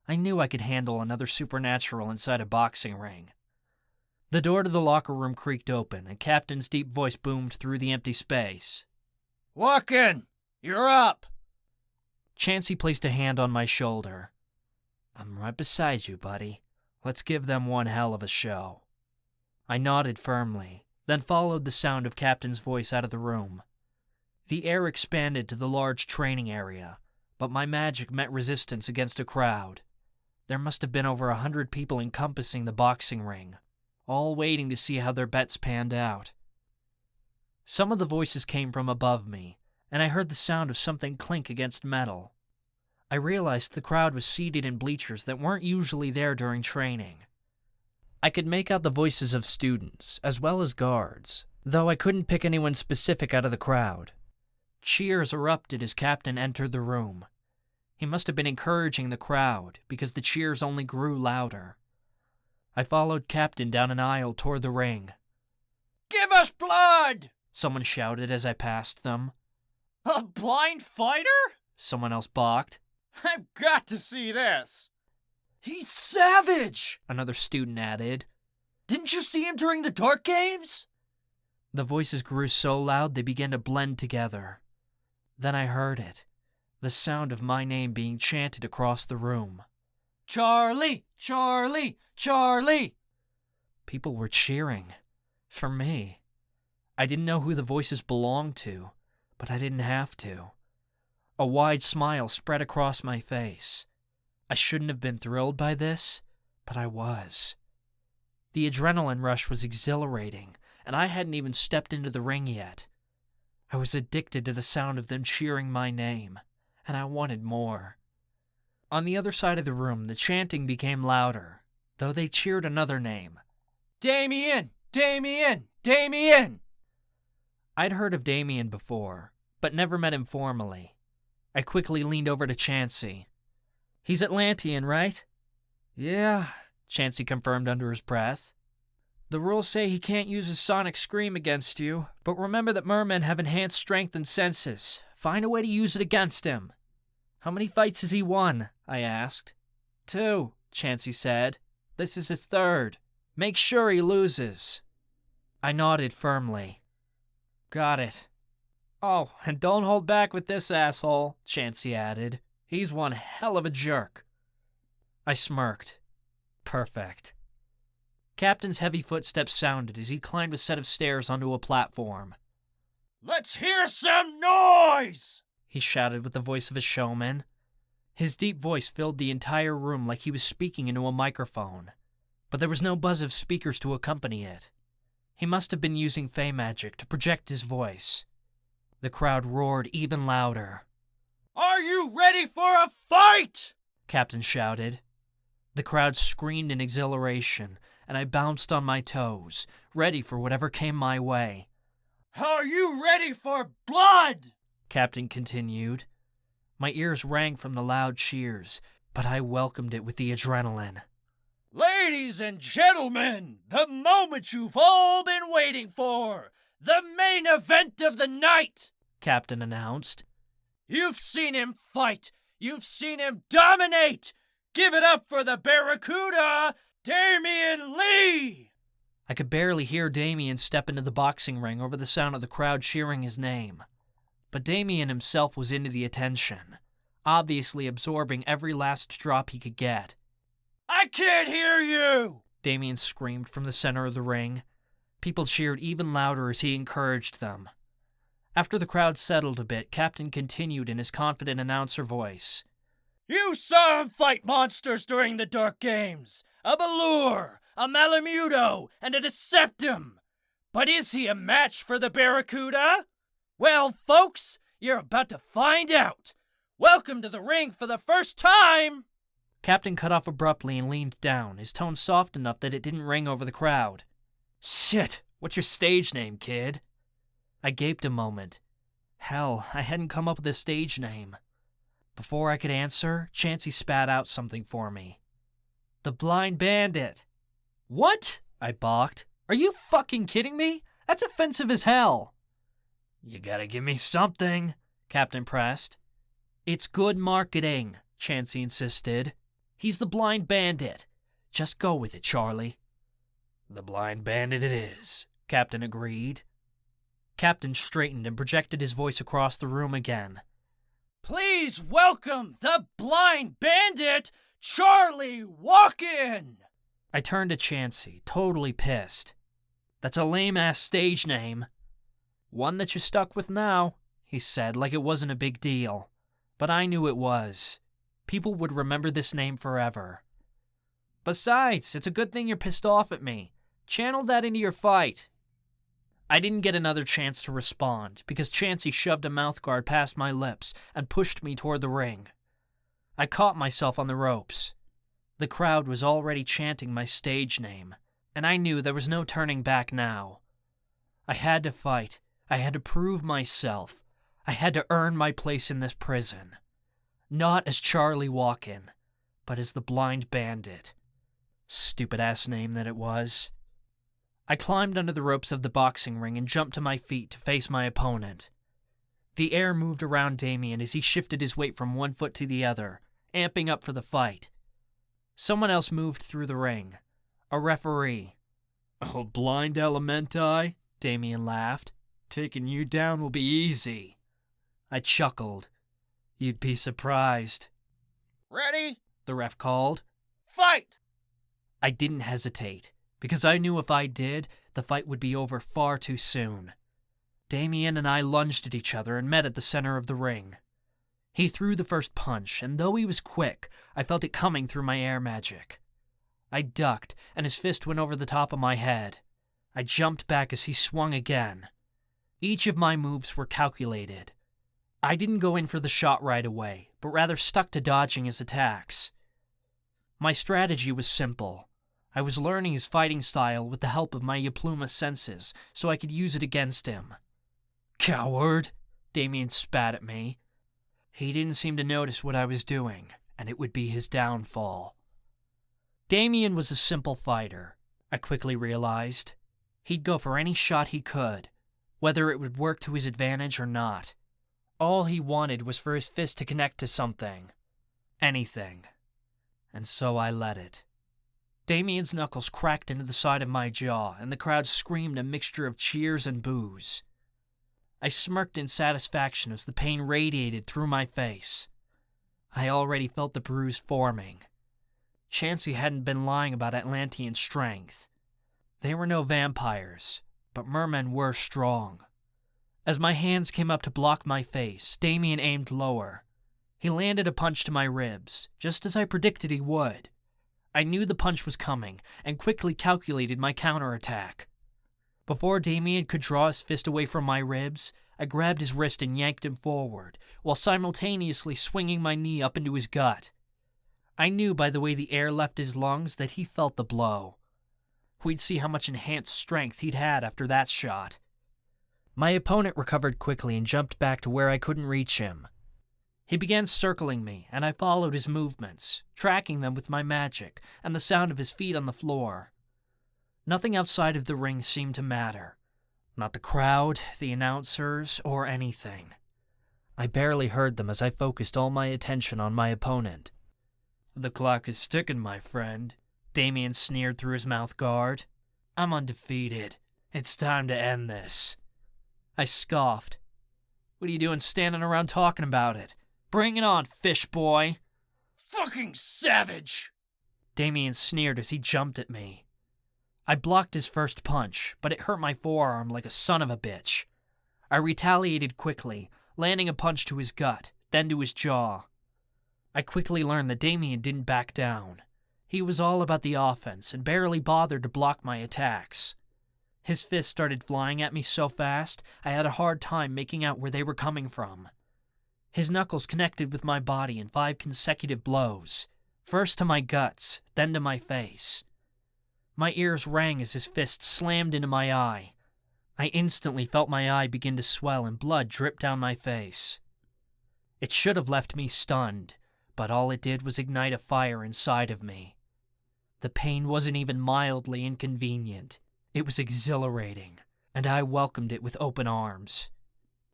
I knew I could handle another supernatural inside a boxing ring. The door to the locker room creaked open, and Captain's deep voice boomed through the empty space. "Walk in! You're up!" Chansey placed a hand on my shoulder. "I'm right beside you, buddy. Let's give them one hell of a show." I nodded firmly, then followed the sound of Captain's voice out of the room. The air expanded to the large training area, but my magic met resistance against a crowd. There must have been over 100 people encompassing the boxing ring, all waiting to see how their bets panned out. Some of the voices came from above me, and I heard the sound of something clink against metal. I realized the crowd was seated in bleachers that weren't usually there during training. I could make out the voices of students, as well as guards, though I couldn't pick anyone specific out of the crowd. Cheers erupted as Captain entered the room. He must have been encouraging the crowd, because the cheers only grew louder. I followed Captain down an aisle toward the ring. "Give us blood!" someone shouted as I passed them. "A blind fighter?" someone else balked. "I've got to see this." "He's savage!" another student added. "Didn't you see him during the Dark Games?" The voices grew so loud they began to blend together. Then I heard it, the sound of my name being chanted across the room. "Charlie! Charlie! Charlie!" People were cheering. For me. I didn't know who the voices belonged to, but I didn't have to. A wide smile spread across my face. I shouldn't have been thrilled by this, but I was. The adrenaline rush was exhilarating, and I hadn't even stepped into the ring yet. I was addicted to the sound of them cheering my name, and I wanted more. On the other side of the room, the chanting became louder, though they cheered another name. Damien! Damien! Damien! I'd heard of Damien before, but never met him formally. I quickly leaned over to Chansey. He's Atlantean, right? Yeah, Chansey confirmed under his breath. The rules say he can't use his sonic scream against you, but remember that mermen have enhanced strength and senses. Find a way to use it against him. How many fights has he won? I asked. 2, Chansey said. This is his 3rd. Make sure he loses. I nodded firmly. Got it. Oh, and don't hold back with this asshole, Chansey added. He's one hell of a jerk. I smirked. Perfect. Captain's heavy footsteps sounded as he climbed a set of stairs onto a platform. Let's hear some noise! He shouted with the voice of a showman. His deep voice filled the entire room like he was speaking into a microphone, but there was no buzz of speakers to accompany it. He must have been using fey magic to project his voice. The crowd roared even louder. Are you ready for a fight? Captain shouted. The crowd screamed in exhilaration, and I bounced on my toes, ready for whatever came my way. Are you ready for blood? Captain continued. My ears rang from the loud cheers, but I welcomed it with the adrenaline. Ladies and gentlemen, the moment you've all been waiting for, the main event of the night, Captain announced. You've seen him fight. You've seen him dominate. Give it up for the Barracuda, Damien Lee! I could barely hear Damien step into the boxing ring over the sound of the crowd cheering his name. But Damien himself was into the attention, obviously absorbing every last drop he could get. I can't hear you! Damien screamed from the center of the ring. People cheered even louder as he encouraged them. After the crowd settled a bit, Captain continued in his confident announcer voice. You saw him fight monsters during the Dark Games. A Balur, a Malamuto, and a Deceptum. But is he a match for the Barracuda? Well, folks, you're about to find out. Welcome to the ring for the first time! Captain cut off abruptly and leaned down, his tone soft enough that it didn't ring over the crowd. Shit, what's your stage name, kid? I gaped a moment. Hell, I hadn't come up with a stage name. Before I could answer, Chansey spat out something for me. The Blind Bandit. What? I balked. Are you fucking kidding me? That's offensive as hell. You gotta give me something, Captain pressed. It's good marketing, Chansey insisted. He's the Blind Bandit. Just go with it, Charlie. The Blind Bandit it is, Captain agreed. Captain straightened and projected his voice across the room again. Please welcome the Blind Bandit, Charlie Walken! I turned to Chansey, totally pissed. That's a lame-ass stage name. One that you're stuck with now, he said, like it wasn't a big deal. But I knew it was. People would remember this name forever. Besides, it's a good thing you're pissed off at me. Channel that into your fight. I didn't get another chance to respond, because Chansey shoved a mouthguard past my lips and pushed me toward the ring. I caught myself on the ropes. The crowd was already chanting my stage name, and I knew there was no turning back now. I had to fight. I had to prove myself. I had to earn my place in this prison. Not as Charlie Walken, but as the Blind Bandit. Stupid-ass name that it was. I climbed under the ropes of the boxing ring and jumped to my feet to face my opponent. The air moved around Damien as he shifted his weight from one foot to the other, amping up for the fight. Someone else moved through the ring. A referee. Oh, blind elementi, Damien laughed. Taking you down will be easy. I chuckled. You'd be surprised. Ready? The ref called. Fight! I didn't hesitate, because I knew if I did, the fight would be over far too soon. Damien and I lunged at each other and met at the center of the ring. He threw the first punch, and though he was quick, I felt it coming through my air magic. I ducked, and his fist went over the top of my head. I jumped back as he swung again. Each of my moves were calculated. I didn't go in for the shot right away, but rather stuck to dodging his attacks. My strategy was simple. I was learning his fighting style with the help of my Yapluma senses, so I could use it against him. "Coward!" Damien spat at me. He didn't seem to notice what I was doing, and it would be his downfall. Damien was a simple fighter, I quickly realized. He'd go for any shot he could, whether it would work to his advantage or not. All he wanted was for his fist to connect to something. Anything. And so I let it. Damien's knuckles cracked into the side of my jaw, and the crowd screamed a mixture of cheers and boos. I smirked in satisfaction as the pain radiated through my face. I already felt the bruise forming. Chansey hadn't been lying about Atlantean strength. They were no vampires, but mermen were strong. As my hands came up to block my face, Damien aimed lower. He landed a punch to my ribs, just as I predicted he would. I knew the punch was coming, and quickly calculated my counterattack. Before Damien could draw his fist away from my ribs, I grabbed his wrist and yanked him forward, while simultaneously swinging my knee up into his gut. I knew by the way the air left his lungs that he felt the blow. We'd see how much enhanced strength he'd had after that shot. My opponent recovered quickly and jumped back to where I couldn't reach him. He began circling me, and I followed his movements, tracking them with my magic and the sound of his feet on the floor. Nothing outside of the ring seemed to matter. Not the crowd, the announcers, or anything. I barely heard them as I focused all my attention on my opponent. "The clock is ticking, my friend," Damien sneered through his mouth guard. "I'm undefeated. It's time to end this." I scoffed. "What are you doing standing around talking about it? Bring it on, fish boy." "Fucking savage!" Damien sneered as he jumped at me. I blocked his first punch, but it hurt my forearm like a son of a bitch. I retaliated quickly, landing a punch to his gut, then to his jaw. I quickly learned that Damien didn't back down. He was all about the offense and barely bothered to block my attacks. His fists started flying at me so fast, I had a hard time making out where they were coming from. His knuckles connected with my body in 5 consecutive blows, first to my guts, then to my face. My ears rang as his fist slammed into my eye. I instantly felt my eye begin to swell and blood drip down my face. It should have left me stunned, but all it did was ignite a fire inside of me. The pain wasn't even mildly inconvenient. It was exhilarating, and I welcomed it with open arms.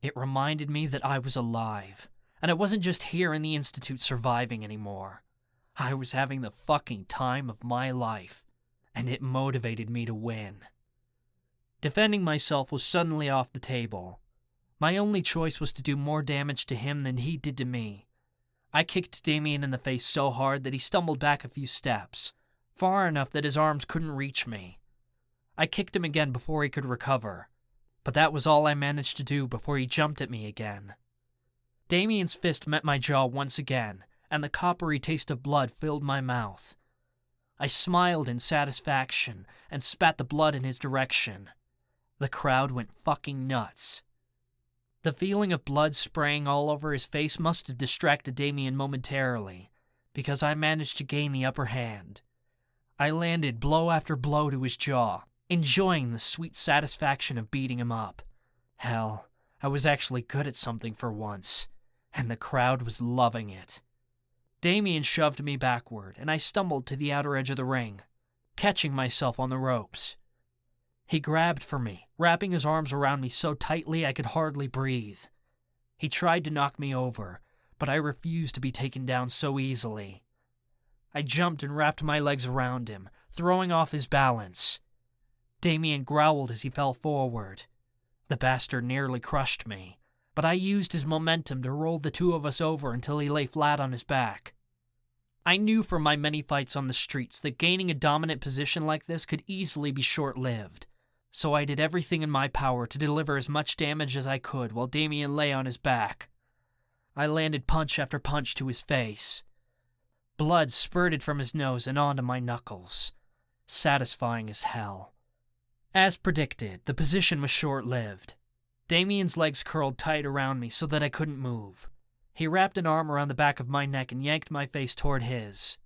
It reminded me that I was alive, and I wasn't just here in the Institute surviving anymore. I was having the fucking time of my life, and it motivated me to win. Defending myself was suddenly off the table. My only choice was to do more damage to him than he did to me. I kicked Damien in the face so hard that he stumbled back a few steps, far enough that his arms couldn't reach me. I kicked him again before he could recover, but that was all I managed to do before he jumped at me again. Damien's fist met my jaw once again, and the coppery taste of blood filled my mouth. I smiled in satisfaction and spat the blood in his direction. The crowd went fucking nuts. The feeling of blood spraying all over his face must have distracted Damien momentarily, because I managed to gain the upper hand. I landed blow after blow to his jaw, enjoying the sweet satisfaction of beating him up. Hell, I was actually good at something for once, and the crowd was loving it. Damien shoved me backward, and I stumbled to the outer edge of the ring, catching myself on the ropes. He grabbed for me, wrapping his arms around me so tightly I could hardly breathe. He tried to knock me over, but I refused to be taken down so easily. I jumped and wrapped my legs around him, throwing off his balance. Damien growled as he fell forward. The bastard nearly crushed me, but I used his momentum to roll the two of us over until he lay flat on his back. I knew from my many fights on the streets that gaining a dominant position like this could easily be short-lived, so I did everything in my power to deliver as much damage as I could while Damien lay on his back. I landed punch after punch to his face. Blood spurted from his nose and onto my knuckles, satisfying as hell. As predicted, the position was short-lived. Damien's legs curled tight around me so that I couldn't move. He wrapped an arm around the back of my neck and yanked my face toward his.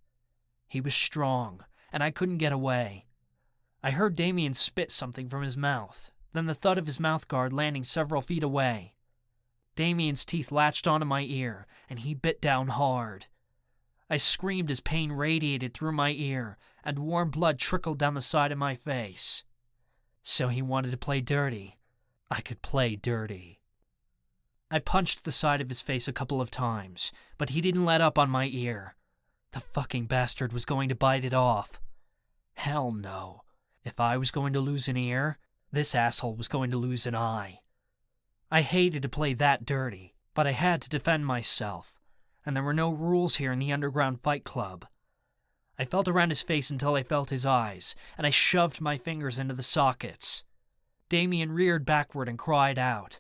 He was strong, and I couldn't get away. I heard Damien spit something from his mouth, then the thud of his mouthguard landing several feet away. Damien's teeth latched onto my ear, and he bit down hard. I screamed as pain radiated through my ear, and warm blood trickled down the side of my face. So he wanted to play dirty. I could play dirty. I punched the side of his face a couple of times, but he didn't let up on my ear. The fucking bastard was going to bite it off. Hell no. If I was going to lose an ear, this asshole was going to lose an eye. I hated to play that dirty, but I had to defend myself, and there were no rules here in the underground fight club. I felt around his face until I felt his eyes, and I shoved my fingers into the sockets. Damien reared backward and cried out.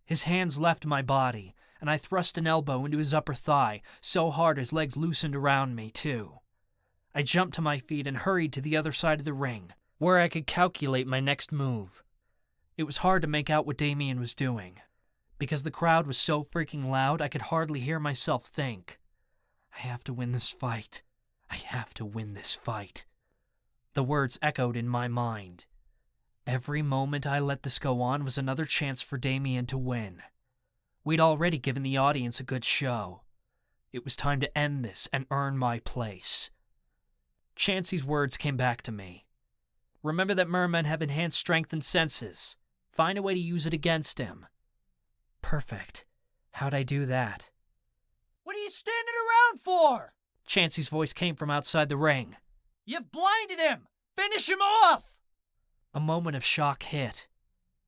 His hands left my body, and I thrust an elbow into his upper thigh so hard his legs loosened around me, too. I jumped to my feet and hurried to the other side of the ring, where I could calculate my next move. It was hard to make out what Damien was doing. Because the crowd was so freaking loud, I could hardly hear myself think. I have to win this fight. I have to win this fight. The words echoed in my mind. Every moment I let this go on was another chance for Damien to win. We'd already given the audience a good show. It was time to end this and earn my place. Chansey's words came back to me. Remember that mermen have enhanced strength and senses. Find a way to use it against him. Perfect. How'd I do that? What are you standing around for? Chansey's voice came from outside the ring. You've blinded him! Finish him off! A moment of shock hit.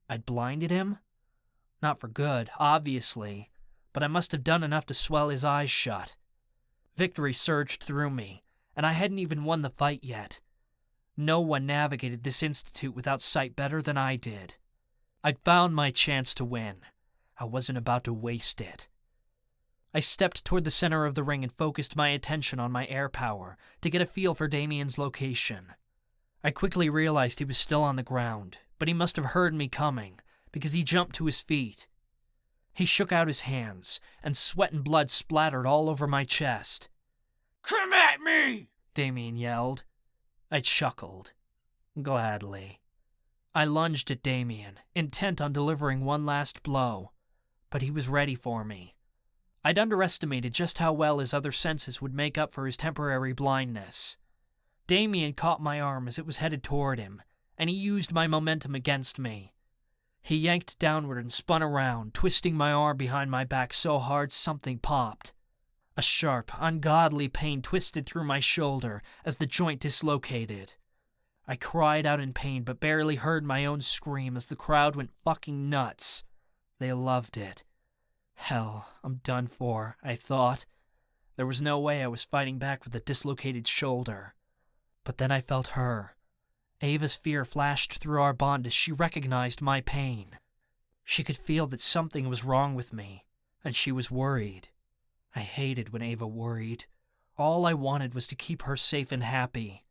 I'd blinded him? Not for good, obviously, but I must have done enough to swell his eyes shut. Victory surged through me, and I hadn't even won the fight yet. No one navigated this institute without sight better than I did. I'd found my chance to win. I wasn't about to waste it. I stepped toward the center of the ring and focused my attention on my air power to get a feel for Damien's location. I quickly realized he was still on the ground, but he must have heard me coming, because he jumped to his feet. He shook out his hands, and sweat and blood splattered all over my chest. Come at me! Damien yelled. I chuckled. Gladly. I lunged at Damien, intent on delivering one last blow, but he was ready for me. I'd underestimated just how well his other senses would make up for his temporary blindness. Damien caught my arm as it was headed toward him, and he used my momentum against me. He yanked downward and spun around, twisting my arm behind my back so hard something popped. A sharp, ungodly pain twisted through my shoulder as the joint dislocated. I cried out in pain but barely heard my own scream as the crowd went fucking nuts. They loved it. Hell, I'm done for, I thought. There was no way I was fighting back with a dislocated shoulder. But then I felt her. Ava's fear flashed through our bond as she recognized my pain. She could feel that something was wrong with me, and she was worried. I hated when Ava worried. All I wanted was to keep her safe and happy.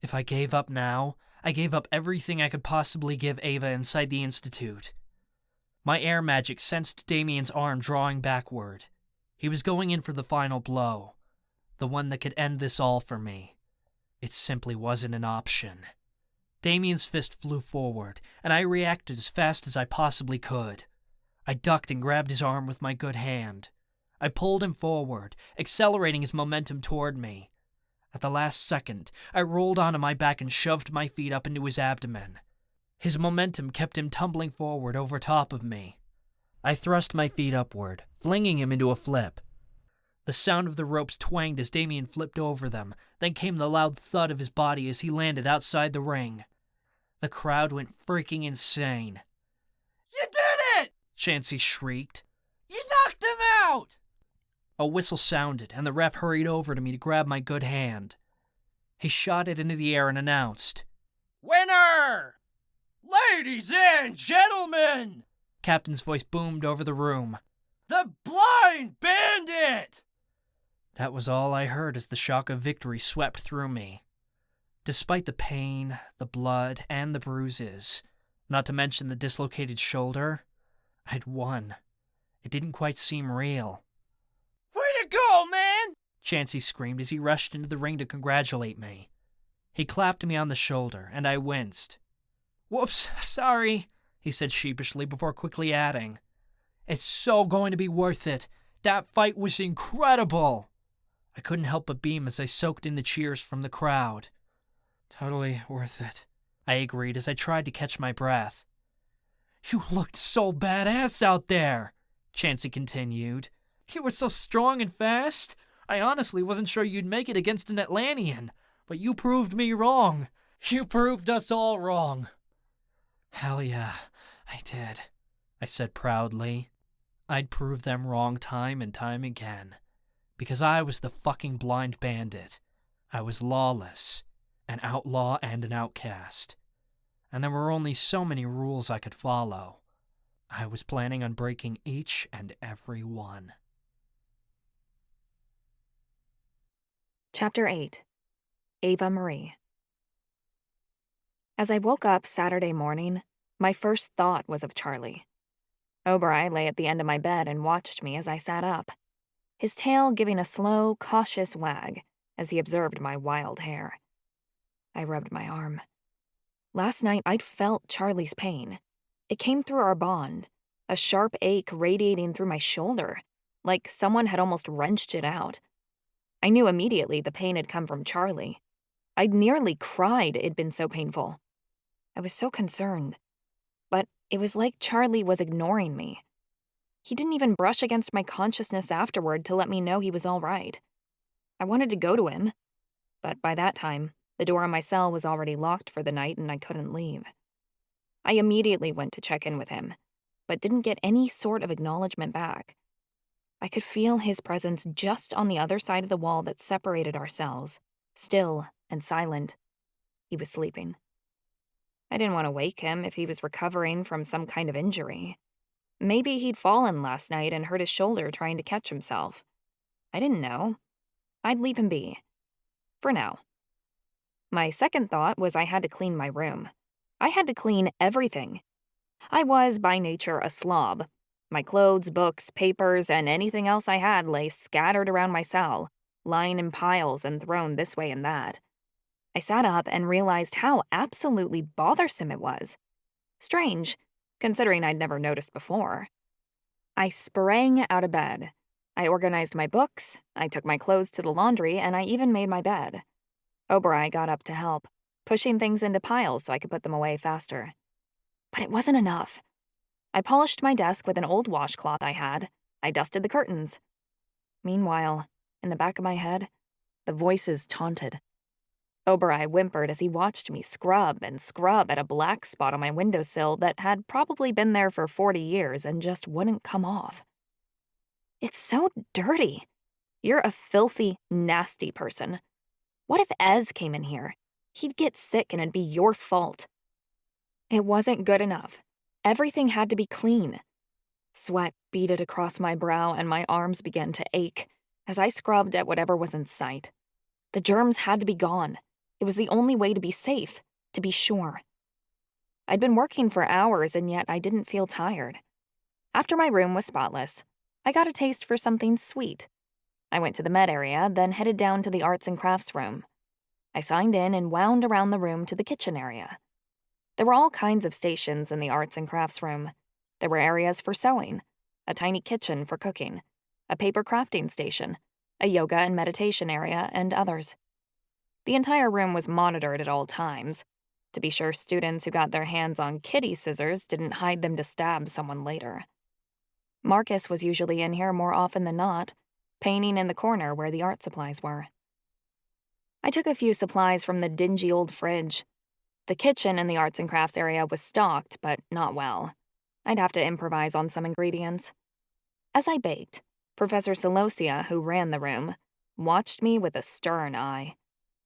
If I gave up now, I gave up everything I could possibly give Ava inside the Institute. My air magic sensed Damien's arm drawing backward. He was going in for the final blow, the one that could end this all for me. It simply wasn't an option. Damien's fist flew forward, and I reacted as fast as I possibly could. I ducked and grabbed his arm with my good hand. I pulled him forward, accelerating his momentum toward me. At the last second, I rolled onto my back and shoved my feet up into his abdomen. His momentum kept him tumbling forward over top of me. I thrust my feet upward, flinging him into a flip. The sound of the ropes twanged as Damien flipped over them, then came the loud thud of his body as he landed outside the ring. The crowd went freaking insane. You did it! Chansey shrieked. You knocked him out! A whistle sounded, and the ref hurried over to me to grab my good hand. He shot it into the air and announced, Winner! Ladies and gentlemen! Captain's voice boomed over the room. The Blind Bandit! That was all I heard as the shock of victory swept through me. Despite the pain, the blood, and the bruises, not to mention the dislocated shoulder, I'd won. It didn't quite seem real. "Way to go, man!" Chansey screamed as he rushed into the ring to congratulate me. He clapped me on the shoulder, and I winced. "Whoops, sorry," he said sheepishly before quickly adding, "It's so going to be worth it. That fight was incredible." I couldn't help but beam as I soaked in the cheers from the crowd. "Totally worth it," I agreed as I tried to catch my breath. "You looked so badass out there," Chansey continued. "You were so strong and fast. I honestly wasn't sure you'd make it against an Atlantean, but you proved me wrong. You proved us all wrong." "Hell yeah, I did," I said proudly. I'd prove them wrong time and time again, because I was the fucking blind bandit. I was lawless, an outlaw and an outcast, and there were only so many rules I could follow. I was planning on breaking each and every one. Chapter 8. Ava-Marie. As I woke up Saturday morning, my first thought was of Charlie. Oberai lay at the end of my bed and watched me as I sat up, his tail giving a slow, cautious wag as he observed my wild hair. I rubbed my arm. Last night, I'd felt Charlie's pain. It came through our bond, a sharp ache radiating through my shoulder, like someone had almost wrenched it out. I knew immediately the pain had come from Charlie. I'd nearly cried, it'd been so painful. I was so concerned. But it was like Charlie was ignoring me. He didn't even brush against my consciousness afterward to let me know he was all right. I wanted to go to him, but by that time, the door of my cell was already locked for the night and I couldn't leave. I immediately went to check in with him, but didn't get any sort of acknowledgement back. I could feel his presence just on the other side of the wall that separated our cells, still and silent. He was sleeping. I didn't want to wake him if he was recovering from some kind of injury. Maybe he'd fallen last night and hurt his shoulder trying to catch himself. I didn't know. I'd leave him be. For now. My second thought was I had to clean my room. I had to clean everything. I was, by nature, a slob. My clothes, books, papers, and anything else I had lay scattered around my cell, lying in piles and thrown this way and that. I sat up and realized how absolutely bothersome it was. Strange, considering I'd never noticed before. I sprang out of bed. I organized my books, I took my clothes to the laundry, and I even made my bed. Oberai got up to help, pushing things into piles so I could put them away faster. But it wasn't enough. I polished my desk with an old washcloth I had. I dusted the curtains. Meanwhile, in the back of my head, the voices taunted. Oberai whimpered as he watched me scrub and scrub at a black spot on my windowsill that had probably been there for 40 years and just wouldn't come off. "It's so dirty. You're a filthy, nasty person. What if Ez came in here? He'd get sick and it'd be your fault." It wasn't good enough. Everything had to be clean. Sweat beaded across my brow and my arms began to ache as I scrubbed at whatever was in sight. The germs had to be gone. It was the only way to be safe, to be sure. I'd been working for hours and yet I didn't feel tired. After my room was spotless, I got a taste for something sweet. I went to the med area, then headed down to the arts and crafts room. I signed in and wound around the room to the kitchen area. There were all kinds of stations in the arts and crafts room. There were areas for sewing, a tiny kitchen for cooking, a paper crafting station, a yoga and meditation area, and others. The entire room was monitored at all times. To be sure, students who got their hands on kitty scissors didn't hide them to stab someone later. Marcus was usually in here more often than not, painting in the corner where the art supplies were. I took a few supplies from the dingy old fridge. The kitchen in the arts and crafts area was stocked, but not well. I'd have to improvise on some ingredients. As I baked, Professor Celosia, who ran the room, watched me with a stern eye.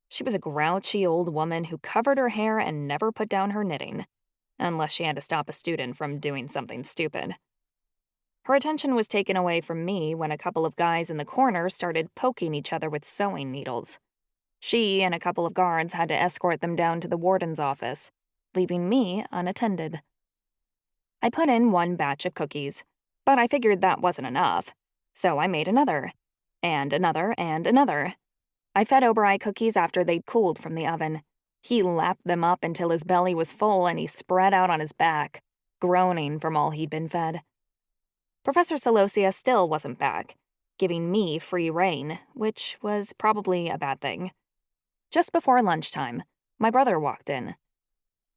She was a grouchy old woman who covered her hair and never put down her knitting, unless she had to stop a student from doing something stupid. Her attention was taken away from me when a couple of guys in the corner started poking each other with sewing needles. She and a couple of guards had to escort them down to the warden's office, leaving me unattended. I put in one batch of cookies, but I figured that wasn't enough, so I made another, and another, and another. I fed Oberai cookies after they'd cooled from the oven. He lapped them up until his belly was full and he spread out on his back, groaning from all he'd been fed. Professor Celosia still wasn't back, giving me free rein, which was probably a bad thing. Just before lunchtime, my brother walked in.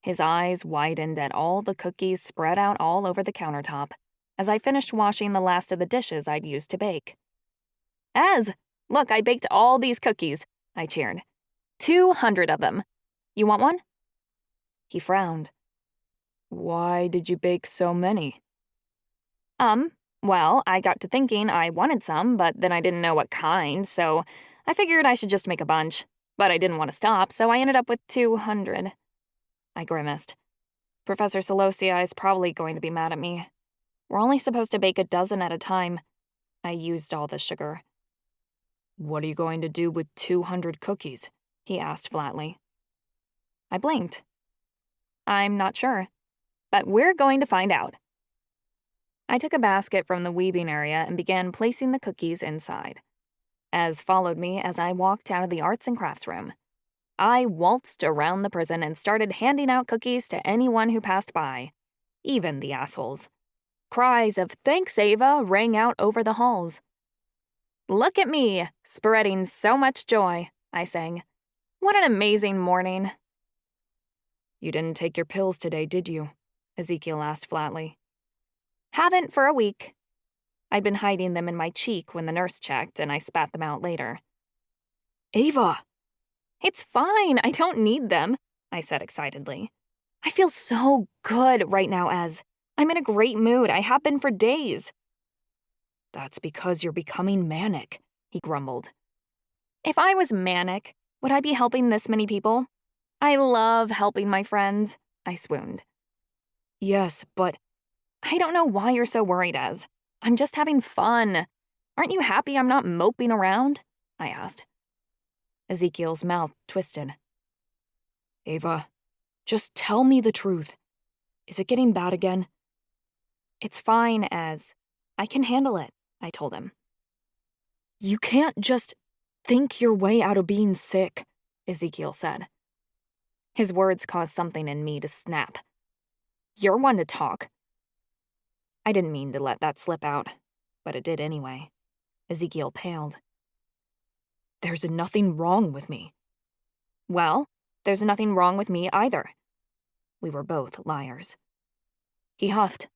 His eyes widened at all the cookies spread out all over the countertop as I finished washing the last of the dishes I'd used to bake. "Az, look, I baked all these cookies," I cheered. 200 of them. You want one? He frowned. "Why did you bake so many?" Well, I got to thinking I wanted some, but then I didn't know what kind, so I figured I should just make a bunch. But I didn't want to stop, so I ended up with 200. I grimaced. Professor Celosia is probably going to be mad at me. We're only supposed to bake a dozen at a time. I used all the sugar. "What are you going to do with 200 cookies?" he asked flatly. I blinked. "I'm not sure, but we're going to find out." I took a basket from the weaving area and began placing the cookies inside. Az followed me as I walked out of the arts and crafts room. I waltzed around the prison and started handing out cookies to anyone who passed by, even the assholes. Cries of "Thanks, Ava" rang out over the halls. "Look at me, spreading so much joy," I sang. "What an amazing morning." "You didn't take your pills today, did you?" Ezekiel asked flatly. "Haven't for a week." I'd been hiding them in my cheek when the nurse checked, and I spat them out later. "Ava!" "It's fine, I don't need them," I said excitedly. "I feel so good right now, Az. I'm in a great mood. I have been for days." "That's because you're becoming manic," he grumbled. If I was manic, would I be helping this many people? I love helping my friends, I swooned. "Yes, but I don't know why you're so worried, Az. I'm just having fun. Aren't you happy I'm not moping around?" I asked. Ezekiel's mouth twisted. "Ava, just tell me the truth. Is it getting bad again?" "It's fine, Az. I can handle it," I told him. "You can't just think your way out of being sick," Ezekiel said. His words caused something in me to snap. "You're one to talk." I didn't mean to let that slip out, but it did anyway. Ezekiel paled. "There's nothing wrong with me." "Well, there's nothing wrong with me either." We were both liars. He huffed.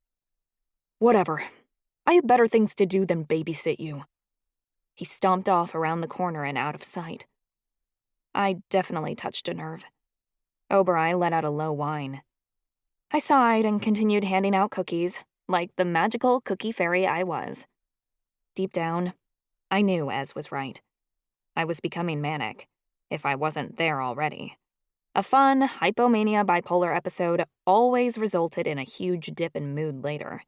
"Whatever. I have better things to do than babysit you." He stomped off around the corner and out of sight. I definitely touched a nerve. Oberai let out a low whine. I sighed and continued handing out cookies, like the magical cookie fairy I was. Deep down, I knew Az was right. I was becoming manic, if I wasn't there already. A fun, hypomania bipolar episode always resulted in a huge dip in mood later.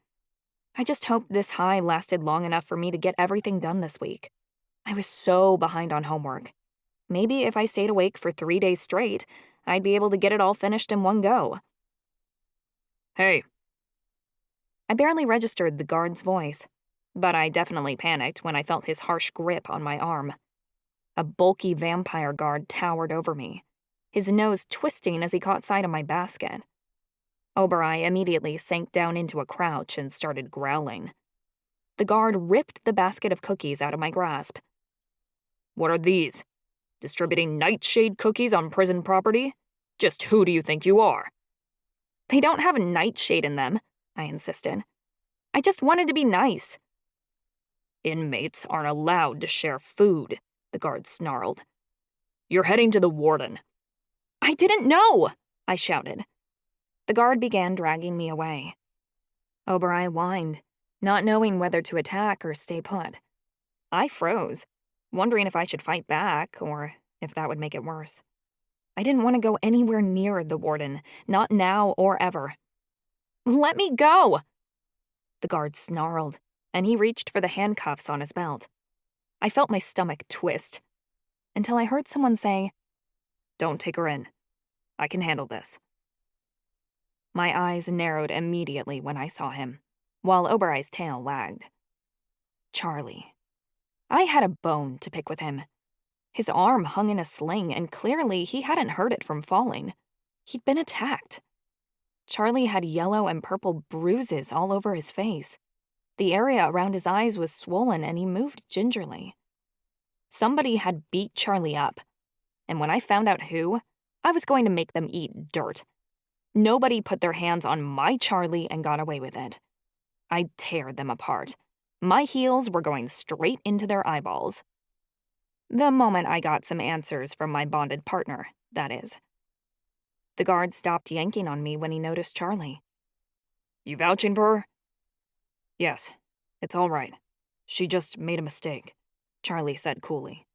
I just hoped this high lasted long enough for me to get everything done this week. I was so behind on homework. Maybe if I stayed awake for 3 days straight, I'd be able to get it all finished in one go. "Hey." I barely registered the guard's voice, but I definitely panicked when I felt his harsh grip on my arm. A bulky vampire guard towered over me, his nose twisting as he caught sight of my basket. Oberai immediately sank down into a crouch and started growling. The guard ripped the basket of cookies out of my grasp. "What are these? Distributing nightshade cookies on prison property? Just who do you think you are?" "They don't have nightshade in them," I insisted. "I just wanted to be nice." "Inmates aren't allowed to share food," the guard snarled. "You're heading to the warden." "I didn't know!" I shouted. The guard began dragging me away. Oberai whined, not knowing whether to attack or stay put. I froze, wondering if I should fight back or if that would make it worse. I didn't want to go anywhere near the warden, not now or ever. "Let me go!" The guard snarled, and he reached for the handcuffs on his belt. I felt my stomach twist. until I heard someone say, "Don't take her in. I can handle this." My eyes narrowed immediately when I saw him, while Obereye's tail wagged. Charlie. I had a bone to pick with him. His arm hung in a sling, and clearly he hadn't hurt it from falling. He'd been attacked. Charlie had yellow and purple bruises all over his face. The area around his eyes was swollen, and he moved gingerly. Somebody had beat Charlie up, and when I found out who, I was going to make them eat dirt. Nobody put their hands on my Charlie and got away with it. I'd tear them apart. My heels were going straight into their eyeballs. The moment I got some answers from my bonded partner, that is. The guard stopped yanking on me when he noticed Charlie. "You vouching for her?" "Yes, it's all right. She just made a mistake," Charlie said coolly.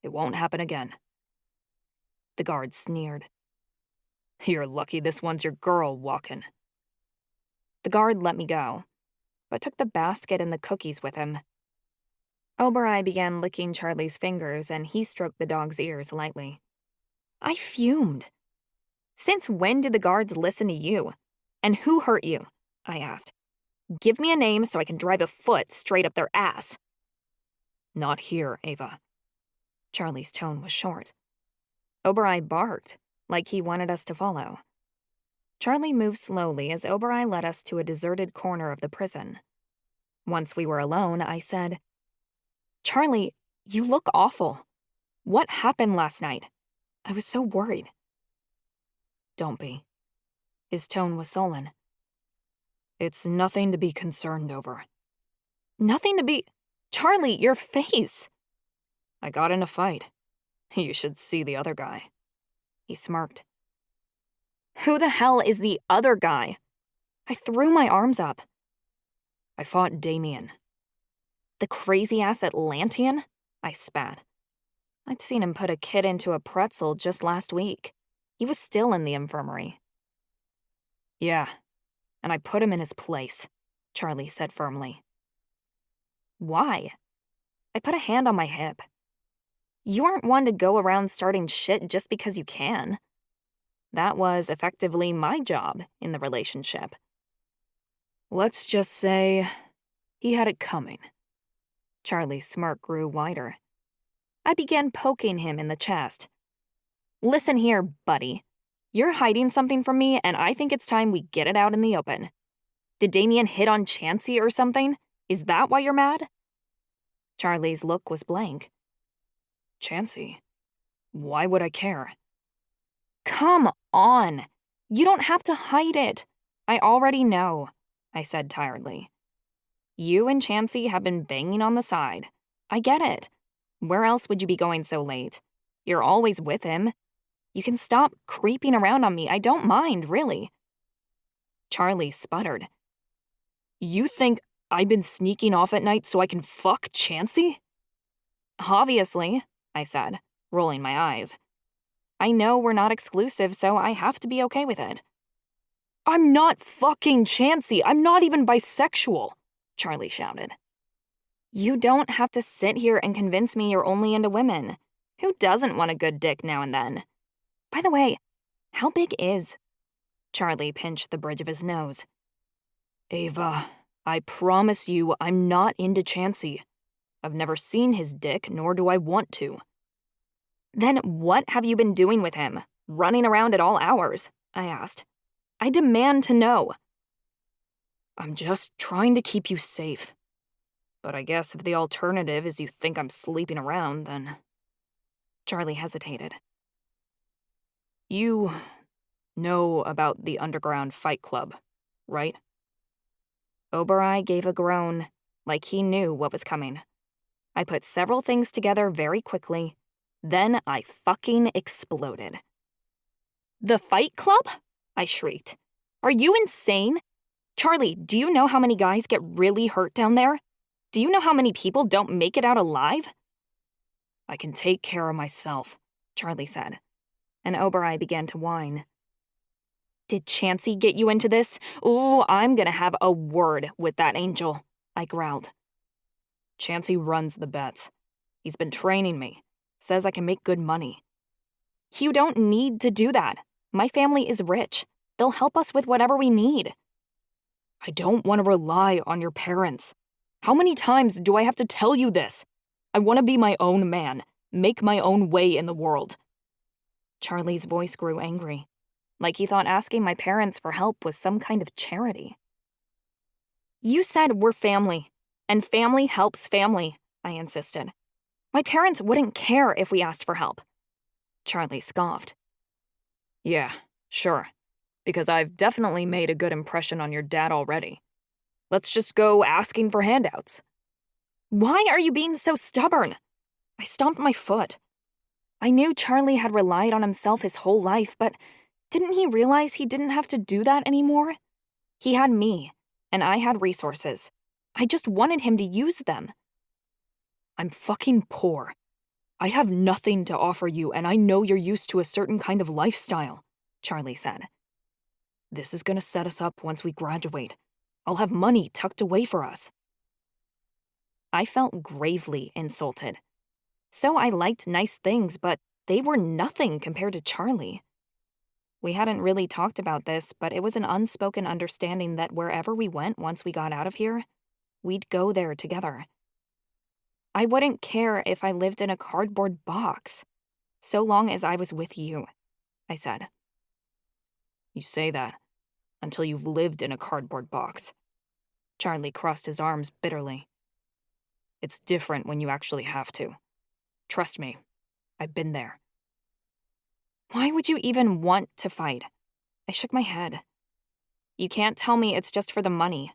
"It won't happen again." The guard sneered. "You're lucky this one's your girl walking." The guard let me go, but took the basket and the cookies with him. Obereye began licking Charlie's fingers, and he stroked the dog's ears lightly. I fumed. "Since when did the guards listen to you? And who hurt you?" I asked. "Give me a name so I can drive a foot straight up their ass." "Not here, Ava." Charlie's tone was short. Obereye barked, like he wanted us to follow. Charlie moved slowly as Obereye led us to a deserted corner of the prison. Once we were alone, I said, "Charlie, you look awful. What happened last night? I was so worried." "Don't be." His tone was sullen. "It's nothing to be concerned over." "Nothing to be— Charlie, your face!" "I got in a fight. You should see the other guy." He smirked. "Who the hell is the other guy?" I threw my arms up. "I fought Damien." "The crazy-ass Atlantean?" I spat. I'd seen him put a kid into a pretzel just last week. He was still in the infirmary. "Yeah, and I put him in his place," Charlie said firmly. "Why?" I put a hand on my hip. "You aren't one to go around starting shit just because you can." That was effectively my job in the relationship. "Let's just say he had it coming." Charlie's smirk grew wider. I began poking him in the chest. "Listen here, buddy. You're hiding something from me, and I think it's time we get it out in the open. Did Damien hit on Chansey or something? Is that why you're mad?" Charlie's look was blank. "Chansey? Why would I care?" "Come on. You don't have to hide it. I already know," I said tiredly. "You and Chansey have been banging on the side. I get it. Where else would you be going so late? You're always with him. You can stop creeping around on me. I don't mind, really." Charlie sputtered. "You think I've been sneaking off at night so I can fuck Chansey?" "Obviously," I said, rolling my eyes. "I know we're not exclusive, so I have to be okay with it." "I'm not fucking Chansey. I'm not even bisexual," Charlie shouted. "You don't have to sit here and convince me you're only into women. Who doesn't want a good dick now and then? By the way, how big is—" Charlie pinched the bridge of his nose. "Ava, I promise you I'm not into Chansey. I've never seen his dick, nor do I want to." "Then what have you been doing with him? Running around at all hours?" I asked. "I demand to know." "I'm just trying to keep you safe. But I guess if the alternative is you think I'm sleeping around, then—" Charlie hesitated. "You know about the underground fight club, right?" Obereye gave a groan, like he knew what was coming. I put several things together very quickly. Then I fucking exploded. "The fight club?" I shrieked. "Are you insane? Charlie, do you know how many guys get really hurt down there? Do you know how many people don't make it out alive?" "I can take care of myself," Charlie said, and Obereye began to whine. "Did Chansey get you into this? Ooh, I'm gonna have a word with that angel," I growled. "Chansey runs the bets. He's been training me. Says I can make good money. You don't need to do that. My family is rich. They'll help us with whatever we need. I don't want to rely on your parents. How many times do I have to tell you this? I want to be my own man, make my own way in the world. Charlie's voice grew angry, like he thought asking my parents for help was some kind of charity. You said we're family, and family helps family, I insisted. My parents wouldn't care if we asked for help. Charlie scoffed. Yeah, sure, because I've definitely made a good impression on your dad already. Let's just go asking for handouts. Why are you being so stubborn? I stomped my foot. I knew Charlie had relied on himself his whole life, but didn't he realize he didn't have to do that anymore? He had me, and I had resources. I just wanted him to use them. I'm fucking poor. I have nothing to offer you, and I know you're used to a certain kind of lifestyle, Charlie said. This is gonna set us up once we graduate. I'll have money tucked away for us. I felt gravely insulted. So I liked nice things, but they were nothing compared to Charlie. We hadn't really talked about this, but it was an unspoken understanding that wherever we went once we got out of here, we'd go there together. I wouldn't care if I lived in a cardboard box, so long as I was with you, I said. You say that until you've lived in a cardboard box. Charlie crossed his arms bitterly. It's different when you actually have to. Trust me, I've been there. Why would you even want to fight? I shook my head. You can't tell me it's just for the money.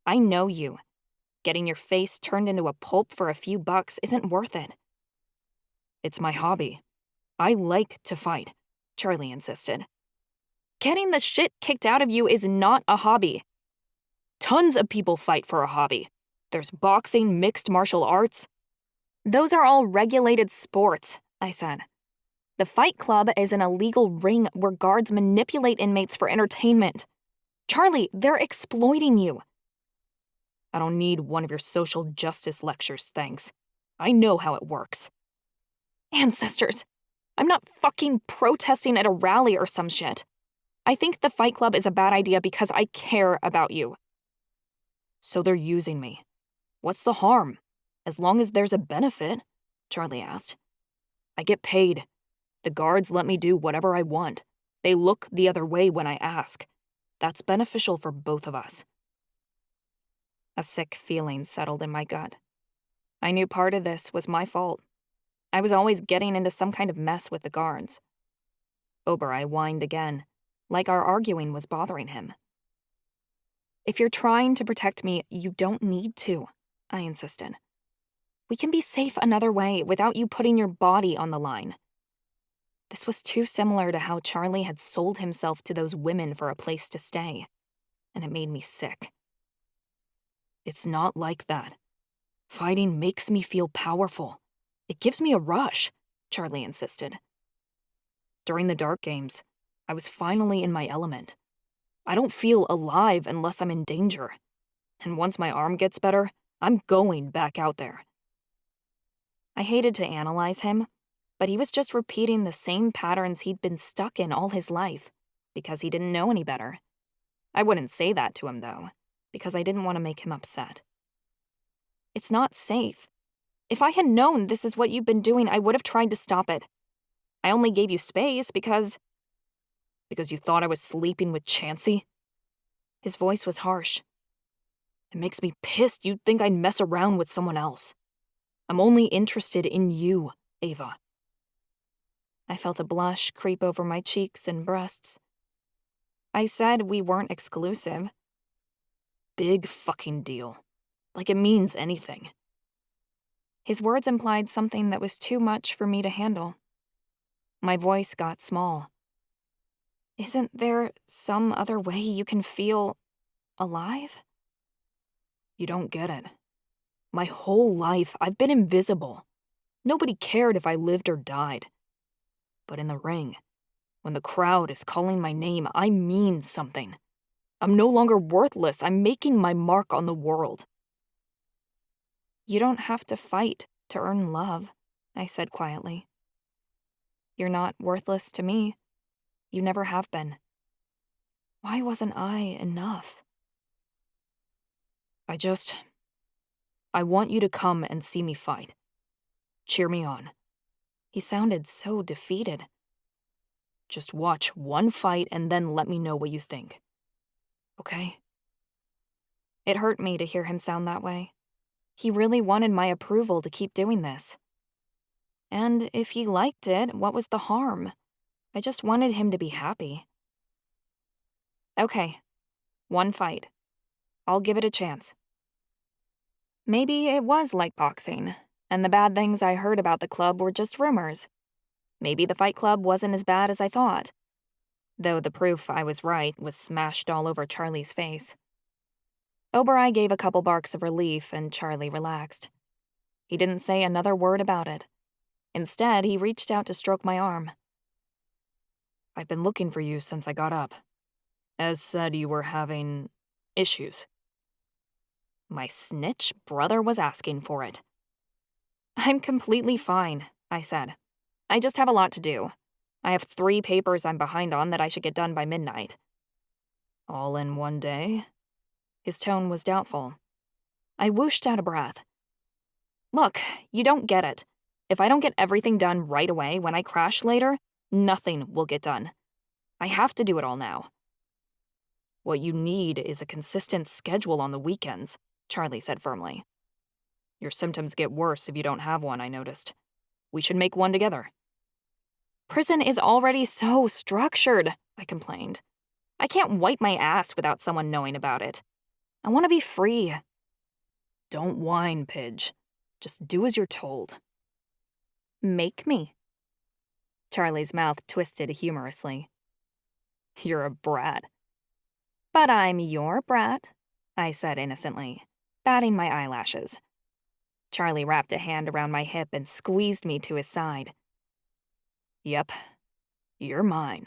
I know you. Getting your face turned into a pulp for a few bucks isn't worth it. It's my hobby. I like to fight, Charlie insisted. Getting the shit kicked out of you is not a hobby. Tons of people fight for a hobby. There's boxing, mixed martial arts. Those are all regulated sports, I said. The Fight Club is an illegal ring where guards manipulate inmates for entertainment. Charlie, they're exploiting you. I don't need one of your social justice lectures, thanks. I know how it works. Ancestors, I'm not fucking protesting at a rally or some shit. I think the Fight Club is a bad idea because I care about you. So they're using me. What's the harm? As long as there's a benefit, Charlie asked. I get paid. The guards let me do whatever I want. They look the other way when I ask. That's beneficial for both of us. A sick feeling settled in my gut. I knew part of this was my fault. I was always getting into some kind of mess with the guards. Oberei whined again, like our arguing was bothering him. If you're trying to protect me, you don't need to, I insisted. We can be safe another way without you putting your body on the line. This was too similar to how Charlie had sold himself to those women for a place to stay, and it made me sick. It's not like that. Fighting makes me feel powerful. It gives me a rush, Charlie insisted. During the Dark Games, I was finally in my element. I don't feel alive unless I'm in danger. And once my arm gets better, I'm going back out there. I hated to analyze him, but he was just repeating the same patterns he'd been stuck in all his life, because he didn't know any better. I wouldn't say that to him, though, because I didn't want to make him upset. It's not safe. If I had known this is what you've been doing, I would have tried to stop it. I only gave you space because you thought I was sleeping with Chansey? His voice was harsh. It makes me pissed you'd think I'd mess around with someone else. I'm only interested in you, Ava. I felt a blush creep over my cheeks and breasts. I said we weren't exclusive. Big fucking deal. Like it means anything. His words implied something that was too much for me to handle. My voice got small. Isn't there some other way you can feel alive? You don't get it. My whole life, I've been invisible. Nobody cared if I lived or died. But in the ring, when the crowd is calling my name, I mean something. I'm no longer worthless. I'm making my mark on the world. You don't have to fight to earn love, I said quietly. You're not worthless to me. You never have been. Why wasn't I enough? I want you to come and see me fight. Cheer me on. He sounded so defeated. Just watch one fight and then let me know what you think. Okay. It hurt me to hear him sound that way. He really wanted my approval to keep doing this. And if he liked it, what was the harm? I just wanted him to be happy. Okay, one fight. I'll give it a chance. Maybe it was like boxing, and the bad things I heard about the club were just rumors. Maybe the fight club wasn't as bad as I thought. Though the proof I was right was smashed all over Charlie's face. Oberai gave a couple barks of relief and Charlie relaxed. He didn't say another word about it. Instead, he reached out to stroke my arm. I've been looking for you since I got up. As said, you were having issues. My snitch brother was asking for it. I'm completely fine, I said. I just have a lot to do. I have 3 papers I'm behind on that I should get done by midnight. All in one day? His tone was doubtful. I whooshed out a breath. Look, you don't get it. If I don't get everything done right away when I crash later, nothing will get done. I have to do it all now. What you need is a consistent schedule on the weekends, Charlie said firmly. Your symptoms get worse if you don't have one, I noticed. We should make one together. Prison is already so structured, I complained. I can't wipe my ass without someone knowing about it. I want to be free. Don't whine, Pidge. Just do as you're told. Make me. Charlie's mouth twisted humorously. You're a brat. But I'm your brat, I said innocently, batting my eyelashes. Charlie wrapped a hand around my hip and squeezed me to his side. Yep, you're mine.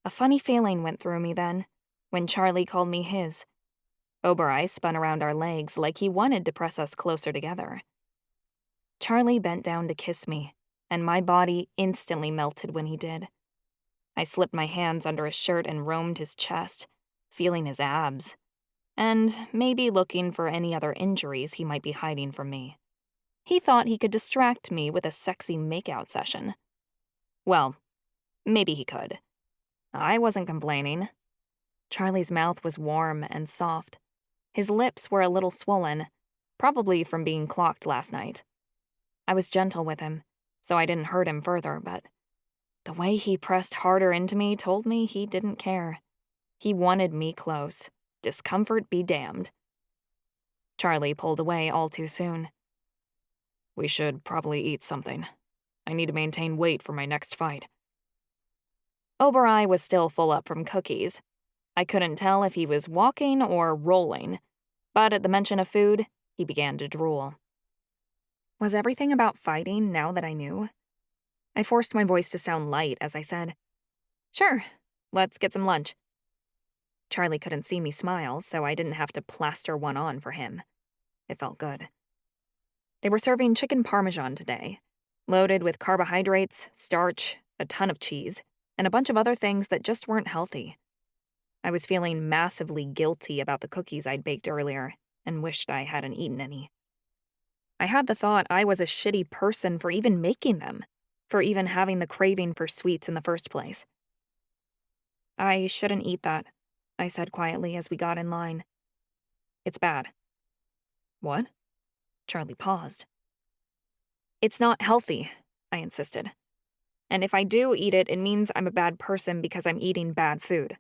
A funny feeling went through me then, when Charlie called me his. Oberai spun around our legs like he wanted to press us closer together. Charlie bent down to kiss me, and my body instantly melted when he did. I slipped my hands under his shirt and roamed his chest, feeling his abs, and maybe looking for any other injuries he might be hiding from me. He thought he could distract me with a sexy makeout session. Well, maybe he could. I wasn't complaining. Charlie's mouth was warm and soft. His lips were a little swollen, probably from being clocked last night. I was gentle with him, so I didn't hurt him further, but the way he pressed harder into me told me he didn't care. He wanted me close. Discomfort be damned. Charlie pulled away all too soon. We should probably eat something. I need to maintain weight for my next fight. Oberai was still full up from cookies. I couldn't tell if he was walking or rolling, but at the mention of food, he began to drool. Was everything about fighting now that I knew? I forced my voice to sound light as I said, "Sure, let's get some lunch." Charlie couldn't see me smile, so I didn't have to plaster one on for him. It felt good. They were serving chicken parmesan today, loaded with carbohydrates, starch, a ton of cheese, and a bunch of other things that just weren't healthy. I was feeling massively guilty about the cookies I'd baked earlier and wished I hadn't eaten any. I had the thought I was a shitty person for even making them, for even having the craving for sweets in the first place. I shouldn't eat that, I said quietly as we got in line. It's bad. What? Charlie paused. It's not healthy, I insisted. And if I do eat it, it means I'm a bad person because I'm eating bad food.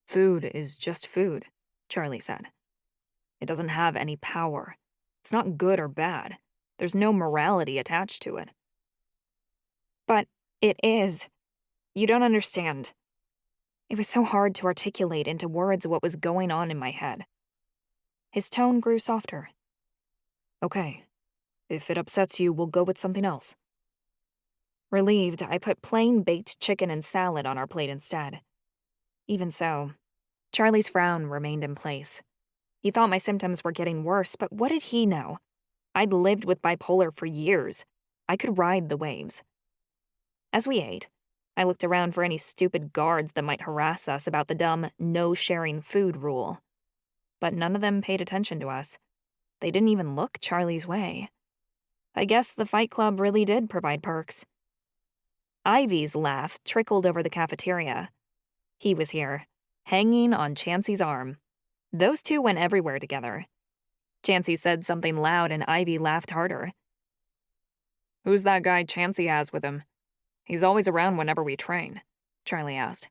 Food is just food, Charlie said. It doesn't have any power. It's not good or bad. There's no morality attached to it. But it is. You don't understand. It was so hard to articulate into words what was going on in my head. His tone grew softer. Okay. If it upsets you, we'll go with something else. Relieved, I put plain baked chicken and salad on our plate instead. Even so, Charlie's frown remained in place. He thought my symptoms were getting worse, but what did he know? I'd lived with bipolar for years. I could ride the waves. As we ate, I looked around for any stupid guards that might harass us about the dumb no-sharing food rule. But none of them paid attention to us. They didn't even look Charlie's way. I guess the Fight Club really did provide perks. Ivy's laugh trickled over the cafeteria. He was here, hanging on Chansey's arm. Those two went everywhere together. Chansey said something loud and Ivy laughed harder. "Who's that guy Chansey has with him? He's always around whenever we train," Charlie asked.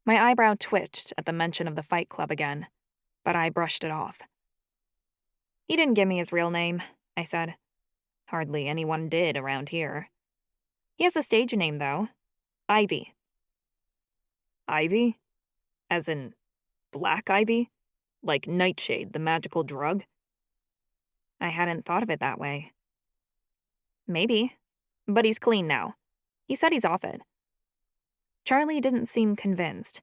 My eyebrow twitched at the mention of the Fight Club again, but I brushed it off. "He didn't give me his real name," I said. "Hardly anyone did around here. He has a stage name, though. Ivy." "Ivy? As in Black Ivy? Like Nightshade, the magical drug?" I hadn't thought of it that way. "Maybe. But he's clean now. He said he's off it." Charlie didn't seem convinced.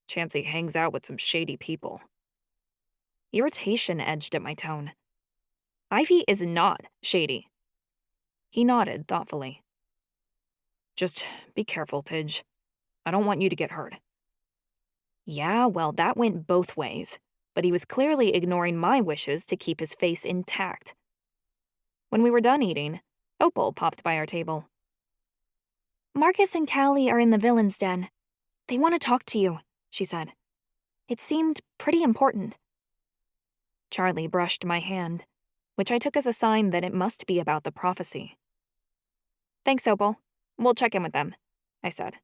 "Chansey hangs out with some shady people." Irritation edged at my tone. "Ivy is not shady." He nodded thoughtfully. "Just be careful, Pidge. I don't want you to get hurt." Yeah, well, that went both ways, but he was clearly ignoring my wishes to keep his face intact. When we were done eating, Opal popped by our table. "Marcus and Callie are in the villain's den. They want to talk to you," she said. "It seemed pretty important." Charlie brushed my hand, which I took as a sign that it must be about the prophecy. "Thanks, Opal. We'll check in with them," I said.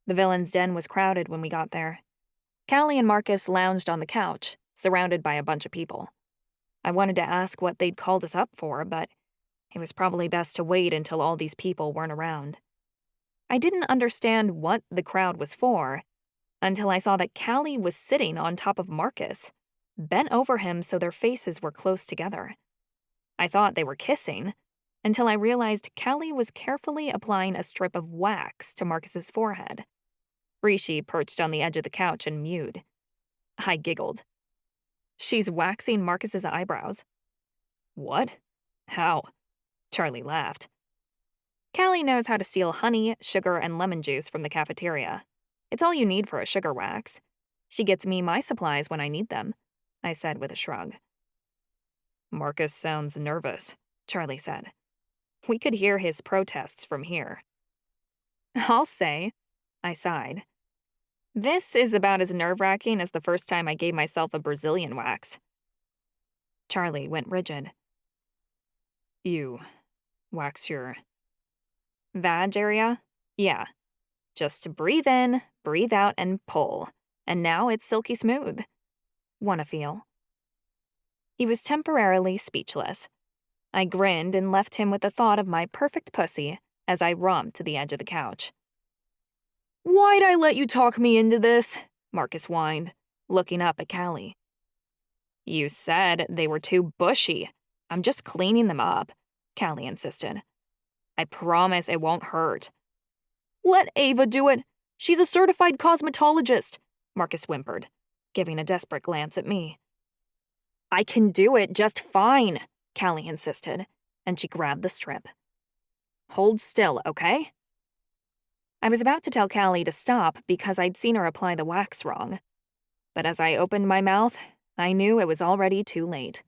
The villain's den was crowded when we got there. Callie and Marcus lounged on the couch, surrounded by a bunch of people. I wanted to ask what they'd called us up for, but it was probably best to wait until all these people weren't around. I didn't understand what the crowd was for until I saw that Callie was sitting on top of Marcus, bent over him so their faces were close together. I thought they were kissing until I realized Callie was carefully applying a strip of wax to Marcus's forehead. Rishi perched on the edge of the couch and mewed. I giggled. "She's waxing Marcus's eyebrows." "What? How?" Charlie laughed. "Callie knows how to steal honey, sugar, and lemon juice from the cafeteria. It's all you need for a sugar wax. She gets me my supplies when I need them," I said with a shrug. "Marcus sounds nervous," Charlie said. We could hear his protests from here. "I'll say," I sighed. "This is about as nerve-wracking as the first time I gave myself a Brazilian wax." Charlie went rigid. "You wax your vag area? Yeah. Just breathe in, breathe out, and pull. And now it's silky smooth. Wanna feel?" He was temporarily speechless. I grinned and left him with the thought of my perfect pussy as I romped to the edge of the couch. "Why'd I let you talk me into this?" Marcus whined, looking up at Callie. "You said they were too bushy. I'm just cleaning them up," Callie insisted. "I promise it won't hurt." "Let Ava do it. She's a certified cosmetologist," Marcus whimpered, giving a desperate glance at me. "I can do it just fine," Callie insisted, and she grabbed the strip. "Hold still, okay?" I was about to tell Callie to stop because I'd seen her apply the wax wrong. But as I opened my mouth, I knew it was already too late.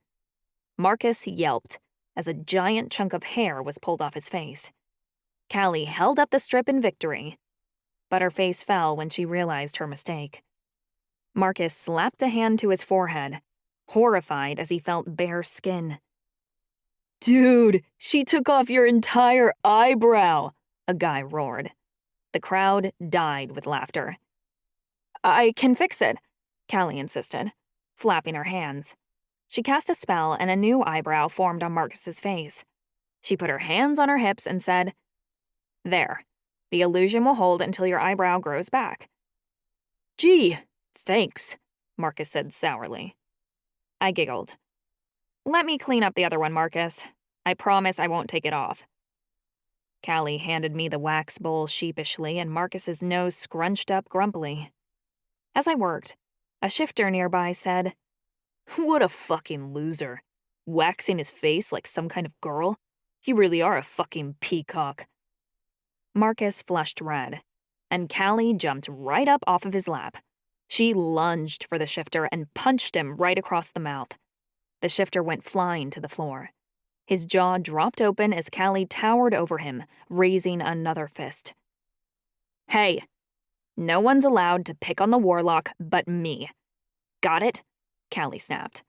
Marcus yelped as a giant chunk of hair was pulled off his face. Callie held up the strip in victory, but her face fell when she realized her mistake. Marcus slapped a hand to his forehead, horrified as he felt bare skin. "Dude, she took off your entire eyebrow," a guy roared. The crowd died with laughter. "I can fix it," Callie insisted, flapping her hands. She cast a spell and a new eyebrow formed on Marcus's face. She put her hands on her hips and said, "There. The illusion will hold until your eyebrow grows back." "Gee, thanks," Marcus said sourly. I giggled. "Let me clean up the other one, Marcus. I promise I won't take it off." Callie handed me the wax bowl sheepishly and Marcus's nose scrunched up grumpily. As I worked, a shifter nearby said, "What a fucking loser. waxing his face like some kind of girl. You really are a fucking peacock." Marcus flushed red, and Callie jumped right up off of his lap. She lunged for the shifter and punched him right across the mouth. The shifter went flying to the floor. His jaw dropped open as Callie towered over him, raising another fist. "Hey, no one's allowed to pick on the warlock but me. Got it?" Callie snapped.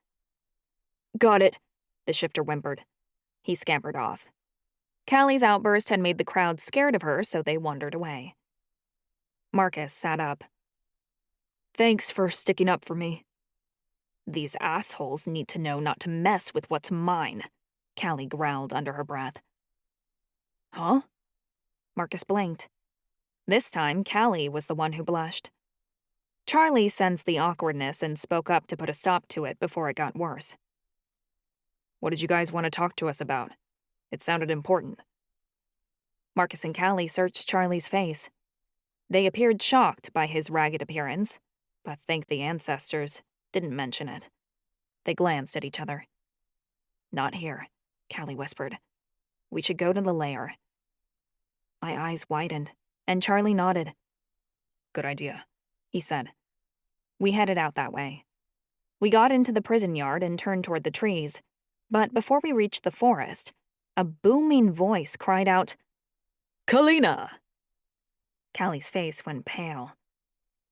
"Got it," the shifter whimpered. He scampered off. Callie's outburst had made the crowd scared of her, so they wandered away. Marcus sat up. "Thanks for sticking up for me." "These assholes need to know not to mess with what's mine," Callie growled under her breath. "Huh?" Marcus blinked. This time, Callie was the one who blushed. Charlie sensed the awkwardness and spoke up to put a stop to it before it got worse. "What did you guys want to talk to us about? It sounded important." Marcus and Callie searched Charlie's face. They appeared shocked by his ragged appearance, but thank the ancestors, didn't mention it. They glanced at each other. "Not here," Callie whispered. "We should go to the Lair." My eyes widened, and Charlie nodded. "Good idea," he said. We headed out that way. We got into the prison yard and turned toward the trees, but before we reached the forest, a booming voice cried out, "Kalina!" Callie's face went pale.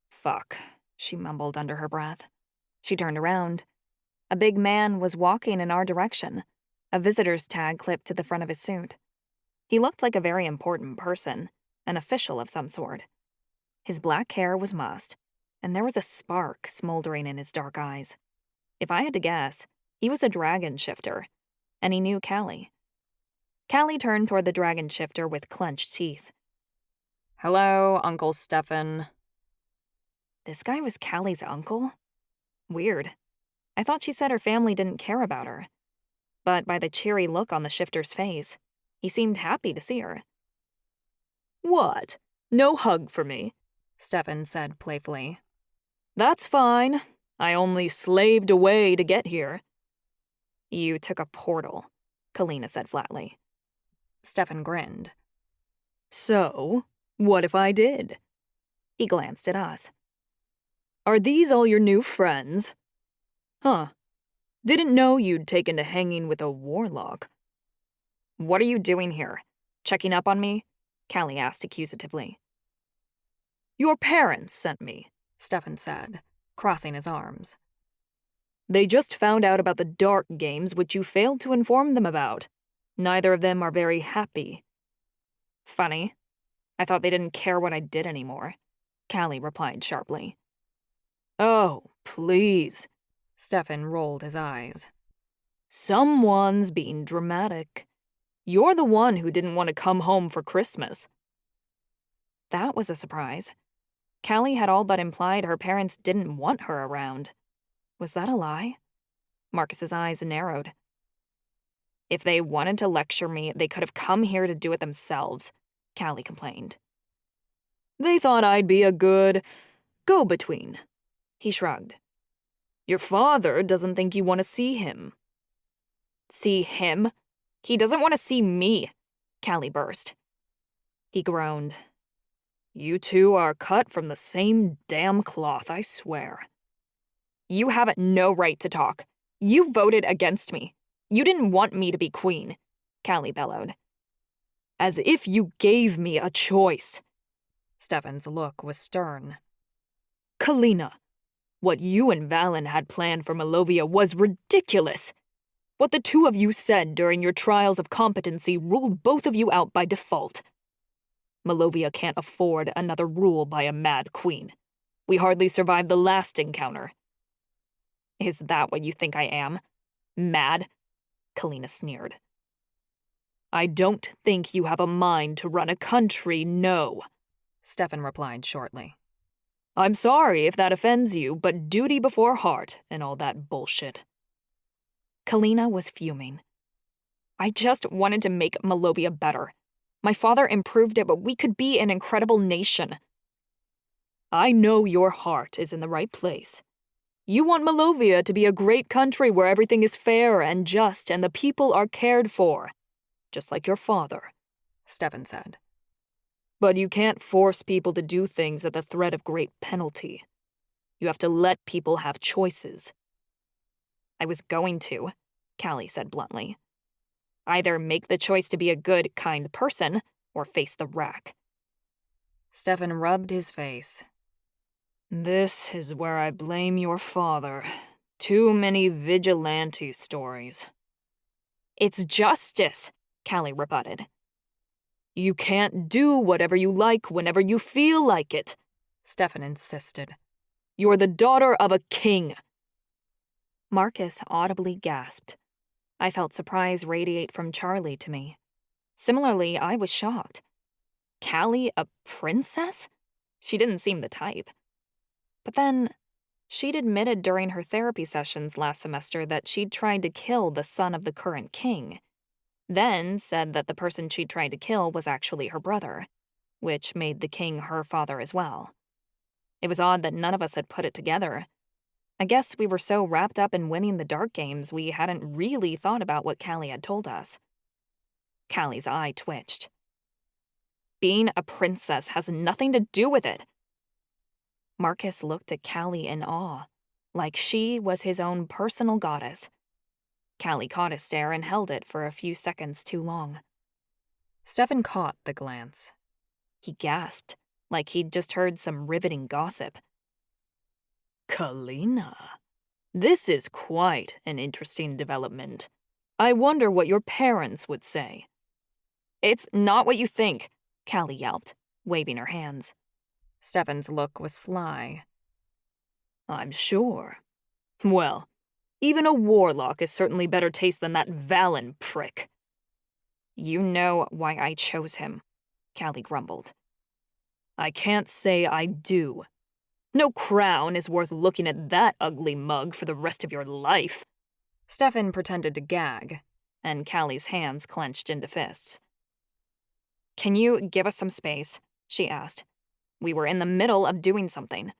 "Fuck," she mumbled under her breath. She turned around. A big man was walking in our direction, a visitor's tag clipped to the front of his suit. He looked like a very important person, an official of some sort. His black hair was mussed, and there was a spark smoldering in his dark eyes. If I had to guess, he was a dragon shifter, and he knew Callie. Callie turned toward the dragon shifter with clenched teeth. "Hello, Uncle Stefan." This guy was Callie's uncle? Weird. I thought she said her family didn't care about her. But by the cheery look on the shifter's face, he seemed happy to see her. "What? No hug for me?" Stefan said playfully. "That's fine. I only slaved away to get here." "You took a portal," Kalina said flatly. Stefan grinned. "So, what if I did?" He glanced at us. "Are these all your new friends?" "Huh. Didn't know you'd taken to hanging with a warlock." "What are you doing here? Checking up on me?" Callie asked accusatively. "Your parents sent me," Stefan said, crossing his arms. "They just found out about the dark games which you failed to inform them about. Neither of them are very happy." "Funny. I thought they didn't care what I did anymore," Callie replied sharply. "Oh, please." Stefan rolled his eyes. "Someone's being dramatic. You're the one who didn't want to come home for Christmas." That was a surprise. Callie had all but implied her parents didn't want her around. Was that a lie? Marcus's eyes narrowed. "If they wanted to lecture me, they could have come here to do it themselves," Callie complained. "They thought I'd be a good go-between." He shrugged. "Your father doesn't think you want to see him." "See him? He doesn't want to see me," Callie burst. He groaned. "You two are cut from the same damn cloth, I swear." "You have no right to talk. You voted against me. You didn't want me to be queen," Callie bellowed. "As if you gave me a choice." Stefan's look was stern. "Kalina, what you and Valen had planned for Malovia was ridiculous. What the two of you said during your trials of competency ruled both of you out by default. Malovia can't afford another rule by a mad queen. We hardly survived the last encounter." "Is that what you think I am? Mad?" Kalina sneered. "I don't think you have a mind to run a country, no," Stefan replied shortly. "I'm sorry if that offends you, but duty before heart and all that bullshit." Kalina was fuming. "I just wanted to make Malovia better. My father improved it, but we could be an incredible nation." "I know your heart is in the right place. You want Malovia to be a great country where everything is fair and just and the people are cared for, just like your father, Stefan said. But you can't force people to do things at the threat of great penalty. You have to let people have choices. I was going to, Callie said bluntly. Either make the choice to be a good, kind person, or face the rack. Stefan rubbed his face. This is where I blame your father. Too many vigilante stories. It's justice, Callie rebutted. You can't do whatever you like whenever you feel like it, Stefan insisted. You're the daughter of a king. Marcus audibly gasped. I felt surprise radiate from Charlie to me. Similarly, I was shocked. Callie, a princess? She didn't seem the type. But then, she'd admitted during her therapy sessions last semester that she'd tried to kill the son of the current king. Then said that the person she'd tried to kill was actually her brother, which made the king her father as well. It was odd that none of us had put it together. I guess we were so wrapped up in winning the dark games we hadn't really thought about what Callie had told us. Callie's eye twitched. Being a princess has nothing to do with it. Marcus looked at Callie in awe, like she was his own personal goddess. Callie caught his stare and held it for a few seconds too long. Stefan caught the glance. He gasped, like he'd just heard some riveting gossip. Kalina, this is quite an interesting development. I wonder what your parents would say. It's not what you think, Callie yelped, waving her hands. Stefan's look was sly. I'm sure. Well, even a warlock is certainly better taste than that Valen prick. You know why I chose him, Callie grumbled. I can't say I do. No crown is worth looking at that ugly mug for the rest of your life. Stefan pretended to gag, and Callie's hands clenched into fists. Can you give us some space? She asked. We were in the middle of doing something.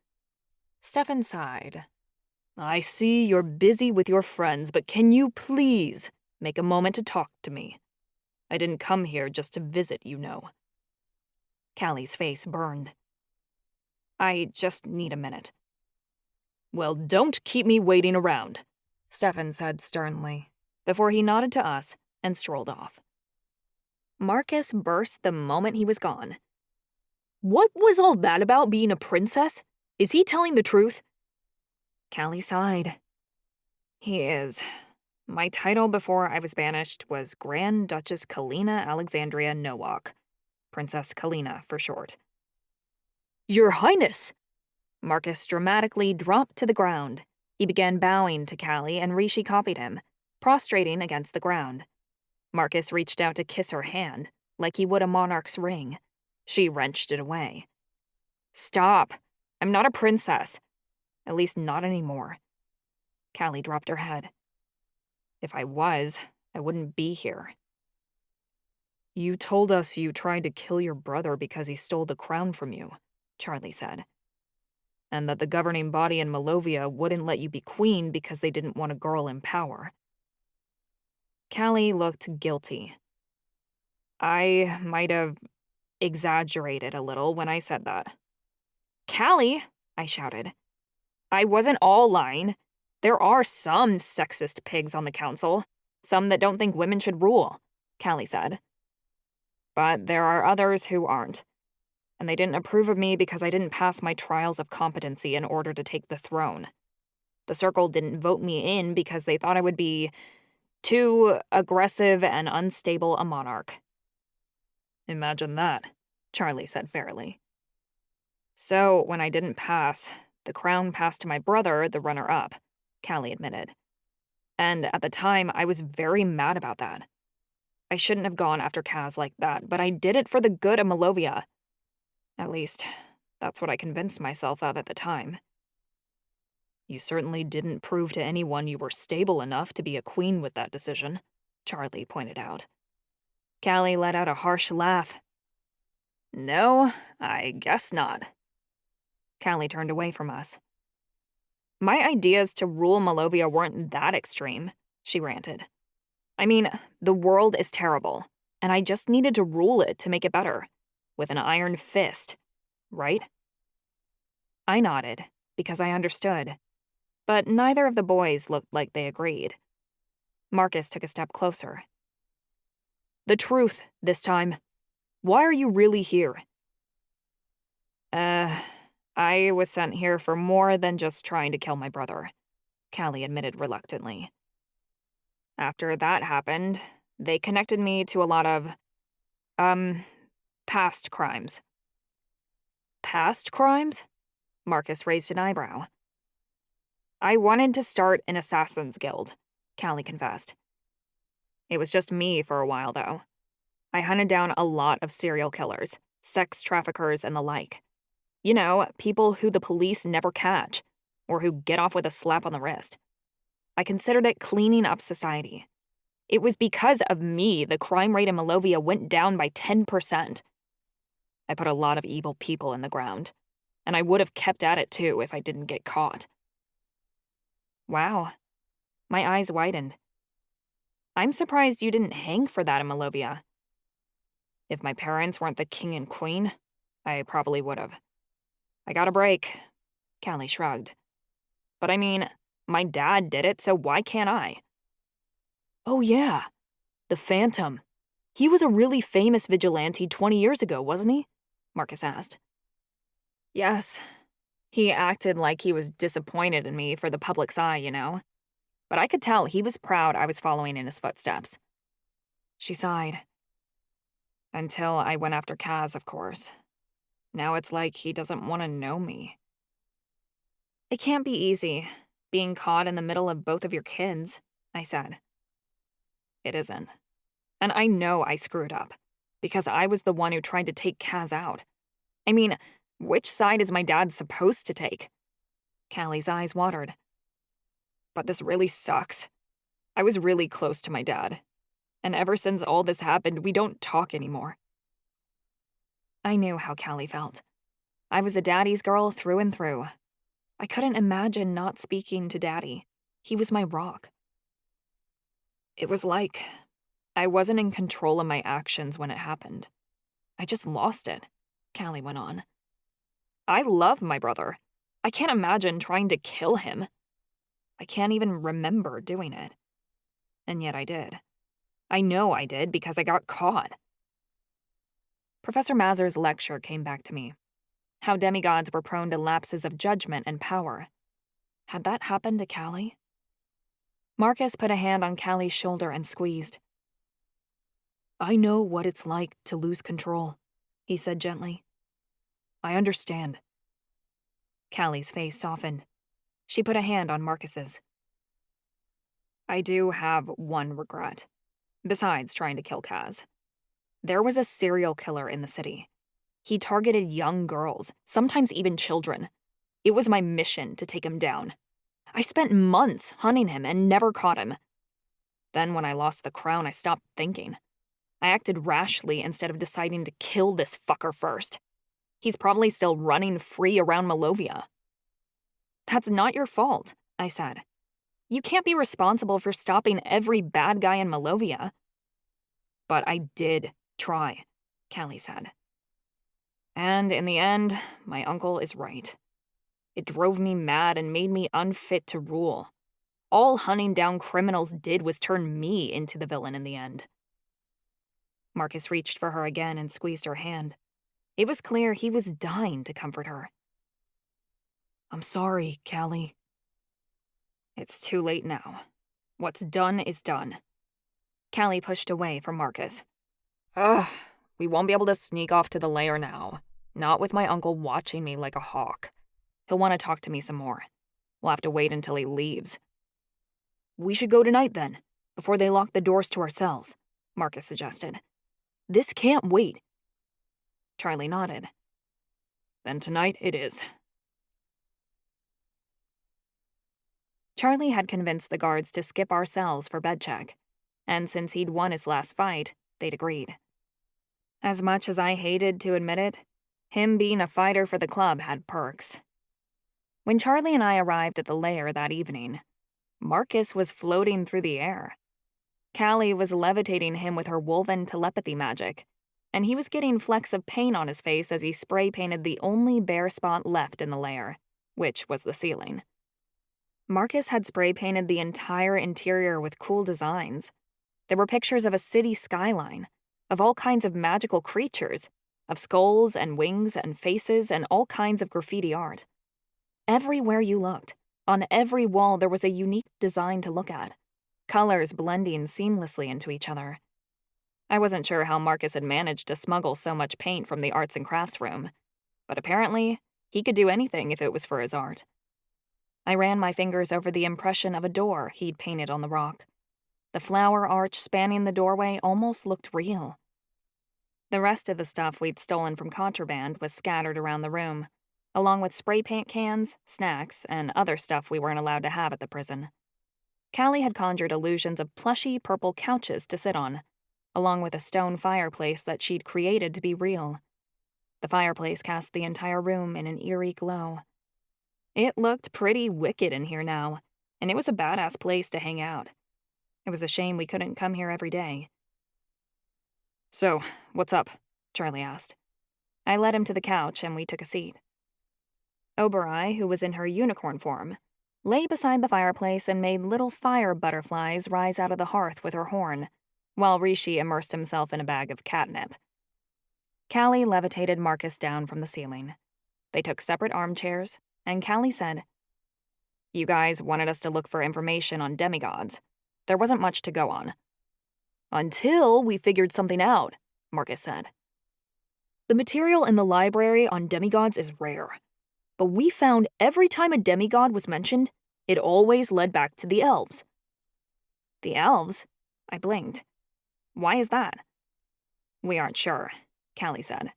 Stefan sighed. I see you're busy with your friends, but can you please make a moment to talk to me? I didn't come here just to visit, you know. Callie's face burned. I just need a minute. Well, don't keep me waiting around, Stefan said sternly, before he nodded to us and strolled off. Marcus burst the moment he was gone. What was all that about being a princess? Is he telling the truth? Callie sighed. He is. My title before I was banished was Grand Duchess Kalina Alexandria Nowak. Princess Kalina, for short. Your Highness! Marcus dramatically dropped to the ground. He began bowing to Callie, and Rishi copied him, prostrating against the ground. Marcus reached out to kiss her hand, like he would a monarch's ring. She wrenched it away. Stop! I'm not a princess. At least not anymore. Callie dropped her head. If I was, I wouldn't be here. You told us you tried to kill your brother because he stole the crown from you, Charlie said. And that the governing body in Malovia wouldn't let you be queen because they didn't want a girl in power. Callie looked guilty. I might have exaggerated a little when I said that. Callie, I shouted. I wasn't all lying. There are some sexist pigs on the council, some that don't think women should rule, Callie said. But there are others who aren't. And they didn't approve of me because I didn't pass my trials of competency in order to take the throne. The Circle didn't vote me in because they thought I would be too aggressive and unstable a monarch. Imagine that, Charlie said fairly. So, when I didn't pass, the crown passed to my brother, the runner-up, Callie admitted. And at the time, I was very mad about that. I shouldn't have gone after Kaz like that, but I did it for the good of Malovia. At least, that's what I convinced myself of at the time. You certainly didn't prove to anyone you were stable enough to be a queen with that decision, Charlie pointed out. Callie let out a harsh laugh. No, I guess not. Callie turned away from us. My ideas to rule Malovia weren't that extreme, she ranted. I mean, the world is terrible, and I just needed to rule it to make it better. With an iron fist, right? I nodded, because I understood. But neither of the boys looked like they agreed. Marcus took a step closer. The truth, this time. Why are you really here? I was sent here for more than just trying to kill my brother, Callie admitted reluctantly. After that happened, they connected me to a lot of, past crimes. Past crimes? Marcus raised an eyebrow. I wanted to start an assassin's guild, Callie confessed. It was just me for a while, though. I hunted down a lot of serial killers, sex traffickers, and the like. You know, people who the police never catch, or who get off with a slap on the wrist. I considered it cleaning up society. It was because of me the crime rate in Malovia went down by 10%. I put a lot of evil people in the ground, and I would have kept at it too if I didn't get caught. Wow. My eyes widened. I'm surprised you didn't hang for that in Malovia. If my parents weren't the king and queen, I probably would have. I got a break, Callie shrugged. But I mean, my dad did it, so why can't I? Oh yeah, the Phantom. He was a really famous vigilante 20 years ago, wasn't he? Marcus asked. Yes. He acted like he was disappointed in me for the public's eye, you know. But I could tell he was proud I was following in his footsteps. She sighed. Until I went after Kaz, of course. Now it's like he doesn't want to know me. It can't be easy, being caught in the middle of both of your kids, I said. It isn't. And I know I screwed up, because I was the one who tried to take Kaz out. I mean, which side is my dad supposed to take? Callie's eyes watered. But this really sucks. I was really close to my dad. And ever since all this happened, we don't talk anymore. I knew how Callie felt. I was a daddy's girl through and through. I couldn't imagine not speaking to Daddy. He was my rock. It was like I wasn't in control of my actions when it happened. I just lost it, Callie went on. I love my brother. I can't imagine trying to kill him. I can't even remember doing it. And yet I did. I know I did because I got caught. Professor Mazur's lecture came back to me. How demigods were prone to lapses of judgment and power. Had that happened to Callie? Marcus put a hand on Callie's shoulder and squeezed. I know what it's like to lose control, he said gently. I understand. Callie's face softened. She put a hand on Marcus's. I do have one regret, besides trying to kill Kaz. There was a serial killer in the city. He targeted young girls, sometimes even children. It was my mission to take him down. I spent months hunting him and never caught him. Then when I lost the crown, I stopped thinking. I acted rashly instead of deciding to kill this fucker first. He's probably still running free around Malovia. That's not your fault, I said. You can't be responsible for stopping every bad guy in Malovia. But I did try, Callie said. And in the end, my uncle is right. It drove me mad and made me unfit to rule. All hunting down criminals did was turn me into the villain in the end. Marcus reached for her again and squeezed her hand. It was clear he was dying to comfort her. I'm sorry, Callie. It's too late now. What's done is done. Callie pushed away from Marcus. Ugh, we won't be able to sneak off to the Lair now. Not with my uncle watching me like a hawk. He'll want to talk to me some more. We'll have to wait until he leaves. We should go tonight then, before they lock the doors to our cells, Marcus suggested. This can't wait. Charlie nodded. Then tonight it is. Charlie had convinced the guards to skip our cells for bed check, and since he'd won his last fight, they'd agreed. As much as I hated to admit it, him being a fighter for the club had perks. When Charlie and I arrived at the Lair that evening, Marcus was floating through the air. Callie was levitating him with her woven telepathy magic, and he was getting flecks of paint on his face as he spray painted the only bare spot left in the Lair, which was the ceiling. Marcus had spray painted the entire interior with cool designs. There were pictures of a city skyline, of all kinds of magical creatures, of skulls and wings and faces and all kinds of graffiti art. Everywhere you looked, on every wall, there was a unique design to look at, colors blending seamlessly into each other. I wasn't sure how Marcus had managed to smuggle so much paint from the arts and crafts room, but apparently, he could do anything if it was for his art. I ran my fingers over the impression of a door he'd painted on the rock. The flower arch spanning the doorway almost looked real. The rest of the stuff we'd stolen from contraband was scattered around the room, along with spray paint cans, snacks, and other stuff we weren't allowed to have at the prison. Callie had conjured illusions of plushy purple couches to sit on, along with a stone fireplace that she'd created to be real. The fireplace cast the entire room in an eerie glow. It looked pretty wicked in here now, and it was a badass place to hang out. It was a shame we couldn't come here every day. So, what's up? Charlie asked. I led him to the couch and we took a seat. Ava-Marie, who was in her unicorn form, lay beside the fireplace and made little fire butterflies rise out of the hearth with her horn, while Rishi immersed himself in a bag of catnip. Callie levitated Marcus down from the ceiling. They took separate armchairs, and Callie said, "You guys wanted us to look for information on demigods. There wasn't much to go on." "Until we figured something out," Marcus said. "The material in the library on demigods is rare, but we found every time a demigod was mentioned, it always led back to the elves." "The elves?" I blinked. "Why is that?" "We aren't sure," Callie said.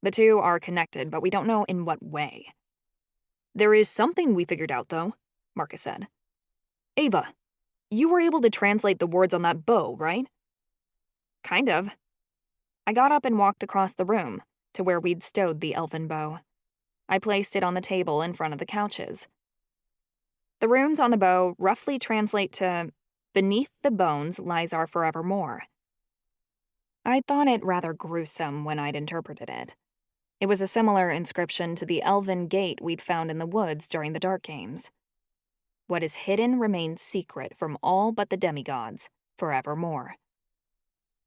"The two are connected, but we don't know in what way." "There is something we figured out, though," Marcus said. "Ava, you were able to translate the words on that bow, right?" "Kind of." I got up and walked across the room to where we'd stowed the elfin bow. I placed it on the table in front of the couches. The runes on the bow roughly translate to, "Beneath the bones lies our forevermore." I thought it rather gruesome when I'd interpreted it. It was a similar inscription to the elven gate we'd found in the woods during the Dark Games. "What is hidden remains secret from all but the demigods, forevermore."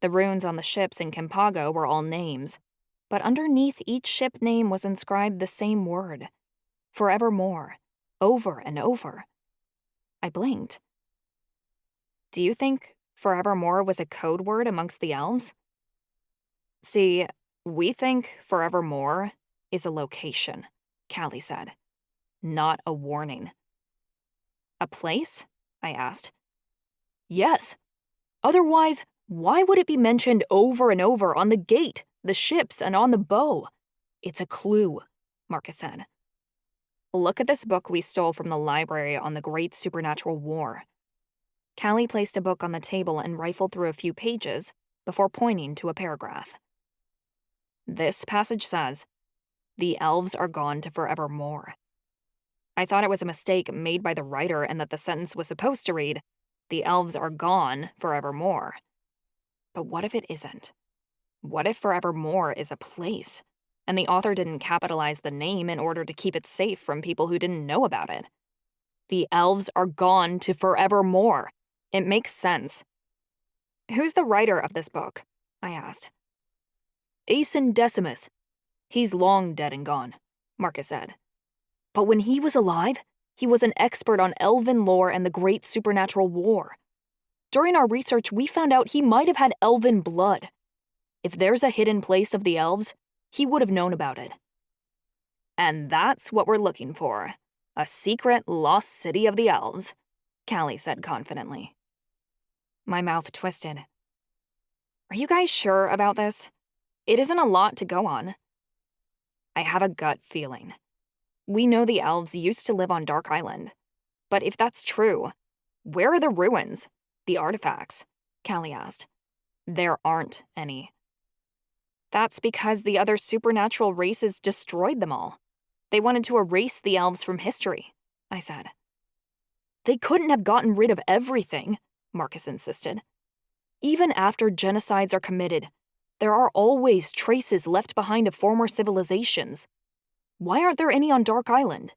The runes on the ships in Kimpago were all names, but underneath each ship name was inscribed the same word, forevermore, over and over. I blinked. "Do you think forevermore was a code word amongst the elves?" "See, we think forevermore is a location," Callie said, "not a warning." "A place?" I asked. "Yes. Otherwise, why would it be mentioned over and over on the gate, the ships, and on the bow? It's a clue," Marcus said. "Look at this book we stole from the library on the Great Supernatural War." Callie placed a book on the table and rifled through a few pages before pointing to a paragraph. "This passage says, 'The elves are gone to forevermore.' I thought it was a mistake made by the writer and that the sentence was supposed to read, 'The elves are gone forevermore.' But what if it isn't? What if forevermore is a place, and the author didn't capitalize the name in order to keep it safe from people who didn't know about it? The elves are gone to forevermore. It makes sense." "Who's the writer of this book?" I asked. "Aeson Decimus. He's long dead and gone," Marcus said. "But when he was alive, he was an expert on elven lore and the Great Supernatural War. During our research, we found out he might have had elven blood. If there's a hidden place of the elves, he would have known about it." "And that's what we're looking for. A secret lost city of the elves," Callie said confidently. My mouth twisted. "Are you guys sure about this? It isn't a lot to go on." "I have a gut feeling. We know the elves used to live on Dark Island. But if that's true, where are the ruins? The artifacts?" Callie asked. "There aren't any." "That's because the other supernatural races destroyed them all. They wanted to erase the elves from history, I said. They couldn't have gotten rid of everything, Marcus insisted. Even after genocides are committed, there are always traces left behind of former civilizations. Why aren't there any on Dark Island?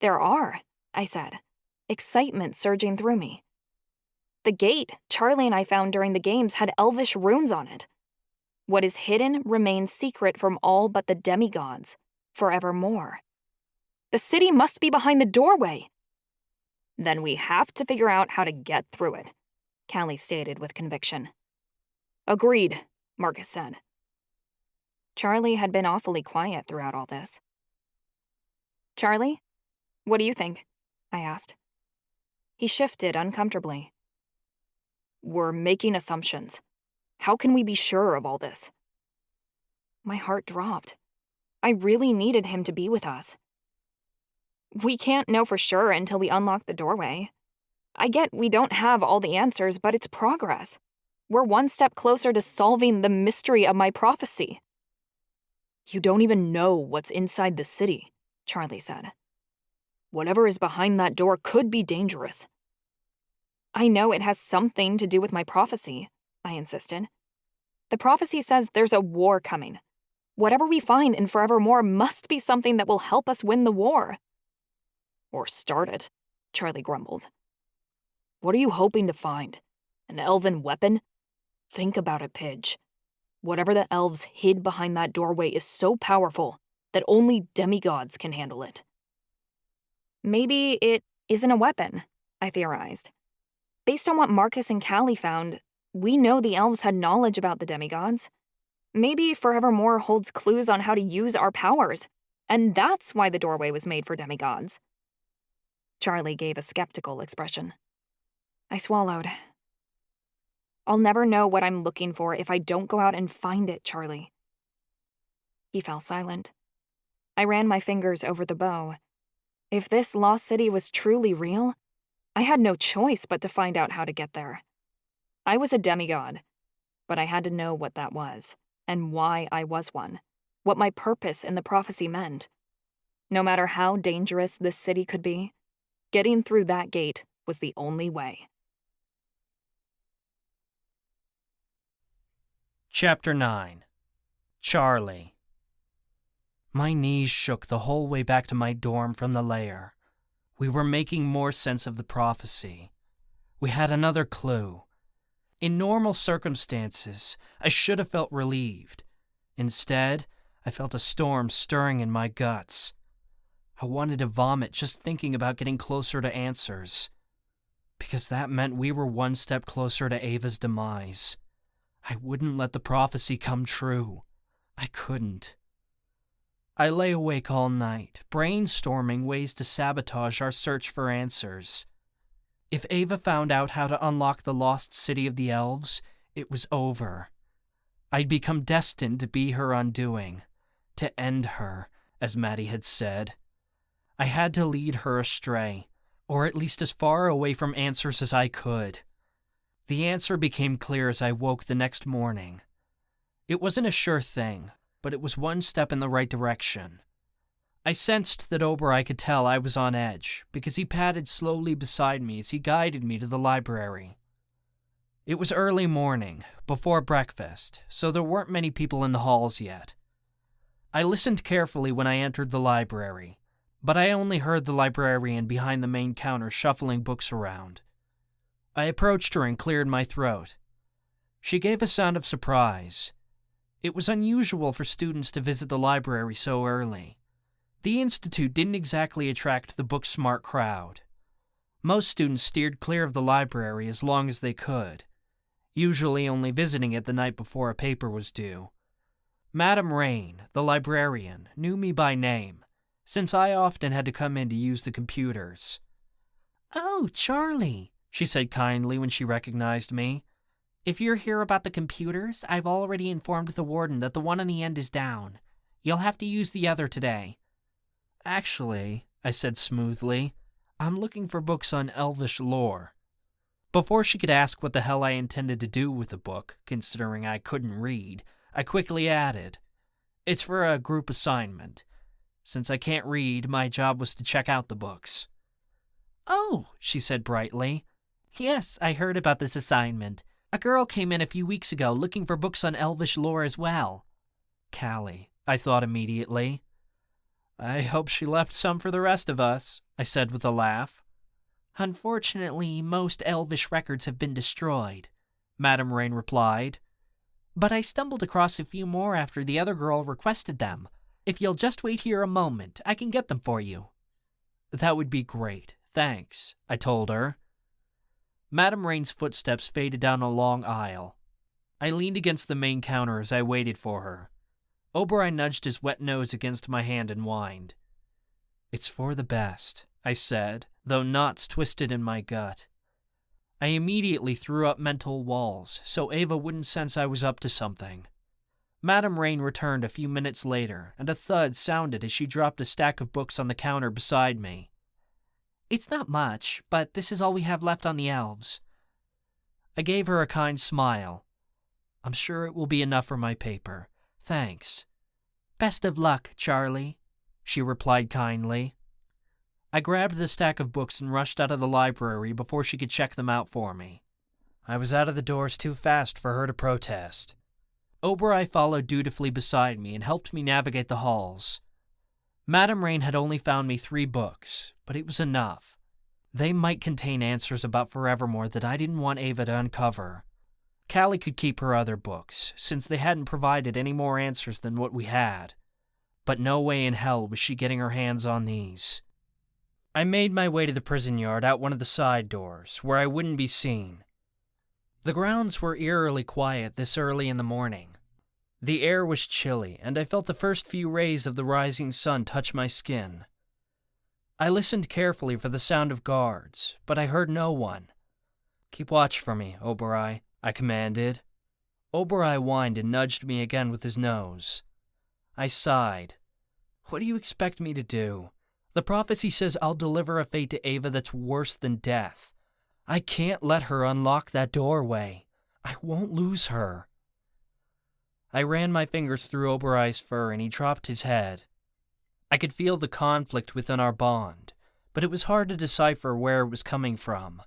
There are, I said, excitement surging through me. The gate Charlie and I found during the games had elvish runes on it. What is hidden remains secret from all but the demigods, forevermore. The city must be behind the doorway. Then we have to figure out how to get through it, Callie stated with conviction. Agreed, Marcus said. Charlie had been awfully quiet throughout all this. Charlie, what do you think? I asked. He shifted uncomfortably. We're making assumptions. How can we be sure of all this? My heart dropped. I really needed him to be with us. We can't know for sure until we unlock the doorway. I get we don't have all the answers, but it's progress. We're one step closer to solving the mystery of my prophecy. You don't even know what's inside the city, Charlie said. Whatever is behind that door could be dangerous. I know it has something to do with my prophecy, I insisted. The prophecy says there's a war coming. Whatever we find in Forevermore must be something that will help us win the war. Or start it, Charlie grumbled. What are you hoping to find? An elven weapon? Think about it, Pidge. Whatever the elves hid behind that doorway is so powerful that only demigods can handle it. Maybe it isn't a weapon, I theorized. Based on what Marcus and Callie found, we know the elves had knowledge about the demigods. Maybe Forevermore holds clues on how to use our powers, and that's why the doorway was made for demigods. Charlie gave a skeptical expression. I swallowed. I'll never know what I'm looking for if I don't go out and find it, Charlie. He fell silent. I ran my fingers over the bow. If this lost city was truly real, I had no choice but to find out how to get there. I was a demigod, but I had to know what that was, and why I was one, what my purpose in the prophecy meant. No matter how dangerous this city could be, getting through that gate was the only way. Chapter 9. Charlie. My knees shook the whole way back to my dorm from the Lair. We were making more sense of the prophecy. We had another clue. In normal circumstances, I should have felt relieved. Instead, I felt a storm stirring in my guts. I wanted to vomit just thinking about getting closer to answers. Because that meant we were one step closer to Ava's demise. I wouldn't let the prophecy come true. I couldn't. I lay awake all night, brainstorming ways to sabotage our search for answers. If Ava found out how to unlock the lost city of the elves, it was over. I'd become destined to be her undoing, to end her, as Maddie had said. I had to lead her astray, or at least as far away from answers as I could. The answer became clear as I woke the next morning. It wasn't a sure thing, but it was one step in the right direction. I sensed that Oberoi could tell I was on edge, because he padded slowly beside me as he guided me to the library. It was early morning, before breakfast, so there weren't many people in the halls yet. I listened carefully when I entered the library, but I only heard the librarian behind the main counter shuffling books around. I approached her and cleared my throat. She gave a sound of surprise. It was unusual for students to visit the library so early. The Institute didn't exactly attract the book-smart crowd. Most students steered clear of the library as long as they could, usually only visiting it the night before a paper was due. Madame Rain, the librarian, knew me by name, since I often had to come in to use the computers. "Oh, Charlie," she said kindly when she recognized me. "If you're here about the computers, I've already informed the warden that the one on the end is down. You'll have to use the other today." "Actually," I said smoothly, "I'm looking for books on Elvish lore." Before she could ask what the hell I intended to do with the book, considering I couldn't read, I quickly added, "It's for a group assignment. Since I can't read, my job was to check out the books. Oh, she said brightly. Yes, I heard about this assignment. A girl came in a few weeks ago looking for books on Elvish lore as well. Callie, I thought immediately. I hope she left some for the rest of us, I said with a laugh. Unfortunately, most Elvish records have been destroyed, Madame Rain replied. But I stumbled across a few more after the other girl requested them. If you'll just wait here a moment, I can get them for you. That would be great, thanks, I told her. Madame Rain's footsteps faded down a long aisle. I leaned against the main counter as I waited for her. Oberoi nudged his wet nose against my hand and whined. It's for the best, I said, though knots twisted in my gut. I immediately threw up mental walls so Ava wouldn't sense I was up to something. Madame Rain returned a few minutes later, and a thud sounded as she dropped a stack of books on the counter beside me. It's not much, but this is all we have left on the Elves. I gave her a kind smile. I'm sure it will be enough for my paper. Thanks. Best of luck, Charlie, she replied kindly. I grabbed the stack of books and rushed out of the library before she could check them out for me. I was out of the doors too fast for her to protest. Oberoi followed dutifully beside me and helped me navigate the halls. Madame Rain had only found me 3 books, but it was enough. They might contain answers about Forevermore that I didn't want Ava to uncover. Callie could keep her other books, since they hadn't provided any more answers than what we had. But no way in hell was she getting her hands on these. I made my way to the prison yard out one of the side doors, where I wouldn't be seen. The grounds were eerily quiet this early in the morning. The air was chilly, and I felt the first few rays of the rising sun touch my skin. I listened carefully for the sound of guards, but I heard no one. Keep watch for me, Oberoi, I commanded. Oberoi whined and nudged me again with his nose. I sighed. What do you expect me to do? The prophecy says I'll deliver a fate to Ava that's worse than death. I can't let her unlock that doorway. I won't lose her. I ran my fingers through Oberoi's fur and he dropped his head. I could feel the conflict within our bond, but it was hard to decipher where it was coming from.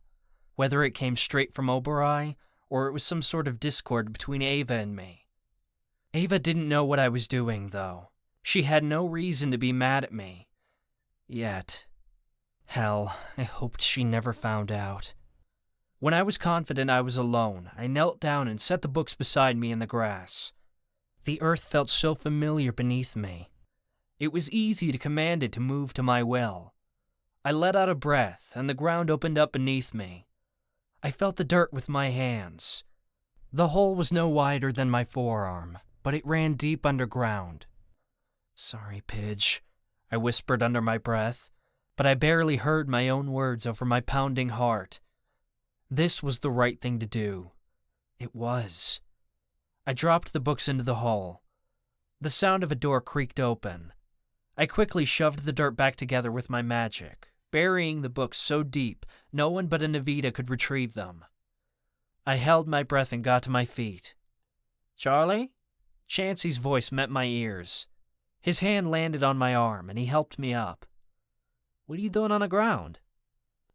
Whether it came straight from Oberoi, or it was some sort of discord between Ava and me. Ava didn't know what I was doing, though. She had no reason to be mad at me. Yet. Hell, I hoped she never found out. When I was confident I was alone, I knelt down and set the books beside me in the grass. The earth felt so familiar beneath me. It was easy to command it to move to my will. I let out a breath, and the ground opened up beneath me. I felt the dirt with my hands. The hole was no wider than my forearm, but it ran deep underground. Sorry, Pidge, I whispered under my breath, but I barely heard my own words over my pounding heart. This was the right thing to do. It was. I dropped the books into the hole. The sound of a door creaked open. I quickly shoved the dirt back together with my magic, burying the books so deep no one but a Navita could retrieve them. I held my breath and got to my feet. Charlie? Chansey's voice met my ears. His hand landed on my arm, and he helped me up. What are you doing on the ground?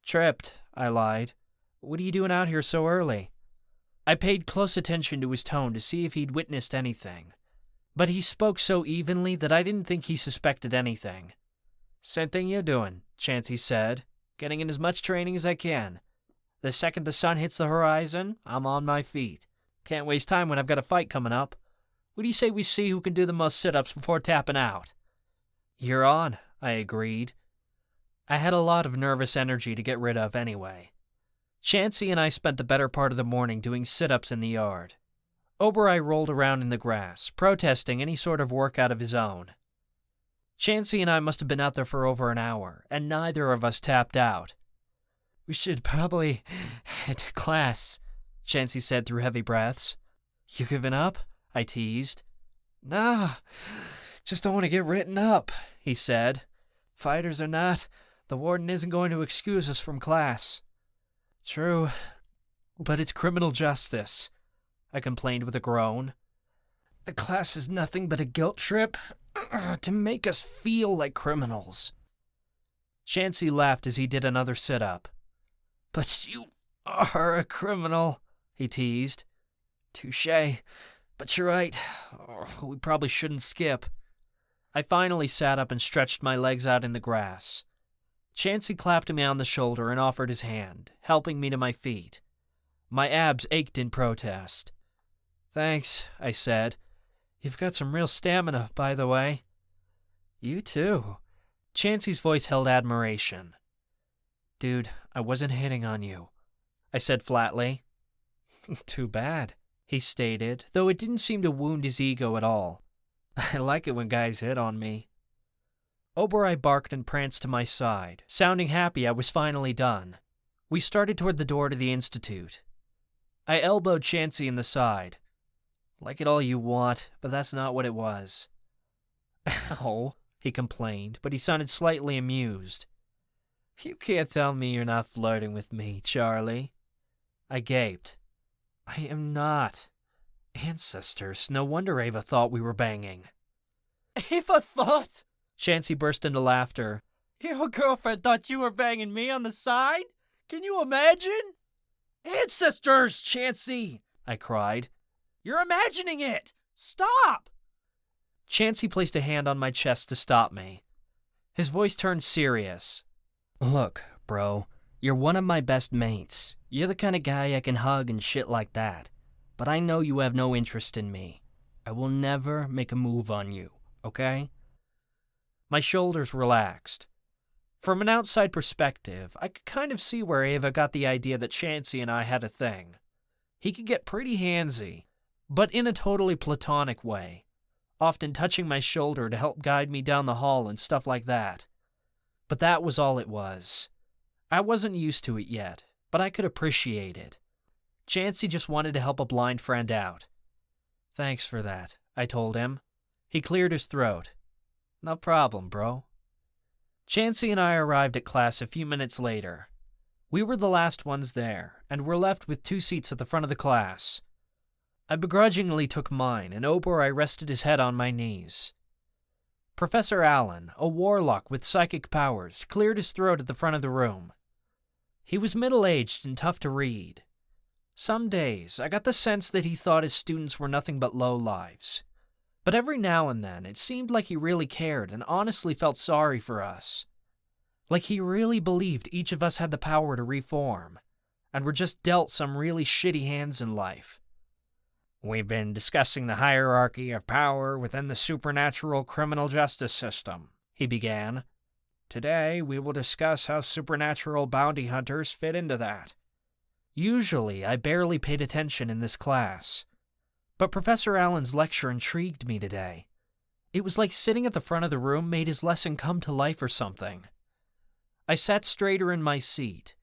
Tripped, I lied. What are you doing out here so early? I paid close attention to his tone to see if he'd witnessed anything. But he spoke so evenly that I didn't think he suspected anything. Same thing you're doing, Chansey said, getting in as much training as I can. The second the sun hits the horizon, I'm on my feet. Can't waste time when I've got a fight coming up. What do you say we see who can do the most sit-ups before tapping out? You're on, I agreed. I had a lot of nervous energy to get rid of anyway. Chansey and I spent the better part of the morning doing sit-ups in the yard. Oberoi rolled around in the grass, protesting any sort of work out of his own. Chansey and I must have been out there for over an hour, and neither of us tapped out. We should probably head to class, Chansey said through heavy breaths. You giving up? I teased. Nah, just don't want to get written up, he said. Fighters or not, the warden isn't going to excuse us from class. True, but it's criminal justice, I complained with a groan. The class is nothing but a guilt trip, to make us feel like criminals. Chansey laughed as he did another sit-up. But you are a criminal, he teased. Touché, but you're right. We probably shouldn't skip. I finally sat up and stretched my legs out in the grass. Chansey clapped me on the shoulder and offered his hand, helping me to my feet. My abs ached in protest. Thanks, I said. You've got some real stamina, by the way. You too. Chansey's voice held admiration. Dude, I wasn't hitting on you, I said flatly. Too bad, he stated, though it didn't seem to wound his ego at all. I like it when guys hit on me. Oberoi barked and pranced to my side, sounding happy I was finally done. We started toward the door to the institute. I elbowed Chansey in the side. Like it all you want, but that's not what it was. Ow, he complained, but he sounded slightly amused. You can't tell me you're not flirting with me, Charlie. I gaped. I am not. Ancestors, no wonder Ava thought we were banging. Ava thought? Chansey burst into laughter. Your girlfriend thought you were banging me on the side? Can you imagine? Ancestors, Chansey, I cried. You're imagining it! Stop! Chansey placed a hand on my chest to stop me. His voice turned serious. Look, bro, you're one of my best mates. You're the kind of guy I can hug and shit like that. But I know you have no interest in me. I will never make a move on you, okay? My shoulders relaxed. From an outside perspective, I could kind of see where Ava got the idea that Chansey and I had a thing. He could get pretty handsy, but in a totally platonic way, often touching my shoulder to help guide me down the hall and stuff like that. But that was all it was. I wasn't used to it yet, but I could appreciate it. Chansey just wanted to help a blind friend out. Thanks for that, I told him. He cleared his throat. No problem, bro. Chansey and I arrived at class a few minutes later. We were the last ones there, and were left with 2 seats at the front of the class. I begrudgingly took mine, and Oberoi rested his head on my knees. Professor Allen, a warlock with psychic powers, cleared his throat at the front of the room. He was middle-aged and tough to read. Some days, I got the sense that he thought his students were nothing but lowlives. But every now and then, it seemed like he really cared and honestly felt sorry for us. Like he really believed each of us had the power to reform, and were just dealt some really shitty hands in life. We've been discussing the hierarchy of power within the supernatural criminal justice system, he began. Today, we will discuss how supernatural bounty hunters fit into that. Usually, I barely paid attention in this class, but Professor Allen's lecture intrigued me today. It was like sitting at the front of the room made his lesson come to life or something. I sat straighter in my seat.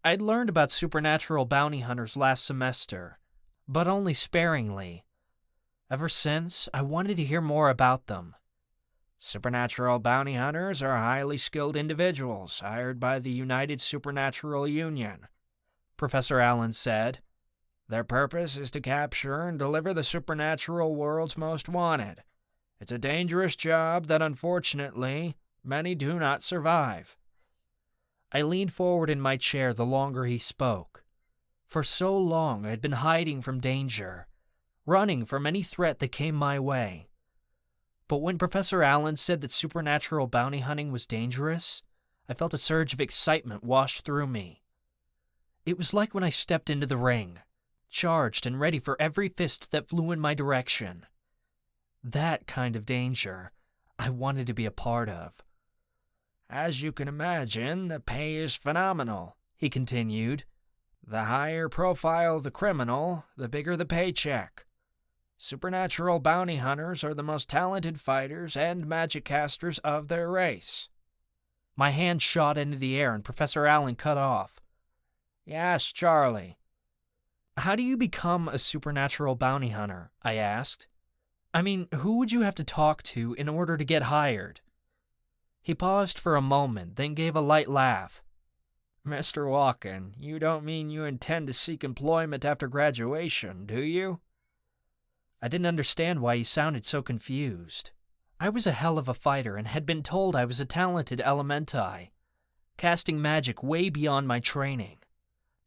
I'd learned about supernatural bounty hunters last semester, but only sparingly. Ever since, I wanted to hear more about them. Supernatural bounty hunters are highly skilled individuals hired by the United Supernatural Union, Professor Allen said. Their purpose is to capture and deliver the supernatural world's most wanted. It's a dangerous job that, unfortunately, many do not survive. I leaned forward in my chair the longer he spoke. For so long I had been hiding from danger, running from any threat that came my way. But when Professor Allen said that supernatural bounty hunting was dangerous, I felt a surge of excitement wash through me. It was like when I stepped into the ring, charged and ready for every fist that flew in my direction. That kind of danger I wanted to be a part of. As you can imagine, the pay is phenomenal, he continued. The higher profile the criminal, the bigger the paycheck. Supernatural bounty hunters are the most talented fighters and magic casters of their race. My hand shot into the air and Professor Allen cut off. Yes, Charlie. How do you become a supernatural bounty hunter? I asked. I mean, who would you have to talk to in order to get hired? He paused for a moment, then gave a light laugh. Mr. Walken, you don't mean you intend to seek employment after graduation, do you? I didn't understand why he sounded so confused. I was a hell of a fighter and had been told I was a talented elementai, casting magic way beyond my training.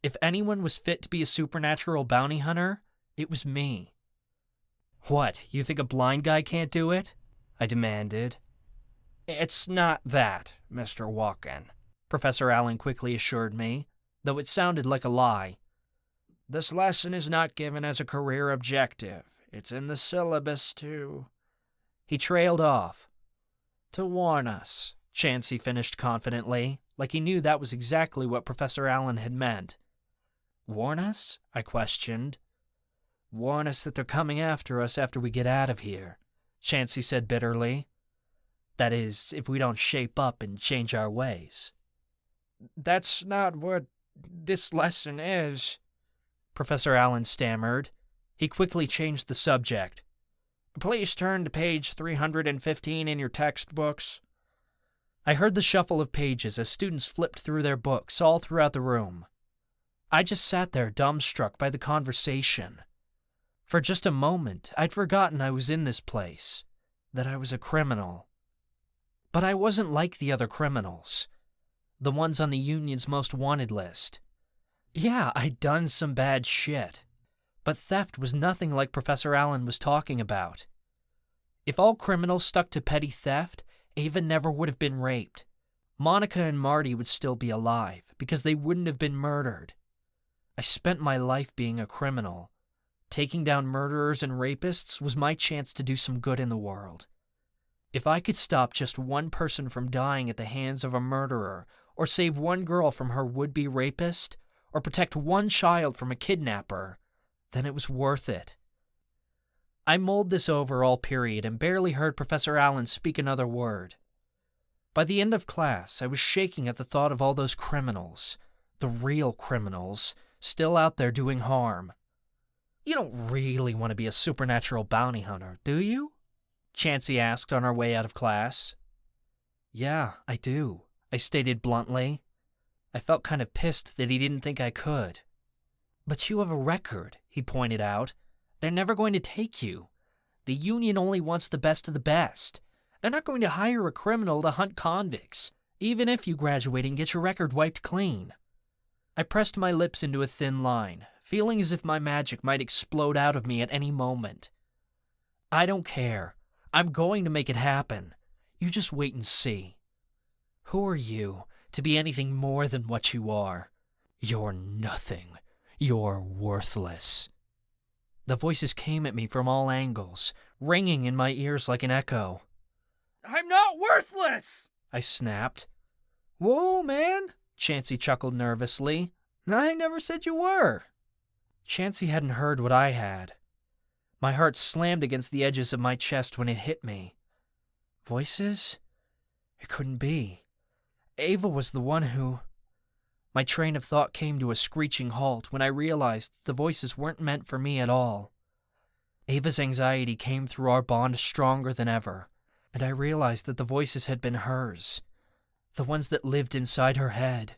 If anyone was fit to be a supernatural bounty hunter, it was me. What, you think a blind guy can't do it? I demanded. It's not that, Mr. Walken, Professor Allen quickly assured me, though it sounded like a lie. This lesson is not given as a career objective. It's in the syllabus to... He trailed off. To warn us, Chansey finished confidently, like he knew that was exactly what Professor Allen had meant. Warn us? I questioned. Warn us that they're coming after us after we get out of here, Chansey said bitterly. That is, if we don't shape up and change our ways. That's not what this lesson is, Professor Allen stammered. He quickly changed the subject. Please turn to page 315 in your textbooks. I heard the shuffle of pages as students flipped through their books all throughout the room. I just sat there dumbstruck by the conversation. For just a moment, I'd forgotten I was in this place, that I was a criminal. But I wasn't like the other criminals, the ones on the Union's most wanted list. Yeah, I'd done some bad shit, but theft was nothing like Professor Allen was talking about. If all criminals stuck to petty theft, Ava never would have been raped. Monica and Marty would still be alive because they wouldn't have been murdered. I spent my life being a criminal. Taking down murderers and rapists was my chance to do some good in the world. If I could stop just one person from dying at the hands of a murderer, or save one girl from her would-be rapist, or protect one child from a kidnapper, then it was worth it. I mulled this over all period and barely heard Professor Allen speak another word. By the end of class, I was shaking at the thought of all those criminals, the real criminals, still out there doing harm. You don't really want to be a supernatural bounty hunter, do you? Chansey asked on our way out of class. Yeah, I do, I stated bluntly. I felt kind of pissed that he didn't think I could. But you have a record, he pointed out. They're never going to take you. The Union only wants the best of the best. They're not going to hire a criminal to hunt convicts, even if you graduate and get your record wiped clean. I pressed my lips into a thin line, feeling as if my magic might explode out of me at any moment. I don't care. I'm going to make it happen. You just wait and see. Who are you to be anything more than what you are? You're nothing. You're worthless. The voices came at me from all angles, ringing in my ears like an echo. I'm not worthless! I snapped. Whoa, man, Chansey chuckled nervously. I never said you were. Chansey hadn't heard what I had. My heart slammed against the edges of my chest when it hit me. Voices? It couldn't be. Ava was the one who... My train of thought came to a screeching halt when I realized the voices weren't meant for me at all. Ava's anxiety came through our bond stronger than ever, and I realized that the voices had been hers, the ones that lived inside her head.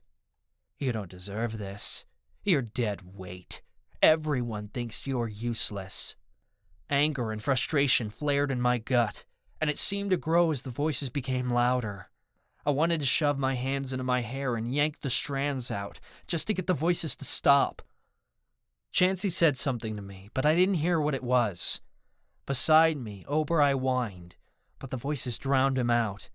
You don't deserve this. You're dead weight. Everyone thinks you're useless. Anger and frustration flared in my gut, and it seemed to grow as the voices became louder. I wanted to shove my hands into my hair and yank the strands out, just to get the voices to stop. Chansey said something to me, but I didn't hear what it was. Beside me, Obereye whined, but the voices drowned him out.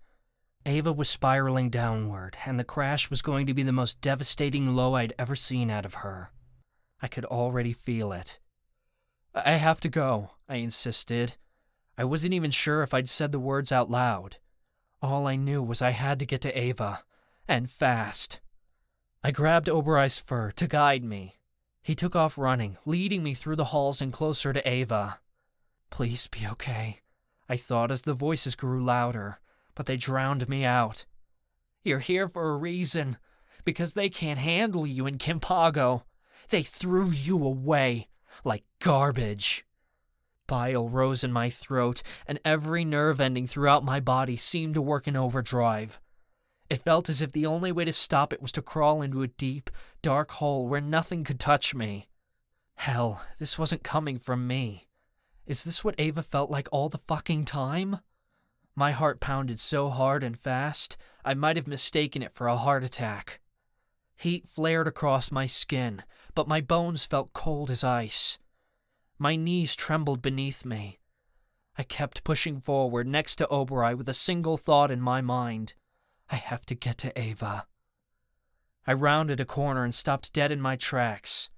Ava was spiraling downward, and the crash was going to be the most devastating low I'd ever seen out of her. I could already feel it. I have to go, I insisted. I wasn't even sure if I'd said the words out loud. All I knew was I had to get to Ava, and fast. I grabbed Obereye's fur to guide me. He took off running, leading me through the halls and closer to Ava. Please be okay, I thought as the voices grew louder, but they drowned me out. You're here for a reason, because they can't handle you in Kimpago. They threw you away, like garbage. Bile rose in my throat, and every nerve ending throughout my body seemed to work in overdrive. It felt as if the only way to stop it was to crawl into a deep, dark hole where nothing could touch me. Hell, this wasn't coming from me. Is this what Ava felt like all the fucking time? My heart pounded so hard and fast, I might have mistaken it for a heart attack. Heat flared across my skin, but my bones felt cold as ice. My knees trembled beneath me. I kept pushing forward next to Oberoi with a single thought in my mind. I have to get to Ava. I rounded a corner and stopped dead in my tracks.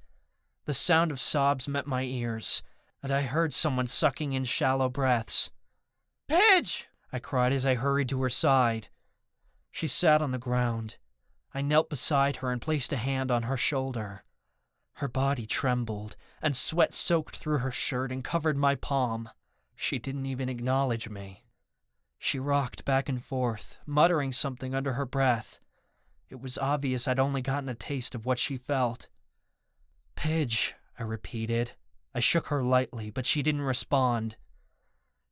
The sound of sobs met my ears, and I heard someone sucking in shallow breaths. "Pidge!" I cried as I hurried to her side. She sat on the ground. I knelt beside her and placed a hand on her shoulder. Her body trembled, and sweat soaked through her shirt and covered my palm. She didn't even acknowledge me. She rocked back and forth, muttering something under her breath. It was obvious I'd only gotten a taste of what she felt. "Pidge," I repeated. I shook her lightly, but she didn't respond.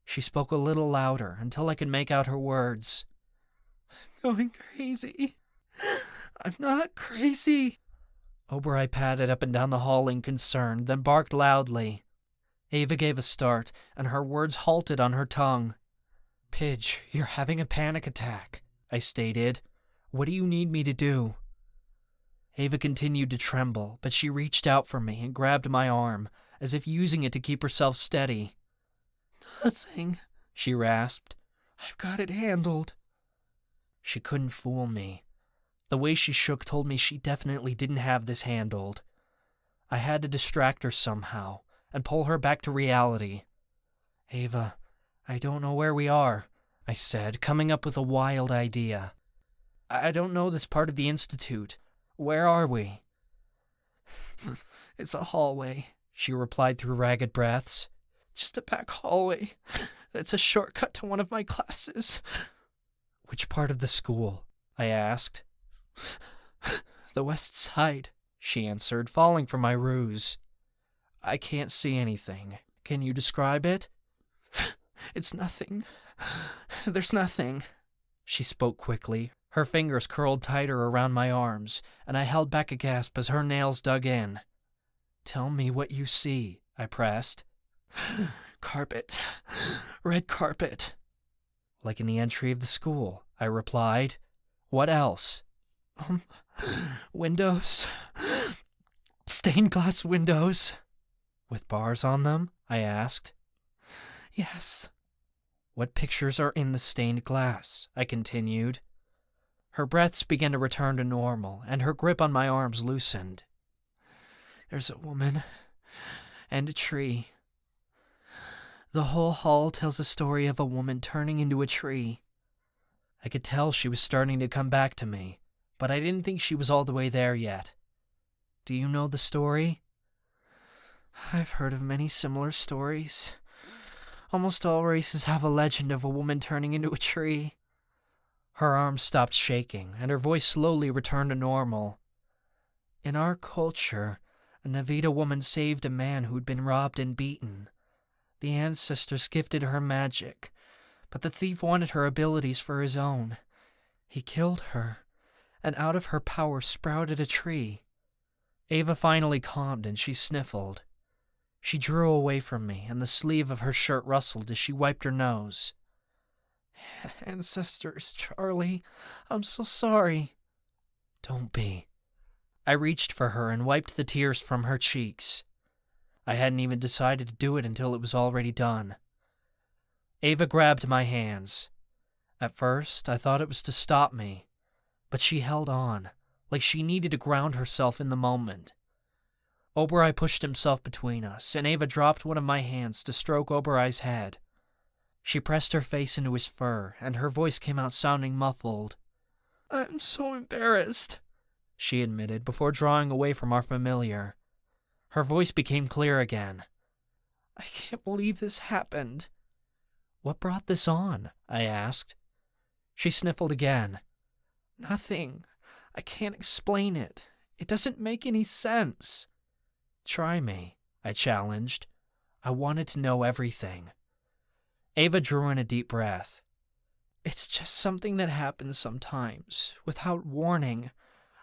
She spoke a little louder until I could make out her words. "I'm going crazy. I'm not crazy." Oberoi padded up and down the hall in concern, then barked loudly. Ava gave a start, and her words halted on her tongue. "Pidge, you're having a panic attack," I stated. "What do you need me to do?" Ava continued to tremble, but she reached out for me and grabbed my arm, as if using it to keep herself steady. "Nothing," she rasped. "I've got it handled." She couldn't fool me. The way she shook told me she definitely didn't have this handled. I had to distract her somehow and pull her back to reality. "Ava, I don't know where we are," I said, coming up with a wild idea. "I don't know this part of the Institute. Where are we?" "It's a hallway," she replied through ragged breaths. "Just a back hallway. It's a shortcut to one of my classes." "Which part of the school?" I asked. "The west side," she answered, falling for my ruse. "I can't see anything. Can you describe it?" "It's nothing. There's nothing." She spoke quickly. Her fingers curled tighter around my arms, and I held back a gasp as her nails dug in. "Tell me what you see," I pressed. "Carpet. Red carpet." "Like in the entry of the school," I replied. "What else?" Windows. Stained glass windows." "With bars on them?" I asked. "Yes." "What pictures are in the stained glass?" I continued. Her breaths began to return to normal, and her grip on my arms loosened. "There's a woman and a tree. The whole hall tells a story of a woman turning into a tree." I could tell she was starting to come back to me, but I didn't think she was all the way there yet. "Do you know the story?" "I've heard of many similar stories. Almost all races have a legend of a woman turning into a tree." Her arms stopped shaking, and her voice slowly returned to normal. "In our culture, a Navita woman saved a man who'd been robbed and beaten. The ancestors gifted her magic, but the thief wanted her abilities for his own. He killed her, and out of her power sprouted a tree." Ava finally calmed and she sniffled. She drew away from me, and the sleeve of her shirt rustled as she wiped her nose. "Ancestors, Charlie. I'm so sorry." "Don't be." I reached for her and wiped the tears from her cheeks. I hadn't even decided to do it until it was already done. Ava grabbed my hands. At first, I thought it was to stop me, but she held on, like she needed to ground herself in the moment. Oberoi pushed himself between us, and Ava dropped one of my hands to stroke Oberoi's head. She pressed her face into his fur, and her voice came out sounding muffled. "I'm so embarrassed," she admitted before drawing away from our familiar. Her voice became clear again. "I can't believe this happened." "What brought this on?" I asked. She sniffled again. "Nothing. I can't explain it. It doesn't make any sense." "Try me," I challenged. I wanted to know everything. Ava drew in a deep breath. "It's just something that happens sometimes, without warning.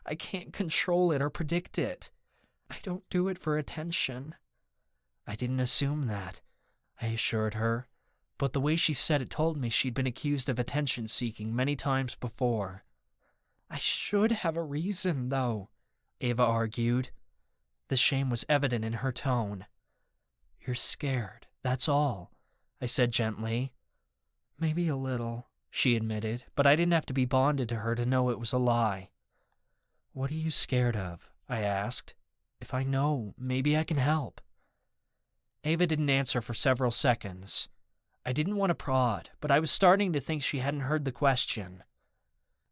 I can't control it or predict it. I don't do it for attention." "I didn't assume that," I assured her. but the way she said it told me she'd been accused of attention-seeking many times before. I should have a reason, though, Ava argued. The shame was evident in her tone. You're scared, that's all, I said gently. Maybe a little, she admitted, but I didn't have to be bonded to her to know it was a lie. What are you scared of? I asked. If I know, maybe I can help. Ava didn't answer for several seconds. I didn't want to prod, but I was starting to think she hadn't heard the question.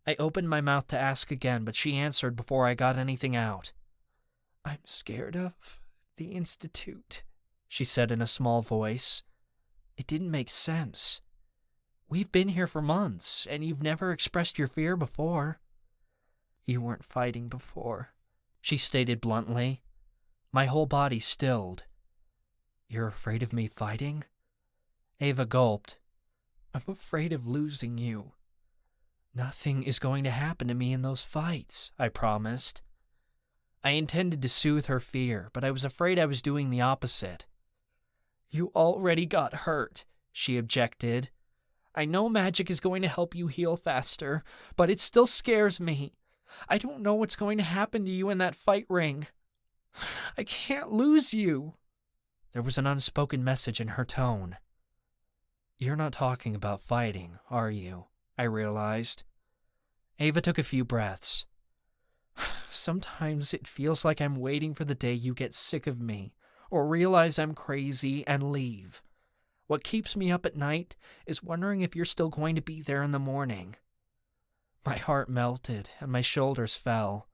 I opened my mouth to ask again, but she answered before I got anything out. I'm scared of the Institute, she said in a small voice. It didn't make sense. We've been here for months, and you've never expressed your fear before. You weren't fighting before, she stated bluntly. My whole body stilled. You're afraid of me fighting? Ava gulped. I'm afraid of losing you. Nothing is going to happen to me in those fights, I promised. I intended to soothe her fear, but I was afraid I was doing the opposite. You already got hurt, she objected. I know magic is going to help you heal faster, but it still scares me. I don't know what's going to happen to you in that fight ring. I can't lose you. There was an unspoken message in her tone. You're not talking about fighting, are you? I realized. Ava took a few breaths. Sometimes it feels like I'm waiting for the day you get sick of me, or realize I'm crazy and leave. What keeps me up at night is wondering if you're still going to be there in the morning. My heart melted and my shoulders fell.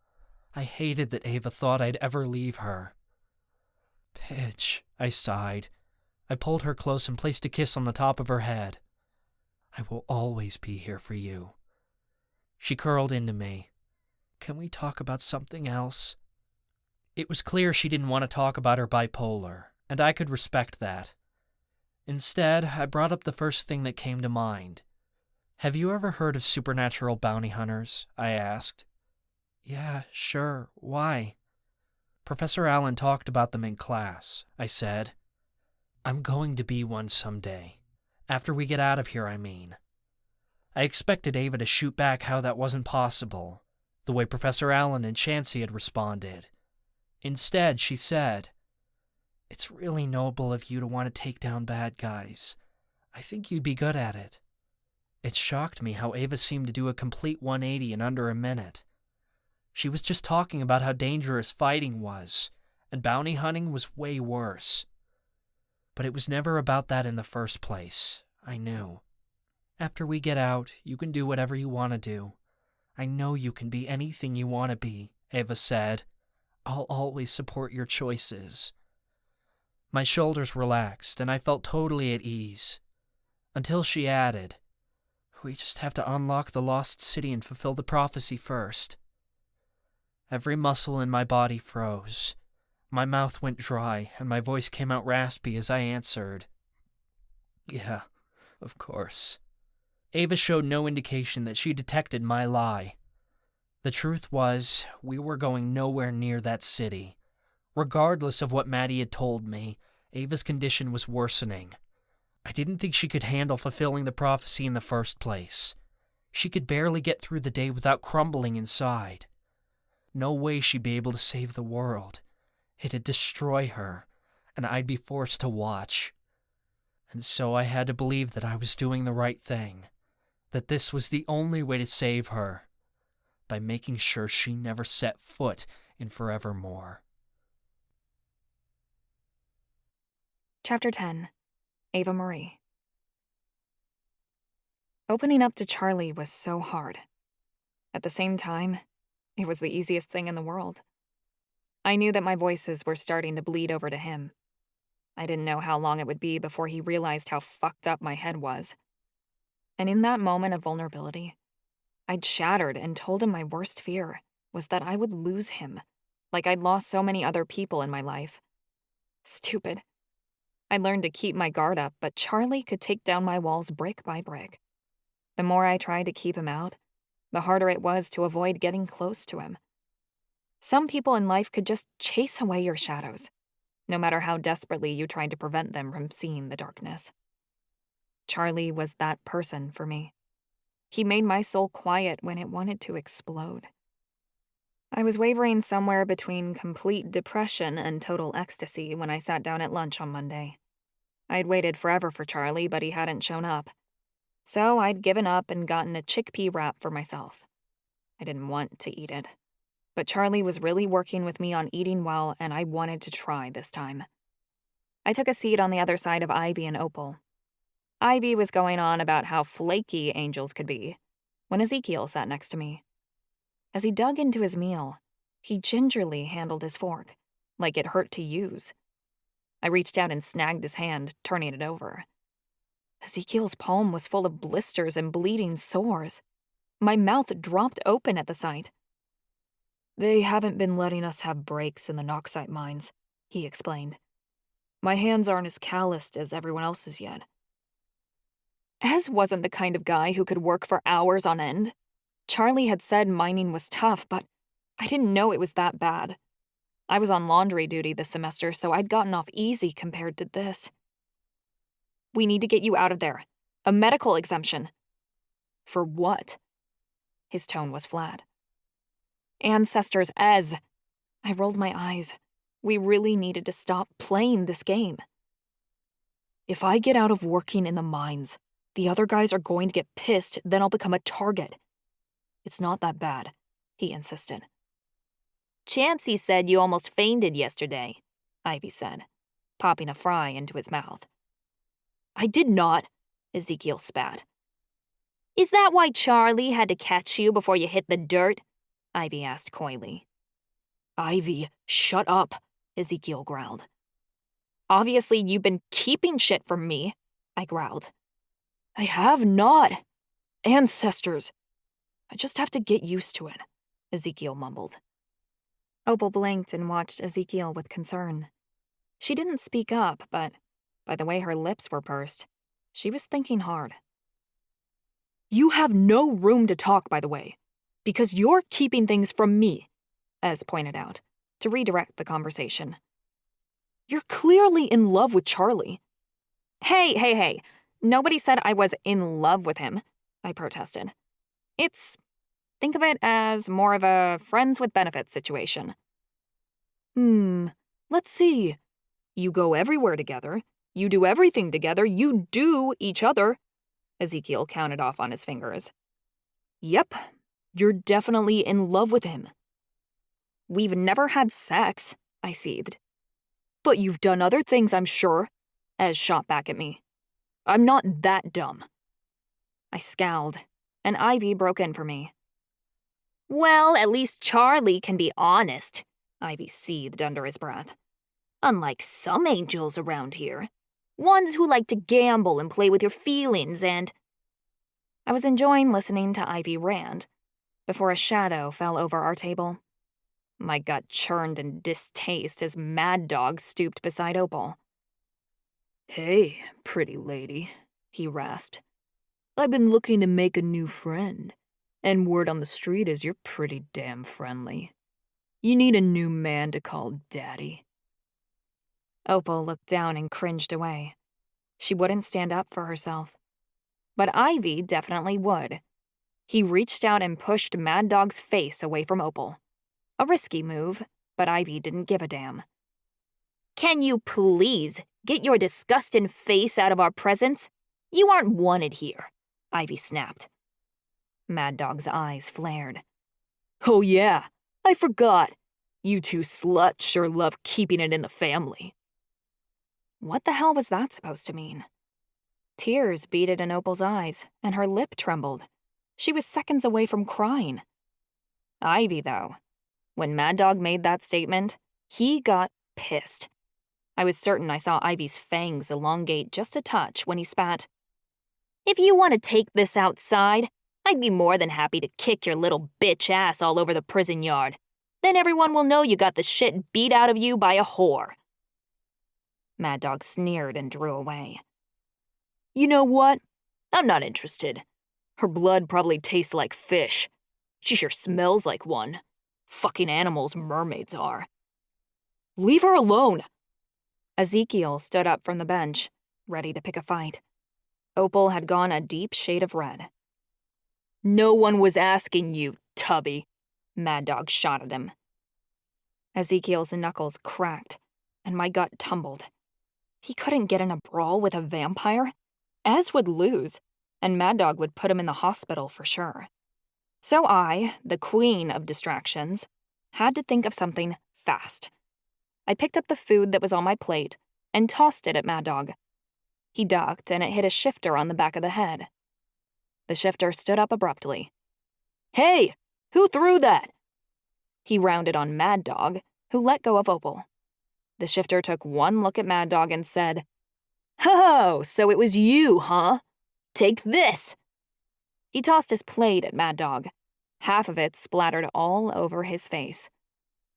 I hated that Ava thought I'd ever leave her. Pitch, I sighed. I pulled her close and placed a kiss on the top of her head. I will always be here for you. She curled into me. Can we talk about something else? It was clear she didn't want to talk about her bipolar, and I could respect that. Instead, I brought up the first thing that came to mind. Have you ever heard of supernatural bounty hunters? I asked. Yeah, sure. Why? Professor Allen talked about them in class, I said. I'm going to be one someday. After we get out of here, I mean. I expected Ava to shoot back how that wasn't possible, the way Professor Allen and Chansey had responded. Instead, she said, It's really noble of you to want to take down bad guys. I think you'd be good at it. It shocked me how Ava seemed to do a complete 180 in under a minute. She was just talking about how dangerous fighting was, and bounty hunting was way worse. But it was never about that in the first place, I knew. After we get out, you can do whatever you want to do. I know you can be anything you want to be, Ava said. I'll always support your choices. My shoulders relaxed, and I felt totally at ease. Until she added, We just have to unlock the lost city and fulfill the prophecy first. Every muscle in my body froze. My mouth went dry, and my voice came out raspy as I answered. Yeah, of course. Ava showed no indication that she detected my lie. The truth was, we were going nowhere near that city. Regardless of what Maddie had told me, Ava's condition was worsening. I didn't think she could handle fulfilling the prophecy in the first place. She could barely get through the day without crumbling inside. No way she'd be able to save the world. It'd destroy her, and I'd be forced to watch. And so I had to believe that I was doing the right thing, that this was the only way to save her, by making sure she never set foot in Forevermore. Chapter 10. Ava-Marie. Opening up to Charlie was so hard. At the same time, it was the easiest thing in the world. I knew that my voices were starting to bleed over to him. I didn't know how long it would be before he realized how fucked up my head was. And in that moment of vulnerability, I'd shattered and told him my worst fear was that I would lose him, like I'd lost so many other people in my life. Stupid. I learned to keep my guard up, but Charlie could take down my walls brick by brick. The more I tried to keep him out, the harder it was to avoid getting close to him. Some people in life could just chase away your shadows, no matter how desperately you tried to prevent them from seeing the darkness. Charlie was that person for me. He made my soul quiet when it wanted to explode. I was wavering somewhere between complete depression and total ecstasy when I sat down at lunch on Monday. I'd waited forever for Charlie, but he hadn't shown up. So I'd given up and gotten a chickpea wrap for myself. I didn't want to eat it. But Charlie was really working with me on eating well, and I wanted to try this time. I took a seat on the other side of Ivy and Opal. Ivy was going on about how flaky angels could be, when Ezekiel sat next to me. As he dug into his meal, he gingerly handled his fork, like it hurt to use. I reached out and snagged his hand, turning it over. Ezekiel's palm was full of blisters and bleeding sores. My mouth dropped open at the sight. "They haven't been letting us have breaks in the Noxite mines," he explained. "My hands aren't as calloused as everyone else's yet." Ez wasn't the kind of guy who could work for hours on end. Charlie had said mining was tough, but I didn't know it was that bad. I was on laundry duty this semester, so I'd gotten off easy compared to this. "We need to get you out of there. A medical exemption." "For what?" His tone was flat. "Ancestors, Ez." I rolled my eyes. We really needed to stop playing this game. "If I get out of working in the mines, the other guys are going to get pissed, then I'll become a target." "It's not that bad," he insisted. Chansey said you almost fainted yesterday, Ivy said, popping a fry into his mouth. "I did not," Ezekiel spat. "Is that why Charlie had to catch you before you hit the dirt?" Ivy asked coyly. "Ivy, shut up," Ezekiel growled. "Obviously you've been keeping shit from me," I growled. "I have not. Ancestors. I just have to get used to it," Ezekiel mumbled. Opal blinked and watched Ezekiel with concern. She didn't speak up, but by the way her lips were pursed, she was thinking hard. "You have no room to talk, by the way, because you're keeping things from me," Ez pointed out, to redirect the conversation. "You're clearly in love with Charlie." Hey. Nobody said I was in love with him," I protested. Think of it as more of a friends with benefits situation." Let's see. You go everywhere together. You do everything together. You do each other." Ezekiel counted off on his fingers. "Yep, you're definitely in love with him." "We've never had sex," I seethed. "But you've done other things, I'm sure," Ez shot back at me. "I'm not that dumb." I scowled, and Ivy broke in for me. "Well, at least Charlie can be honest," Ivy seethed under his breath. "Unlike some angels around here. Ones who like to gamble and play with your feelings and—" I was enjoying listening to Ivy rant before a shadow fell over our table. My gut churned in distaste as Mad Dog stooped beside Opal. "Hey, pretty lady," he rasped. "I've been looking to make a new friend, and word on the street is you're pretty damn friendly. You need a new man to call daddy." Opal looked down and cringed away. She wouldn't stand up for herself. But Ivy definitely would. He reached out and pushed Mad Dog's face away from Opal. A risky move, but Ivy didn't give a damn. "Can you please get your disgusting face out of our presence? You aren't wanted here," Ivy snapped. Mad Dog's eyes flared. "Oh yeah, I forgot. You two sluts sure love keeping it in the family." What the hell was that supposed to mean? Tears beaded in Opal's eyes, and her lip trembled. She was seconds away from crying. Ivy, though, when Mad Dog made that statement, he got pissed. I was certain I saw Ivy's fangs elongate just a touch when he spat. "If you want to take this outside, I'd be more than happy to kick your little bitch ass all over the prison yard. Then everyone will know you got the shit beat out of you by a whore." Mad Dog sneered and drew away. "You know what? I'm not interested. Her blood probably tastes like fish. She sure smells like one. Fucking animals mermaids are." "Leave her alone." Ezekiel stood up from the bench, ready to pick a fight. Opal had gone a deep shade of red. No one was asking you, Tubby, Mad Dog shot at him. Ezekiel's knuckles cracked, and my gut tumbled. He couldn't get in a brawl with a vampire. Ez would lose, and Mad Dog would put him in the hospital for sure. So I, the queen of distractions, had to think of something fast. I picked up the food that was on my plate and tossed it at Mad Dog. He ducked, and it hit a shifter on the back of the head. The shifter stood up abruptly. Hey, who threw that? He rounded on Mad Dog, who let go of Opal. The shifter took one look at Mad Dog and said, "Oh, so it was you, huh? Take this!" He tossed his plate at Mad Dog. Half of it splattered all over his face.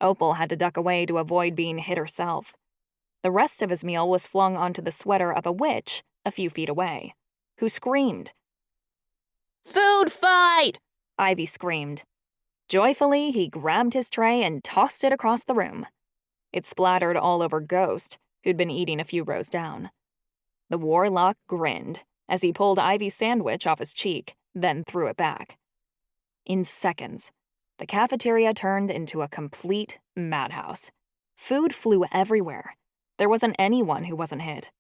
Opal had to duck away to avoid being hit herself. The rest of his meal was flung onto the sweater of a witch a few feet away, who screamed. "Food fight!" Ivy screamed. Joyfully, he grabbed his tray and tossed it across the room. It splattered all over Ghost, who'd been eating a few rows down. The warlock grinned as he pulled Ivy's sandwich off his cheek, then threw it back. In seconds, the cafeteria turned into a complete madhouse. Food flew everywhere. There wasn't anyone who wasn't hit.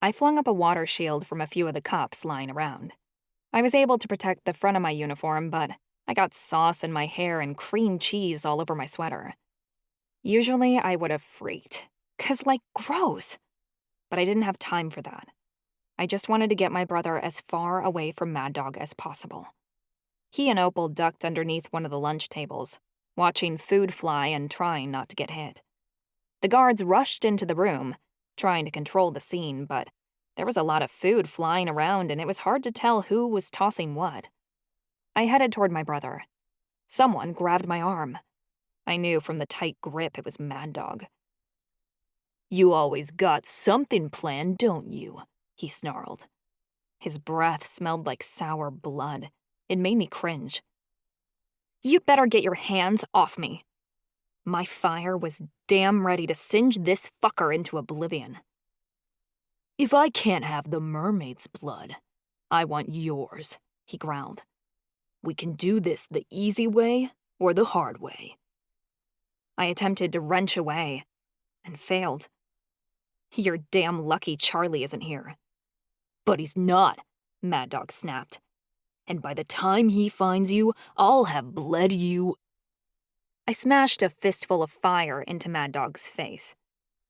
I flung up a water shield from a few of the cups lying around. I was able to protect the front of my uniform, but I got sauce in my hair and cream cheese all over my sweater. Usually I would have freaked, 'cause gross. But I didn't have time for that. I just wanted to get my brother as far away from Mad Dog as possible. He and Opal ducked underneath one of the lunch tables, watching food fly and trying not to get hit. The guards rushed into the room, trying to control the scene, but there was a lot of food flying around and it was hard to tell who was tossing what. I headed toward my brother. Someone grabbed my arm. I knew from the tight grip it was Mad Dog. "You always got something planned, don't you?" he snarled. His breath smelled like sour blood. It made me cringe. "You'd better get your hands off me." My fire was damn ready to singe this fucker into oblivion. "If I can't have the mermaid's blood, I want yours," he growled. "We can do this the easy way or the hard way." I attempted to wrench away and failed. "You're damn lucky Charlie isn't here." "But he's not," Mad Dog snapped. "And by the time he finds you, I'll have bled you." I smashed a fistful of fire into Mad Dog's face.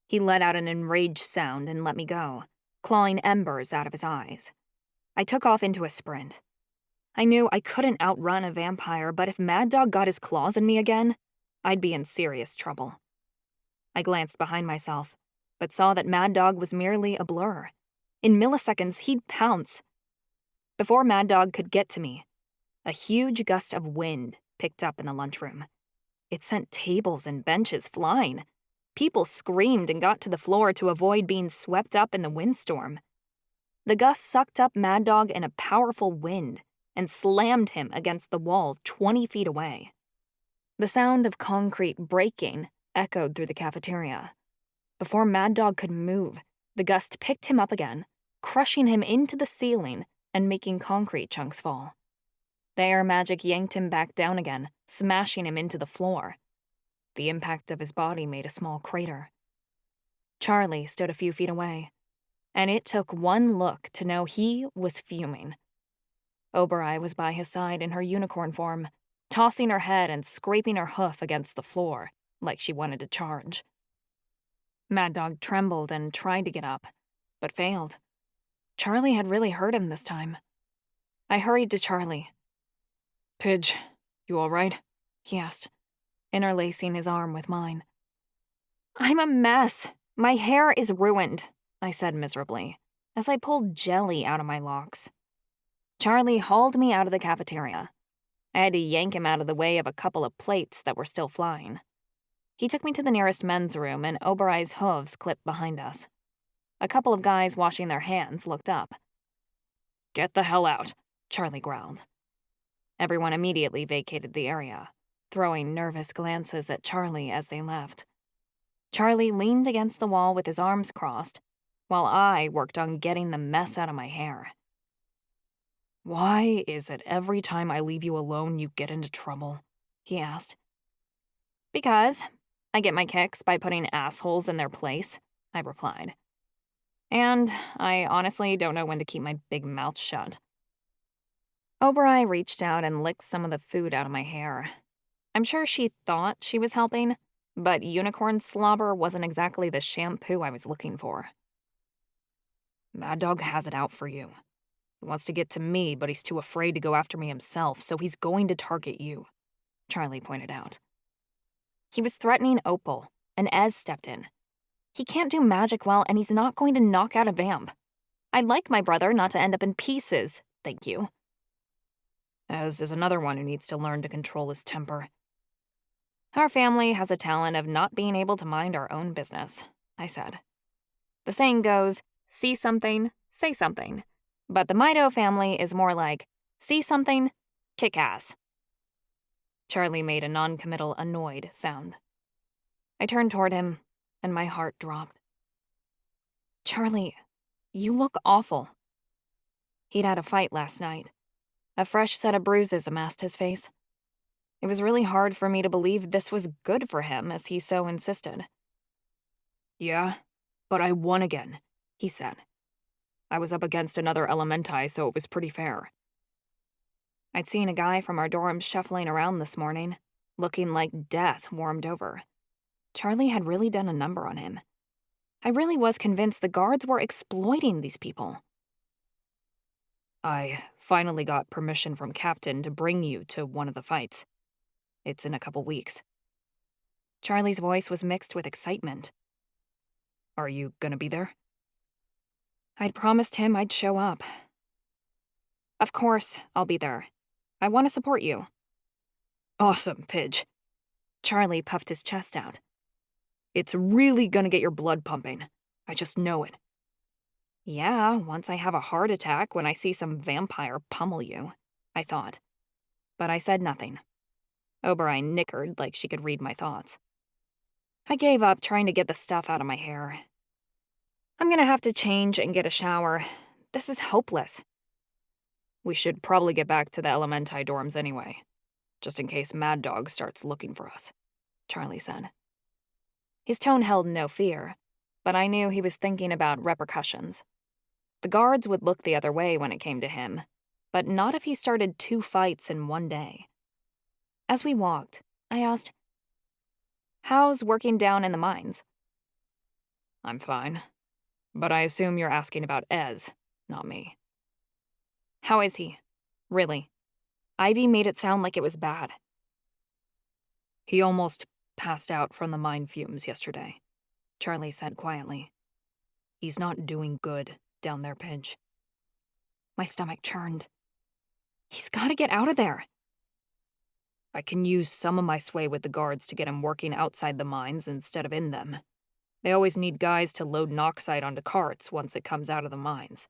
He let out an enraged sound and let me go, clawing embers out of his eyes. I took off into a sprint. I knew I couldn't outrun a vampire, but if Mad Dog got his claws in me again, I'd be in serious trouble. I glanced behind myself, but saw that Mad Dog was merely a blur. In milliseconds, he'd pounce. Before Mad Dog could get to me, a huge gust of wind picked up in the lunchroom. It sent tables and benches flying. People screamed and got to the floor to avoid being swept up in the windstorm. The gust sucked up Mad Dog in a powerful wind and slammed him against the wall 20 feet away. The sound of concrete breaking echoed through the cafeteria. Before Mad Dog could move, the gust picked him up again, crushing him into the ceiling and making concrete chunks fall. The air magic yanked him back down again, smashing him into the floor. The impact of his body made a small crater. Charlie stood a few feet away, and it took one look to know he was fuming. Obereye was by his side in her unicorn form, tossing her head and scraping her hoof against the floor, like she wanted to charge. Mad Dog trembled and tried to get up, but failed. Charlie had really hurt him this time. I hurried to Charlie. "Pidge, you all right?" he asked, interlacing his arm with mine. "I'm a mess. My hair is ruined," I said miserably, as I pulled jelly out of my locks. Charlie hauled me out of the cafeteria. I had to yank him out of the way of a couple of plates that were still flying. He took me to the nearest men's room, and Obereye's hooves clipped behind us. A couple of guys washing their hands looked up. "Get the hell out," Charlie growled. Everyone immediately vacated the area, throwing nervous glances at Charlie as they left. Charlie leaned against the wall with his arms crossed, while I worked on getting the mess out of my hair. Why is it every time I leave you alone you get into trouble? He asked. Because I get my kicks by putting assholes in their place, I replied. And I honestly don't know when to keep my big mouth shut. Ova-Marie reached out and licked some of the food out of my hair. I'm sure she thought she was helping, but unicorn slobber wasn't exactly the shampoo I was looking for. Mad Dog has it out for you. He wants to get to me, but he's too afraid to go after me himself, so he's going to target you, Charlie pointed out. He was threatening Opal, and Ez stepped in. He can't do magic well, and he's not going to knock out a vamp. I'd like my brother not to end up in pieces, thank you. Ez is another one who needs to learn to control his temper. Our family has a talent of not being able to mind our own business, I said. The saying goes, see something, say something. But the Mido family is more like, see something, kick ass. Charlie made a non-committal, annoyed sound. I turned toward him, and my heart dropped. Charlie, you look awful. He'd had a fight last night. A fresh set of bruises amassed his face. It was really hard for me to believe this was good for him, as he so insisted. Yeah, but I won again, he said. I was up against another Elementi, so it was pretty fair. I'd seen a guy from our dorm shuffling around this morning, looking like death warmed over. Charlie had really done a number on him. I really was convinced the guards were exploiting these people. I finally got permission from Captain to bring you to one of the fights. It's in a couple weeks. Charlie's voice was mixed with excitement. Are you gonna be there? I'd promised him I'd show up. Of course, I'll be there. I want to support you. Awesome, Pidge. Charlie puffed his chest out. It's really gonna get your blood pumping. I just know it. Yeah, once I have a heart attack when I see some vampire pummel you, I thought. But I said nothing. Ova-Marie nickered like she could read my thoughts. I gave up trying to get the stuff out of my hair. I'm gonna have to change and get a shower. This is hopeless. We should probably get back to the Elementi dorms anyway, just in case Mad Dog starts looking for us, Charlie said. His tone held no fear, but I knew he was thinking about repercussions. The guards would look the other way when it came to him, but not if he started 2 fights in one day. As we walked, I asked, "How's working down in the mines?" I'm fine, but I assume you're asking about Ez, not me. How is he? Really? Ivy made it sound like it was bad. He almost passed out from the mine fumes yesterday, Charlie said quietly. He's not doing good down there, Pidge. My stomach churned. He's gotta get out of there. I can use some of my sway with the guards to get him working outside the mines instead of in them. They always need guys to load Noxide onto carts once it comes out of the mines.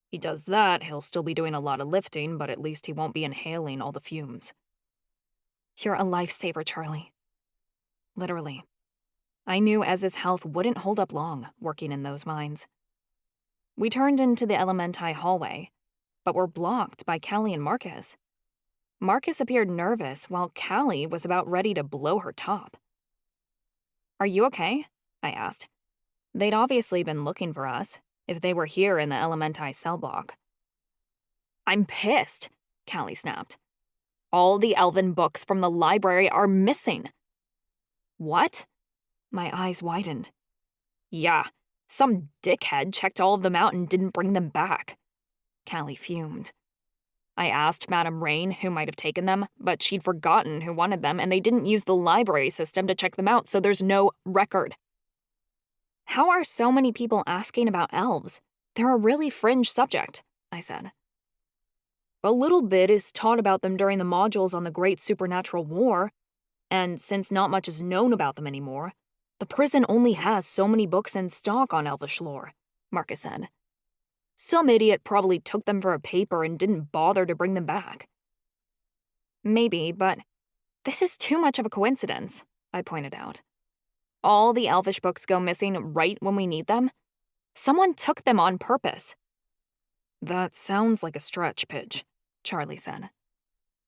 He does that, he'll still be doing a lot of lifting, but at least he won't be inhaling all the fumes. You're a lifesaver, Charlie. Literally. I knew Ez's health wouldn't hold up long working in those mines. We turned into the Elementi hallway, but were blocked by Callie and Marcus. Marcus appeared nervous while Callie was about ready to blow her top. Are you okay? I asked. They'd obviously been looking for us, if they were here in the Elementi cell block. I'm pissed, Callie snapped. All the elven books from the library are missing. What? My eyes widened. Yeah, some dickhead checked all of them out and didn't bring them back. Callie fumed. I asked Madame Rain who might have taken them, but she'd forgotten who wanted them, and they didn't use the library system to check them out, so there's no record. How are so many people asking about elves? They're a really fringe subject, I said. A little bit is taught about them during the modules on the Great Supernatural War, and since not much is known about them anymore, the prison only has so many books in stock on elvish lore, Marcus said. Some idiot probably took them for a paper and didn't bother to bring them back. Maybe, but this is too much of a coincidence, I pointed out. All the elvish books go missing right when we need them. Someone took them on purpose. That sounds like a stretch, Pidge, Charlie said.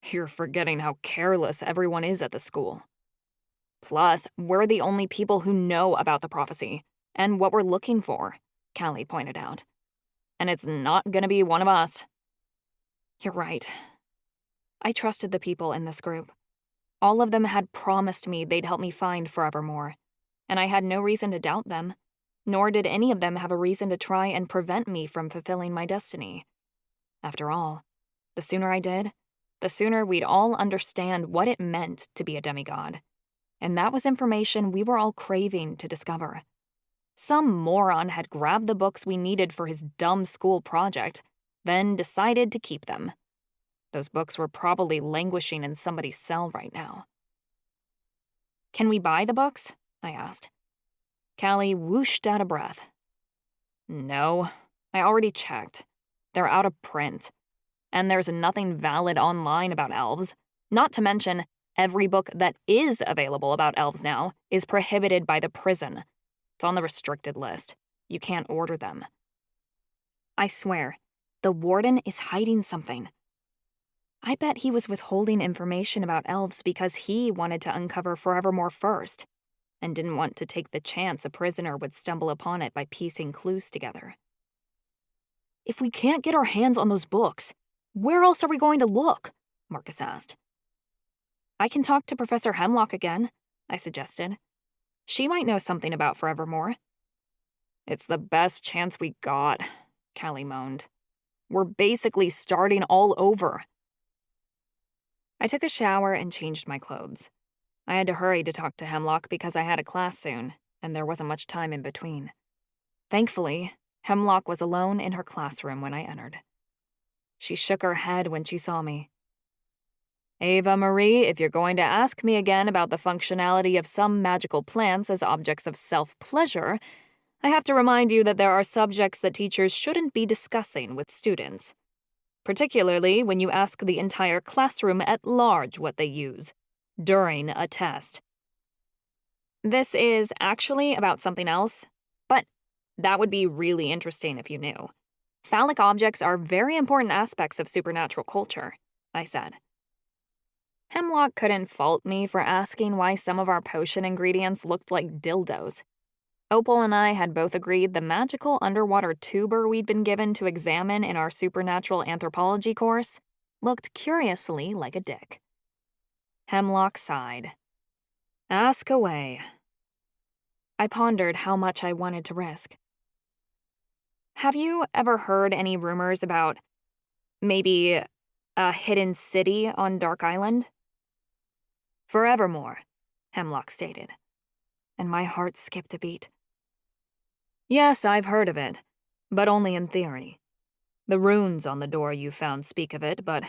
You're forgetting how careless everyone is at the school. Plus, we're the only people who know about the prophecy and what we're looking for, Callie pointed out. And it's not gonna be one of us. You're right. I trusted the people in this group. All of them had promised me they'd help me find Forevermore, and I had no reason to doubt them, nor did any of them have a reason to try and prevent me from fulfilling my destiny. After all, the sooner I did, the sooner we'd all understand what it meant to be a demigod. And that was information we were all craving to discover. Some moron had grabbed the books we needed for his dumb school project, then decided to keep them. Those books were probably languishing in somebody's cell right now. Can we buy the books? I asked. Callie whooshed out of breath. No, I already checked. They're out of print. And there's nothing valid online about elves. Not to mention, every book that is available about elves now is prohibited by the prison. It's on the restricted list. You can't order them. I swear, the Warden is hiding something. I bet he was withholding information about elves because he wanted to uncover Forevermore first, and didn't want to take the chance a prisoner would stumble upon it by piecing clues together. If we can't get our hands on those books, where else are we going to look? Marcus asked. I can talk to Professor Hemlock again, I suggested. She might know something about Forevermore. It's the best chance we got, Callie moaned. We're basically starting all over. I took a shower and changed my clothes. I had to hurry to talk to Hemlock because I had a class soon, and there wasn't much time in between. Thankfully, Hemlock was alone in her classroom when I entered. She shook her head when she saw me. Ava-Marie, if you're going to ask me again about the functionality of some magical plants as objects of self-pleasure, I have to remind you that there are subjects that teachers shouldn't be discussing with students. Particularly when you ask the entire classroom at large what they use during a test. This is actually about something else, but that would be really interesting if you knew. Phallic objects are very important aspects of supernatural culture, I said. Hemlock couldn't fault me for asking why some of our potion ingredients looked like dildos. Opal and I had both agreed the magical underwater tuber we'd been given to examine in our supernatural anthropology course looked curiously like a dick. Hemlock sighed. Ask away. I pondered how much I wanted to risk. Have you ever heard any rumors about maybe a hidden city on Dark Island? Forevermore, Hemlock stated, and my heart skipped a beat. Yes, I've heard of it, but only in theory. The runes on the door you found speak of it, but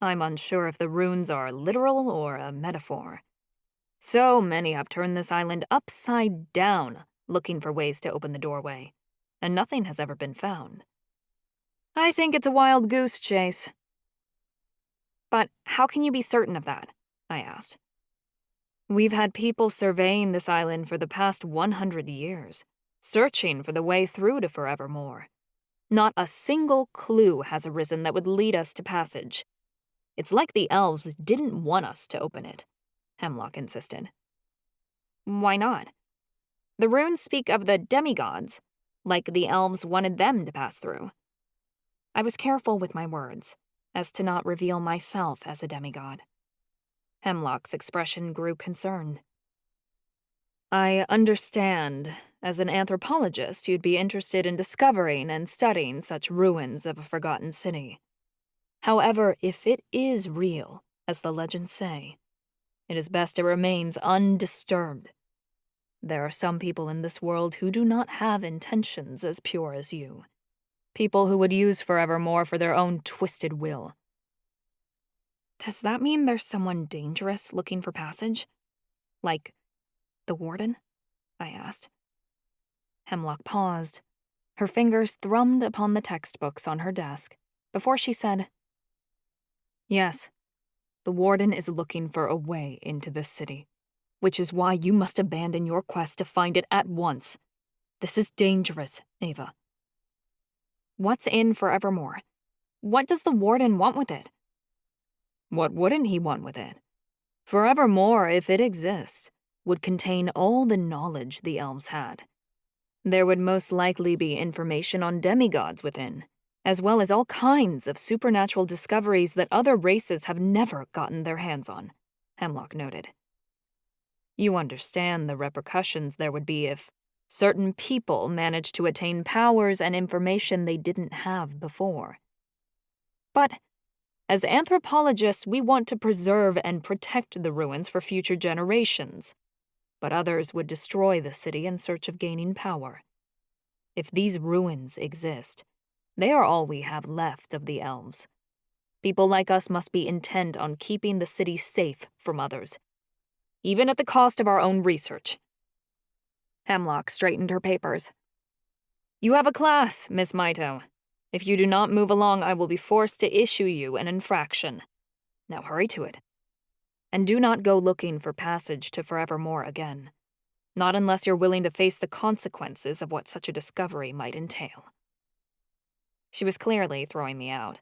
I'm unsure if the runes are literal or a metaphor. So many have turned this island upside down, looking for ways to open the doorway, and nothing has ever been found. I think it's a wild goose chase. But how can you be certain of that? I asked. We've had people surveying this island for the past 100 years, searching for the way through to Forevermore. Not a single clue has arisen that would lead us to passage. It's like the elves didn't want us to open it, Hemlock insisted. Why not? The runes speak of the demigods, like the elves wanted them to pass through. I was careful with my words, as to not reveal myself as a demigod. Hemlock's expression grew concerned. I understand. As an anthropologist, you'd be interested in discovering and studying such ruins of a forgotten city. However, if it is real, as the legends say, it is best it remains undisturbed. There are some people in this world who do not have intentions as pure as you. People who would use Forevermore for their own twisted will. Does that mean there's someone dangerous looking for passage? Like the Warden? I asked. Hemlock paused. Her fingers thrummed upon the textbooks on her desk before she said, Yes, the Warden is looking for a way into this city, which is why you must abandon your quest to find it at once. This is dangerous, Ava. What's in Forevermore? What does the Warden want with it? What wouldn't he want with it? Forevermore, if it exists, would contain all the knowledge the Elves had. There would most likely be information on demigods within, as well as all kinds of supernatural discoveries that other races have never gotten their hands on, Hemlock noted. You understand the repercussions there would be if certain people managed to attain powers and information they didn't have before. But as anthropologists, we want to preserve and protect the ruins for future generations, but others would destroy the city in search of gaining power. If these ruins exist, they are all we have left of the Elves. People like us must be intent on keeping the city safe from others, even at the cost of our own research. Hemlock straightened her papers. You have a class, Miss Maito. If you do not move along, I will be forced to issue you an infraction. Now hurry to it. And do not go looking for passage to Forevermore again. Not unless you're willing to face the consequences of what such a discovery might entail. She was clearly throwing me out.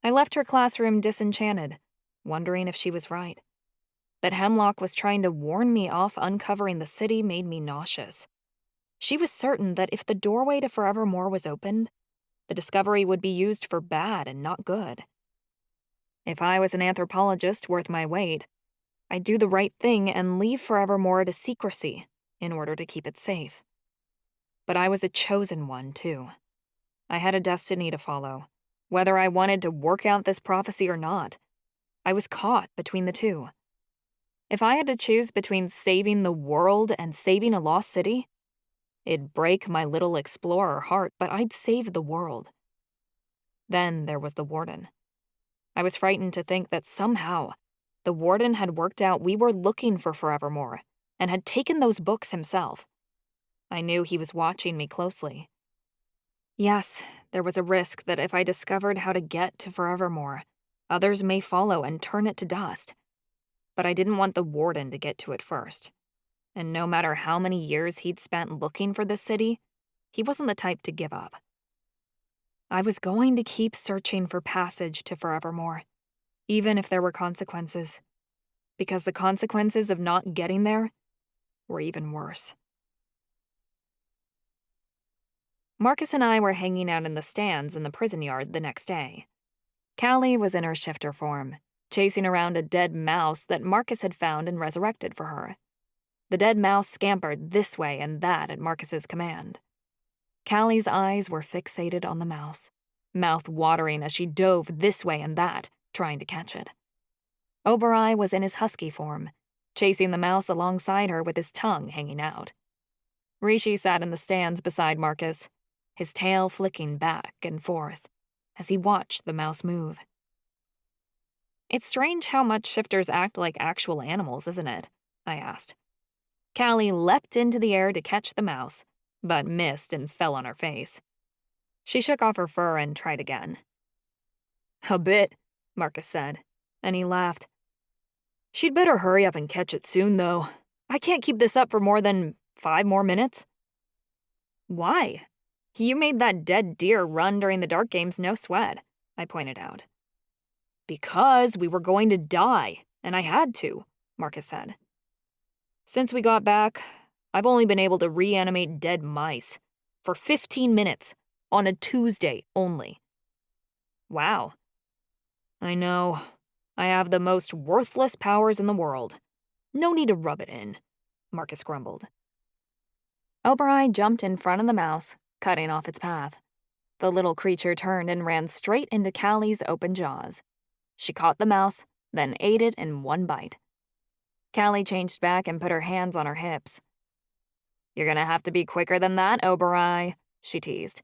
I left her classroom disenchanted, wondering if she was right. That Hemlock was trying to warn me off uncovering the city made me nauseous. She was certain that if the doorway to Forevermore was opened, the discovery would be used for bad and not good. If I was an anthropologist worth my weight, I'd do the right thing and leave Forevermore to secrecy in order to keep it safe. But I was a chosen one, too. I had a destiny to follow, whether I wanted to work out this prophecy or not. I was caught between the two. If I had to choose between saving the world and saving a lost city, it'd break my little explorer heart, but I'd save the world. Then there was the Warden. I was frightened to think that somehow the Warden had worked out we were looking for Forevermore and had taken those books himself. I knew he was watching me closely. Yes, there was a risk that if I discovered how to get to Forevermore, others may follow and turn it to dust. But I didn't want the Warden to get to it first. And no matter how many years he'd spent looking for this city, he wasn't the type to give up. I was going to keep searching for passage to Forevermore, even if there were consequences, because the consequences of not getting there were even worse. Marcus and I were hanging out in the stands in the prison yard the next day. Callie was in her shifter form, chasing around a dead mouse that Marcus had found and resurrected for her. The dead mouse scampered this way and that at Marcus's command. Callie's eyes were fixated on the mouse, mouth watering as she dove this way and that, trying to catch it. Oberai was in his husky form, chasing the mouse alongside her with his tongue hanging out. Rishi sat in the stands beside Marcus, his tail flicking back and forth as he watched the mouse move. It's strange how much shifters act like actual animals, isn't it? I asked. Callie leapt into the air to catch the mouse, but missed and fell on her face. She shook off her fur and tried again. A bit, Marcus said, and he laughed. She'd better hurry up and catch it soon, though. I can't keep this up for more than 5 more minutes. Why? You made that dead deer run during the dark games no sweat, I pointed out. Because we were going to die, and I had to, Marcus said. Since we got back, I've only been able to reanimate dead mice for 15 minutes on a Tuesday only. Wow. I know. I have the most worthless powers in the world. No need to rub it in, Marcus grumbled. Oberai jumped in front of the mouse, cutting off its path. The little creature turned and ran straight into Callie's open jaws. She caught the mouse, then ate it in one bite. Callie changed back and put her hands on her hips. You're gonna have to be quicker than that, Oberai, she teased.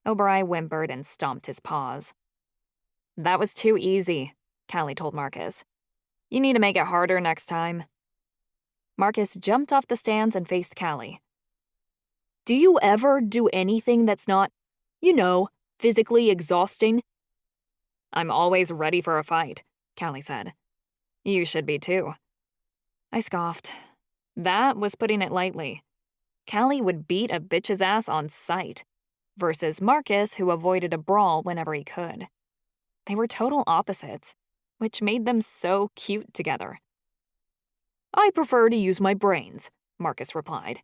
Oberai whimpered and stomped his paws. That was too easy, Callie told Marcus. You need to make it harder next time. Marcus jumped off the stands and faced Callie. Do you ever do anything that's not, physically exhausting? I'm always ready for a fight, Callie said. You should be too. I scoffed. That was putting it lightly. Callie would beat a bitch's ass on sight. versus Marcus, who avoided a brawl whenever he could. They were total opposites, which made them so cute together. I prefer to use my brains, Marcus replied.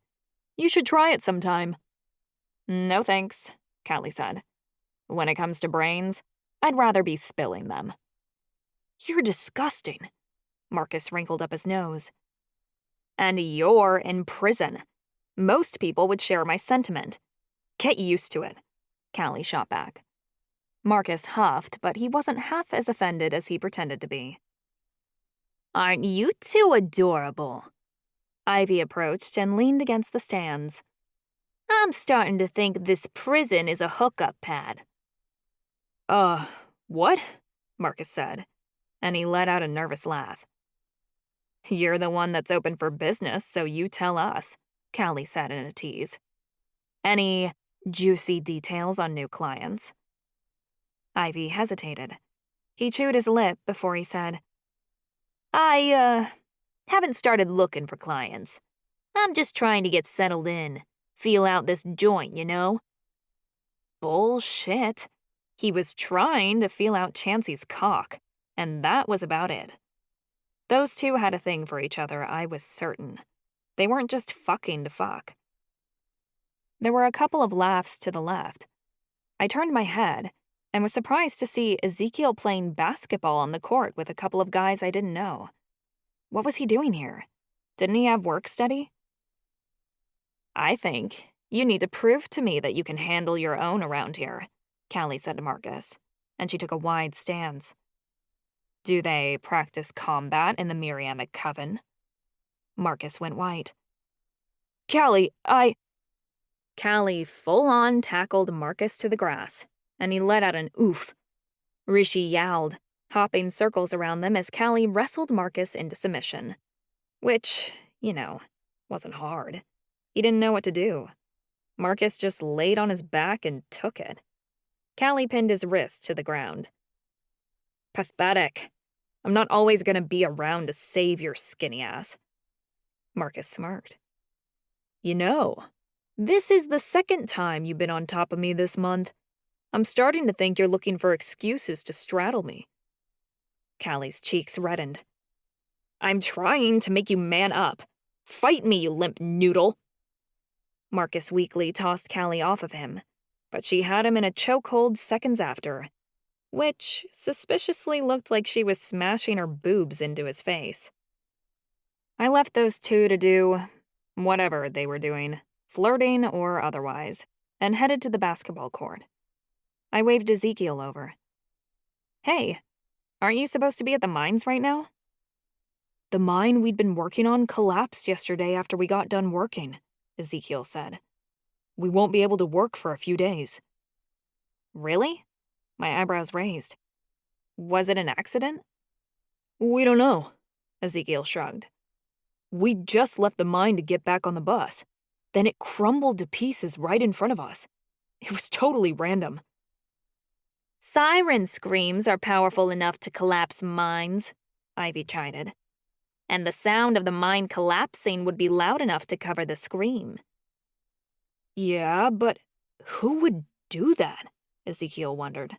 You should try it sometime. No thanks, Callie said. When it comes to brains, I'd rather be spilling them. You're disgusting. Marcus wrinkled up his nose. And you're in prison. Most people would share my sentiment. Get used to it, Callie shot back. Marcus huffed, but he wasn't half as offended as he pretended to be. Aren't you two adorable? Ivy approached and leaned against the stands. I'm starting to think this prison is a hookup pad. What? Marcus said, and he let out a nervous laugh. You're the one that's open for business, so you tell us, Callie said in a tease. Any juicy details on new clients? Ivy hesitated. He chewed his lip before he said, I haven't started looking for clients. I'm just trying to get settled in, feel out this joint, you know? Bullshit. He was trying to feel out Chansey's cock, and that was about it. Those two had a thing for each other, I was certain. They weren't just fucking to fuck. There were a couple of laughs to the left. I turned my head and was surprised to see Ezekiel playing basketball on the court with a couple of guys I didn't know. What was he doing here? Didn't he have work study? I think you need to prove to me that you can handle your own around here, Callie said to Marcus, and she took a wide stance. Do they practice combat in the Miriamic Coven? Marcus went white. Callie full-on tackled Marcus to the grass, and he let out an oof. Rishi yowled, hopping circles around them as Callie wrestled Marcus into submission. Which, wasn't hard. He didn't know what to do. Marcus just laid on his back and took it. Callie pinned his wrist to the ground. Pathetic. I'm not always gonna be around to save your skinny ass. Marcus smirked. This is the second time you've been on top of me this month. I'm starting to think you're looking for excuses to straddle me. Callie's cheeks reddened. I'm trying to make you man up. Fight me, you limp noodle. Marcus weakly tossed Callie off of him, but she had him in a chokehold seconds after, which suspiciously looked like she was smashing her boobs into his face. I left those two to do whatever they were doing, flirting or otherwise, and headed to the basketball court. I waved Ezekiel over. Hey, aren't you supposed to be at the mines right now? The mine we'd been working on collapsed yesterday after we got done working, Ezekiel said. We won't be able to work for a few days. Really? My eyebrows raised. Was it an accident? We don't know, Ezekiel shrugged. We just left the mine to get back on the bus. Then it crumbled to pieces right in front of us. It was totally random. Siren screams are powerful enough to collapse mines, Ivy chided. And the sound of the mine collapsing would be loud enough to cover the scream. Yeah, but who would do that? Ezekiel wondered.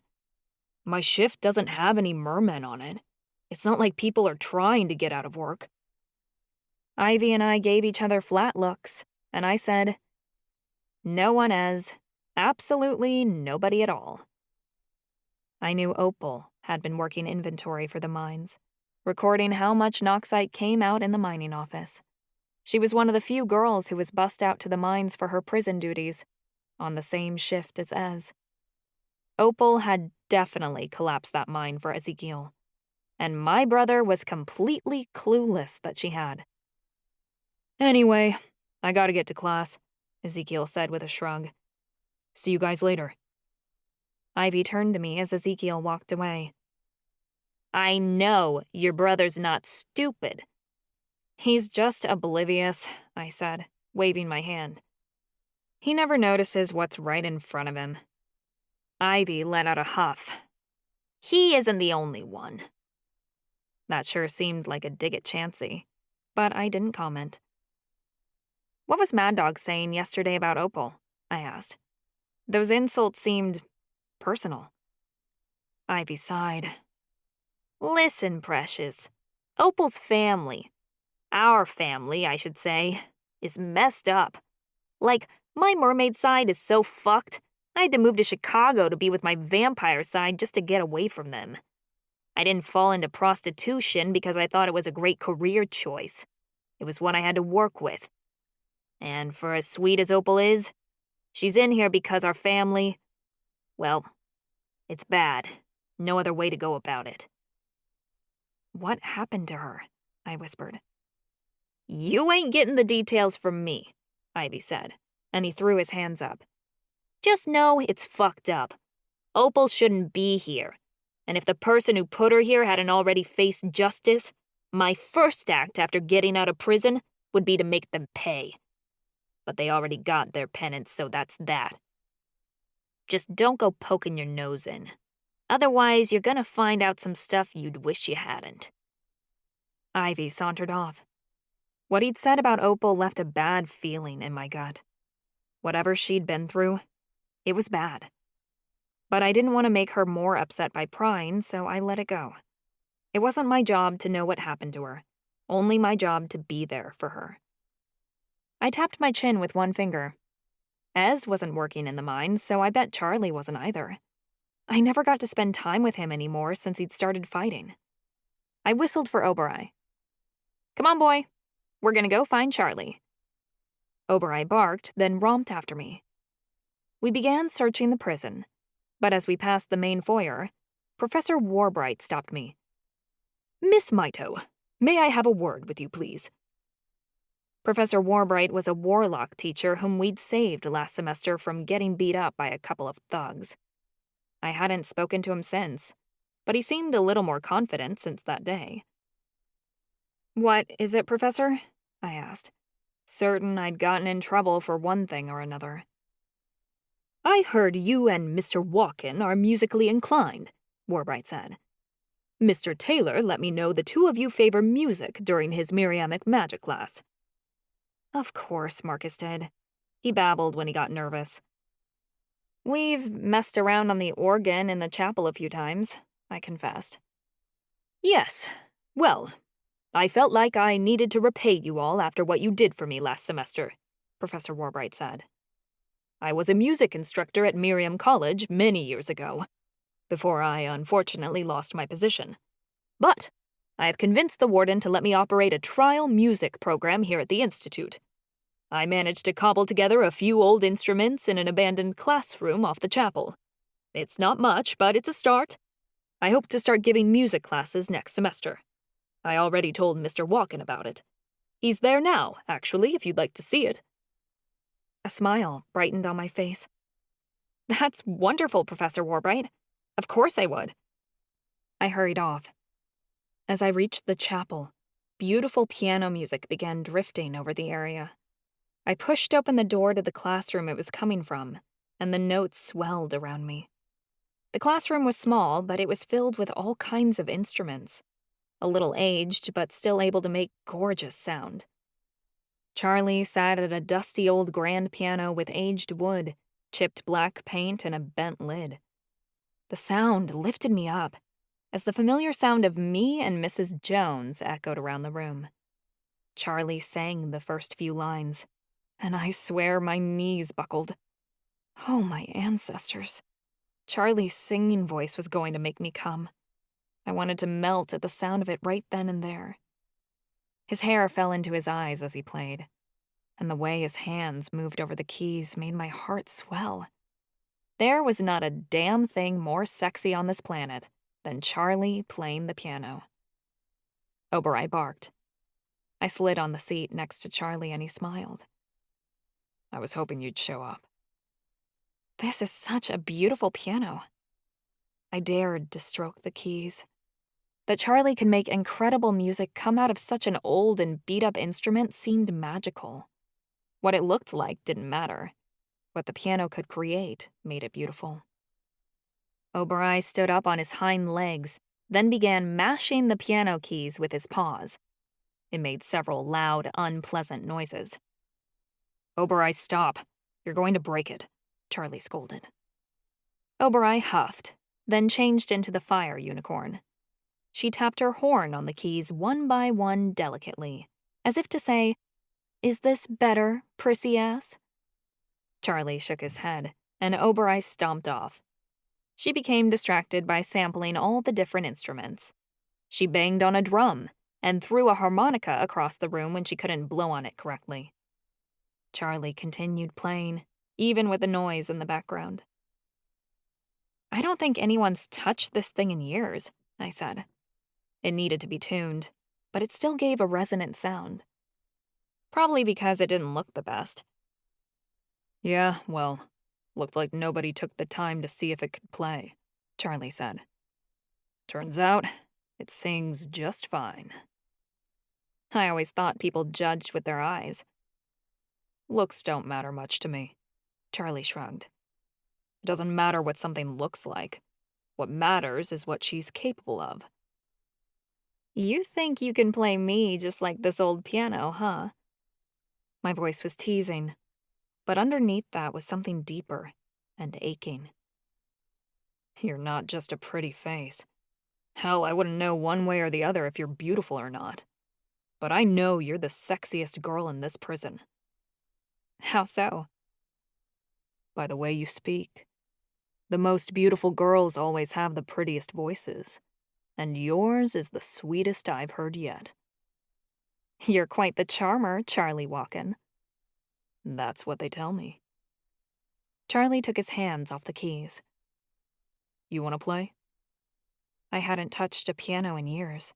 My shift doesn't have any mermen on it. It's not like people are trying to get out of work. Ivy and I gave each other flat looks, and I said, no one is. Absolutely nobody at all. I knew Opal had been working inventory for the mines, recording how much Noxite came out in the mining office. She was one of the few girls who was bussed out to the mines for her prison duties, on the same shift as Ez. Opal had definitely collapsed that mine for Ezekiel, and my brother was completely clueless that she had. Anyway, I gotta get to class, Ezekiel said with a shrug. See you guys later. Ivy turned to me as Ezekiel walked away. I know your brother's not stupid. He's just oblivious, I said, waving my hand. He never notices what's right in front of him. Ivy let out a huff. He isn't the only one. That sure seemed like a dig at Chansey, but I didn't comment. What was Mad Dog saying yesterday about Opal? I asked. Those insults seemed personal. Ivy sighed. Listen, Precious. Opal's family, our family, I should say, is messed up. Like, my mermaid side is so fucked, I had to move to Chicago to be with my vampire side just to get away from them. I didn't fall into prostitution because I thought it was a great career choice. It was what I had to work with. And for as sweet as Opal is, she's in here because our family, well, it's bad. No other way to go about it. What happened to her? I whispered. You ain't getting the details from me, Ivy said, and he threw his hands up. Just know it's fucked up. Opal shouldn't be here. And if the person who put her here hadn't already faced justice, my first act after getting out of prison would be to make them pay. But they already got their penance, so that's that. Just don't go poking your nose in. Otherwise, you're gonna find out some stuff you'd wish you hadn't. Ivy sauntered off. What he'd said about Opal left a bad feeling in my gut. Whatever she'd been through, it was bad. But I didn't want to make her more upset by prying, so I let it go. It wasn't my job to know what happened to her, only my job to be there for her. I tapped my chin with one finger. Ez wasn't working in the mines, so I bet Charlie wasn't either. I never got to spend time with him anymore since he'd started fighting. I whistled for Oberai. Come on, boy. We're gonna go find Charlie. Oberai barked, then romped after me. We began searching the prison, but as we passed the main foyer, Professor Warbright stopped me. Miss Mito, may I have a word with you, please? Professor Warbright was a warlock teacher whom we'd saved last semester from getting beat up by a couple of thugs. I hadn't spoken to him since, but he seemed a little more confident since that day. What is it, Professor? I asked, certain I'd gotten in trouble for one thing or another. I heard you and Mr. Walken are musically inclined, Warbright said. Mr. Taylor let me know the two of you favor music during his Miriamic magic class. Of course, Marcus did. He babbled when he got nervous. We've messed around on the organ in the chapel a few times, I confessed. Yes, well, I felt like I needed to repay you all after what you did for me last semester, Professor Warbright said. I was a music instructor at Miriam College many years ago, before I unfortunately lost my position. But I have convinced the warden to let me operate a trial music program here at the Institute. I managed to cobble together a few old instruments in an abandoned classroom off the chapel. It's not much, but it's a start. I hope to start giving music classes next semester. I already told Mr. Walken about it. He's there now, actually, if you'd like to see it. A smile brightened on my face. That's wonderful, Professor Warbright. Of course I would. I hurried off. As I reached the chapel, beautiful piano music began drifting over the area. I pushed open the door to the classroom it was coming from, and the notes swelled around me. The classroom was small, but it was filled with all kinds of instruments. A little aged, but still able to make gorgeous sound. Charlie sat at a dusty old grand piano with aged wood, chipped black paint, and a bent lid. The sound lifted me up, as the familiar sound of me and Mrs. Jones echoed around the room. Charlie sang the first few lines, and I swear my knees buckled. Oh, my ancestors. Charlie's singing voice was going to make me come. I wanted to melt at the sound of it right then and there. His hair fell into his eyes as he played, and the way his hands moved over the keys made my heart swell. There was not a damn thing more sexy on this planet than Charlie playing the piano. Oberai barked. I slid on the seat next to Charlie and he smiled. I was hoping you'd show up. This is such a beautiful piano. I dared to stroke the keys. That Charlie could make incredible music come out of such an old and beat-up instrument seemed magical. What it looked like didn't matter. What the piano could create made it beautiful. Oberai stood up on his hind legs, then began mashing the piano keys with his paws. It made several loud, unpleasant noises. Oberai, stop. You're going to break it. Charlie scolded. Oberai huffed, then changed into the fire unicorn. She tapped her horn on the keys one by one delicately, as if to say, "Is this better, prissy ass?" Charlie shook his head, and Oberai stomped off. She became distracted by sampling all the different instruments. She banged on a drum and threw a harmonica across the room when she couldn't blow on it correctly. Charlie continued playing, even with the noise in the background. "I don't think anyone's touched this thing in years," I said. It needed to be tuned, but it still gave a resonant sound. Probably because it didn't look the best. "Yeah, well, looked like nobody took the time to see if it could play," Charlie said. "Turns out, it sings just fine." I always thought people judged with their eyes. "Looks don't matter much to me," Charlie shrugged. "It doesn't matter what something looks like. What matters is what she's capable of." "You think you can play me just like this old piano, huh?" My voice was teasing, but underneath that was something deeper and aching. "You're not just a pretty face. Hell, I wouldn't know one way or the other if you're beautiful or not. But I know you're the sexiest girl in this prison." "How so?" "By the way you speak. The most beautiful girls always have the prettiest voices, and yours is the sweetest I've heard yet." "You're quite the charmer, Charlie Walken." "That's what they tell me." Charlie took his hands off the keys. "You want to play?" I hadn't touched a piano in years,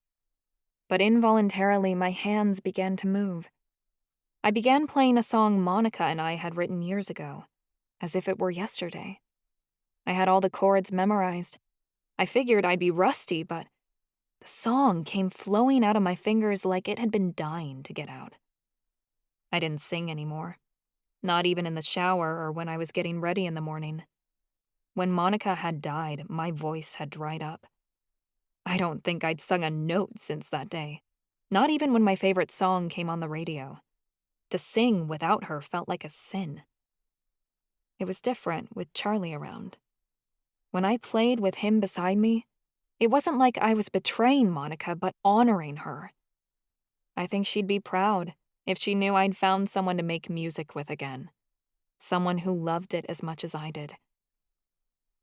but involuntarily my hands began to move. I began playing a song Monica and I had written years ago, as if it were yesterday. I had all the chords memorized. I figured I'd be rusty, but the song came flowing out of my fingers like it had been dying to get out. I didn't sing anymore, not even in the shower or when I was getting ready in the morning. When Monica had died, my voice had dried up. I don't think I'd sung a note since that day, not even when my favorite song came on the radio. To sing without her felt like a sin. It was different with Charlie around. When I played with him beside me, it wasn't like I was betraying Monica, but honoring her. I think she'd be proud if she knew I'd found someone to make music with again. Someone who loved it as much as I did.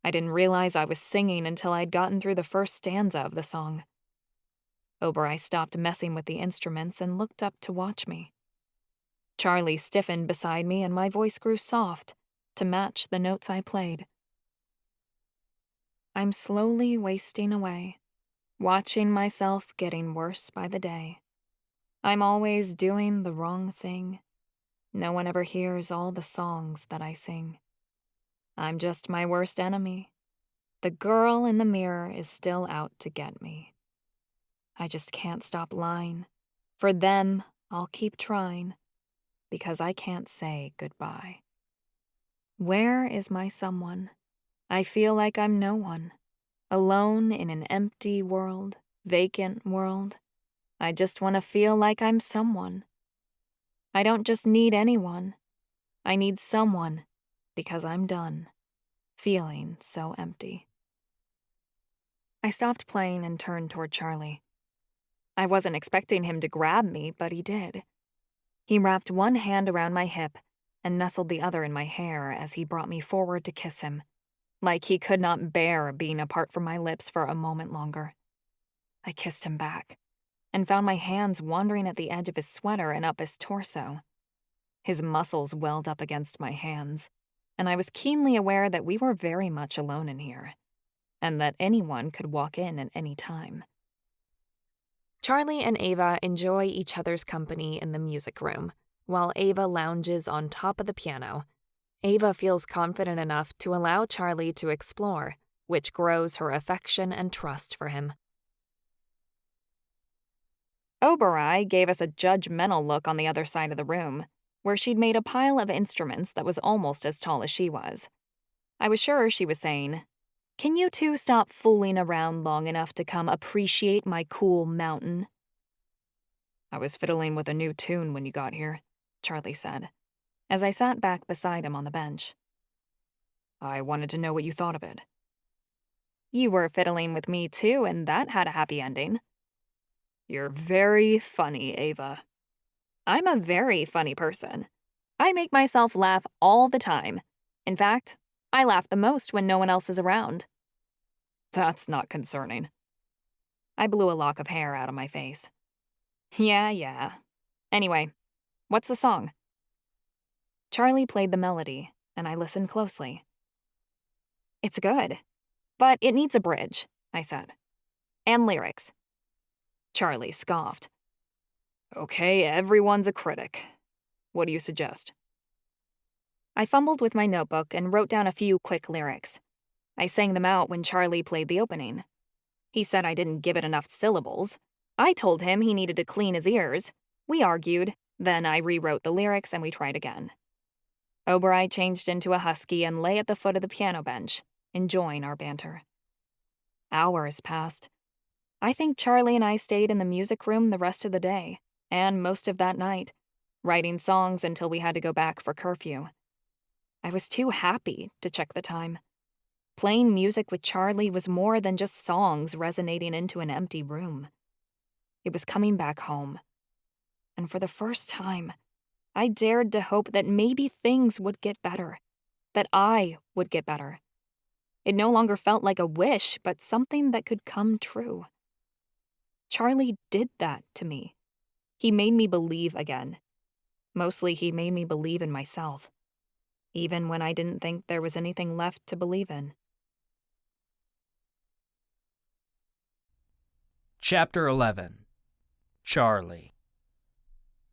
I didn't realize I was singing until I'd gotten through the first stanza of the song. Oberai stopped messing with the instruments and looked up to watch me. Charlie stiffened beside me and my voice grew soft to match the notes I played. I'm slowly wasting away, watching myself getting worse by the day. I'm always doing the wrong thing. No one ever hears all the songs that I sing. I'm just my worst enemy. The girl in the mirror is still out to get me. I just can't stop lying. For them, I'll keep trying, because I can't say goodbye. Where is my someone? I feel like I'm no one. Alone in an empty world, vacant world. I just want to feel like I'm someone. I don't just need anyone. I need someone because I'm done, feeling so empty. I stopped playing and turned toward Charlie. I wasn't expecting him to grab me, but he did. He wrapped one hand around my hip and nestled the other in my hair as he brought me forward to kiss him, like he could not bear being apart from my lips for a moment longer. I kissed him back and found my hands wandering at the edge of his sweater and up his torso. His muscles welled up against my hands, and I was keenly aware that we were very much alone in here, and that anyone could walk in at any time. Charlie and Ava enjoy each other's company in the music room, while Ava lounges on top of the piano. Ava feels confident enough to allow Charlie to explore, which grows her affection and trust for him. Oberai gave us a judgmental look on the other side of the room, where she'd made a pile of instruments that was almost as tall as she was. I was sure she was saying, "Can you two stop fooling around long enough to come appreciate my cool mountain?" "I was fiddling with a new tune when you got here," Charlie said, as I sat back beside him on the bench. I wanted to know what you thought of it. You were fiddling with me too, and that had a happy ending. You're very funny, Ava. I'm a very funny person. I make myself laugh all the time. In fact, I laugh the most when no one else is around. That's not concerning. I blew a lock of hair out of my face. Yeah. Anyway, what's the song? Charlie played the melody, and I listened closely. It's good, but it needs a bridge, I said. And lyrics. Charlie scoffed. Okay, everyone's a critic. What do you suggest? I fumbled with my notebook and wrote down a few quick lyrics. I sang them out when Charlie played the opening. He said I didn't give it enough syllables. I told him he needed to clean his ears. We argued, then I rewrote the lyrics and we tried again. Oberoi changed into a husky and lay at the foot of the piano bench, enjoying our banter. Hours passed. I think Charlie and I stayed in the music room the rest of the day, and most of that night, writing songs until we had to go back for curfew. I was too happy to check the time. Playing music with Charlie was more than just songs resonating into an empty room. It was coming back home. And for the first time, I dared to hope that maybe things would get better, that I would get better. It no longer felt like a wish, but something that could come true. Charlie did that to me. He made me believe again. Mostly he made me believe in myself, even when I didn't think there was anything left to believe in. Chapter 11. Charlie.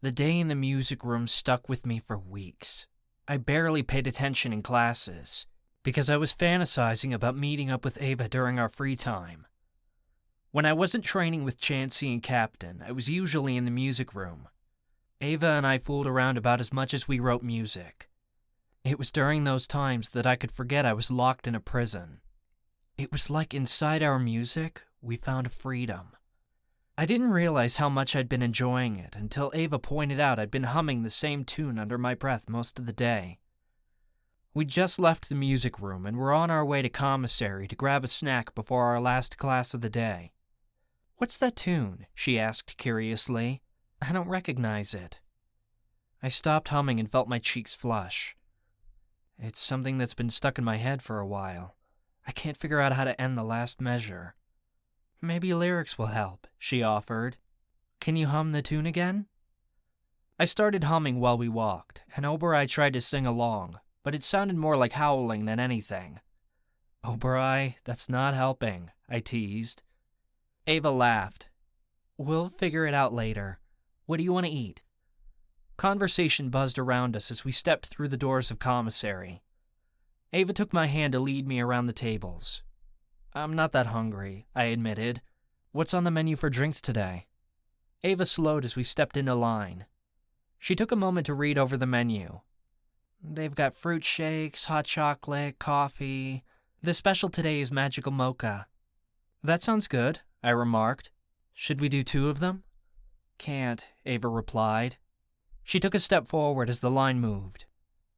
The day in the music room stuck with me for weeks. I barely paid attention in classes, because I was fantasizing about meeting up with Ava during our free time. When I wasn't training with Chansey and Captain, I was usually in the music room. Ava and I fooled around about as much as we wrote music. It was during those times that I could forget I was locked in a prison. It was like inside our music, we found freedom. I didn't realize how much I'd been enjoying it until Ava pointed out I'd been humming the same tune under my breath most of the day. We'd just left the music room and were on our way to commissary to grab a snack before our last class of the day. "What's that tune?" she asked curiously. "I don't recognize it." I stopped humming and felt my cheeks flush. It's something that's been stuck in my head for a while. I can't figure out how to end the last measure. "Maybe lyrics will help," she offered. "Can you hum the tune again?" I started humming while we walked, and Oberoi tried to sing along, but it sounded more like howling than anything. "Oberoi, that's not helping," I teased. Ava laughed. "We'll figure it out later. What do you want to eat?" Conversation buzzed around us as we stepped through the doors of commissary. Ava took my hand to lead me around the tables. "I'm not that hungry," I admitted. "What's on the menu for drinks today?" Ava slowed as we stepped into line. She took a moment to read over the menu. "They've got fruit shakes, hot chocolate, coffee. The special today is magical mocha." "That sounds good," I remarked. "Should we do 2 of them?" "Can't," Ava replied. She took a step forward as the line moved.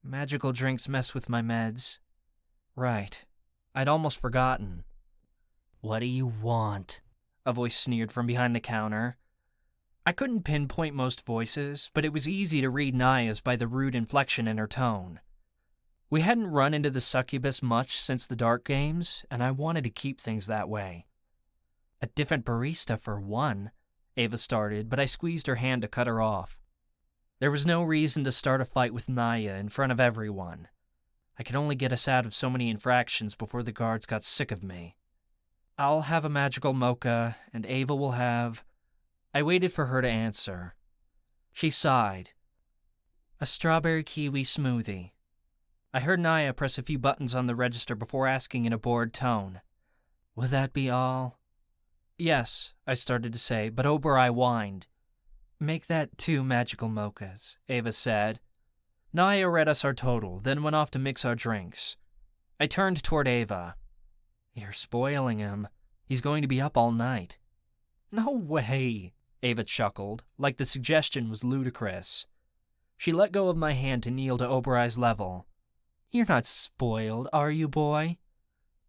"Magical drinks mess with my meds." "Right. I'd almost forgotten." "What do you want?" a voice sneered from behind the counter. I couldn't pinpoint most voices, but it was easy to read Naya's by the rude inflection in her tone. We hadn't run into the succubus much since the dark games, and I wanted to keep things that way. "A different barista for one," Ava started, but I squeezed her hand to cut her off. There was no reason to start a fight with Naya in front of everyone. I could only get us out of so many infractions before the guards got sick of me. "I'll have a magical mocha, and Ava will have—" I waited for her to answer. She sighed. "A strawberry kiwi smoothie." I heard Naya press a few buttons on the register before asking in a bored tone, "Will that be all?" "Yes," I started to say, but Oberoi whined. "Make that 2 magical mochas," Ava said. Naya read us our total, then went off to mix our drinks. I turned toward Ava. "You're spoiling him. He's going to be up all night." "No way," Ava chuckled, like the suggestion was ludicrous. She let go of my hand to kneel to Oberoi's level. You're not spoiled, are you, boy?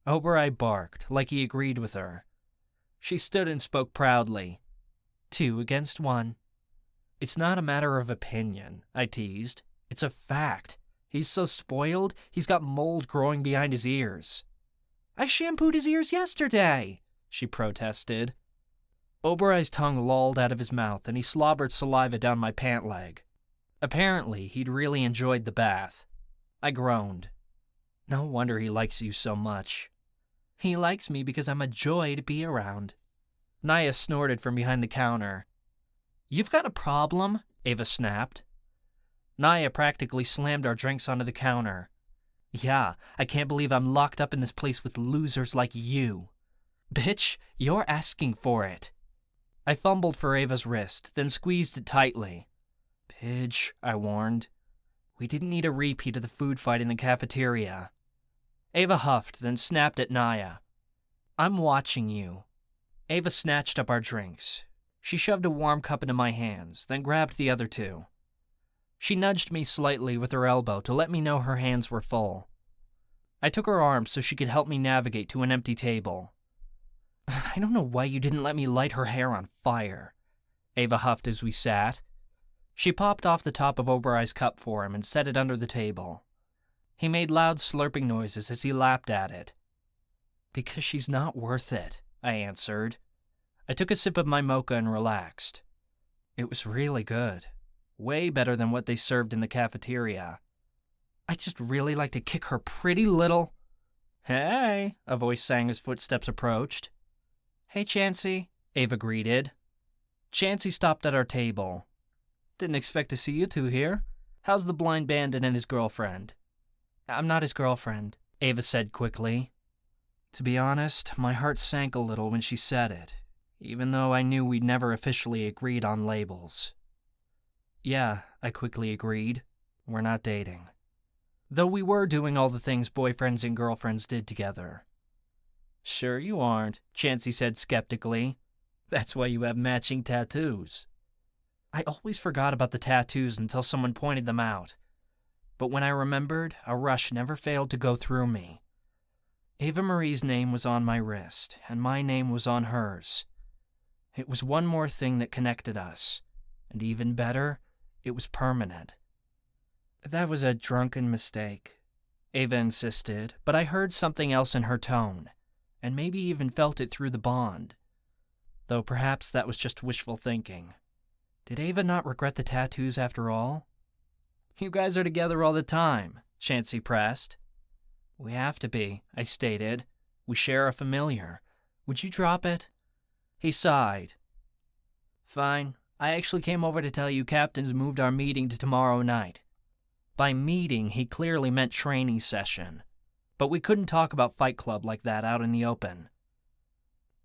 Obereye barked, like he agreed with her. She stood and spoke proudly. 2 against 1. It's not a matter of opinion, I teased. It's a fact. He's so spoiled, he's got mold growing behind his ears. I shampooed his ears yesterday, she protested. Obereye's tongue lolled out of his mouth and he slobbered saliva down my pant leg. Apparently, he'd really enjoyed the bath. I groaned. No wonder he likes you so much. He likes me because I'm a joy to be around. Naya snorted from behind the counter. You've got a problem? Ava snapped. Naya practically slammed our drinks onto the counter. Yeah, I can't believe I'm locked up in this place with losers like you. Bitch, you're asking for it. I fumbled for Ava's wrist, then squeezed it tightly. Pidge, I warned. We didn't need a repeat of the food fight in the cafeteria. Ava huffed, then snapped at Naya. I'm watching you. Ava snatched up our drinks. She shoved a warm cup into my hands, then grabbed the other 2. She nudged me slightly with her elbow to let me know her hands were full. I took her arm so she could help me navigate to an empty table. I don't know why you didn't let me light her hair on fire, Ava huffed as we sat. She popped off the top of Obereye's cup for him and set it under the table. He made loud slurping noises as he lapped at it. Because she's not worth it, I answered. I took a sip of my mocha and relaxed. It was really good. Way better than what they served in the cafeteria. I'd just really like to kick her pretty little... Hey, a voice sang as footsteps approached. Hey, Chansey, Ava greeted. Chansey stopped at our table. Didn't expect to see you 2 here. How's the blind bandit and his girlfriend? I'm not his girlfriend, Ava said quickly. To be honest, my heart sank a little when she said it, even though I knew we'd never officially agreed on labels. Yeah, I quickly agreed. We're not dating. Though we were doing all the things boyfriends and girlfriends did together. Sure you aren't, Chansey said skeptically. That's why you have matching tattoos. I always forgot about the tattoos until someone pointed them out. But when I remembered, a rush never failed to go through me. Ava-Marie's name was on my wrist, and my name was on hers. It was one more thing that connected us. And even better, it was permanent. That was a drunken mistake, Ava insisted, but I heard something else in her tone, and maybe even felt it through the bond. Though perhaps that was just wishful thinking. Did Ava not regret the tattoos after all? You guys are together all the time, Chansey pressed. We have to be, I stated. We share a familiar. Would you drop it? He sighed. Fine. I actually came over to tell you Captain's moved our meeting to tomorrow night. By meeting, he clearly meant training session. But we couldn't talk about Fight Club like that out in the open.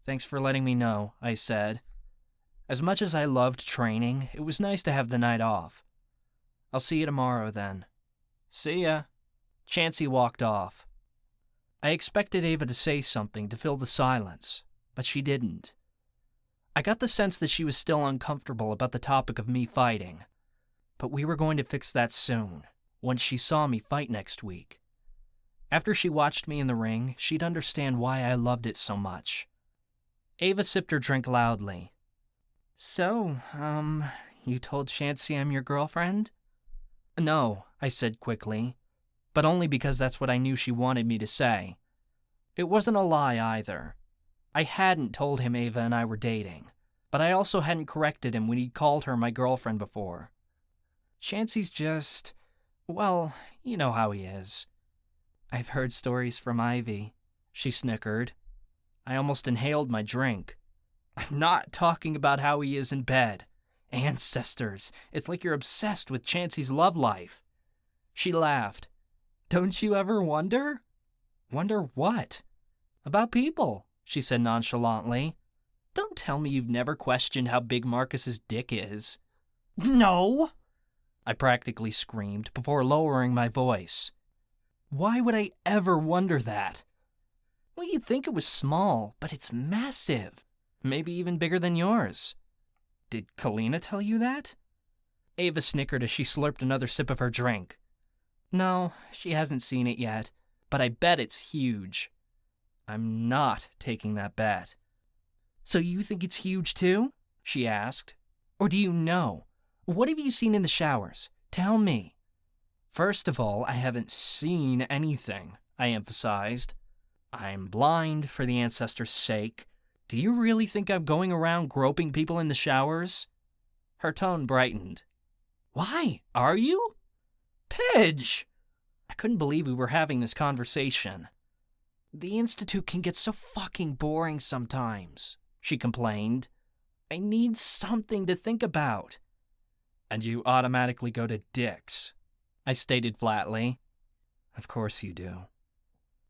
Thanks for letting me know, I said. As much as I loved training, it was nice to have the night off. I'll see you tomorrow, then. See ya. Chansey walked off. I expected Ava to say something to fill the silence, but she didn't. I got the sense that she was still uncomfortable about the topic of me fighting. But we were going to fix that soon, once she saw me fight next week. After she watched me in the ring, she'd understand why I loved it so much. Ava sipped her drink loudly. So, you told Chansey I'm your girlfriend? No, I said quickly, but only because that's what I knew she wanted me to say. It wasn't a lie either. I hadn't told him Ava and I were dating, but I also hadn't corrected him when he'd called her my girlfriend before. Chansey's just, well, you know how he is. I've heard stories from Ivy, she snickered. I almost inhaled my drink. I'm not talking about how he is in bed. Ancestors, it's like you're obsessed with Chansey's love life. She laughed. Don't you ever wonder? Wonder what? About people, she said nonchalantly. Don't tell me you've never questioned how big Marcus's dick is. No! I practically screamed before lowering my voice. Why would I ever wonder that? Well, you'd think it was small, but it's massive. Maybe even bigger than yours. Did Kalina tell you that? Ava snickered as she slurped another sip of her drink. No, she hasn't seen it yet, but I bet it's huge. I'm not taking that bet. So you think it's huge too? She asked. Or do you know? What have you seen in the showers? Tell me. First of all, I haven't seen anything, I emphasized. I'm blind for the ancestors' sake. Do you really think I'm going around groping people in the showers? Her tone brightened. Why? Are you? Pidge! I couldn't believe we were having this conversation. The Institute can get so fucking boring sometimes, she complained. I need something to think about. And you automatically go to dicks, I stated flatly. Of course you do.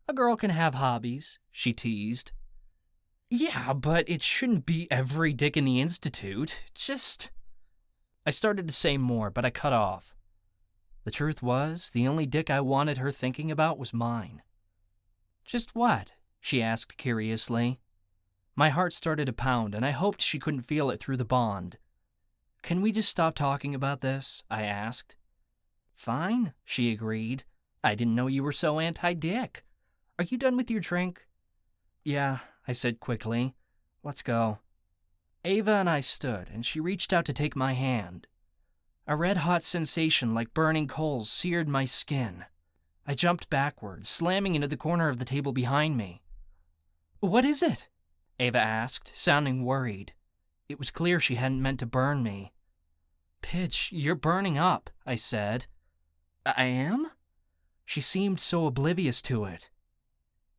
A girl can have hobbies, she teased. Yeah, but it shouldn't be every dick in the Institute. I started to say more, but I cut off. The truth was, the only dick I wanted her thinking about was mine. Just what? She asked curiously. My heart started to pound, and I hoped she couldn't feel it through the bond. Can we just stop talking about this? I asked. Fine, she agreed. I didn't know you were so anti-dick. Are you done with your drink? Yeah, I said quickly. Let's go. Ava and I stood, and she reached out to take my hand. A red-hot sensation like burning coals seared my skin. I jumped backwards, slamming into the corner of the table behind me. What is it? Ava asked, sounding worried. It was clear she hadn't meant to burn me. Pidge, you're burning up, I said. I am? She seemed so oblivious to it.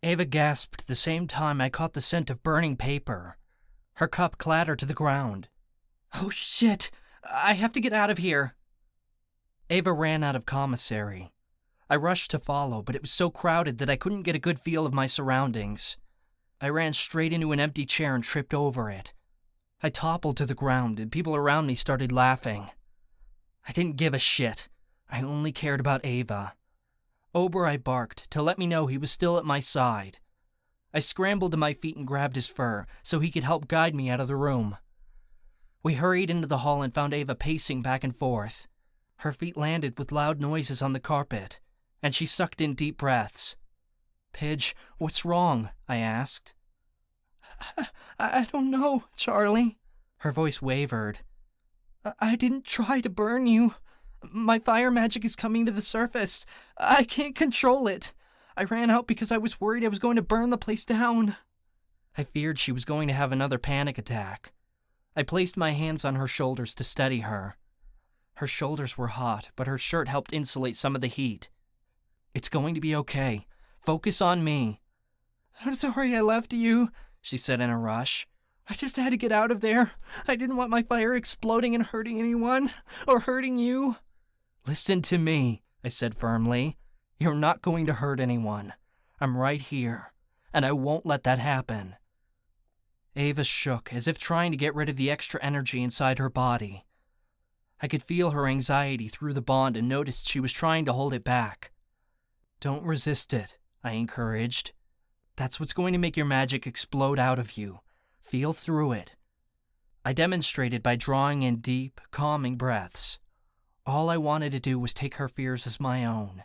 Ava gasped the same time I caught the scent of burning paper. Her cup clattered to the ground. Oh shit! I have to get out of here! Ava ran out of commissary. I rushed to follow, but it was so crowded that I couldn't get a good feel of my surroundings. I ran straight into an empty chair and tripped over it. I toppled to the ground, and people around me started laughing. I didn't give a shit. I only cared about Ava. Oberoi barked to let me know he was still at my side. I scrambled to my feet and grabbed his fur so he could help guide me out of the room. We hurried into the hall and found Ava pacing back and forth. Her feet landed with loud noises on the carpet, and she sucked in deep breaths. Pidge, what's wrong? I asked. I don't know, Charlie. Her voice wavered. I didn't try to burn you. My fire magic is coming to the surface. I can't control it. I ran out because I was worried I was going to burn the place down. I feared she was going to have another panic attack. I placed my hands on her shoulders to steady her. Her shoulders were hot, but her shirt helped insulate some of the heat. It's going to be okay. Focus on me. I'm sorry I left you, she said in a rush. I just had to get out of there. I didn't want my fire exploding and hurting anyone, or hurting you. Listen to me, I said firmly. You're not going to hurt anyone. I'm right here, and I won't let that happen. Ava shook, as if trying to get rid of the extra energy inside her body. I could feel her anxiety through the bond and noticed she was trying to hold it back. Don't resist it, I encouraged. That's what's going to make your magic explode out of you. Feel through it. I demonstrated by drawing in deep, calming breaths. All I wanted to do was take her fears as my own.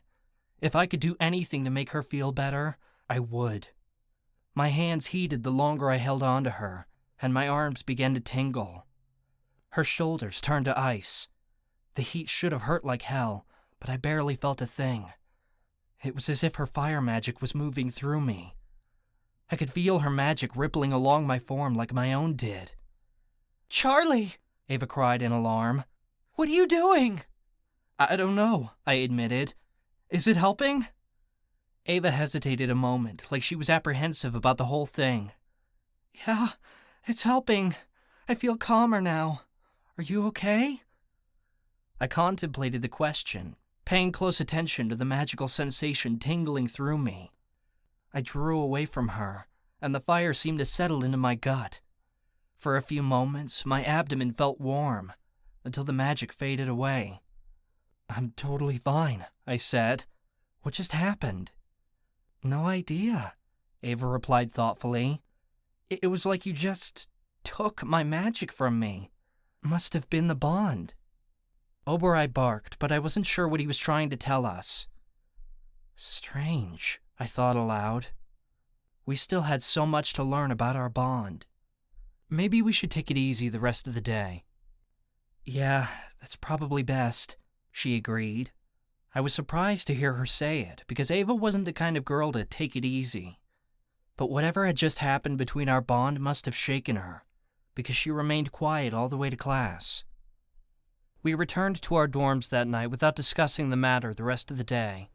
If I could do anything to make her feel better, I would. My hands heated the longer I held on to her, and my arms began to tingle. Her shoulders turned to ice. The heat should have hurt like hell, but I barely felt a thing. It was as if her fire magic was moving through me. I could feel her magic rippling along my form like my own did. Charlie! Ava cried in alarm. What are you doing? I don't know, I admitted. Is it helping? Ava hesitated a moment, like she was apprehensive about the whole thing. Yeah, it's helping. I feel calmer now. Are you okay? I contemplated the question, paying close attention to the magical sensation tingling through me. I drew away from her, and the fire seemed to settle into my gut. For a few moments, my abdomen felt warm, until the magic faded away. I'm totally fine, I said. What just happened? No idea, Ava replied thoughtfully. It was like you just took my magic from me. Must have been the bond. Oberoi barked, but I wasn't sure what he was trying to tell us. Strange, I thought aloud. We still had so much to learn about our bond. Maybe we should take it easy the rest of the day. Yeah, that's probably best, she agreed. I was surprised to hear her say it, because Ava wasn't the kind of girl to take it easy. But whatever had just happened between our bond must have shaken her, because she remained quiet all the way to class. We returned to our dorms that night without discussing the matter the rest of the day.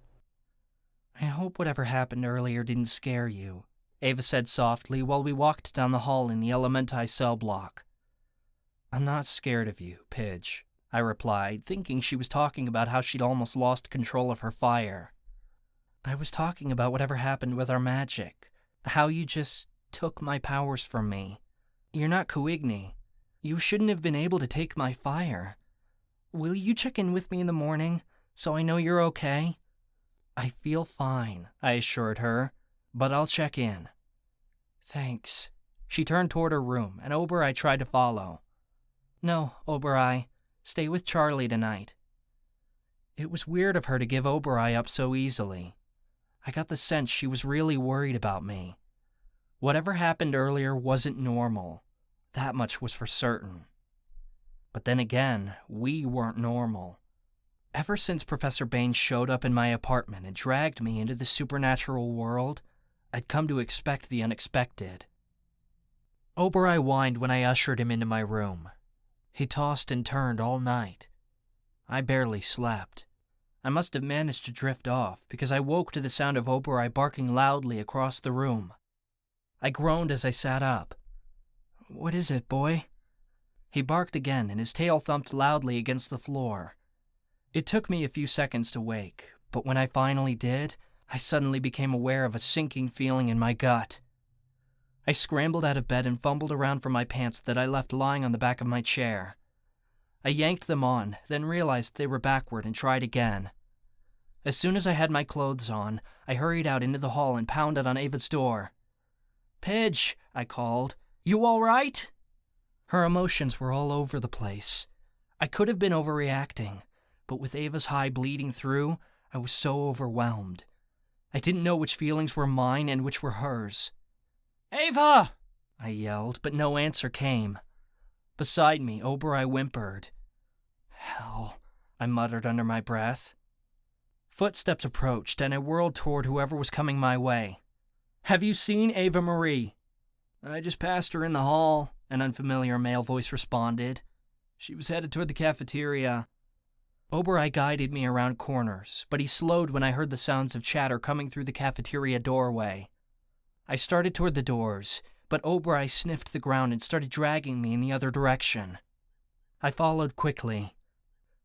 I hope whatever happened earlier didn't scare you, Ava said softly while we walked down the hall in the Elementi cell block. I'm not scared of you, Pidge, I replied, thinking she was talking about how she'd almost lost control of her fire. I was talking about whatever happened with our magic, how you just took my powers from me. You're not Coigny. You shouldn't have been able to take my fire. Will you check in with me in the morning, so I know you're okay? I feel fine, I assured her, but I'll check in. Thanks. She turned toward her room, and Oberei tried to follow. No, Oberei, stay with Charlie tonight. It was weird of her to give Oberei up so easily. I got the sense she was really worried about me. Whatever happened earlier wasn't normal. That much was for certain. But then again, we weren't normal. Ever since Professor Bain showed up in my apartment and dragged me into the supernatural world, I'd come to expect the unexpected. Oberei whined when I ushered him into my room. He tossed and turned all night. I barely slept. I must have managed to drift off because I woke to the sound of Oberei barking loudly across the room. I groaned as I sat up. What is it, boy? He barked again and his tail thumped loudly against the floor. It took me a few seconds to wake, but when I finally did, I suddenly became aware of a sinking feeling in my gut. I scrambled out of bed and fumbled around for my pants that I left lying on the back of my chair. I yanked them on, then realized they were backward and tried again. As soon as I had my clothes on, I hurried out into the hall and pounded on Ava's door. Pidge, I called. You all right? Her emotions were all over the place. I could have been overreacting, but with Ava's high bleeding through, I was so overwhelmed. I didn't know which feelings were mine and which were hers. Ava! I yelled, but no answer came. Beside me, Oberei whimpered. Hell, I muttered under my breath. Footsteps approached, and I whirled toward whoever was coming my way. Have you seen Ava-Marie? I just passed her in the hall, an unfamiliar male voice responded. She was headed toward the cafeteria. Oberei guided me around corners, but he slowed when I heard the sounds of chatter coming through the cafeteria doorway. I started toward the doors, but Oberei sniffed the ground and started dragging me in the other direction. I followed quickly.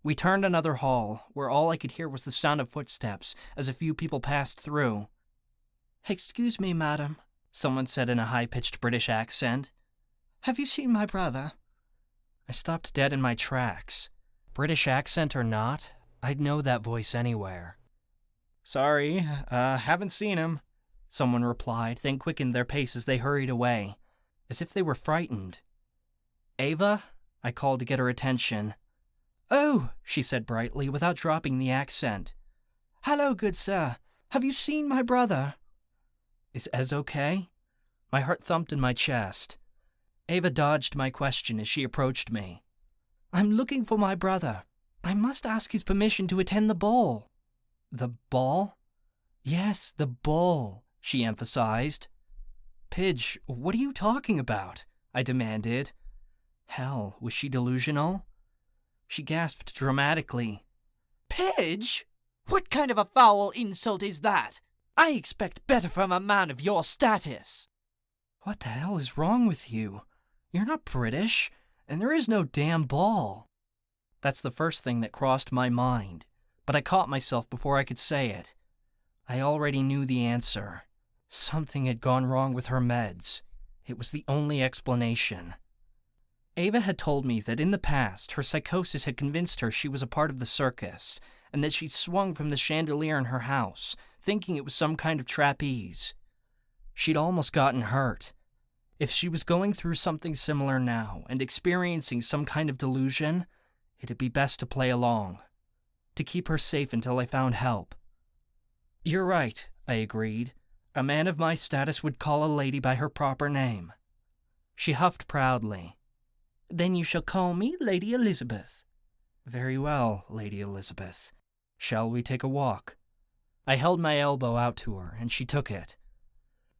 We turned another hall, where all I could hear was the sound of footsteps as a few people passed through. Excuse me, madam, someone said in a high-pitched British accent. Have you seen my brother? I stopped dead in my tracks. British accent or not, I'd know that voice anywhere. Sorry, haven't seen him, someone replied, then quickened their pace as they hurried away, as if they were frightened. Ava? I called to get her attention. Oh, she said brightly, without dropping the accent. Hello, good sir. Have you seen my brother? Is Ez okay? My heart thumped in my chest. Ava dodged my question as she approached me. I'm looking for my brother. I must ask his permission to attend the ball. The ball? Yes, the ball, she emphasized. Pidge, what are you talking about? I demanded. Hell, was she delusional? She gasped dramatically. Pidge? What kind of a foul insult is that? I expect better from a man of your status. What the hell is wrong with you? You're not British, and there is no damn ball. That's the first thing that crossed my mind, but I caught myself before I could say it. I already knew the answer. Something had gone wrong with her meds. It was the only explanation. Ava had told me that in the past, her psychosis had convinced her she was a part of the circus, and that she'd swung from the chandelier in her house, thinking it was some kind of trapeze. She'd almost gotten hurt. If she was going through something similar now and experiencing some kind of delusion, it'd be best to play along, to keep her safe until I found help. You're right, I agreed. A man of my status would call a lady by her proper name. She huffed proudly. Then you shall call me Lady Elizabeth. Very well, Lady Elizabeth. Shall we take a walk? I held my elbow out to her, and she took it.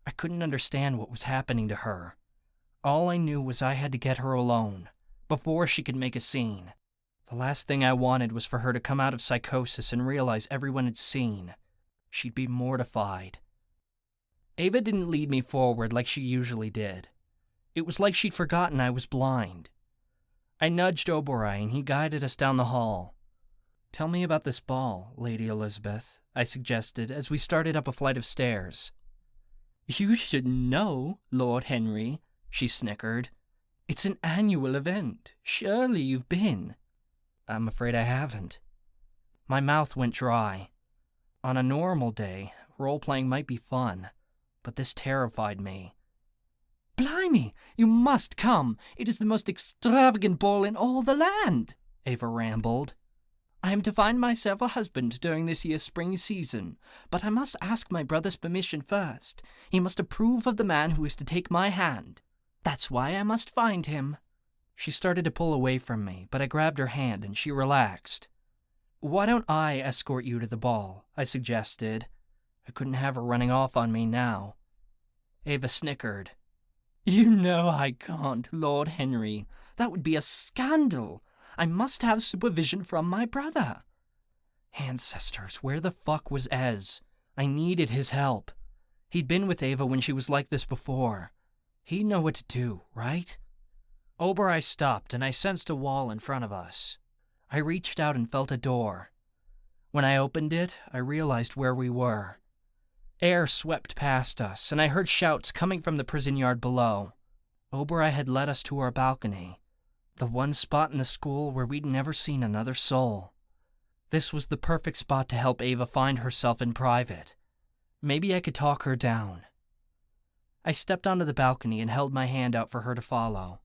I couldn't understand what was happening to her. All I knew was I had to get her alone, before she could make a scene. The last thing I wanted was for her to come out of psychosis and realize everyone had seen. She'd be mortified. Ava didn't lead me forward like she usually did. It was like she'd forgotten I was blind. I nudged Oberoi and he guided us down the hall. Tell me about this ball, Lady Elizabeth, I suggested as we started up a flight of stairs. You should know, Lord Henry, she snickered. It's an annual event. Surely you've been. I'm afraid I haven't. My mouth went dry. On a normal day, role-playing might be fun, but this terrified me. Blimey, you must come. It is the most extravagant ball in all the land, Ava rambled. I am to find myself a husband during this year's spring season, but I must ask my brother's permission first. He must approve of the man who is to take my hand. That's why I must find him. She started to pull away from me, but I grabbed her hand and she relaxed. Why don't I escort you to the ball? I suggested. I couldn't have her running off on me now. Ava snickered. You know I can't, Lord Henry. That would be a scandal. I must have supervision from my brother. Ancestors, where the fuck was Ez? I needed his help. He'd been with Ava when she was like this before. He'd know what to do, right? Oberoi stopped and I sensed a wall in front of us. I reached out and felt a door. When I opened it, I realized where we were. Air swept past us, and I heard shouts coming from the prison yard below. Oberoi had led us to our balcony, the one spot in the school where we'd never seen another soul. This was the perfect spot to help Ava find herself in private. Maybe I could talk her down. I stepped onto the balcony and held my hand out for her to follow.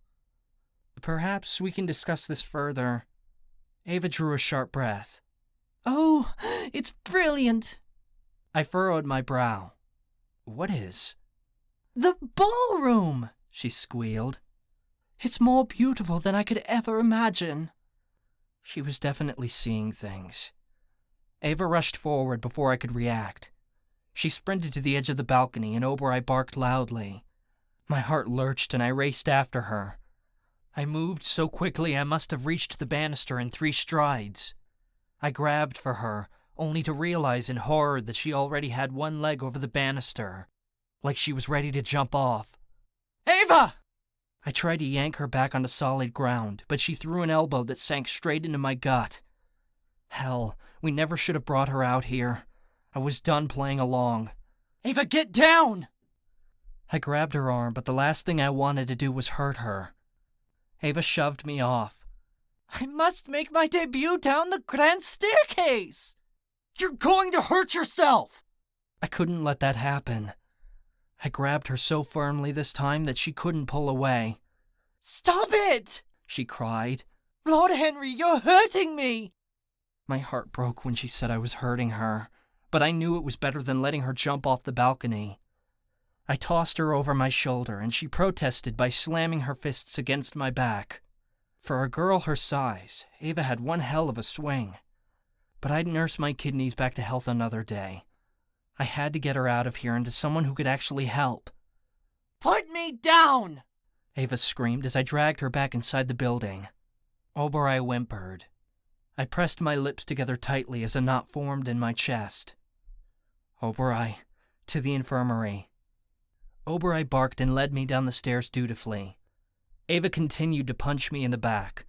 Perhaps we can discuss this further. Ava drew a sharp breath. Oh, it's brilliant! I furrowed my brow. What is? The ballroom, she squealed. It's more beautiful than I could ever imagine. She was definitely seeing things. Ava rushed forward before I could react. She sprinted to the edge of the balcony and Oberoi barked loudly. My heart lurched and I raced after her. I moved so quickly I must have reached the banister in 3 strides. I grabbed for her, only to realize in horror that she already had one leg over the banister, like she was ready to jump off. Ava! I tried to yank her back onto solid ground, but she threw an elbow that sank straight into my gut. Hell, we never should have brought her out here. I was done playing along. Ava, get down! I grabbed her arm, but the last thing I wanted to do was hurt her. Ava shoved me off. I must make my debut down the grand staircase! You're going to hurt yourself! I couldn't let that happen. I grabbed her so firmly this time that she couldn't pull away. Stop it! She cried. Lord Henry, you're hurting me! My heart broke when she said I was hurting her, but I knew it was better than letting her jump off the balcony. I tossed her over my shoulder and she protested by slamming her fists against my back. For a girl her size, Ava had one hell of a swing. But I'd nurse my kidneys back to health another day. I had to get her out of here and to someone who could actually help. Put me down! Ava screamed as I dragged her back inside the building. Oberoi whimpered. I pressed my lips together tightly as a knot formed in my chest. Oberoi, to the infirmary. Oberoi barked and led me down the stairs dutifully. Ava continued to punch me in the back.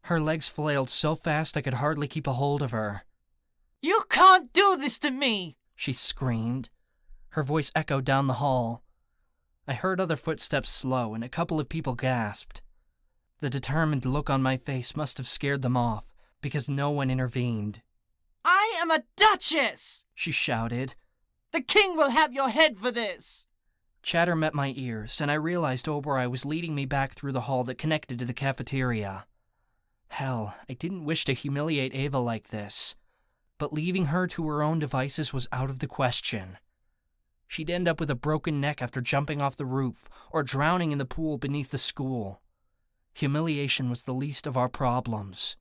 Her legs flailed so fast I could hardly keep a hold of her. You can't do this to me! She screamed. Her voice echoed down the hall. I heard other footsteps slow and a couple of people gasped. The determined look on my face must have scared them off, because no one intervened. I am a duchess! She shouted. The king will have your head for this! Chatter met my ears, and I realized Oberoi was leading me back through the hall that connected to the cafeteria. Hell, I didn't wish to humiliate Ava like this. but leaving her to her own devices was out of the question. She'd end up with a broken neck after jumping off the roof, or drowning in the pool beneath the school. Humiliation was the least of our problems.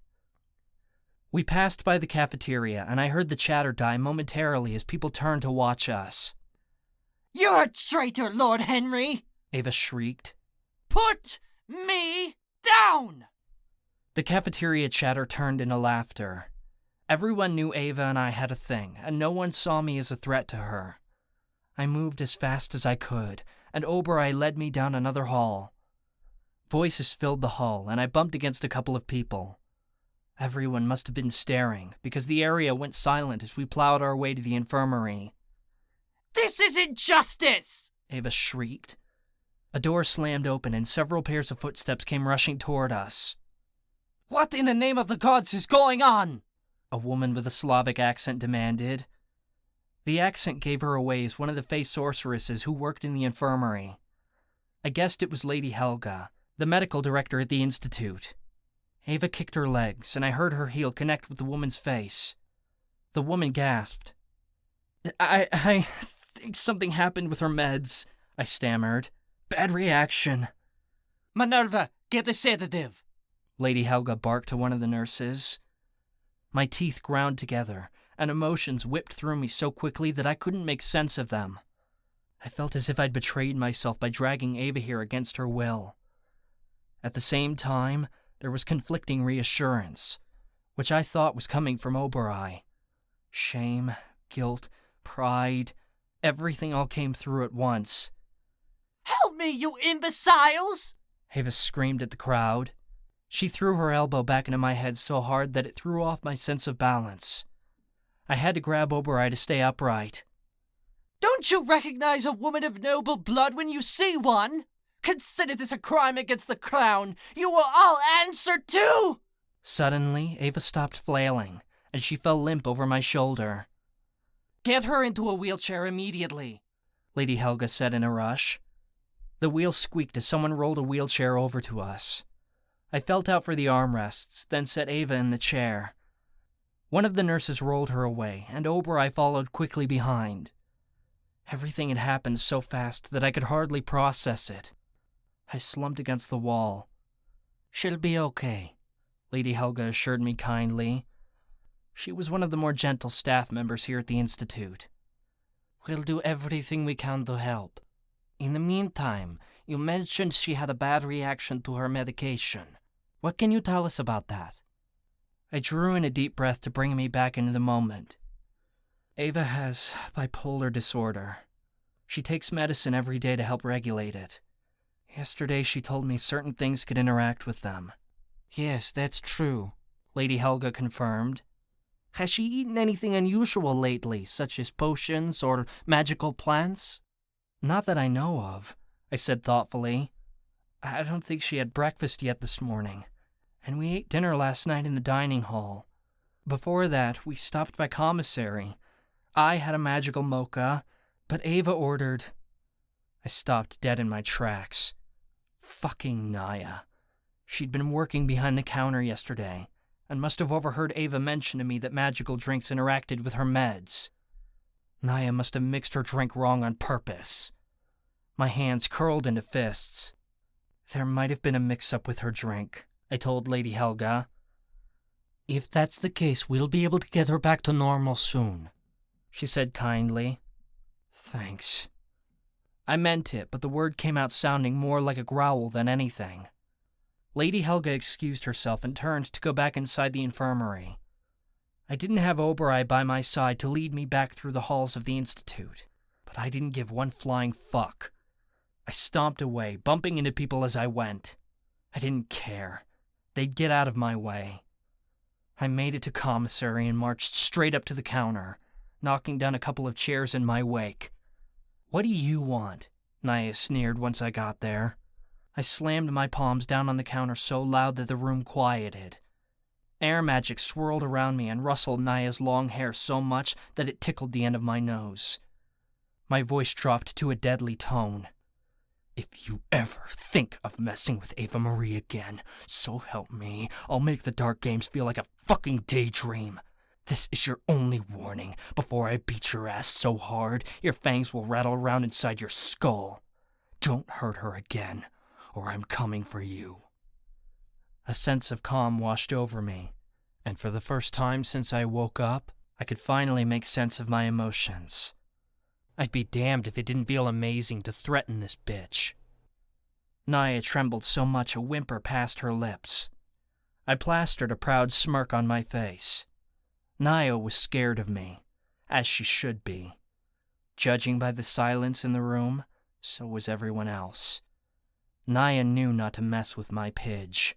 We passed by the cafeteria, and I heard the chatter die momentarily as people turned to watch us. "You're a traitor, Lord Henry!" Ava shrieked. "Put me down!" The cafeteria chatter turned into laughter. Everyone knew Ava and I had a thing, and no one saw me as a threat to her. I moved as fast as I could, and Oberoi led me down another hall. Voices filled the hall, and I bumped against a couple of people. Everyone must have been staring, because the area went silent as we plowed our way to the infirmary. "This is injustice!" Ava shrieked. A door slammed open, and several pairs of footsteps came rushing toward us. "What in the name of the gods is going on?" A woman with a Slavic accent demanded. The accent gave her away as one of the Fey sorceresses who worked in the infirmary. I guessed it was Lady Helga, the medical director at the institute. Ava kicked her legs, and I heard her heel connect with the woman's face. The woman gasped. I think something happened with her meds, I stammered. Bad reaction. "Minerva, get a sedative!" Lady Helga barked to one of the nurses. My teeth ground together, and emotions whipped through me so quickly that I couldn't make sense of them. I felt as if I'd betrayed myself by dragging Ava here against her will. At the same time, there was conflicting reassurance, which I thought was coming from Oberoi. Shame, guilt, pride, everything all came through at once. "Help me, you imbeciles!" Ava screamed at the crowd. She threw her elbow back into my head so hard that it threw off my sense of balance. I had to grab Oberoi to stay upright. "Don't you recognize a woman of noble blood when you see one? Consider this a crime against the crown. You will all answer too!" Suddenly, Ava stopped flailing, and she fell limp over my shoulder. "Get her into a wheelchair immediately," Lady Helga said in a rush. The wheel squeaked as someone rolled a wheelchair over to us. I felt out for the armrests, then set Ava in the chair. One of the nurses rolled her away, and Oberoi followed quickly behind. Everything had happened so fast that I could hardly process it. I slumped against the wall. "She'll be okay," Lady Helga assured me kindly. She was one of the more gentle staff members here at the Institute. "We'll do everything we can to help. In the meantime, you mentioned she had a bad reaction to her medication. What can you tell us about that?" I drew in a deep breath to bring me back into the moment. Ava has bipolar disorder. She takes medicine every day to help regulate it. Yesterday she told me certain things could interact with them. "Yes, that's true," Lady Helga confirmed. "Has she eaten anything unusual lately, such as potions or magical plants?" "Not that I know of," I said thoughtfully. "I don't think she had breakfast yet this morning, and we ate dinner last night in the dining hall. Before that, we stopped by commissary. I had a magical mocha, but Ava ordered..." I stopped dead in my tracks. Fucking Naya. She'd been working behind the counter yesterday, and must have overheard Ava mention to me that magical drinks interacted with her meds. Naya must have mixed her drink wrong on purpose. My hands curled into fists. "There might have been a mix-up with her drink," I told Lady Helga. "If that's the case, we'll be able to get her back to normal soon," she said kindly. "Thanks." I meant it, but the word came out sounding more like a growl than anything. Lady Helga excused herself and turned to go back inside the infirmary. I didn't have Oberoi by my side to lead me back through the halls of the Institute, but I didn't give one flying fuck. I stomped away, bumping into people as I went. I didn't care. They'd get out of my way. I made it to commissary and marched straight up to the counter, knocking down a couple of chairs in my wake. "What do you want?" Naya sneered once I got there. I slammed my palms down on the counter so loud that the room quieted. Air magic swirled around me and rustled Naya's long hair so much that it tickled the end of my nose. My voice dropped to a deadly tone. "If you ever think of messing with Ava-Marie again, so help me, I'll make the dark games feel like a fucking daydream. This is your only warning before I beat your ass so hard your fangs will rattle around inside your skull. Don't hurt her again, or I'm coming for you." A sense of calm washed over me, and for the first time since I woke up, I could finally make sense of my emotions. I'd be damned if it didn't feel amazing to threaten this bitch. Naya trembled so much a whimper passed her lips. I plastered a proud smirk on my face. Naya was scared of me, as she should be. Judging by the silence in the room, so was everyone else. Naya knew not to mess with my pidge,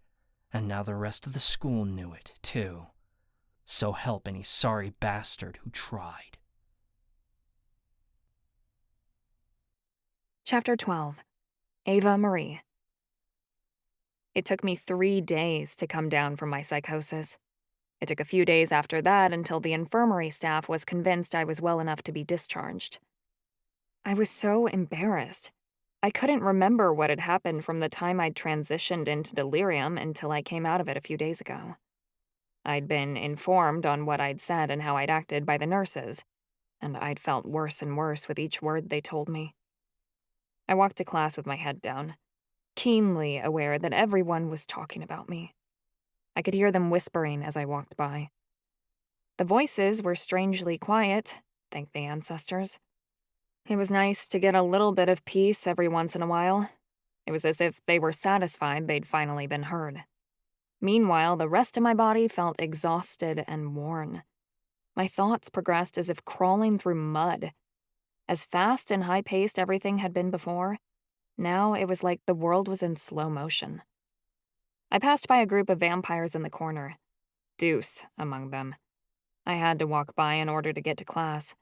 and now the rest of the school knew it, too. So help any sorry bastard who tried. Chapter 12. Ava-Marie. It took me 3 days to come down from my psychosis. It took a few days after that until the infirmary staff was convinced I was well enough to be discharged. I was so embarrassed. I couldn't remember what had happened from the time I'd transitioned into delirium until I came out of it a few days ago. I'd been informed on what I'd said and how I'd acted by the nurses, and I'd felt worse and worse with each word they told me. I walked to class with my head down, keenly aware that everyone was talking about me. I could hear them whispering as I walked by. The voices were strangely quiet, thank the ancestors. It was nice to get a little bit of peace every once in a while. It was as if they were satisfied they'd finally been heard. Meanwhile, the rest of my body felt exhausted and worn. My thoughts progressed as if crawling through mud. As fast and high-paced everything had been before, now it was like the world was in slow motion. I passed by a group of vampires in the corner, Deuce among them. I had to walk by in order to get to class.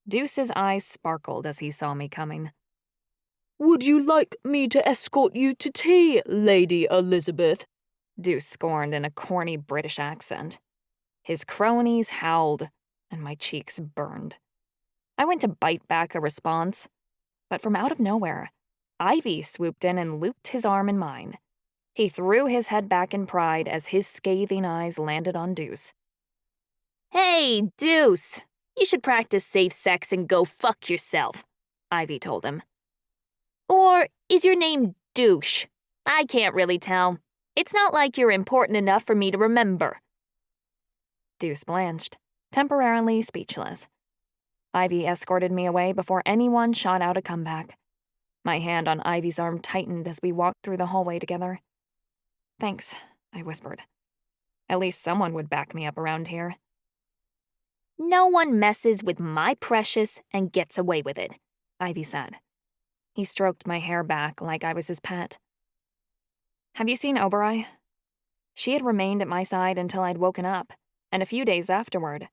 Deuce's eyes sparkled as he saw me coming. "Would you like me to escort you to tea, Lady Elizabeth?" Deuce scorned in a corny British accent. His cronies howled, and my cheeks burned. I went to bite back a response, but from out of nowhere, Ivy swooped in and looped his arm in mine. He threw his head back in pride as his scathing eyes landed on Deuce. Hey, Deuce! You should practice safe sex and go fuck yourself, Ivy told him. Or is your name Douche? I can't really tell. It's not like you're important enough for me to remember. Deuce blanched, temporarily speechless. Ivy escorted me away before anyone shot out a comeback. My hand on Ivy's arm tightened as we walked through the hallway together. "Thanks," I whispered. "At least someone would back me up around here." No one messes with my precious and gets away with it, Ivy said. He stroked my hair back like I was his pet. "Have you seen Oberoi?" She had remained at my side until I'd woken up, and a few days afterward.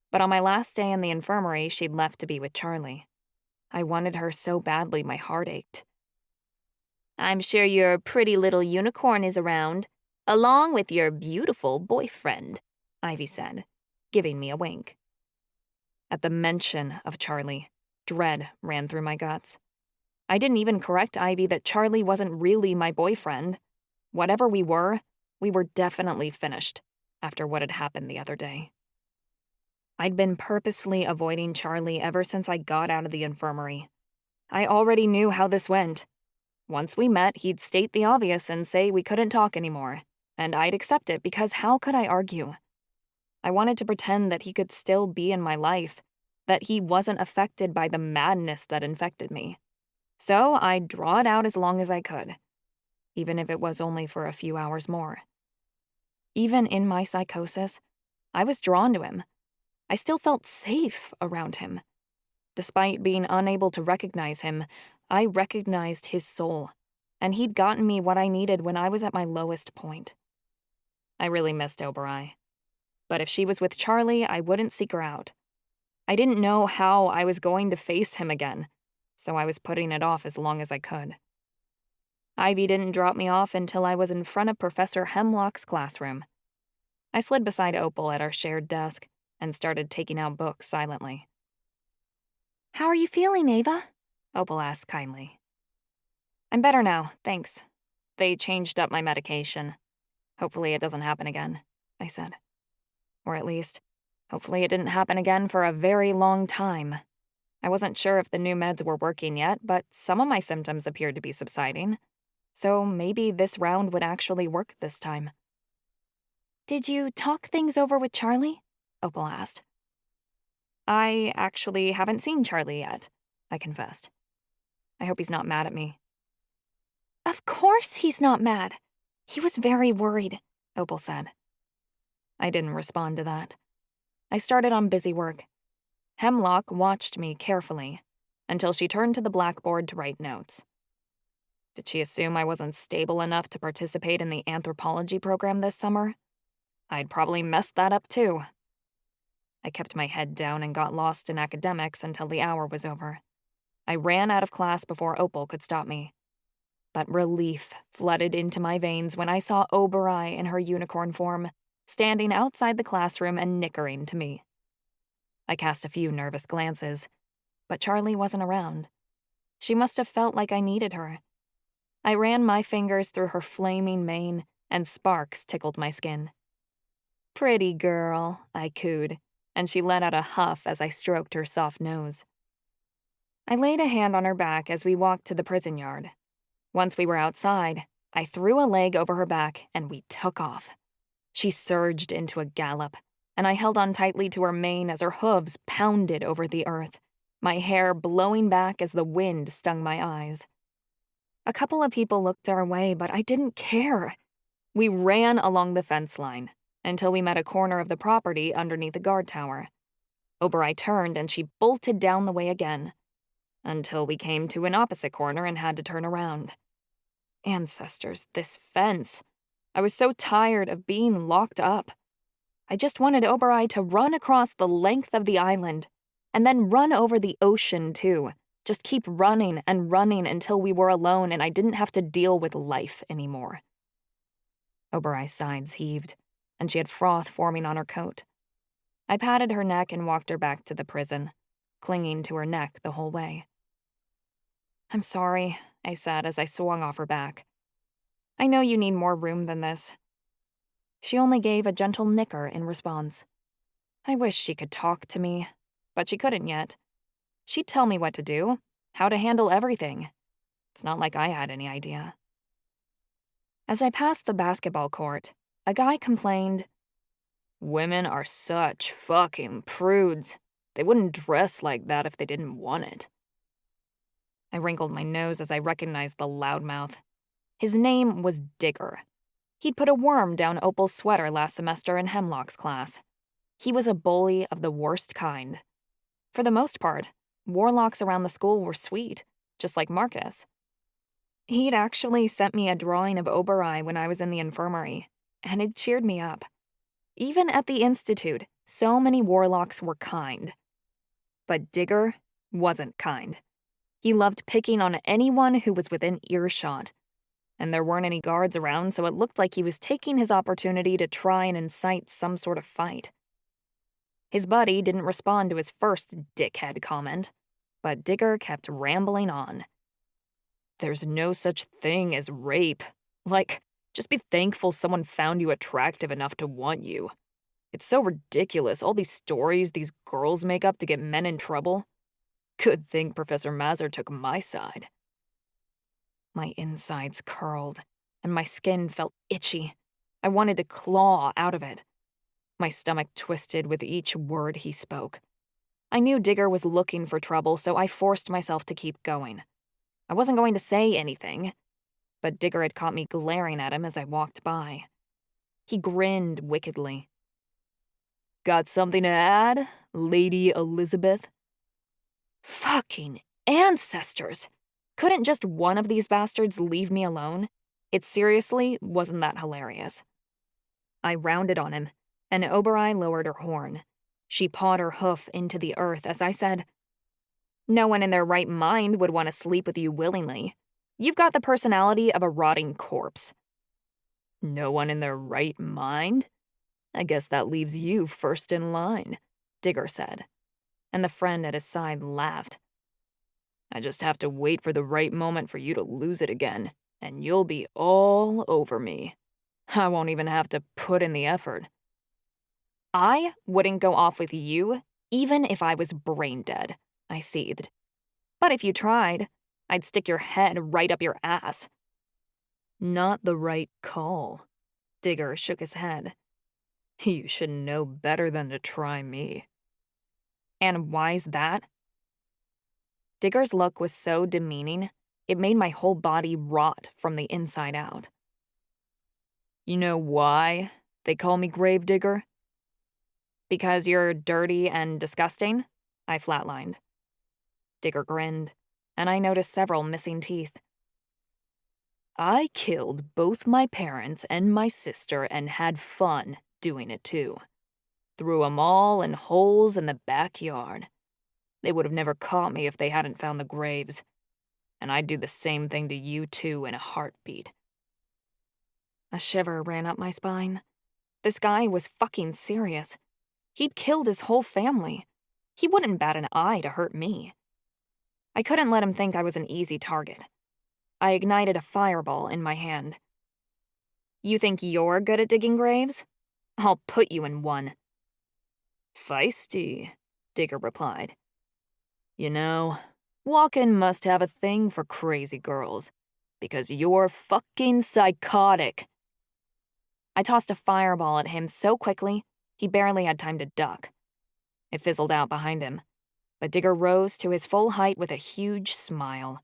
But on my last day in the infirmary, she'd left to be with Charlie. I wanted her so badly my heart ached. I'm sure your pretty little unicorn is around, along with your beautiful boyfriend, Ivy said, giving me a wink. At the mention of Charlie, dread ran through my guts. I didn't even correct Ivy that Charlie wasn't really my boyfriend. Whatever we were definitely finished after what had happened the other day. I'd been purposefully avoiding Charlie ever since I got out of the infirmary. I already knew how this went. Once we met, he'd state the obvious and say we couldn't talk anymore, and I'd accept it because how could I argue? I wanted to pretend that he could still be in my life, that he wasn't affected by the madness that infected me. So I'd draw it out as long as I could, even if it was only for a few hours more. Even in my psychosis, I was drawn to him. I still felt safe around him. Despite being unable to recognize him, I recognized his soul, and he'd gotten me what I needed when I was at my lowest point. I really missed Oberoi. But if she was with Charlie, I wouldn't seek her out. I didn't know how I was going to face him again, so I was putting it off as long as I could. Ivy didn't drop me off until I was in front of Professor Hemlock's classroom. I slid beside Opal at our shared desk and started taking out books silently. "How are you feeling, Ava?" Opal asked kindly. "I'm better now, thanks. They changed up my medication. Hopefully it doesn't happen again," I said. Or at least, Hopefully it didn't happen again for a very long time. I wasn't sure if the new meds were working yet, but some of my symptoms appeared to be subsiding. So maybe this round would actually work this time. Did you talk things over with Charlie? Opal asked. I actually haven't seen Charlie yet, I confessed. I hope he's not mad at me. Of course he's not mad. He was very worried, Opal said. I didn't respond to that. I started on busy work. Hemlock watched me carefully until she turned to the blackboard to write notes. Did she assume I wasn't stable enough to participate in the anthropology program this summer? I'd probably messed that up too. I kept my head down and got lost in academics until the hour was over. I ran out of class before Opal could stop me. But relief flooded into my veins when I saw Ava-Marie in her unicorn form, standing outside the classroom and nickering to me. I cast a few nervous glances, but Charlie wasn't around. She must have felt like I needed her. I ran my fingers through her flaming mane, and sparks tickled my skin. Pretty girl, I cooed, and she let out a huff as I stroked her soft nose. I laid a hand on her back as we walked to the prison yard. Once we were outside, I threw a leg over her back and we took off. She surged into a gallop, and I held on tightly to her mane as her hooves pounded over the earth, my hair blowing back as the wind stung my eyes. A couple of people looked our way, but I didn't care. We ran along the fence line until we met a corner of the property underneath a guard tower. Ava-Marie turned and she bolted down the way again, until we came to an opposite corner and had to turn around. Ancestors, this fence. I was so tired of being locked up. I just wanted Ava-Marie to run across the length of the island, and then run over the ocean too. Just keep running and running until we were alone and I didn't have to deal with life anymore. Ava-Marie's sides heaved, and she had froth forming on her coat. I patted her neck and walked her back to the prison, clinging to her neck the whole way. I'm sorry, I said as I swung off her back. I know you need more room than this. She only gave a gentle nicker in response. I wish she could talk to me, but she couldn't yet. She'd tell me what to do, how to handle everything. It's not like I had any idea. As I passed the basketball court, a guy complained, "Women are such fucking prudes. They wouldn't dress like that if they didn't want it." I wrinkled my nose as I recognized the loudmouth. His name was Digger. He'd put a worm down Opal's sweater last semester in Hemlock's class. He was a bully of the worst kind. For the most part, warlocks around the school were sweet, just like Marcus. He'd actually sent me a drawing of Ava-Marie when I was in the infirmary, and it cheered me up. Even at the Institute, so many warlocks were kind. But Digger wasn't kind. He loved picking on anyone who was within earshot. And there weren't any guards around, so it looked like he was taking his opportunity to try and incite some sort of fight. His buddy didn't respond to his first dickhead comment, but Digger kept rambling on. There's no such thing as rape. Like, just be thankful someone found you attractive enough to want you. It's so ridiculous, all these stories these girls make up to get men in trouble. Good thing Professor Mazur took my side. My insides curled, and my skin felt itchy. I wanted to claw out of it. My stomach twisted with each word he spoke. I knew Digger was looking for trouble, so I forced myself to keep going. I wasn't going to say anything, but Digger had caught me glaring at him as I walked by. He grinned wickedly. Got something to add, Lady Elizabeth? Fucking ancestors! Couldn't just one of these bastards leave me alone? It seriously wasn't that hilarious. I rounded on him, and Ava-Marie lowered her horn. She pawed her hoof into the earth as I said, No one in their right mind would want to sleep with you willingly. You've got the personality of a rotting corpse. No one in their right mind? I guess that leaves you first in line, Digger said, and the friend at his side laughed. I just have to wait for the right moment for you to lose it again, and you'll be all over me. I won't even have to put in the effort. I wouldn't go off with you, even if I was brain dead, I seethed. But if you tried, I'd stick your head right up your ass. Not the right call. Digger shook his head. You should know better than to try me. And why's that? Digger's look was so demeaning, it made my whole body rot from the inside out. You know why they call me Gravedigger? Because you're dirty and disgusting? I flatlined. Digger grinned, and I noticed several missing teeth. I killed both my parents and my sister and had fun doing it too. Threw 'em all in holes in the backyard. They would have never caught me if they hadn't found the graves. And I'd do the same thing to you two in a heartbeat. A shiver ran up my spine. This guy was fucking serious. He'd killed his whole family. He wouldn't bat an eye to hurt me. I couldn't let him think I was an easy target. I ignited a fireball in my hand. You think you're good at digging graves? I'll put you in one. Feisty, Digger replied. You know, Walken must have a thing for crazy girls, because you're fucking psychotic. I tossed a fireball at him so quickly, he barely had time to duck. It fizzled out behind him, but Digger rose to his full height with a huge smile.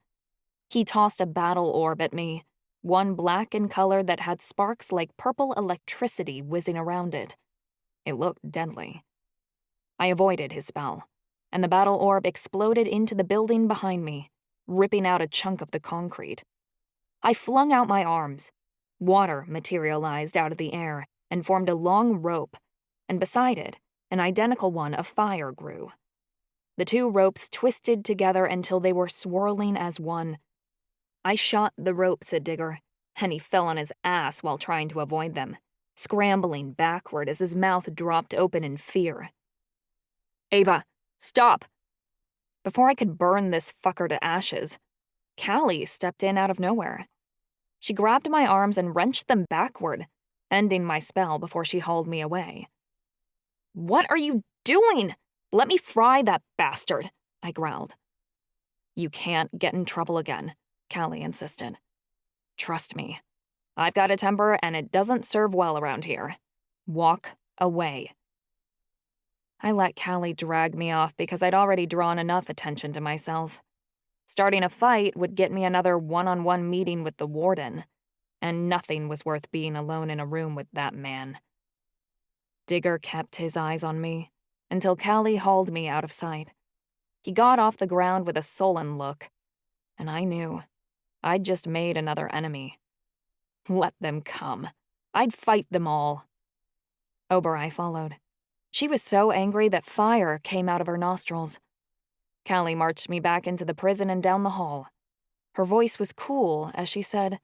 He tossed a battle orb at me, one black in color that had sparks like purple electricity whizzing around it. It looked deadly. I avoided his spell, and the battle orb exploded into the building behind me, ripping out a chunk of the concrete. I flung out my arms. Water materialized out of the air and formed a long rope, and beside it, an identical one of fire grew. The two ropes twisted together until they were swirling as one. I shot the ropes at Digger, and he fell on his ass while trying to avoid them, scrambling backward as his mouth dropped open in fear. Ava, stop! Before I could burn this fucker to ashes, Callie stepped in out of nowhere. She grabbed my arms and wrenched them backward, ending my spell before she hauled me away. What are you doing? Let me fry that bastard, I growled. You can't get in trouble again, Callie insisted. Trust me. I've got a temper and it doesn't serve well around here. Walk away. I let Callie drag me off because I'd already drawn enough attention to myself. Starting a fight would get me another one-on-one meeting with the Warden, and nothing was worth being alone in a room with that man. Digger kept his eyes on me until Callie hauled me out of sight. He got off the ground with a sullen look, and I knew I'd just made another enemy. Let them come. I'd fight them all. Oberai followed. She was so angry that fire came out of her nostrils. Callie marched me back into the prison and down the hall. Her voice was cool as she said,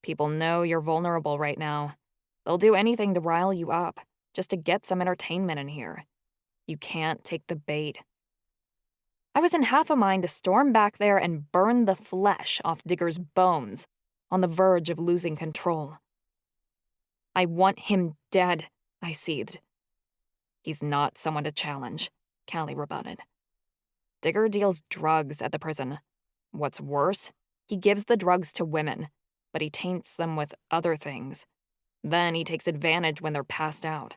People know you're vulnerable right now. They'll do anything to rile you up, just to get some entertainment in here. You can't take the bait. I was in half a mind to storm back there and burn the flesh off Digger's bones, on the verge of losing control. I want him dead, I seethed. He's not someone to challenge, Callie rebutted. Digger deals drugs at the prison. What's worse, he gives the drugs to women, but he taints them with other things. Then he takes advantage when they're passed out.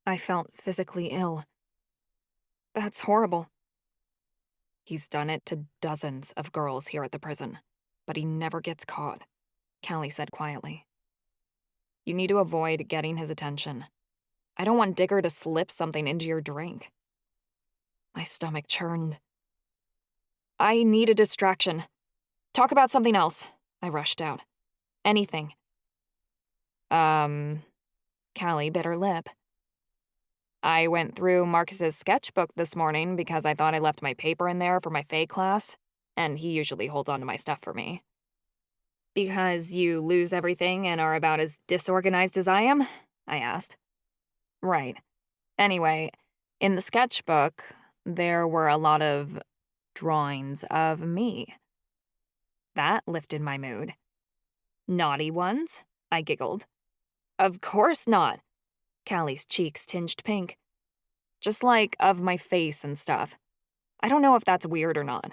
I felt physically ill. That's horrible. He's done it to dozens of girls here at the prison, but he never gets caught, Callie said quietly. You need to avoid getting his attention. I don't want Digger to slip something into your drink. My stomach churned. I need a distraction. Talk about something else, I rushed out. Anything. Callie bit her lip. I went through Marcus's sketchbook this morning because I thought I left my paper in there for my Fae class, and he usually holds on to my stuff for me. Because you lose everything and are about as disorganized as I am? I asked. Right. Anyway, in the sketchbook, there were a lot of drawings of me. That lifted my mood. Naughty ones? I giggled. Of course not. Callie's cheeks tinged pink. Just like of my face and stuff. I don't know if that's weird or not.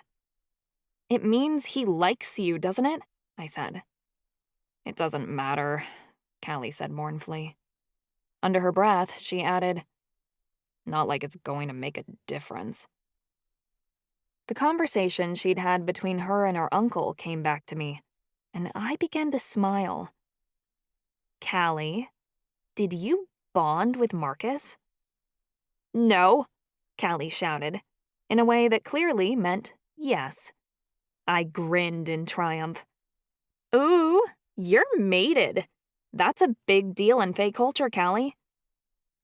It means he likes you, doesn't it? I said. It doesn't matter, Callie said mournfully. Under her breath, she added, not like it's going to make a difference. The conversation she'd had between her and her uncle came back to me, and I began to smile. Callie, did you bond with Marcus? No, Callie shouted, in a way that clearly meant yes. I grinned in triumph. Ooh, you're mated. That's a big deal in Fae culture, Callie.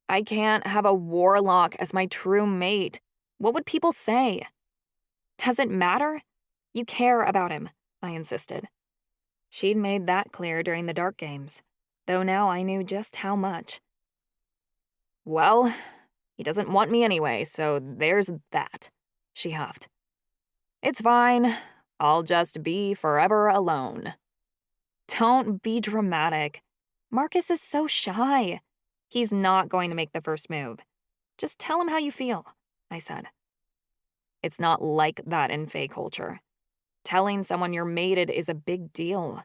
I can't have a warlock as my true mate. What would people say? Does it matter? You care about him, I insisted. She'd made that clear during the dark games, though now I knew just how much. Well, he doesn't want me anyway, so there's that, she huffed. It's fine. I'll just be forever alone. Don't be dramatic. Marcus is so shy. He's not going to make the first move. Just tell him how you feel, I said. It's not like that in Fae culture. Telling someone you're mated is a big deal.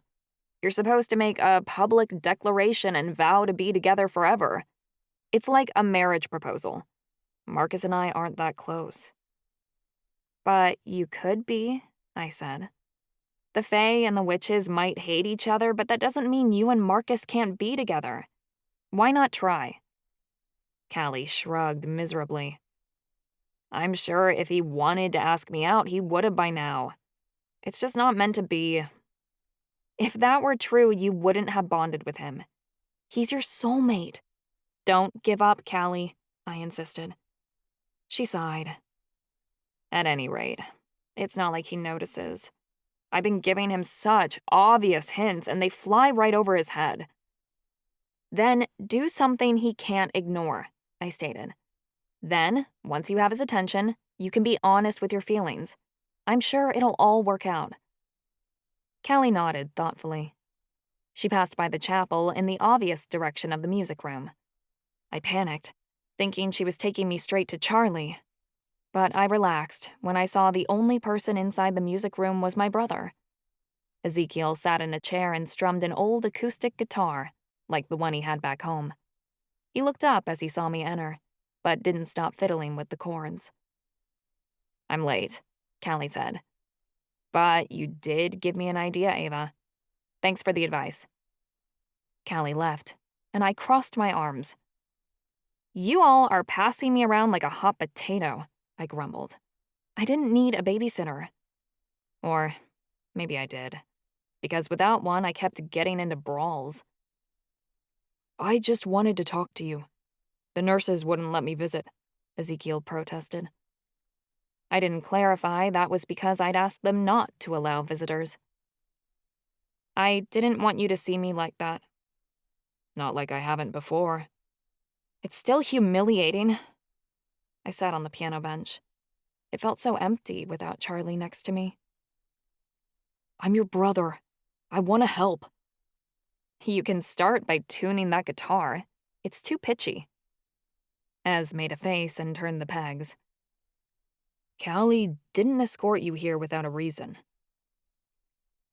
You're supposed to make a public declaration and vow to be together forever. It's like a marriage proposal. Marcus and I aren't that close. But you could be, I said. The Fae and the witches might hate each other, but that doesn't mean you and Marcus can't be together. Why not try? Callie shrugged miserably. I'm sure if he wanted to ask me out, he would have by now. It's just not meant to be. If that were true, you wouldn't have bonded with him. He's your soulmate. Don't give up, Callie, I insisted. She sighed. At any rate, it's not like he notices. I've been giving him such obvious hints, and they fly right over his head. Then do something he can't ignore, I stated. Then, once you have his attention, you can be honest with your feelings. I'm sure it'll all work out. Callie nodded thoughtfully. She passed by the chapel in the obvious direction of the music room. I panicked, thinking she was taking me straight to Charlie. But I relaxed when I saw the only person inside the music room was my brother. Ezekiel sat in a chair and strummed an old acoustic guitar, like the one he had back home. He looked up as he saw me enter, but didn't stop fiddling with the chords. I'm late, Callie said. But you did give me an idea, Ava. Thanks for the advice. Callie left, and I crossed my arms. You all are passing me around like a hot potato, I grumbled. I didn't need a babysitter. Or maybe I did, because without one I kept getting into brawls. I just wanted to talk to you. The nurses wouldn't let me visit, Ezekiel protested. I didn't clarify that was because I'd asked them not to allow visitors. I didn't want you to see me like that. Not like I haven't before. It's still humiliating. I sat on the piano bench. It felt so empty without Charlie next to me. I'm your brother. I want to help. You can start by tuning that guitar. It's too pitchy. Ez made a face and turned the pegs. Callie didn't escort you here without a reason.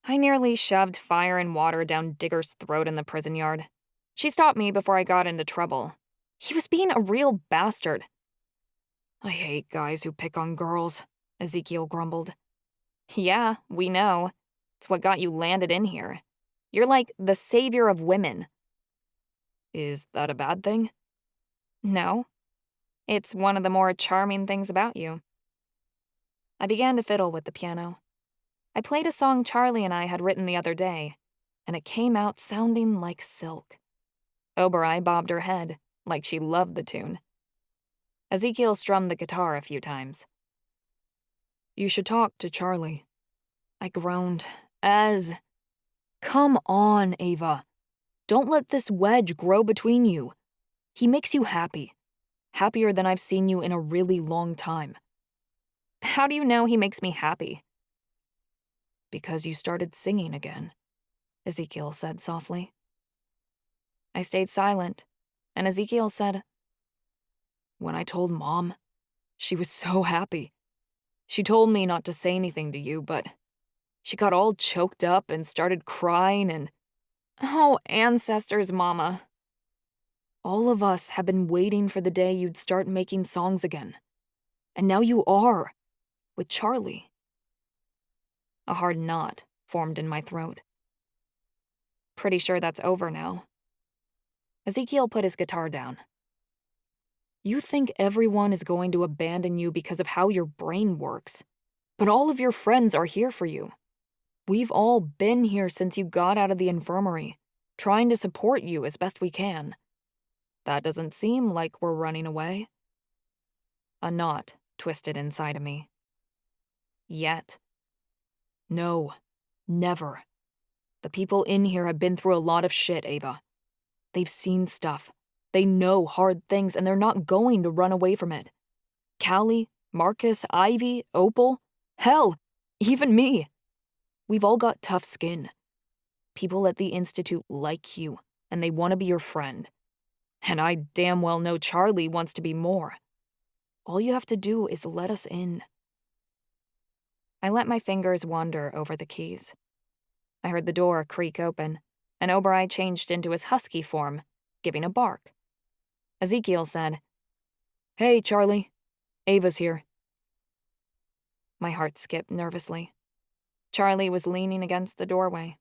I nearly shoved fire and water down Digger's throat in the prison yard. She stopped me before I got into trouble. He was being a real bastard. I hate guys who pick on girls, Ezekiel grumbled. Yeah, we know. It's what got you landed in here. You're like the savior of women. Is that a bad thing? No. It's one of the more charming things about you. I began to fiddle with the piano. I played a song Charlie and I had written the other day, and it came out sounding like silk. Oberai bobbed her head, like she loved the tune. Ezekiel strummed the guitar a few times. You should talk to Charlie. I groaned. Ez. Come on, Ava. Don't let this wedge grow between you. He makes you happy. Happier than I've seen you in a really long time. How do you know he makes me happy? Because you started singing again, Ezekiel said softly. I stayed silent, and Ezekiel said, "When I told Mom, she was so happy. She told me not to say anything to you, but she got all choked up and started crying and—" "Oh, ancestors, Mama." "All of us have been waiting for the day you'd start making songs again. And now you are, with Charlie." A hard knot formed in my throat. Pretty sure that's over now. Ezekiel put his guitar down. "You think everyone is going to abandon you because of how your brain works, but all of your friends are here for you. We've all been here since you got out of the infirmary, trying to support you as best we can. That doesn't seem like we're running away." A knot twisted inside of me. Yet. No, never. The people in here have been through a lot of shit, Ava. They've seen stuff. They know hard things, and they're not going to run away from it. Callie, Marcus, Ivy, Opal, hell, even me. We've all got tough skin. People at the Institute like you, and they want to be your friend. And I damn well know Charlie wants to be more. All you have to do is let us in." I let my fingers wander over the keys. I heard the door creak open, and Oberai changed into his husky form, giving a bark. Ezekiel said, "Hey, Charlie. Ava's here." My heart skipped nervously. Charlie was leaning against the doorway.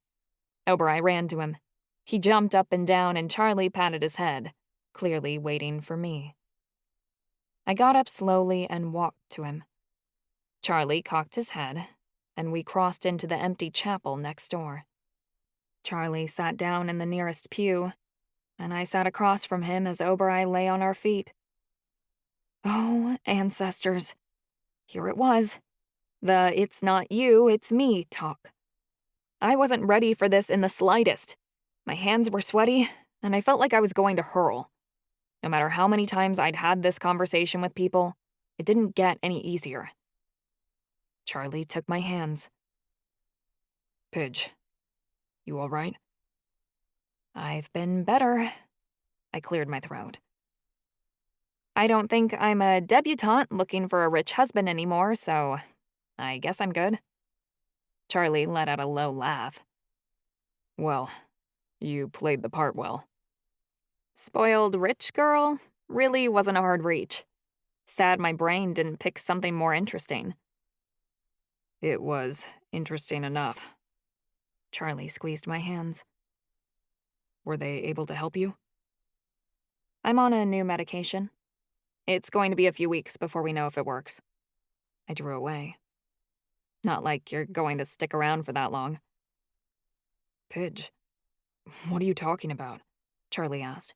Oberai ran to him. He jumped up and down, and Charlie patted his head, clearly waiting for me. I got up slowly and walked to him. Charlie cocked his head, and we crossed into the empty chapel next door. Charlie sat down in the nearest pew, and I sat across from him as Oberai lay on our feet. Oh, ancestors. Here it was. The "it's not you, it's me" talk. I wasn't ready for this in the slightest. My hands were sweaty, and I felt like I was going to hurl. No matter how many times I'd had this conversation with people, it didn't get any easier. Charlie took my hands. "Pidge, you all right?" "I've been better." I cleared my throat. "I don't think I'm a debutante looking for a rich husband anymore, so I guess I'm good." Charlie let out a low laugh. "Well, you played the part well." Spoiled rich girl really wasn't a hard reach. Sad my brain didn't pick something more interesting. "It was interesting enough." Charlie squeezed my hands. "Were they able to help you?" "I'm on a new medication. It's going to be a few weeks before we know if it works." I drew away. "Not like you're going to stick around for that long." "Pidge, what are you talking about?" Charlie asked.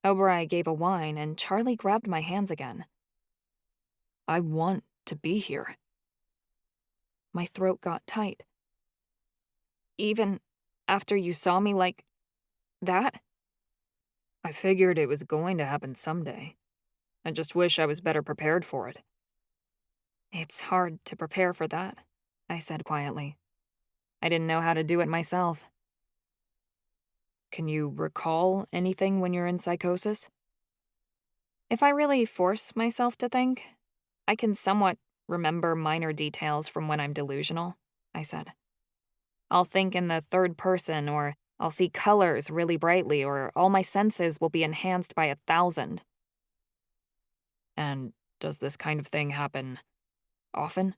Oberai gave a whine, and Charlie grabbed my hands again. "I want to be here." My throat got tight. "Even after you saw me like that?" "I figured it was going to happen someday. I just wish I was better prepared for it." "It's hard to prepare for that," I said quietly. I didn't know how to do it myself. "Can you recall anything when you're in psychosis?" If I really force myself to think, I can somewhat remember minor details from when I'm delusional," I said. "I'll think in the third person, or I'll see colors really brightly, or all my senses will be enhanced by 1,000. "And does this kind of thing happen often?"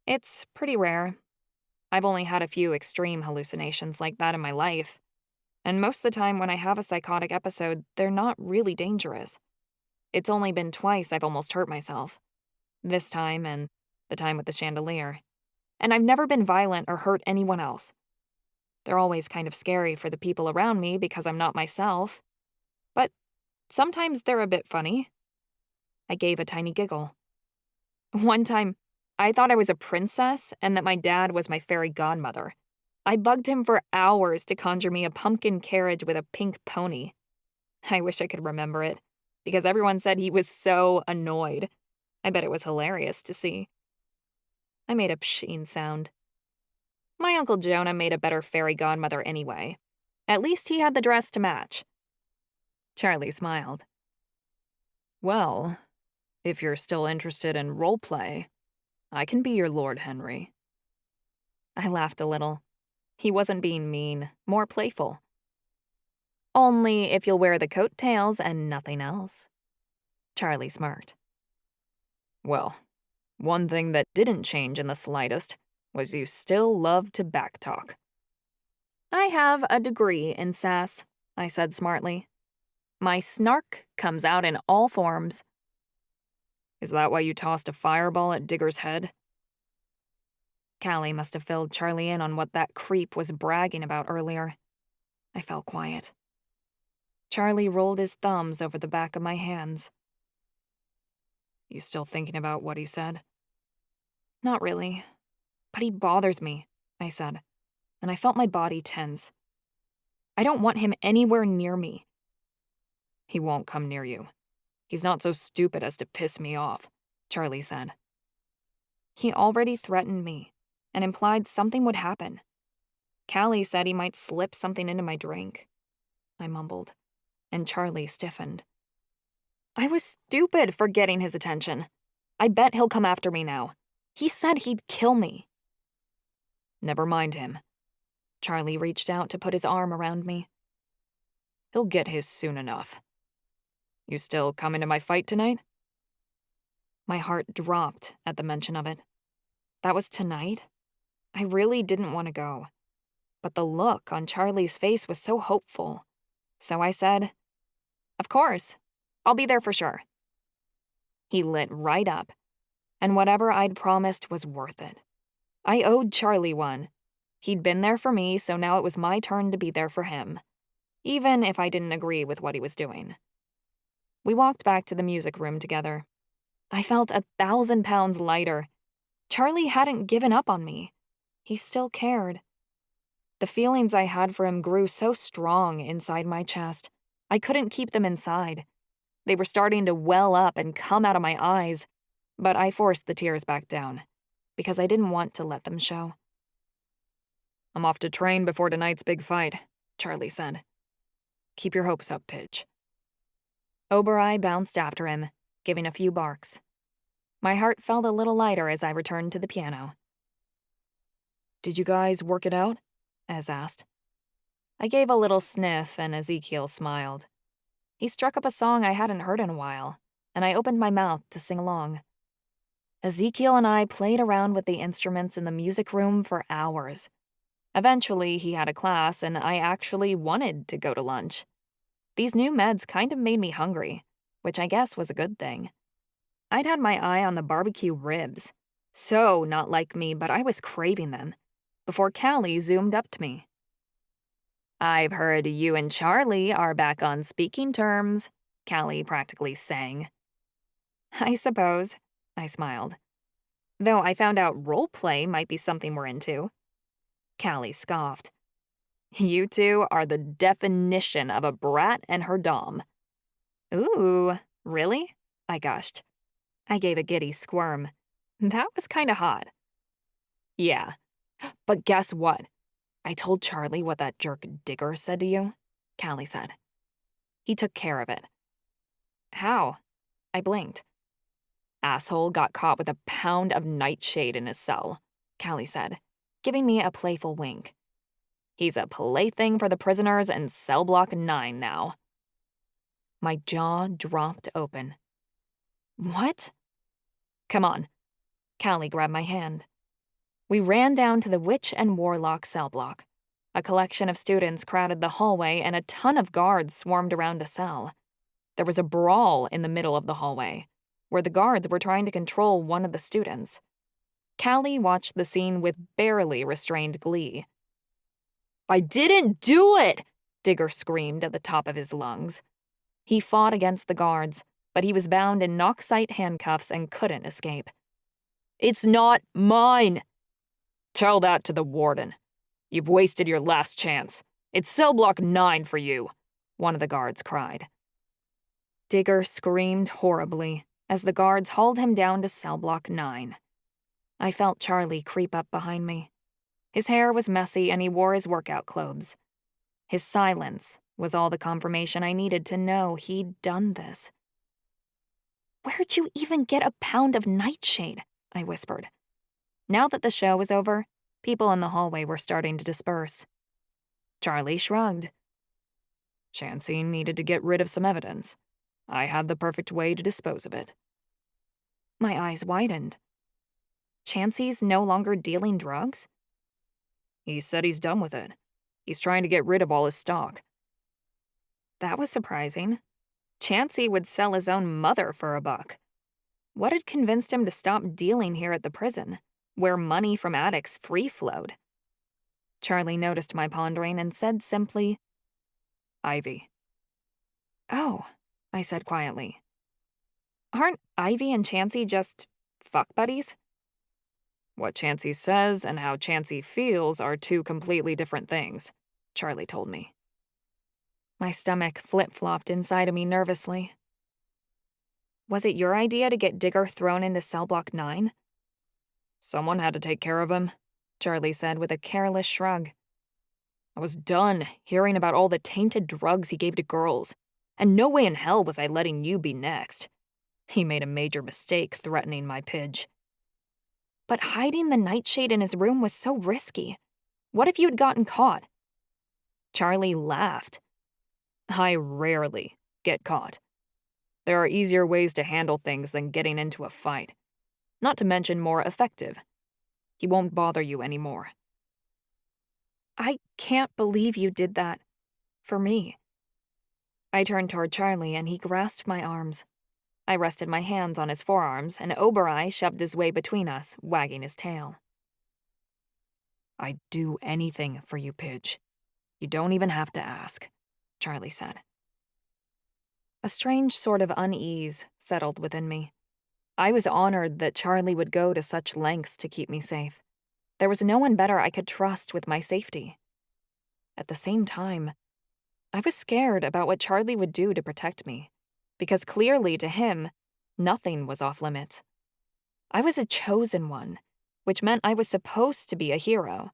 It's pretty rare. I've only had a few extreme hallucinations like that in my life. And most of the time when I have a psychotic episode, they're not really dangerous. It's only been twice I've almost hurt myself. This time and the time with the chandelier. And I've never been violent or hurt anyone else. They're always kind of scary for the people around me because I'm not myself. But sometimes they're a bit funny." I gave a tiny giggle. "One time, I thought I was a princess and that my dad was my fairy godmother. I bugged him for hours to conjure me a pumpkin carriage with a pink pony. I wish I could remember it, because everyone said he was so annoyed. I bet it was hilarious to see." I made a psheen sound. My Uncle Jonah made a better fairy godmother anyway. At least he had the dress to match. Charlie smiled. Well, if you're still interested in roleplay, I can be your Lord Henry. I laughed a little. He wasn't being mean, more playful. Only if you'll wear the coattails and nothing else. Charlie smirked. Well, one thing that didn't change in the slightest was you still love to backtalk. I have a degree in sass, I said smartly. My snark comes out in all forms. Is that why you tossed a fireball at Digger's head? Callie must have filled Charlie in on what that creep was bragging about earlier. I fell quiet. Charlie rolled his thumbs over the back of my hands. You still thinking about what he said? Not really. But he bothers me, I said, and I felt my body tense. I don't want him anywhere near me. He won't come near you. He's not so stupid as to piss me off, Charlie said. He already threatened me and implied something would happen. Callie said he might slip something into my drink. I mumbled, and Charlie stiffened. I was stupid for getting his attention. I bet he'll come after me now. He said he'd kill me. Never mind him. Charlie reached out to put his arm around me. He'll get his soon enough. You still coming to my fight tonight? My heart dropped at the mention of it. That was tonight? I really didn't want to go. But the look on Charlie's face was so hopeful. So I said, Of course. I'll be there for sure. He lit right up, and whatever I'd promised was worth it. I owed Charlie one. He'd been there for me, so now it was my turn to be there for him, even if I didn't agree with what he was doing. We walked back to the music room together. I felt 1,000 pounds lighter. Charlie hadn't given up on me. He still cared. The feelings I had for him grew so strong inside my chest. I couldn't keep them inside. They were starting to well up and come out of my eyes, but I forced the tears back down, because I didn't want to let them show. I'm off to train before tonight's big fight, Charlie said. Keep your hopes up, Pidge. Obereye bounced after him, giving a few barks. My heart felt a little lighter as I returned to the piano. Did you guys work it out? Ez asked. I gave a little sniff and Ezekiel smiled. He struck up a song I hadn't heard in a while, and I opened my mouth to sing along. Ezekiel and I played around with the instruments in the music room for hours. Eventually, he had a class, and I actually wanted to go to lunch. These new meds kind of made me hungry, which I guess was a good thing. I'd had my eye on the barbecue ribs. So not like me, but I was craving them, before Callie zoomed up to me. I've heard you and Charlie are back on speaking terms, Callie practically sang. I suppose, I smiled. Though I found out roleplay might be something we're into. Callie scoffed. You two are the definition of a brat and her dom. Ooh, really? I gushed. I gave a giddy squirm. That was kinda hot. Yeah, but guess what? I told Charlie what that jerk Digger said to you, Callie said. He took care of it. How? I blinked. Asshole got caught with a pound of nightshade in his cell, Callie said, giving me a playful wink. He's a plaything for the prisoners in cell block 9 now. My jaw dropped open. What? Come on. Callie grabbed my hand. We ran down to the Witch and Warlock cell block. A collection of students crowded the hallway and a ton of guards swarmed around a cell. There was a brawl in the middle of the hallway, where the guards were trying to control one of the students. Callie watched the scene with barely restrained glee. I didn't do it! Digger screamed at the top of his lungs. He fought against the guards, but he was bound in knock-sight handcuffs and couldn't escape. It's not mine! Tell that to the Warden. You've wasted your last chance. It's cell block 9 for you, one of the guards cried. Digger screamed horribly as the guards hauled him down to cell block 9. I felt Charlie creep up behind me. His hair was messy and he wore his workout clothes. His silence was all the confirmation I needed to know he'd done this. "Where'd you even get a pound of nightshade?" I whispered. Now that the show was over, people in the hallway were starting to disperse. Charlie shrugged. Chansey needed to get rid of some evidence. I had the perfect way to dispose of it. My eyes widened. Chansey's no longer dealing drugs? He said he's done with it. He's trying to get rid of all his stock. That was surprising. Chansey would sell his own mother for $1. What had convinced him to stop dealing here at the prison, where money from addicts free-flowed? Charlie noticed my pondering and said simply, Ivy. "Oh," I said quietly. "Aren't Ivy and Chansey just fuck buddies?" What Chansey says and how Chansey feels are two completely different things, Charlie told me. My stomach flip-flopped inside of me nervously. "Was it your idea to get Digger thrown into cell block 9? Someone had to take care of him, Charlie said with a careless shrug. I was done hearing about all the tainted drugs he gave to girls, and no way in hell was I letting you be next. He made a major mistake threatening my Pidge. But hiding the nightshade in his room was so risky. What if you'd gotten caught?" Charlie laughed. I rarely get caught. There are easier ways to handle things than getting into a fight. Not to mention more effective. He won't bother you anymore. I can't believe you did that. For me. I turned toward Charlie and he grasped my arms. I rested my hands on his forearms and Obereye shoved his way between us, wagging his tail. I'd do anything for you, Pidge. You don't even have to ask, Charlie said. A strange sort of unease settled within me. I was honored that Charlie would go to such lengths to keep me safe. There was no one better I could trust with my safety. At the same time, I was scared about what Charlie would do to protect me, because clearly to him, nothing was off limits. I was a chosen one, which meant I was supposed to be a hero.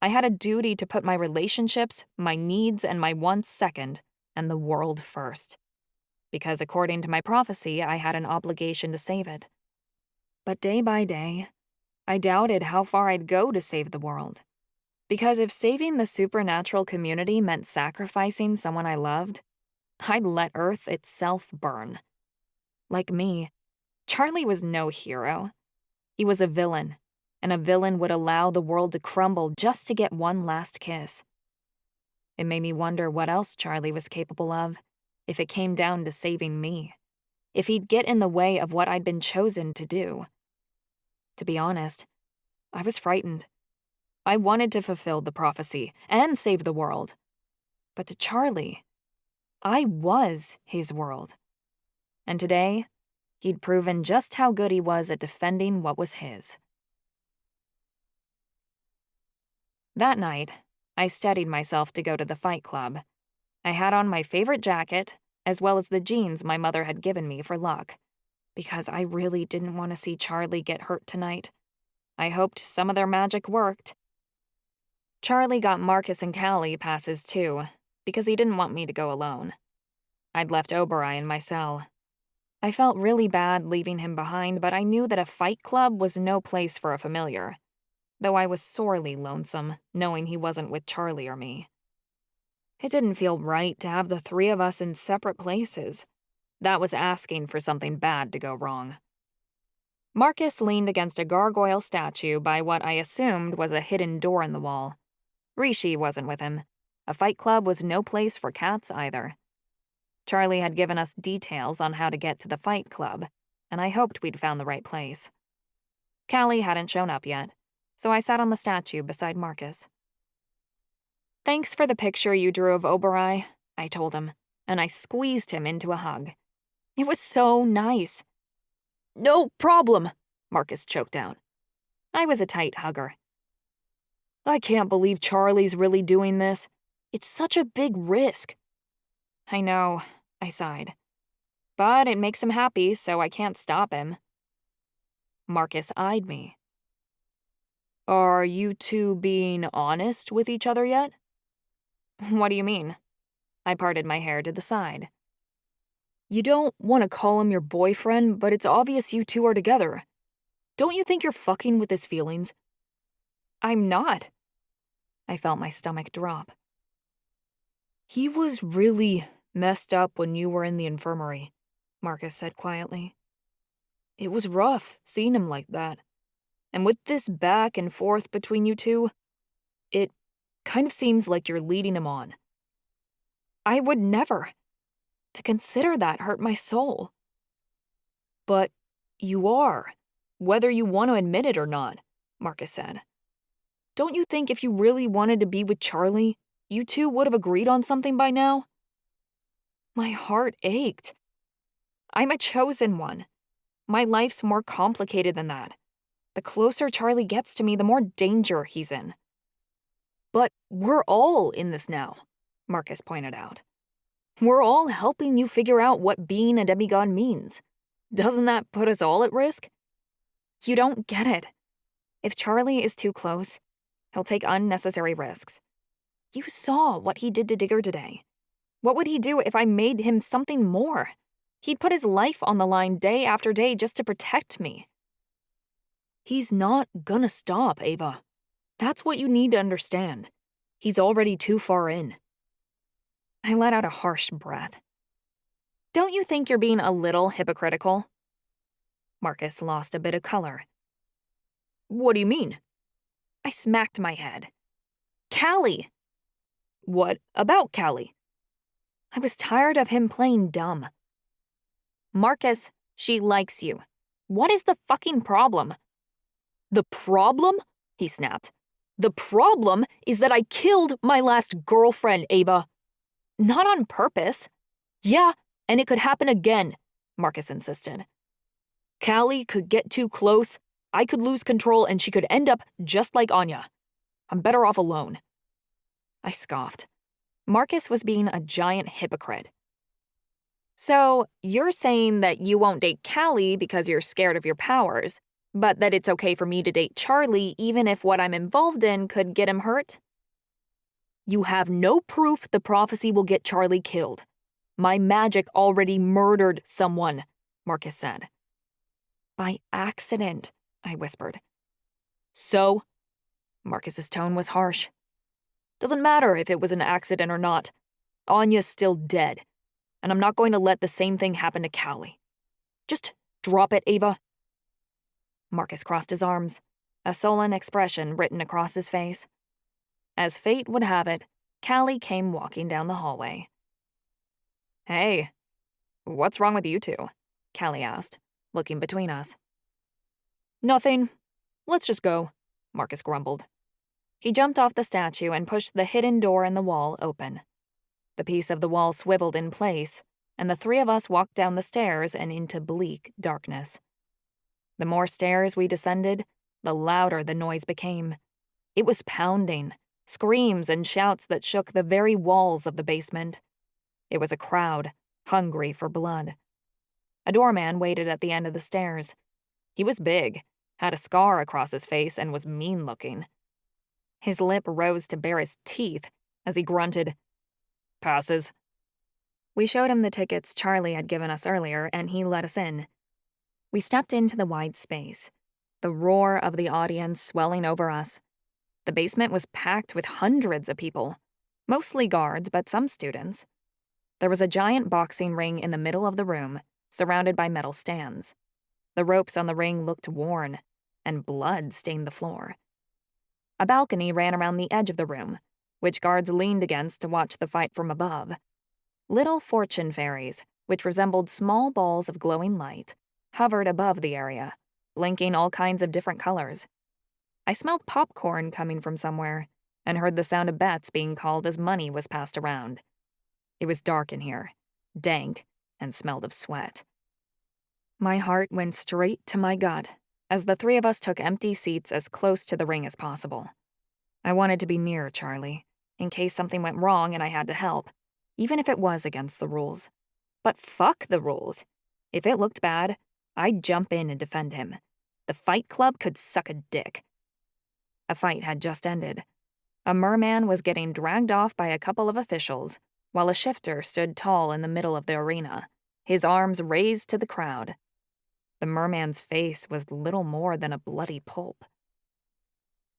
I had a duty to put my relationships, my needs, and my wants second, and the world first. Because according to my prophecy, I had an obligation to save it. But day by day, I doubted how far I'd go to save the world. Because if saving the supernatural community meant sacrificing someone I loved, I'd let Earth itself burn. Like me, Charlie was no hero. He was a villain, and a villain would allow the world to crumble just to get one last kiss. It made me wonder what else Charlie was capable of, if it came down to saving me, if he'd get in the way of what I'd been chosen to do. To be honest, I was frightened. I wanted to fulfill the prophecy and save the world. But to Charlie, I was his world. And today, he'd proven just how good he was at defending what was his. That night, I steadied myself to go to the fight club. I had on my favorite jacket, as well as the jeans my mother had given me for luck, because I really didn't want to see Charlie get hurt tonight. I hoped some of their magic worked. Charlie got Marcus and Callie passes too, because he didn't want me to go alone. I'd left Obereye in my cell. I felt really bad leaving him behind, but I knew that a fight club was no place for a familiar, though I was sorely lonesome, knowing he wasn't with Charlie or me. It didn't feel right to have the three of us in separate places. That was asking for something bad to go wrong. Marcus leaned against a gargoyle statue by what I assumed was a hidden door in the wall. Rishi wasn't with him. A fight club was no place for cats either. Charlie had given us details on how to get to the fight club, and I hoped we'd found the right place. Callie hadn't shown up yet, so I sat on the statue beside Marcus. "Thanks for the picture you drew of Obereye," I told him, and I squeezed him into a hug. It was so nice. "No problem," Marcus choked out. I was a tight hugger. "I can't believe Charlie's really doing this. It's such a big risk." "I know," I sighed. "But it makes him happy, so I can't stop him." Marcus eyed me. "Are you two being honest with each other yet?" "What do you mean?" I parted my hair to the side. You don't want to call him your boyfriend, but it's obvious you two are together. Don't you think you're fucking with his feelings? I'm not. I felt my stomach drop. He was really messed up when you were in the infirmary, Marcus said quietly. It was rough seeing him like that. And with this back and forth between you two, it kind of seems like you're leading him on. I would never. To consider that hurt my soul. But you are, whether you want to admit it or not, Marcus said. Don't you think if you really wanted to be with Charlie, you two would have agreed on something by now? My heart ached. I'm a chosen one. My life's more complicated than that. The closer Charlie gets to me, the more danger he's in. But we're all in this now, Marcus pointed out. We're all helping you figure out what being a demigod means. Doesn't that put us all at risk? You don't get it. If Charlie is too close, he'll take unnecessary risks. You saw what he did to Digger today. What would he do if I made him something more? He'd put his life on the line day after day just to protect me. He's not gonna stop, Ava. That's what you need to understand. He's already too far in. I let out a harsh breath. Don't you think you're being a little hypocritical? Marcus lost a bit of color. What do you mean? I smacked my head. Callie! What about Callie? I was tired of him playing dumb. Marcus, she likes you. What is the fucking problem? The problem? He snapped. The problem is that I killed my last girlfriend, Ava. Not on purpose. Yeah, and it could happen again, Marcus insisted. Callie could get too close, I could lose control, and she could end up just like Anya. I'm better off alone. I scoffed. Marcus was being a giant hypocrite. So, you're saying that you won't date Callie because you're scared of your powers, but that it's okay for me to date Charlie even if what I'm involved in could get him hurt? You have no proof the prophecy will get Charlie killed. My magic already murdered someone, Marcus said. By accident, I whispered. So? Marcus's tone was harsh. Doesn't matter if it was an accident or not. Anya's still dead, and I'm not going to let the same thing happen to Callie. Just drop it, Ava. Marcus crossed his arms, a sullen expression written across his face. As fate would have it, Callie came walking down the hallway. Hey, what's wrong with you two? Callie asked, looking between us. Nothing. Let's just go, Marcus grumbled. He jumped off the statue and pushed the hidden door in the wall open. The piece of the wall swiveled in place, and the three of us walked down the stairs and into bleak darkness. The more stairs we descended, the louder the noise became. It was pounding, screams and shouts that shook the very walls of the basement. It was a crowd, hungry for blood. A doorman waited at the end of the stairs. He was big, had a scar across his face, and was mean-looking. His lip rose to bare his teeth as he grunted, "Passes." We showed him the tickets Charlie had given us earlier, and he let us in. We stepped into the wide space, the roar of the audience swelling over us. The basement was packed with hundreds of people, mostly guards, but some students. There was a giant boxing ring in the middle of the room, surrounded by metal stands. The ropes on the ring looked worn, and blood stained the floor. A balcony ran around the edge of the room, which guards leaned against to watch the fight from above. Little fortune fairies, which resembled small balls of glowing light, hovered above the area, blinking all kinds of different colors. I smelled popcorn coming from somewhere, and heard the sound of bets being called as money was passed around. It was dark in here, dank, and smelled of sweat. My heart went straight to my gut as the three of us took empty seats as close to the ring as possible. I wanted to be near Charlie, in case something went wrong and I had to help, even if it was against the rules. But fuck the rules. If it looked bad, I'd jump in and defend him. The Fight Club could suck a dick. A fight had just ended. A merman was getting dragged off by a couple of officials, while a shifter stood tall in the middle of the arena, his arms raised to the crowd. The merman's face was little more than a bloody pulp.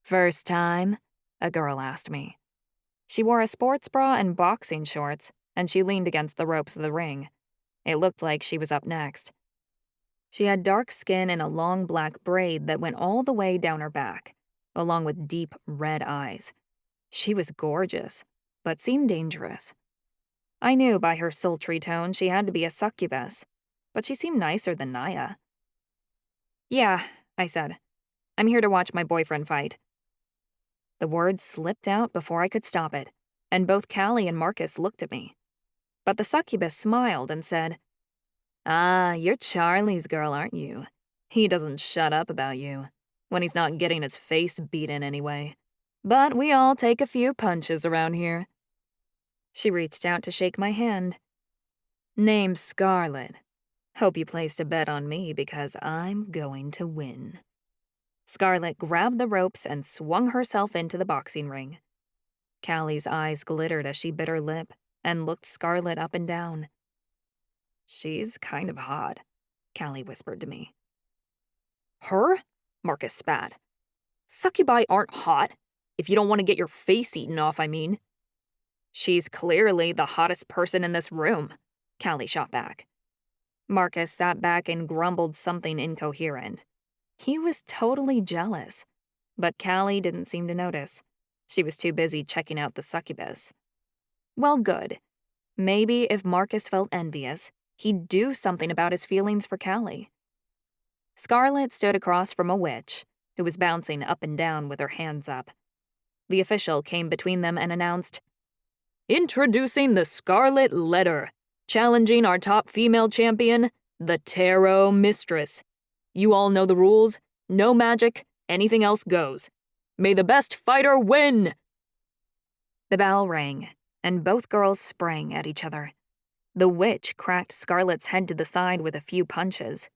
"First time?" a girl asked me. She wore a sports bra and boxing shorts, and she leaned against the ropes of the ring. It looked like she was up next. She had dark skin and a long black braid that went all the way down her back, along with deep red eyes. She was gorgeous, but seemed dangerous. I knew by her sultry tone she had to be a succubus, but she seemed nicer than Naya. "Yeah," I said. "I'm here to watch my boyfriend fight." The words slipped out before I could stop it, and both Callie and Marcus looked at me. But the succubus smiled and said, "Ah, you're Charlie's girl, aren't you? He doesn't shut up about you, when he's not getting his face beaten anyway. But we all take a few punches around here." She reached out to shake my hand. "Name's Scarlet. Hope you placed a bet on me because I'm going to win." Scarlet grabbed the ropes and swung herself into the boxing ring. Callie's eyes glittered as she bit her lip and looked Scarlet up and down. "She's kind of hot," Callie whispered to me. "Her?" Marcus spat. "Succubi aren't hot. If you don't want to get your face eaten off, I mean." "She's clearly the hottest person in this room," Callie shot back. Marcus sat back and grumbled something incoherent. He was totally jealous, but Callie didn't seem to notice. She was too busy checking out the succubus. Well, good. Maybe if Marcus felt envious, he'd do something about his feelings for Callie. Scarlet stood across from a witch, who was bouncing up and down with her hands up. The official came between them and announced, "Introducing the Scarlet Letter, challenging our top female champion, the Tarot Mistress. You all know the rules. No magic, anything else goes. May the best fighter win!" The bell rang, and both girls sprang at each other. The witch cracked Scarlet's head to the side with a few punches,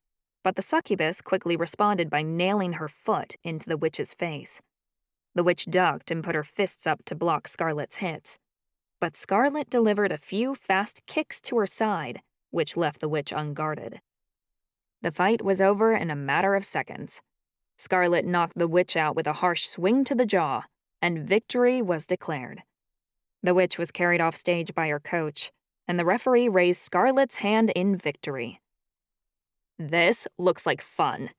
but the succubus quickly responded by nailing her foot into the witch's face. The witch ducked and put her fists up to block Scarlet's hits, but Scarlet delivered a few fast kicks to her side, which left the witch unguarded. The fight was over in a matter of seconds. Scarlet knocked the witch out with a harsh swing to the jaw, and victory was declared. The witch was carried off stage by her coach, and the referee raised Scarlet's hand in victory. "This looks like fun."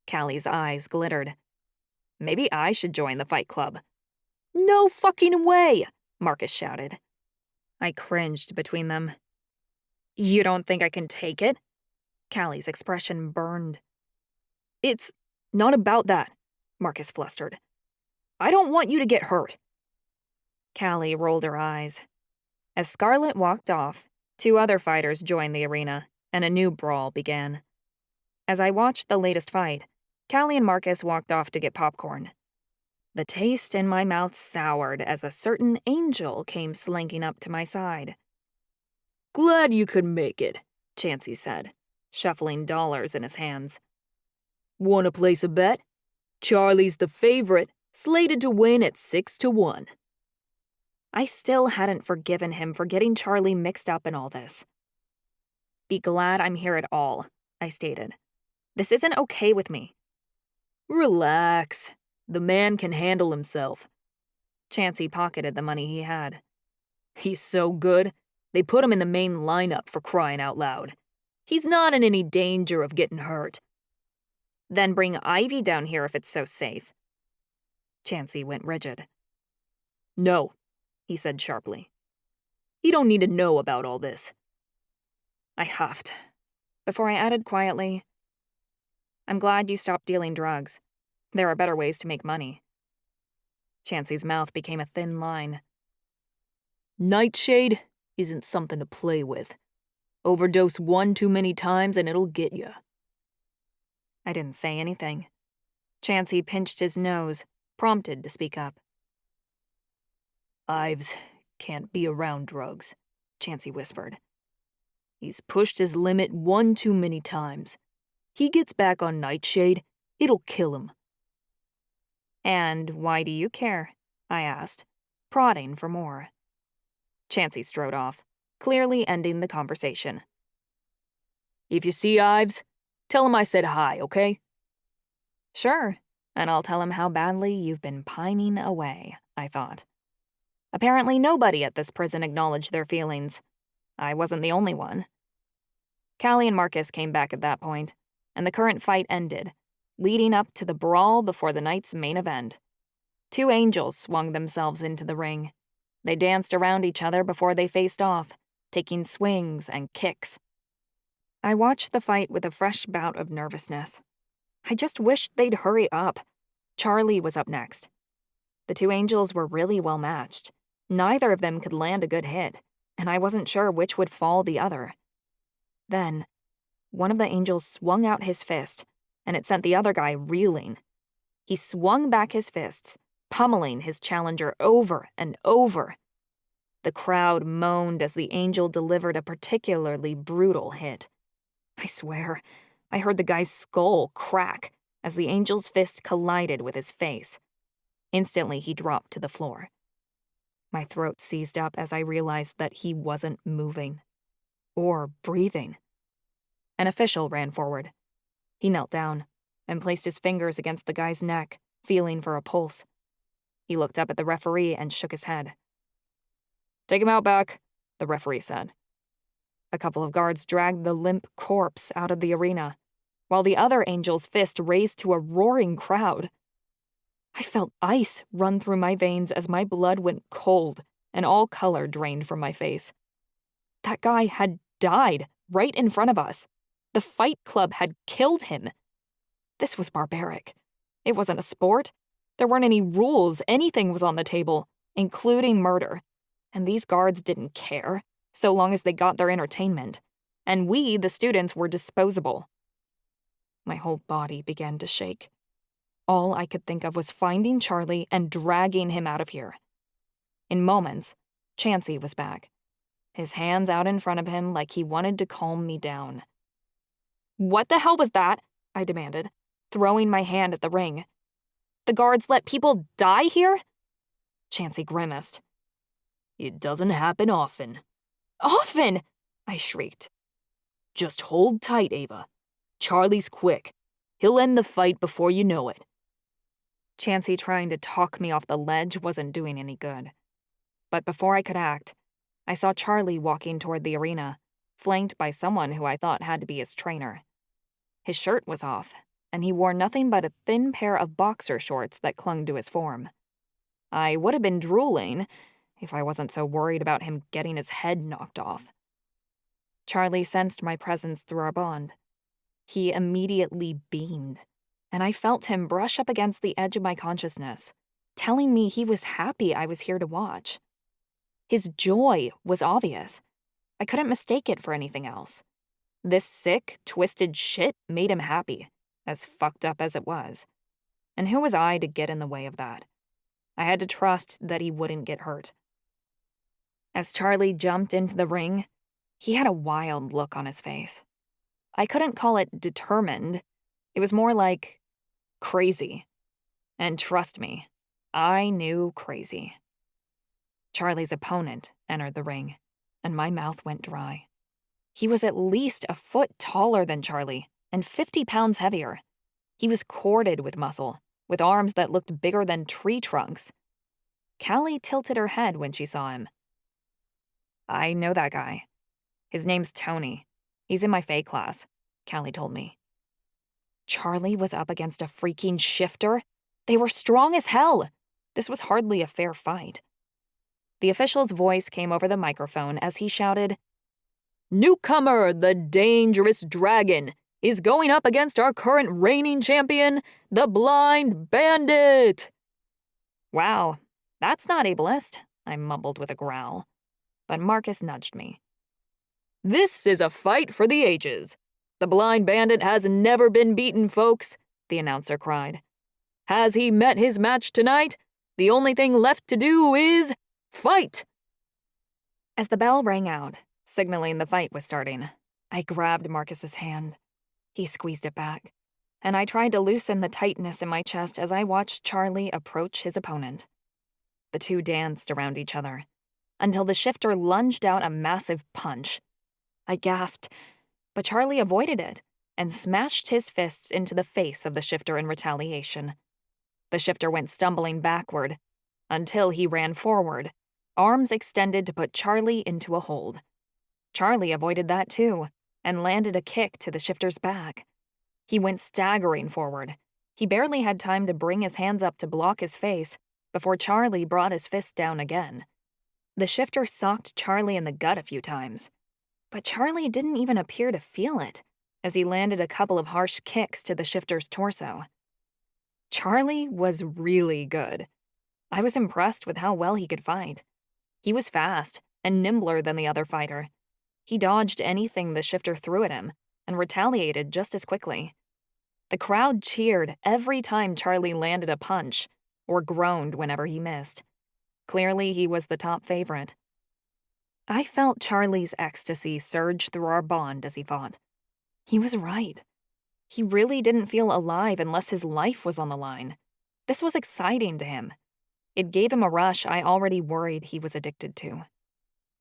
Callie's eyes glittered. "Maybe I should join the fight club." "No fucking way!" Marcus shouted. I cringed between them. "You don't think I can take it?" Callie's expression burned. "It's not about that," Marcus flustered. "I don't want you to get hurt." Callie rolled her eyes. As Scarlet walked off, 2 other fighters joined the arena, and a new brawl began. As I watched the latest fight, Callie and Marcus walked off to get popcorn. The taste in my mouth soured as a certain angel came slinking up to my side. "Glad you could make it," Chansey said, shuffling dollars in his hands. "Wanna place a bet? Charlie's the favorite, slated to win at 6-1. I still hadn't forgiven him for getting Charlie mixed up in all this. "Be glad I'm here at all," I stated. "This isn't okay with me." "Relax. The man can handle himself." Chansey pocketed the money he had. "He's so good, they put him in the main lineup for crying out loud. He's not in any danger of getting hurt." "Then bring Ivy down here if it's so safe." Chansey went rigid. "No," he said sharply. "You don't need to know about all this." I huffed, before I added quietly, "I'm glad you stopped dealing drugs. There are better ways to make money." Chansey's mouth became a thin line. "Nightshade isn't something to play with. Overdose 1 too many times and it'll get you." I didn't say anything. Chansey pinched his nose, prompted to speak up. "Ives can't be around drugs," Chansey whispered. "He's pushed his limit 1 too many times. He gets back on Nightshade, it'll kill him." "And why do you care?" I asked, prodding for more. Chansey strode off, clearly ending the conversation. If you see Ives, tell him I said hi, okay? Sure, and I'll tell him how badly you've been pining away, I thought. Apparently nobody at this prison acknowledged their feelings. I wasn't the only one. Callie and Marcus came back at that point, and the current fight ended, leading up to the brawl before the night's main event. 2 angels swung themselves into the ring. They danced around each other before they faced off, taking swings and kicks. I watched the fight with a fresh bout of nervousness. I just wished they'd hurry up. Charlie was up next. The 2 angels were really well matched. Neither of them could land a good hit, and I wasn't sure which would fall the other. Then, one of the angels swung out his fist, and it sent the other guy reeling. He swung back his fists, pummeling his challenger over and over. The crowd moaned as the angel delivered a particularly brutal hit. I swear, I heard the guy's skull crack as the angel's fist collided with his face. Instantly, he dropped to the floor. My throat seized up as I realized that he wasn't moving. Or breathing. An official ran forward. He knelt down and placed his fingers against the guy's neck, feeling for a pulse. He looked up at the referee and shook his head. "Take him out back," the referee said. A couple of guards dragged the limp corpse out of the arena, while the other angel's fist raised to a roaring crowd. I felt ice run through my veins as my blood went cold and all color drained from my face. That guy had died right in front of us. The Fight Club had killed him. This was barbaric. It wasn't a sport. There weren't any rules. Anything was on the table, including murder. And these guards didn't care, so long as they got their entertainment. And we, the students, were disposable. My whole body began to shake. All I could think of was finding Charlie and dragging him out of here. In moments, Chansey was back, his hands out in front of him like he wanted to calm me down. "What the hell was that?" I demanded, throwing my hand at the ring. "The guards let people die here?" Chansey grimaced. "It doesn't happen often." "Often?" I shrieked. "Just hold tight, Ava. Charlie's quick. He'll end the fight before you know it." Chansey trying to talk me off the ledge wasn't doing any good. But before I could act, I saw Charlie walking toward the arena, flanked by someone who I thought had to be his trainer. His shirt was off, and he wore nothing but a thin pair of boxer shorts that clung to his form. I would have been drooling if I wasn't so worried about him getting his head knocked off. Charlie sensed my presence through our bond. He immediately beamed, and I felt him brush up against the edge of my consciousness, telling me he was happy I was here to watch. His joy was obvious. I couldn't mistake it for anything else. This sick, twisted shit made him happy, as fucked up as it was. And who was I to get in the way of that? I had to trust that he wouldn't get hurt. As Charlie jumped into the ring, he had a wild look on his face. I couldn't call it determined. It was more like crazy. And trust me, I knew crazy. Charlie's opponent entered the ring, and my mouth went dry. He was at least a foot taller than Charlie and 50 pounds heavier. He was corded with muscle, with arms that looked bigger than tree trunks. Callie tilted her head when she saw him. "I know that guy. His name's Tony. He's in my Fae class," Callie told me. Charlie was up against a freaking shifter? They were strong as hell. This was hardly a fair fight. The official's voice came over the microphone as he shouted, "Newcomer, the Dangerous Dragon, is going up against our current reigning champion, the Blind Bandit." "Wow, that's not ableist," I mumbled with a growl. But Marcus nudged me. "This is a fight for the ages. The Blind Bandit has never been beaten, folks," the announcer cried. "Has he met his match tonight? The only thing left to do is fight!" As the bell rang out, signaling the fight was starting, I grabbed Marcus's hand. He squeezed it back, and I tried to loosen the tightness in my chest as I watched Charlie approach his opponent. The two danced around each other, until the shifter lunged out a massive punch. I gasped, but Charlie avoided it and smashed his fists into the face of the shifter in retaliation. The shifter went stumbling backward until he ran forward, arms extended to put Charlie into a hold. Charlie avoided that too and landed a kick to the shifter's back. He went staggering forward. He barely had time to bring his hands up to block his face before Charlie brought his fist down again. The shifter socked Charlie in the gut a few times, but Charlie didn't even appear to feel it as he landed a couple of harsh kicks to the shifter's torso. Charlie was really good. I was impressed with how well he could fight. He was fast and nimbler than the other fighter. He dodged anything the shifter threw at him and retaliated just as quickly. The crowd cheered every time Charlie landed a punch or groaned whenever he missed. Clearly, he was the top favorite. I felt Charlie's ecstasy surge through our bond as he fought. He was right. He really didn't feel alive unless his life was on the line. This was exciting to him. It gave him a rush I already worried he was addicted to.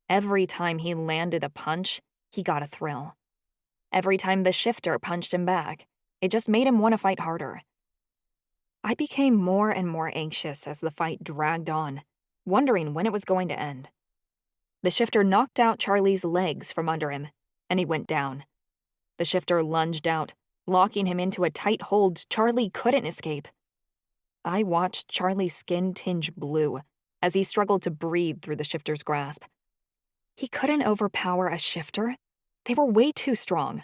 Every time he landed a punch, he got a thrill. Every time the shifter punched him back, it just made him want to fight harder. I became more and more anxious as the fight dragged on, wondering when it was going to end. The shifter knocked out Charlie's legs from under him, and he went down. The shifter lunged out, locking him into a tight hold Charlie couldn't escape. I watched Charlie's skin tinge blue as he struggled to breathe through the shifter's grasp. He couldn't overpower a shifter. They were way too strong.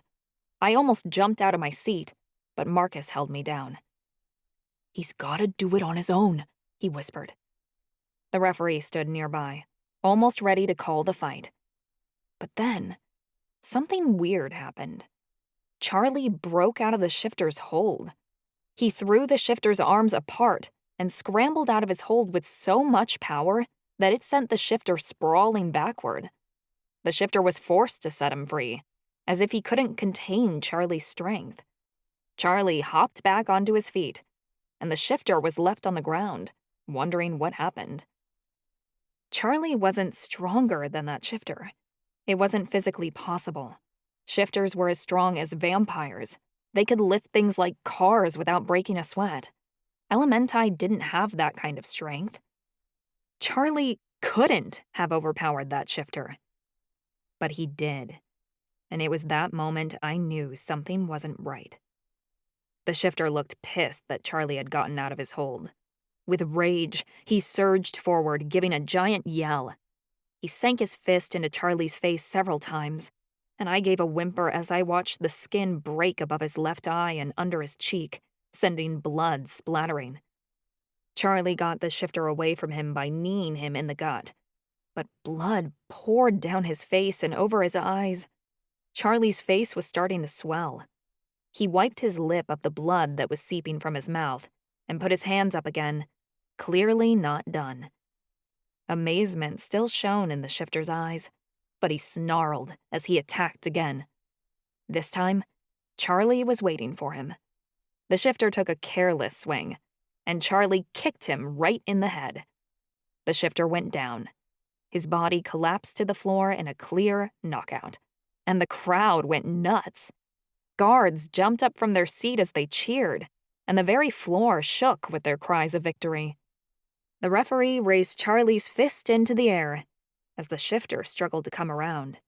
I almost jumped out of my seat, but Marcus held me down. "He's gotta do it on his own," he whispered. The referee stood nearby, almost ready to call the fight. But then, something weird happened. Charlie broke out of the shifter's hold. He threw the shifter's arms apart and scrambled out of his hold with so much power that it sent the shifter sprawling backward. The shifter was forced to set him free, as if he couldn't contain Charlie's strength. Charlie hopped back onto his feet, and the shifter was left on the ground, wondering what happened. Charlie wasn't stronger than that shifter. It wasn't physically possible. Shifters were as strong as vampires. They could lift things like cars without breaking a sweat. Elementi didn't have that kind of strength. Charlie couldn't have overpowered that shifter. But he did. And it was that moment I knew something wasn't right. The shifter looked pissed that Charlie had gotten out of his hold. With rage, he surged forward, giving a giant yell. He sank his fist into Charlie's face several times, and I gave a whimper as I watched the skin break above his left eye and under his cheek, sending blood splattering. Charlie got the shifter away from him by kneeing him in the gut, but blood poured down his face and over his eyes. Charlie's face was starting to swell. He wiped his lip of the blood that was seeping from his mouth and put his hands up again, clearly not done. Amazement still shone in the shifter's eyes, but he snarled as he attacked again. This time, Charlie was waiting for him. The shifter took a careless swing, and Charlie kicked him right in the head. The shifter went down. His body collapsed to the floor in a clear knockout, and the crowd went nuts. Guards jumped up from their seat as they cheered, and the very floor shook with their cries of victory. The referee raised Charlie's fist into the air as the shifter struggled to come around.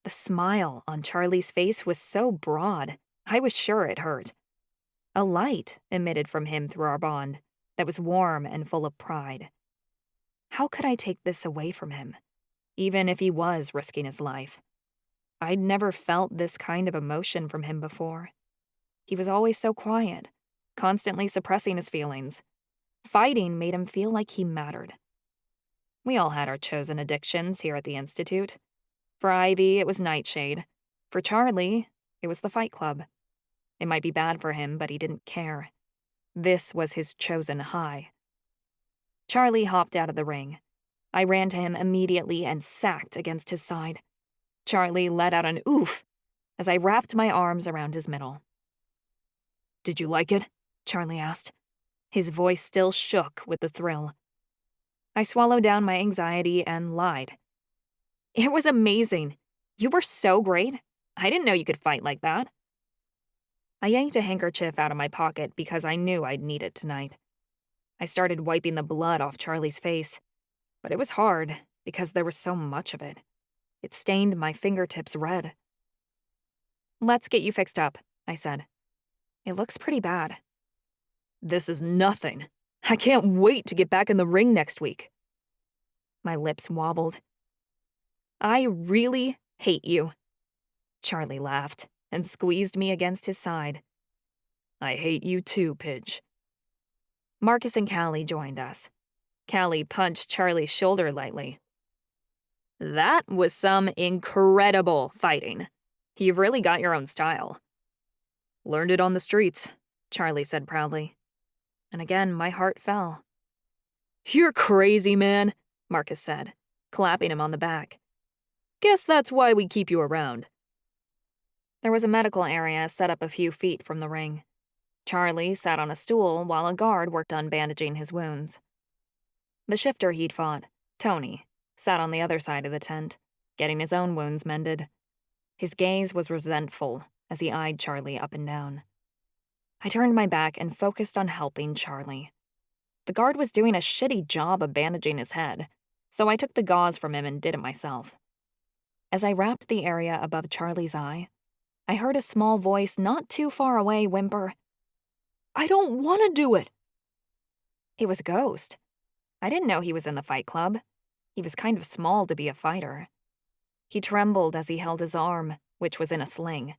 The smile on Charlie's face was so broad, I was sure it hurt. A light emitted from him through our bond that was warm and full of pride. How could I take this away from him, even if he was risking his life? I'd never felt this kind of emotion from him before. He was always so quiet, constantly suppressing his feelings. Fighting made him feel like he mattered. We all had our chosen addictions here at the Institute. For Ivy, it was Nightshade. For Charlie, it was the Fight Club. It might be bad for him, but he didn't care. This was his chosen high. Charlie hopped out of the ring. I ran to him immediately and sacked against his side. Charlie let out an oof as I wrapped my arms around his middle. "Did you like it?" Charlie asked. His voice still shook with the thrill. I swallowed down my anxiety and lied. It was amazing. You were so great. I didn't know you could fight like that. I yanked a handkerchief out of my pocket because I knew I'd need it tonight. I started wiping the blood off Charlie's face, but it was hard because there was so much of it. It stained my fingertips red. "Let's get you fixed up," I said. "It looks pretty bad." "This is nothing. I can't wait to get back in the ring next week." My lips wobbled. "I really hate you." Charlie laughed and squeezed me against his side. "I hate you too, Pidge." Marcus and Callie joined us. Callie punched Charlie's shoulder lightly. "That was some incredible fighting. You've really got your own style." "Learned it on the streets," Charlie said proudly. And again, my heart fell. "You're crazy, man," Marcus said, clapping him on the back. "Guess that's why we keep you around." There was a medical area set up a few feet from the ring. Charlie sat on a stool while a guard worked on bandaging his wounds. The shifter he'd fought, Tony, sat on the other side of the tent, getting his own wounds mended. His gaze was resentful as he eyed Charlie up and down. I turned my back and focused on helping Charlie. The guard was doing a shitty job of bandaging his head, so I took the gauze from him and did it myself. As I wrapped the area above Charlie's eye, I heard a small voice not too far away whimper, "I don't want to do it." It was Ghost. I didn't know he was in the fight club. He was kind of small to be a fighter. He trembled as he held his arm, which was in a sling.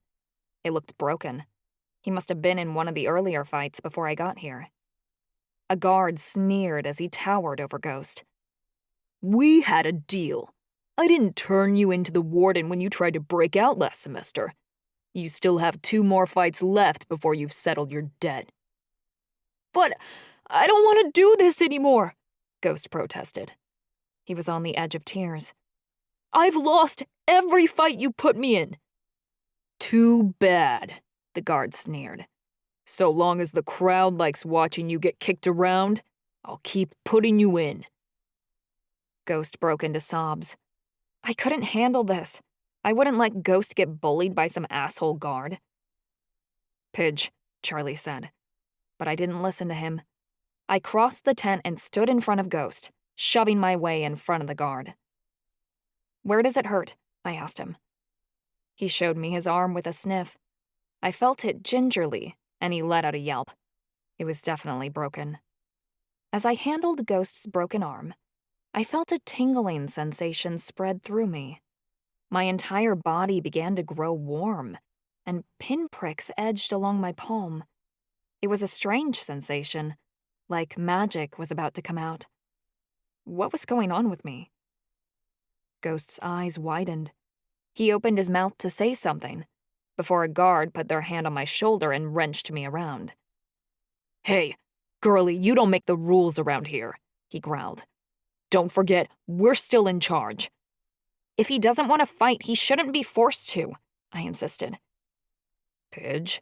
It looked broken. He must have been in one of the earlier fights before I got here. A guard sneered as he towered over Ghost. "We had a deal. I didn't turn you into the Warden when you tried to break out last semester. You still have 2 more fights left before you've settled your debt." "But I don't want to do this anymore," Ghost protested. He was on the edge of tears. "I've lost every fight you put me in." "Too bad," the guard sneered. "So long as the crowd likes watching you get kicked around, I'll keep putting you in." Ghost broke into sobs. I couldn't handle this. I wouldn't let Ghost get bullied by some asshole guard. "Pidge," Charlie said. But I didn't listen to him. I crossed the tent and stood in front of Ghost, shoving my way in front of the guard. "Where does it hurt?" I asked him. He showed me his arm with a sniff. I felt it gingerly, and he let out a yelp. It was definitely broken. As I handled Ghost's broken arm, I felt a tingling sensation spread through me. My entire body began to grow warm, and pinpricks edged along my palm. It was a strange sensation, like magic was about to come out. What was going on with me? Ghost's eyes widened. He opened his mouth to say something, before a guard put their hand on my shoulder and wrenched me around. "Hey, girlie, you don't make the rules around here," he growled. "Don't forget, we're still in charge." "If he doesn't want to fight, he shouldn't be forced to," I insisted. "Pidge,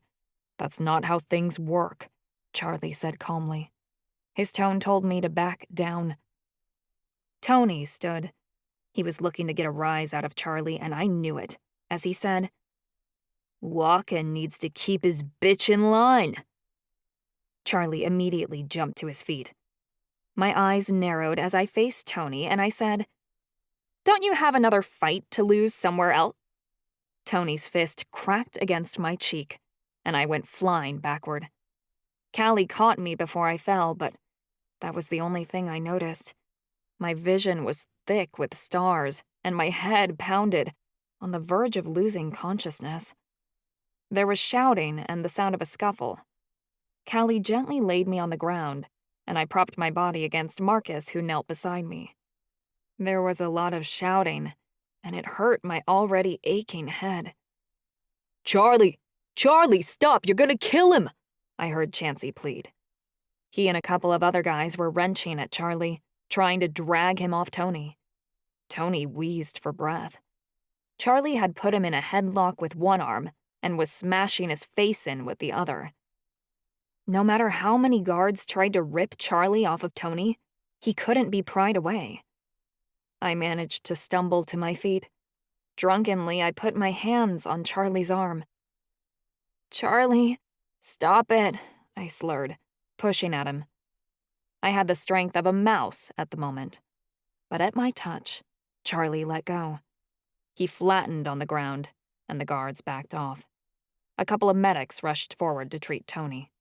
that's not how things work," Charlie said calmly. His tone told me to back down. Tony stood. He was looking to get a rise out of Charlie, and I knew it, as he said, "Walken needs to keep his bitch in line." Charlie immediately jumped to his feet. My eyes narrowed as I faced Tony, and I said, "Don't you have another fight to lose somewhere else?" Tony's fist cracked against my cheek, and I went flying backward. Callie caught me before I fell, but that was the only thing I noticed. My vision was thick with stars, and my head pounded, on the verge of losing consciousness. There was shouting and the sound of a scuffle. Callie gently laid me on the ground, and I propped my body against Marcus, who knelt beside me. There was a lot of shouting, and it hurt my already aching head. Charlie, stop, you're gonna kill him," I heard Chansey plead. He and a couple of other guys were wrenching at Charlie, trying to drag him off Tony. Tony wheezed for breath. Charlie had put him in a headlock with one arm and was smashing his face in with the other. No matter how many guards tried to rip Charlie off of Tony, He couldn't be pried away. I managed to stumble to my feet. Drunkenly, I put my hands on Charlie's arm. "Charlie, stop it," I slurred, pushing at him. I had the strength of a mouse at the moment. But at my touch, Charlie let go. He flattened on the ground, and the guards backed off. A couple of medics rushed forward to treat Tony.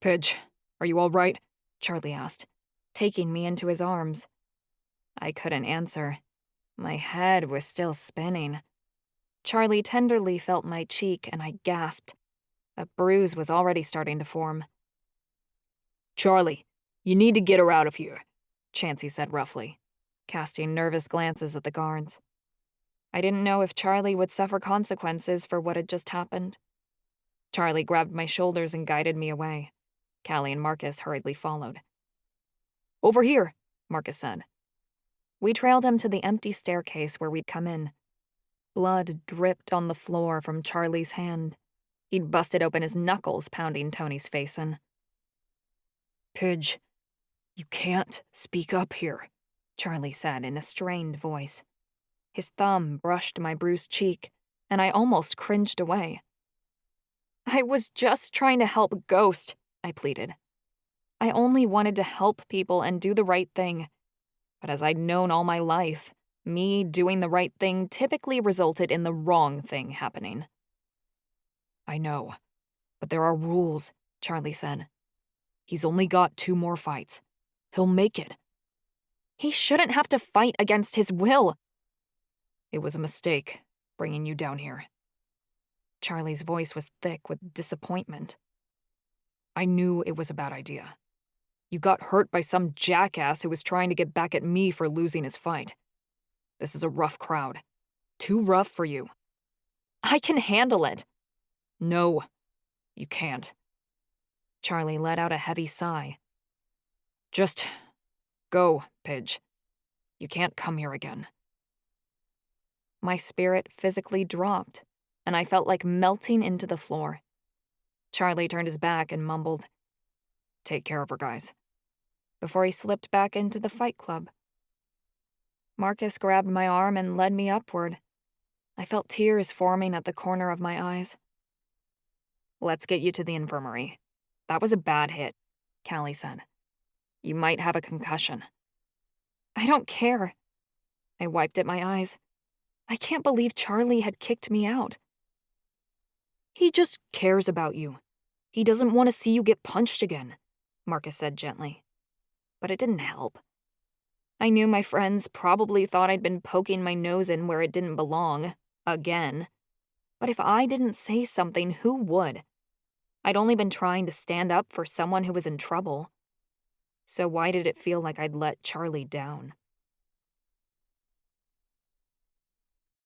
"Pidge, are you all right?" Charlie asked, taking me into his arms. I couldn't answer. My head was still spinning. Charlie tenderly felt my cheek, and I gasped. A bruise was already starting to form. "Charlie, you need to get her out of here," Chansey said roughly, casting nervous glances at the guards. I didn't know if Charlie would suffer consequences for what had just happened. Charlie grabbed my shoulders and guided me away. Callie and Marcus hurriedly followed. "Over here," Marcus said. We trailed him to the empty staircase where we'd come in. Blood dripped on the floor from Charlie's hand. He'd busted open his knuckles, pounding Tony's face in. "Pidge, you can't speak up here," Charlie said in a strained voice. His thumb brushed my bruised cheek, and I almost cringed away. "I was just trying to help Ghost," I pleaded. I only wanted to help people and do the right thing. But as I'd known all my life, me doing the right thing typically resulted in the wrong thing happening. "I know, but there are rules," Charlie said. "He's only got 2 more fights. He'll make it." "He shouldn't have to fight against his will." "It was a mistake, bringing you down here." Charlie's voice was thick with disappointment. "I knew it was a bad idea. You got hurt by some jackass who was trying to get back at me for losing his fight. This is a rough crowd. Too rough for you." "I can handle it." "No, you can't." Charlie let out a heavy sigh. "Just go, Pidge. You can't come here again." My spirit physically dropped, and I felt like melting into the floor. Charlie turned his back and mumbled, "Take care of her, guys," before he slipped back into the fight club. Marcus grabbed my arm and led me upward. I felt tears forming at the corner of my eyes. "Let's get you to the infirmary. That was a bad hit," Callie said. "You might have a concussion." "I don't care." I wiped at my eyes. I can't believe Charlie had kicked me out. "He just cares about you. He doesn't want to see you get punched again," Marcus said gently. But it didn't help. I knew my friends probably thought I'd been poking my nose in where it didn't belong, again. But if I didn't say something, who would? I'd only been trying to stand up for someone who was in trouble. So why did it feel like I'd let Charlie down?